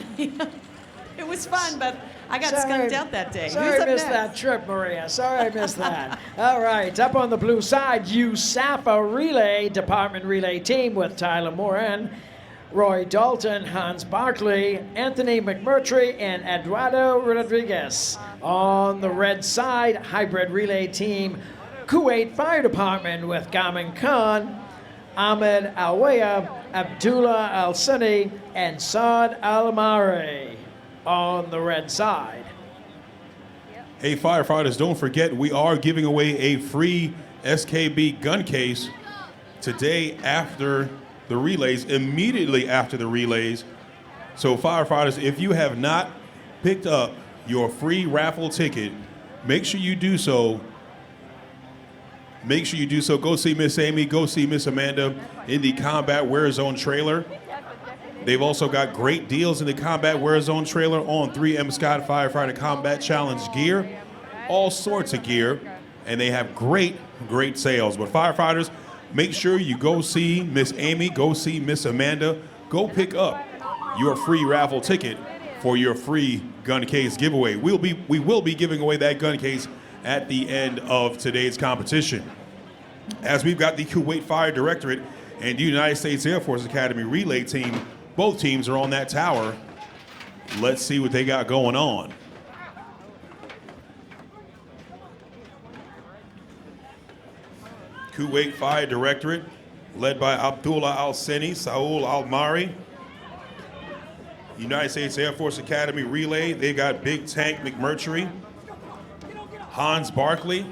It was fun, but I got skunked out that day. Sorry Who's up I missed next? that trip, Maria. Sorry I missed that. All right, up on the blue side, USAFA Relay, Department Relay Team with Tyler Moran, Roy Dalton, Hans Barkley, Anthony McMurtry, and Eduardo Rodriguez. On the red side, Hybrid Relay Team, Kuwait Fire Department with Gaman Khan, Ahmed Alwaya, Abdullah Al-Sunni, and Saad Al-Amari. On the red side. Hey, firefighters, don't forget we are giving away a free SKB gun case today after the relays, immediately after the relays. So firefighters, if you have not picked up your free raffle ticket, make sure you do so. Make sure you do so. Go see Miss Amy, go see Miss Amanda in the Combat Wear Zone trailer. They've also got great deals in the Combat Wear Zone trailer on 3M Scott Firefighter Combat Challenge gear, all sorts of gear, and they have great sales. But firefighters, make sure you go see Miss Amy, go see Miss Amanda, go pick up your free raffle ticket for your free gun case giveaway. We will be giving away that gun case at the end of today's competition. As we've got the Kuwait Fire Directorate and the United States Air Force Academy relay team, both teams are on that tower. Let's see what they got going on. Kuwait Fire Directorate, led by Abdullah Al-Seni, Saul Al-Mari. United States Air Force Academy relay, they got Big Tank McMurtry, Hans Barkley.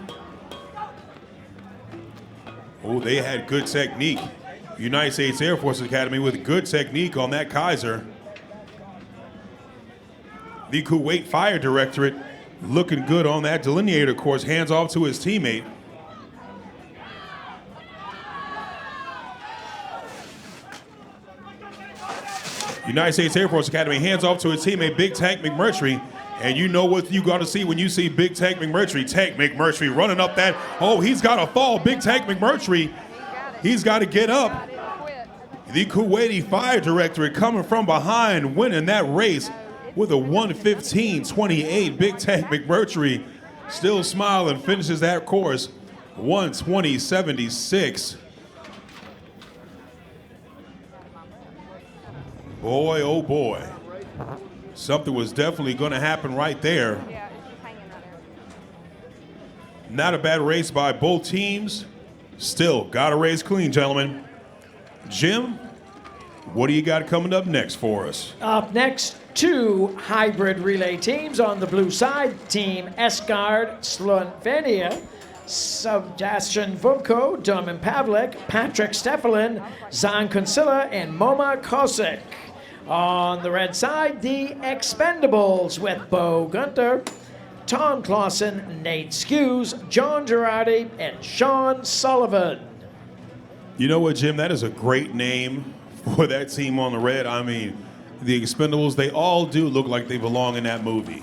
Oh, they had good technique. United States Air Force Academy with good technique on that Kaiser. The Kuwait Fire Directorate looking good on that delineator course, hands off to his teammate. United States Air Force Academy hands off to his teammate Big Tank McMurtry. And you know what you got to see when you see Big Tank McMurtry. Tank McMurtry running up that. Oh, he's got to fall. Big Tank McMurtry, he's got to get up. The Kuwaiti Fire Directorate coming from behind, winning that race with a 1:15.28. Big Tank McMurtry still smiling, finishes that course 1:20.76. Boy, oh boy. Something was definitely going to happen right there. Not a bad race by both teams. Still, got to race clean, gentlemen. Jim, what do you got coming up next for us? Up next, 2 hybrid relay teams on the blue side. Team Esgard, Slovenia, Sebastian Vubko, Domin Pavlik, Patrick Stefalin, Zan Consilla, and Moma Kosek. On the red side, the Expendables with Bo Gunter, Tom Clausen, Nate Skews, John Girardi, and Sean Sullivan. You know what, Jim? That is a great name for that team on the red. I mean, the Expendables, they all do look like they belong in that movie.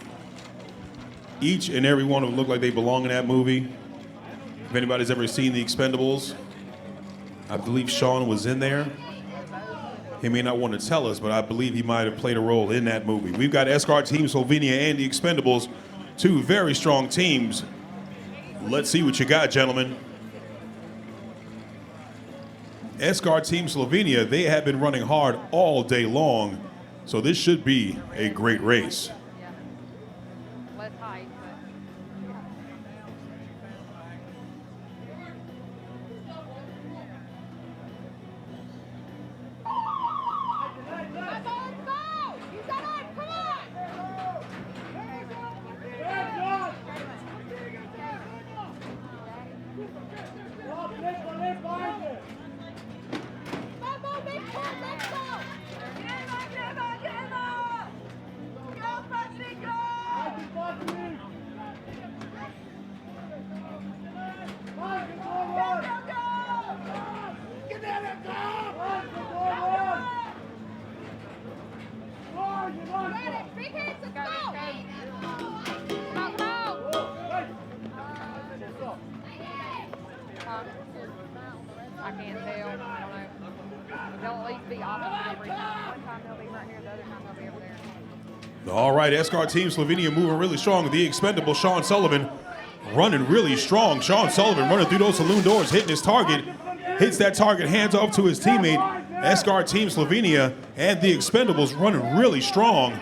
Each and every one of them look like they belong in that movie. If anybody's ever seen the Expendables, I believe Sean was in there. He may not want to tell us, but I believe he might have played a role in that movie. We've got Escort Team Slovenia and the Expendables, 2 very strong teams. Let's see what you got, gentlemen. Escort Team Slovenia, they have been running hard all day long, so this should be a great race. I can't tell. I don't know. They'll at least be opposite every time. One time they'll be right here, the other time they'll be over there. All right, Escort Team Slovenia moving really strong. The expendable Sean Sullivan running really strong. Sean Sullivan running through those saloon doors, hitting his target. Hits that target, hands off to his teammate. Escort Team Slovenia and the Expendables running really strong.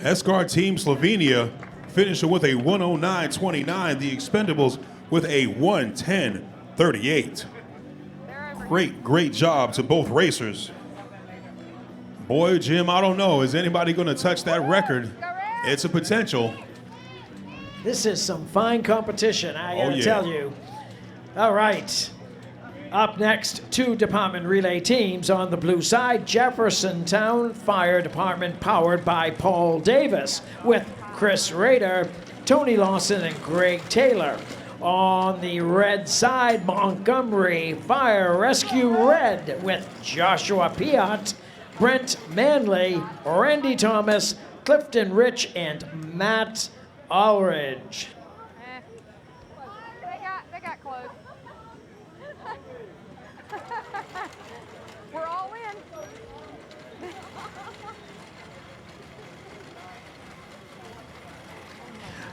Escort Team Slovenia finishing with a 109.29. The Expendables with a 110.38. Great job to both racers. Boy, Jim, I don't know. Is anybody going to touch that record? It's a potential. This is some fine competition, I gotta tell you. All right. Up next, 2 department relay teams on the blue side. Jeffersontown Fire Department powered by Paul Davis with Chris Rader, Tony Lawson, and Greg Taylor. On the red side, Montgomery Fire Rescue Red with Joshua Piat, Brent Manley, Randy Thomas, Clifton Rich, and Matt Ulrich. They got close. We're all in.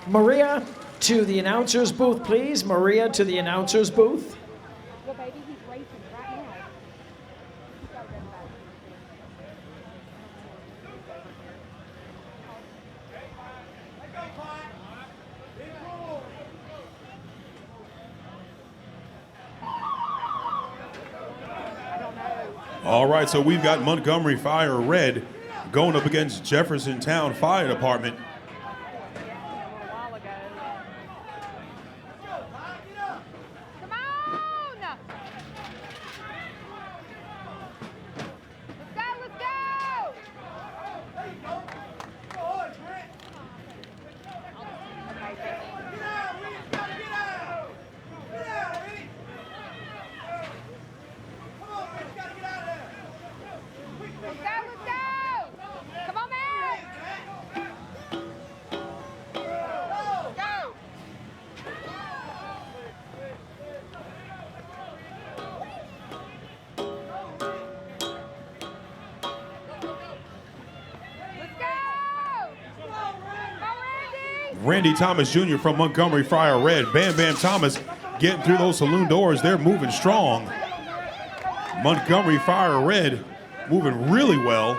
Maria, to the announcer's booth, please. Maria, to the announcer's booth. Well, baby, he's racing right now. All right, so we've got Montgomery Fire Red going up against Jeffersontown Fire Department. Randy Thomas Jr. from Montgomery Friar Red. Bam Bam Thomas getting through those saloon doors. They're moving strong. Montgomery Friar Red moving really well.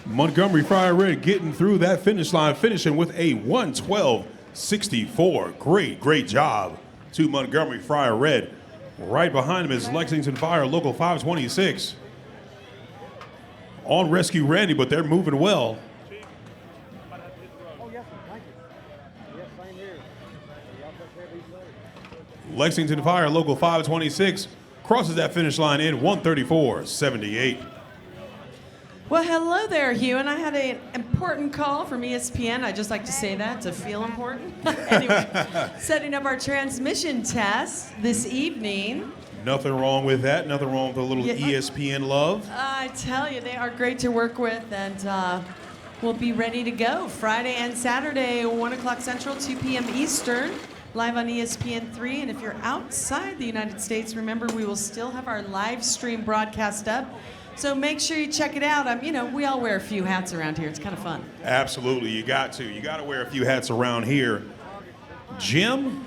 Montgomery Friar Red getting through that finish line, finishing with a 1:12.64. Great job to Montgomery Friar Red. Right behind him is Lexington Fire, local 526. On rescue Randy, but they're moving well. Lexington Fire, local 526, crosses that finish line in 1:34.78. Well, hello there, Hugh. And I had an important call from ESPN. I just like to say that to feel important. Anyway, setting up our transmission test this evening. Nothing wrong with that. Nothing wrong with a little ESPN love. I tell you, they are great to work with, and we'll be ready to go Friday and Saturday, 1 o'clock Central, 2 p.m. Eastern, live on ESPN3. And if you're outside the United States, remember we will still have our live stream broadcast up. So make sure you check it out. You know, we all wear a few hats around here. It's kind of fun. Absolutely, you got to. You got to wear a few hats around here. Jim,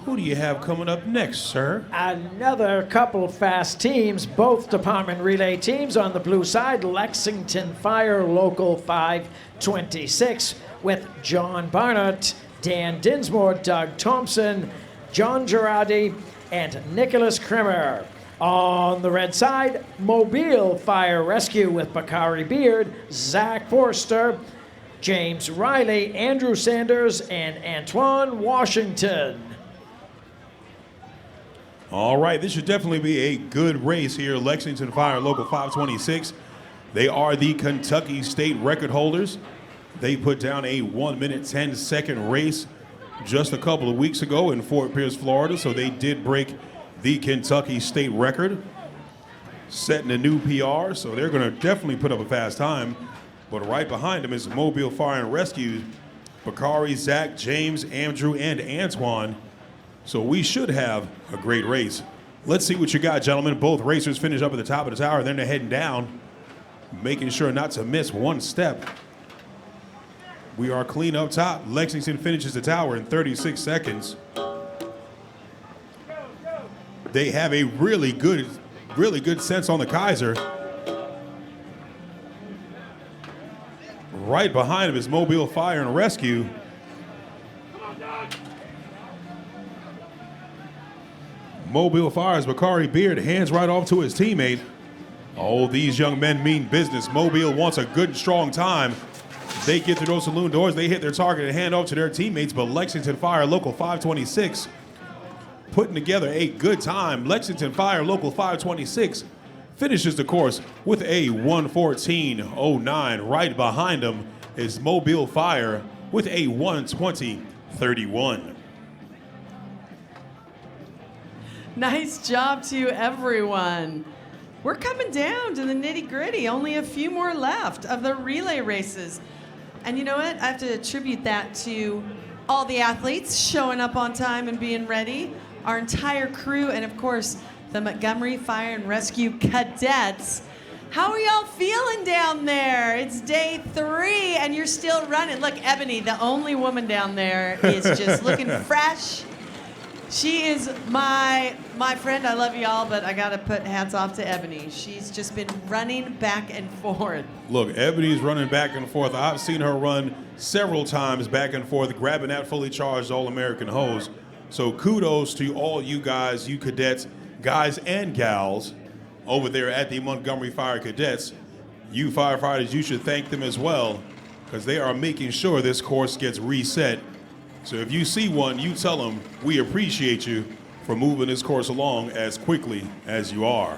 who do you have coming up next, sir? Another couple fast teams, both department relay teams on the blue side. Lexington Fire, local 526, with John Barnett, Dan Dinsmore, Doug Thompson, John Girardi, and Nicholas Kremer. On the red side, Mobile Fire Rescue with Bakari Beard, Zach Forster, James Riley, Andrew Sanders, and Antoine Washington. All right, this should definitely be a good race here. Lexington Fire, local 526. They are the Kentucky State record holders. They put down a 1-minute 10-second race just a couple of weeks ago in Fort Pierce, Florida, so they did break the Kentucky State record, setting a new PR, so they're going to definitely put up a fast time. But right behind them is Mobile Fire and Rescue, Bakari, Zach, James, Andrew, and Antoine. So we should have a great race. Let's see what you got, gentlemen. Both racers finish up at the top of the tower, then they're heading down, making sure not to miss one step. We are clean up top. Lexington finishes the tower in 36 seconds. They have a really good sense on the Kaiser. Right behind him is Mobile Fire and Rescue. Mobile Fire's Bakari Beard hands right off to his teammate. Oh, these young men mean business. Mobile wants a good, strong time. They get through those saloon doors. They hit their target and hand off to their teammates, but Lexington Fire, local 526, putting together a good time. Lexington Fire, local 526, finishes the course with a 1:14.09. Right behind them is Mobile Fire with a 1:20.31. Nice job to everyone. We're coming down to the nitty-gritty. Only a few more left of the relay races. And you know what? I have to attribute that to all the athletes showing up on time and being ready, our entire crew, and of course, the Montgomery Fire and Rescue cadets. How are y'all feeling down there? It's day 3 and you're still running. Look, Ebony, the only woman down there, is just looking fresh. She is my friend. I love y'all, but I gotta put hats off to Ebony. She's just been running back and forth. Look, Ebony's running back and forth. I've seen her run several times back and forth, grabbing that fully charged All-American hose. So kudos to all you guys, you cadets, guys and gals over there at the Montgomery Fire Cadets. You firefighters, you should thank them as well, because they are making sure this course gets reset. So if you see one, you tell them we appreciate you for moving this course along as quickly as you are.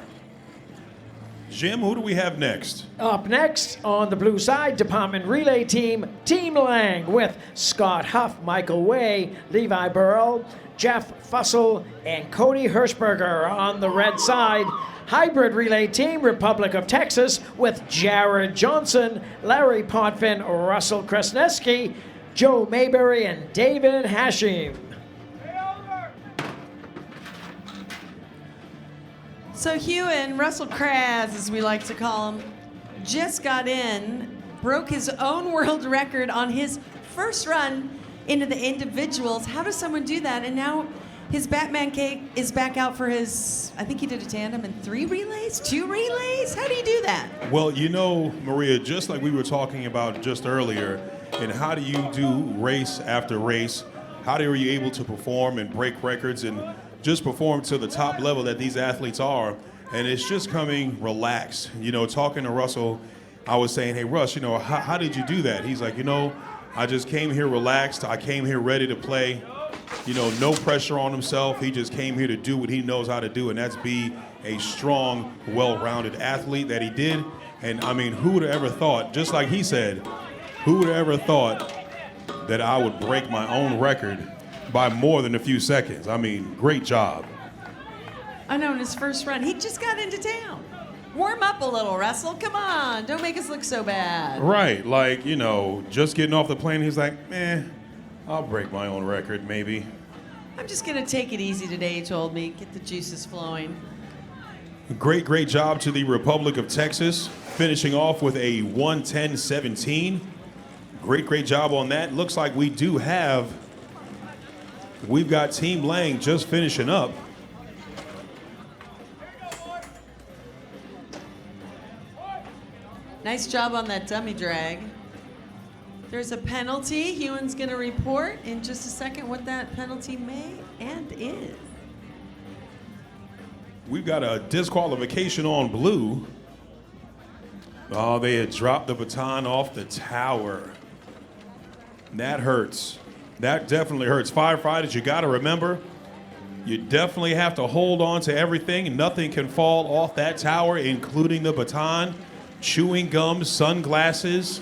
Jim, who do we have next? Up next on the blue side, department relay team, Team Lang, with Scott Huff, Michael Way, Levi Burrell, Jeff Fussell, and Cody Hirschberger. On the red side, hybrid relay team, Republic of Texas, with Jared Johnson, Larry Potvin, Russell Kresneski, Joe Mayberry, and David Hashim. So Hugh and Russell Kraz, as we like to call them, just got in, broke his own world record on his first run into the individuals. How does someone do that? And now his Batman cake is back out for his, I think he did a tandem in 2 relays? How do you do that? Well, you know, Maria, just like we were talking about just earlier, and how do you do race after race? How are you able to perform and break records and just perform to the top level that these athletes are? And it's just coming relaxed. You know, talking to Russell, I was saying, hey, Russ, you know, how did you do that? He's like, you know, I just came here relaxed. I came here ready to play. You know, no pressure on himself. He just came here to do what he knows how to do, and that's be a strong, well-rounded athlete that he did. And, I mean, who would have ever thought, just like he said, who would have ever thought that I would break my own record by more than a few seconds? I mean, great job. I know, in his first run, he just got into town. Warm up a little, Russell. Come on, don't make us look so bad. Right, like, you know, just getting off the plane, he's like, I'll break my own record, maybe. I'm just gonna take it easy today, he told me. Get the juices flowing. Great job to the Republic of Texas, finishing off with a 1:10.17. Great job on that. Looks like we've got Team Lang just finishing up. Nice job on that dummy drag. There's a penalty. Hewan's gonna report in just a second what that penalty may and is. We've got a disqualification on blue. Oh, they had dropped the baton off the tower. That hurts. That definitely hurts. Firefighters, you gotta remember, you definitely have to hold on to everything. Nothing can fall off that tower, including the baton, chewing gum, sunglasses.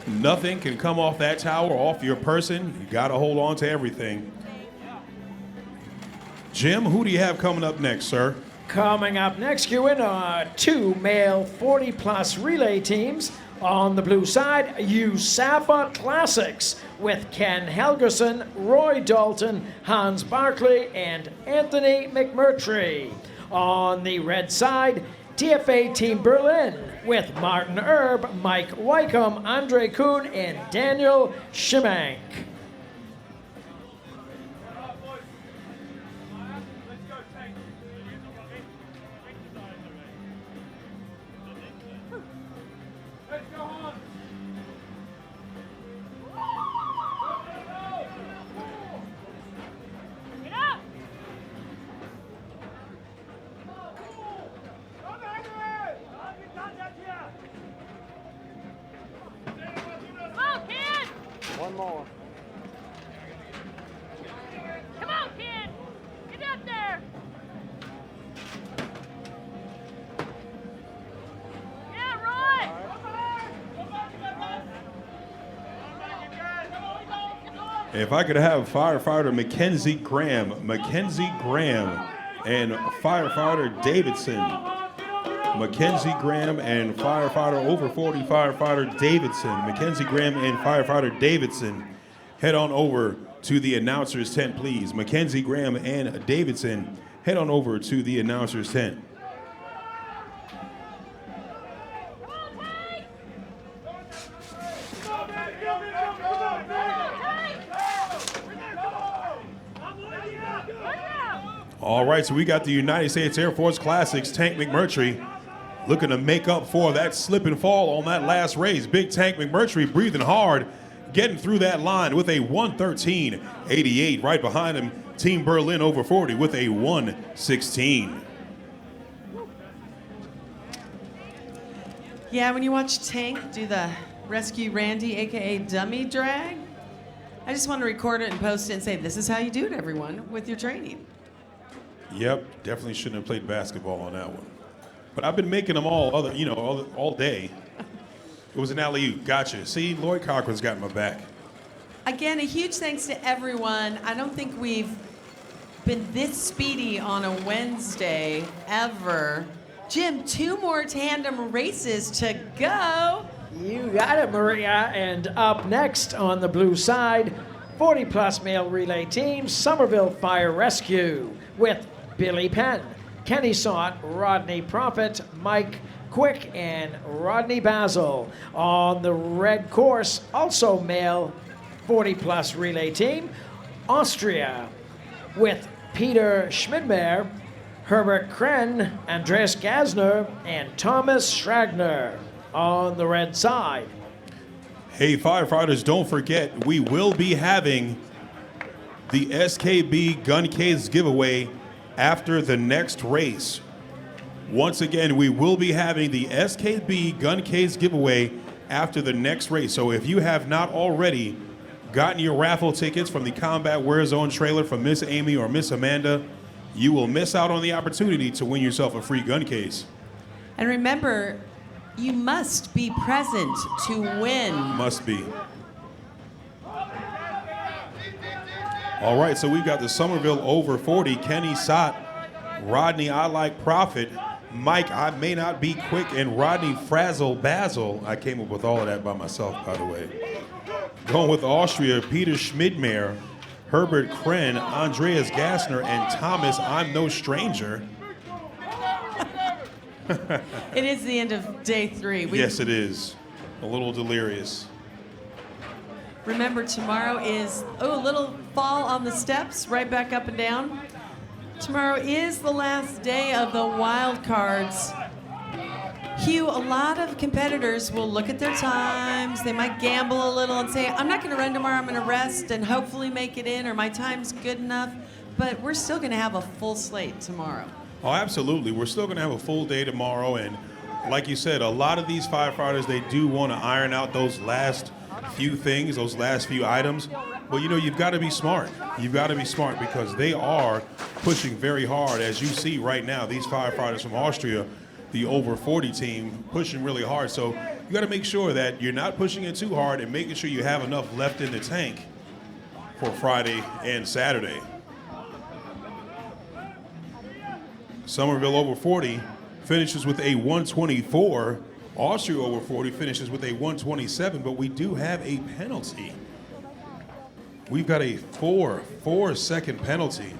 Nothing can come off that tower, off your person. You gotta hold on to everything. Jim, who do you have coming up next, sir? Coming up next, Ewan, are 2 male 40-plus relay teams. On the blue side, USAFA Classics with Ken Helgerson, Roy Dalton, Hans Barkley, and Anthony McMurtry. On the red side, TFA Team Berlin with Martin Erb, Mike Wycombe, Andre Kuhn, and Daniel Shimank. One more. Come on, kid! Get up there! Yeah, Roy! If I could have firefighter Mackenzie Graham and firefighter Davidson. Mackenzie Graham and firefighter over 40 firefighter Davidson. Mackenzie Graham and firefighter Davidson. Head on over to the announcer's tent, please. Mackenzie Graham and Davidson, head on over to the announcer's tent. All right, so we got the United States Air Force Classics, Tank McMurtry, looking to make up for that slip and fall on that last race. Big Tank McMurtry breathing hard, getting through that line with a 1:13.88. Right behind him, Team Berlin over 40 with a 1:16. Yeah, when you watch Tank do the Rescue Randy, AKA dummy drag, I just want to record it and post it and say, this is how you do it, everyone, with your training. Yep, definitely shouldn't have played basketball on that one. But I've been making them all day. It was an alley-oop. Gotcha. See, Lloyd Cochran's got my back. Again, a huge thanks to everyone. I don't think we've been this speedy on a Wednesday ever. Jim, 2 more tandem races to go. You got it, Maria. And up next on the blue side, 40-plus male relay team, Somerville Fire Rescue with Billy Penn, Kenny Saunt, Rodney Prophet, Mike Quick and Rodney Basil. On the red course, also male 40-plus relay team, Austria with Peter Schmidmeier, Herbert Kren, Andreas Gasner, and Thomas Schragner. On the red side. Hey, firefighters, don't forget, we will be having the SKB gun case giveaway after the next race. Once again, we will be having the SKB gun case giveaway after the next race. So if you have not already gotten your raffle tickets from the Combat Wear Zone trailer from Miss Amy or Miss Amanda, you will miss out on the opportunity to win yourself a free gun case. And remember, you must be present to win. Must be. All right, so we've got the Somerville over 40, Kenny Sott, Rodney I Like Profit, Mike I May Not Be Quick, and Rodney Frazzle Basil. I came up with all of that by myself, by the way. Going with Austria, Peter Schmidmeier, Herbert Kren, Andreas Gassner, and Thomas I'm No Stranger. It is the end of day 3. Yes, it is. A little delirious. Remember, tomorrow is, a little fall on the steps, right back up and down. Tomorrow is the last day of the wild cards. Hugh, a lot of competitors will look at their times. They might gamble a little and say, I'm not going to run tomorrow, I'm going to rest and hopefully make it in, or my time's good enough. But we're still going to have a full slate tomorrow. Oh, absolutely. We're still going to have a full day tomorrow. And like you said, a lot of these firefighters, they do want to iron out those last few things, those last few items. But, you know, you've got to be smart. You've got to be smart because they are pushing very hard. As you see right now, these firefighters from Austria, the over 40 team, pushing really hard. So you got to make sure that you're not pushing it too hard and making sure you have enough left in the tank for Friday and Saturday. Somerville over 40 finishes with a 124. Austria over 40 finishes with a 127, but we do have a penalty. We've got a 4-second penalty.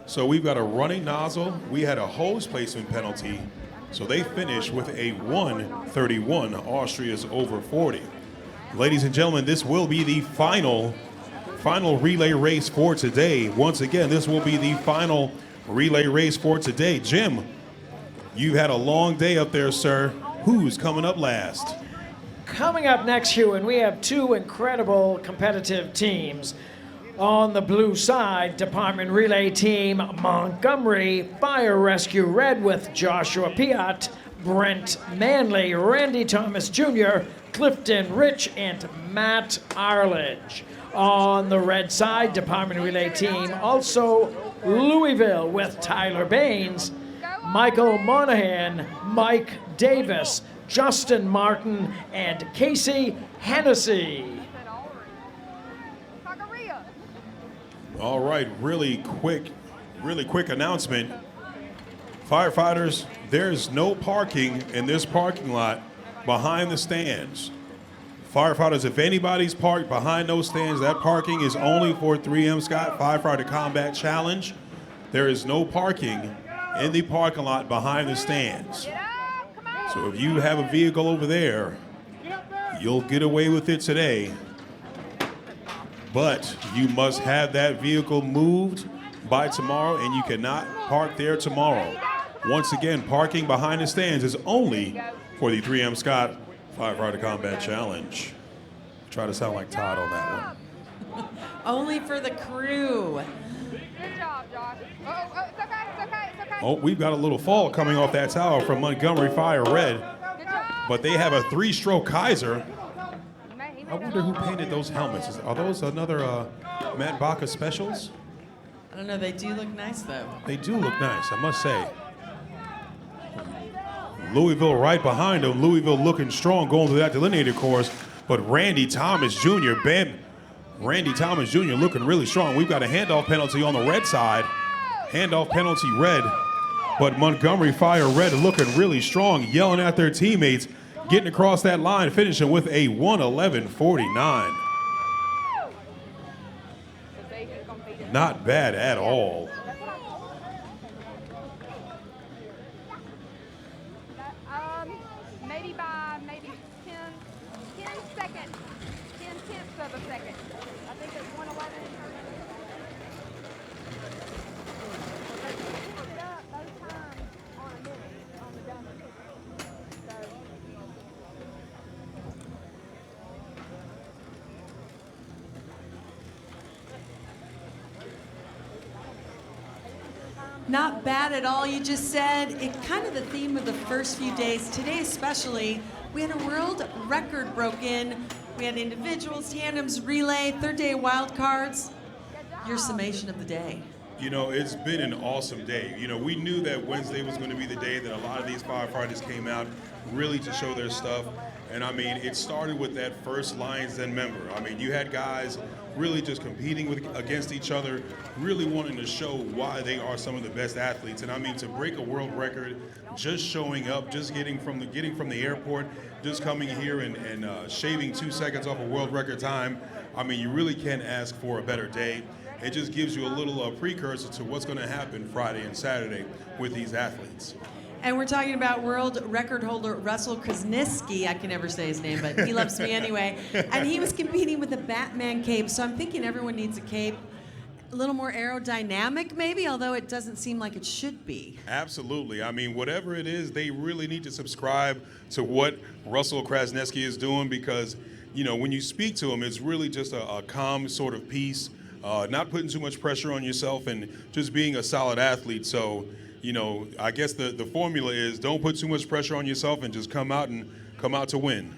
So we've got a running nozzle. We had a hose placement penalty. So they finish with a 131. Austria's over 40. Ladies and gentlemen, this will be the final relay race for today. Once again, this will be the final relay race for today. Jim, you've had a long day up there, sir. Who's coming up last? Coming up next, Hugh, and we have two incredible competitive teams. On the blue side, Department Relay Team Montgomery Fire Rescue Red with Joshua Piat, Brent Manley, Randy Thomas Jr., Clifton Rich, and Matt Arledge. On the red side, Department Relay Team, also Louisville with Tyler Baines, Michael Monahan, Mike Davis, Justin Martin, and Casey Hennessy. All right, really quick announcement. Firefighters, there's no parking in this parking lot behind the stands. Firefighters, if anybody's parked behind those stands, that parking is only for 3M Scott Firefighter Combat Challenge. There is no parking in the parking lot behind the stands. So if you have a vehicle over there, you'll get away with it today. But you must have that vehicle moved by tomorrow, and you cannot park there tomorrow. Once again, parking behind the stands is only for the 3M Scott Firefighter Combat Challenge. Try to sound like Todd on that one. Only for the crew. Good job, Josh. Oh, it's okay, it's okay, it's okay. Oh, we've got a little fall coming off that tower from Montgomery Fire Red. But they have a 3-stroke Kaiser. I wonder who painted those helmets. Are those another Matt Baca specials? I don't know, they do look nice though. They do look nice, I must say. Louisville right behind them. Louisville looking strong going through that delineated course. But Randy Thomas Jr., Randy Thomas Jr. looking really strong. We've got a handoff penalty on the red side. Handoff penalty red. But Montgomery Fire Red looking really strong, yelling at their teammates, getting across that line, finishing with a 1:11.49. Not bad at all. Not bad at all. You just said it kind of the theme of the first few days. Today especially, we had a world record broken. We had individuals, tandems, relay, third day wild cards. Your summation of the day. You know, it's been an awesome day. You know, we knew that Wednesday was going to be the day that a lot of these firefighters came out really to show their stuff. And I mean, it started with that first Lions Den member. I mean, you had guys really just competing against each other, really wanting to show why they are some of the best athletes. And I mean, to break a world record, just showing up, just getting from the airport, just coming here and shaving 2 seconds off a world record time. I mean, you really can't ask for a better day. It just gives you a little precursor to what's going to happen Friday and Saturday with these athletes. And we're talking about world record holder Russell Krasniewski. I can never say his name, but he loves me anyway. And he was competing with a Batman cape, so I'm thinking everyone needs a cape. A little more aerodynamic, maybe, although it doesn't seem like it should be. Absolutely. I mean, whatever it is, they really need to subscribe to what Russell Krasniewski is doing because, you know, when you speak to him, it's really just a calm sort of piece, not putting too much pressure on yourself and just being a solid athlete. So, you know, I guess the formula is don't put too much pressure on yourself and just come out to win.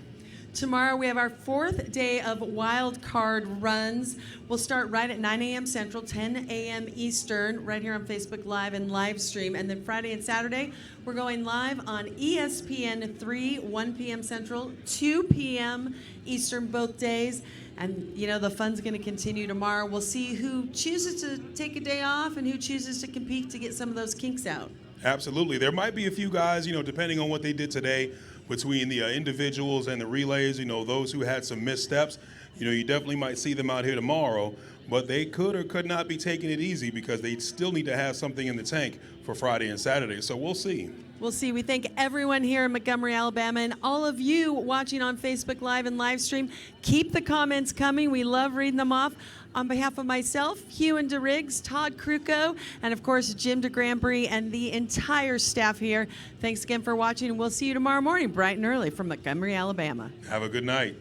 Tomorrow we have our 4th day of wild card runs. We'll start right at 9 a.m. Central, 10 a.m. Eastern, right here on Facebook Live and live stream. And then Friday and Saturday, we're going live on ESPN 3, 1 p.m. Central, 2 p.m. Eastern both days. And, you know, the fun's going to continue tomorrow. We'll see who chooses to take a day off and who chooses to compete to get some of those kinks out. Absolutely. There might be a few guys, you know, depending on what they did today, between the individuals and the relays, you know, those who had some missteps, you know, you definitely might see them out here tomorrow, but they could or could not be taking it easy because they still need to have something in the tank for Friday and Saturday. So we'll see. We'll see. We thank everyone here in Montgomery, Alabama, and all of you watching on Facebook Live and live stream. Keep the comments coming. We love reading them off. On behalf of myself, Hugh and DeRiggs, Todd Kruko, and of course, Jim DeGrambry and the entire staff here, thanks again for watching, and we'll see you tomorrow morning, bright and early from Montgomery, Alabama. Have a good night.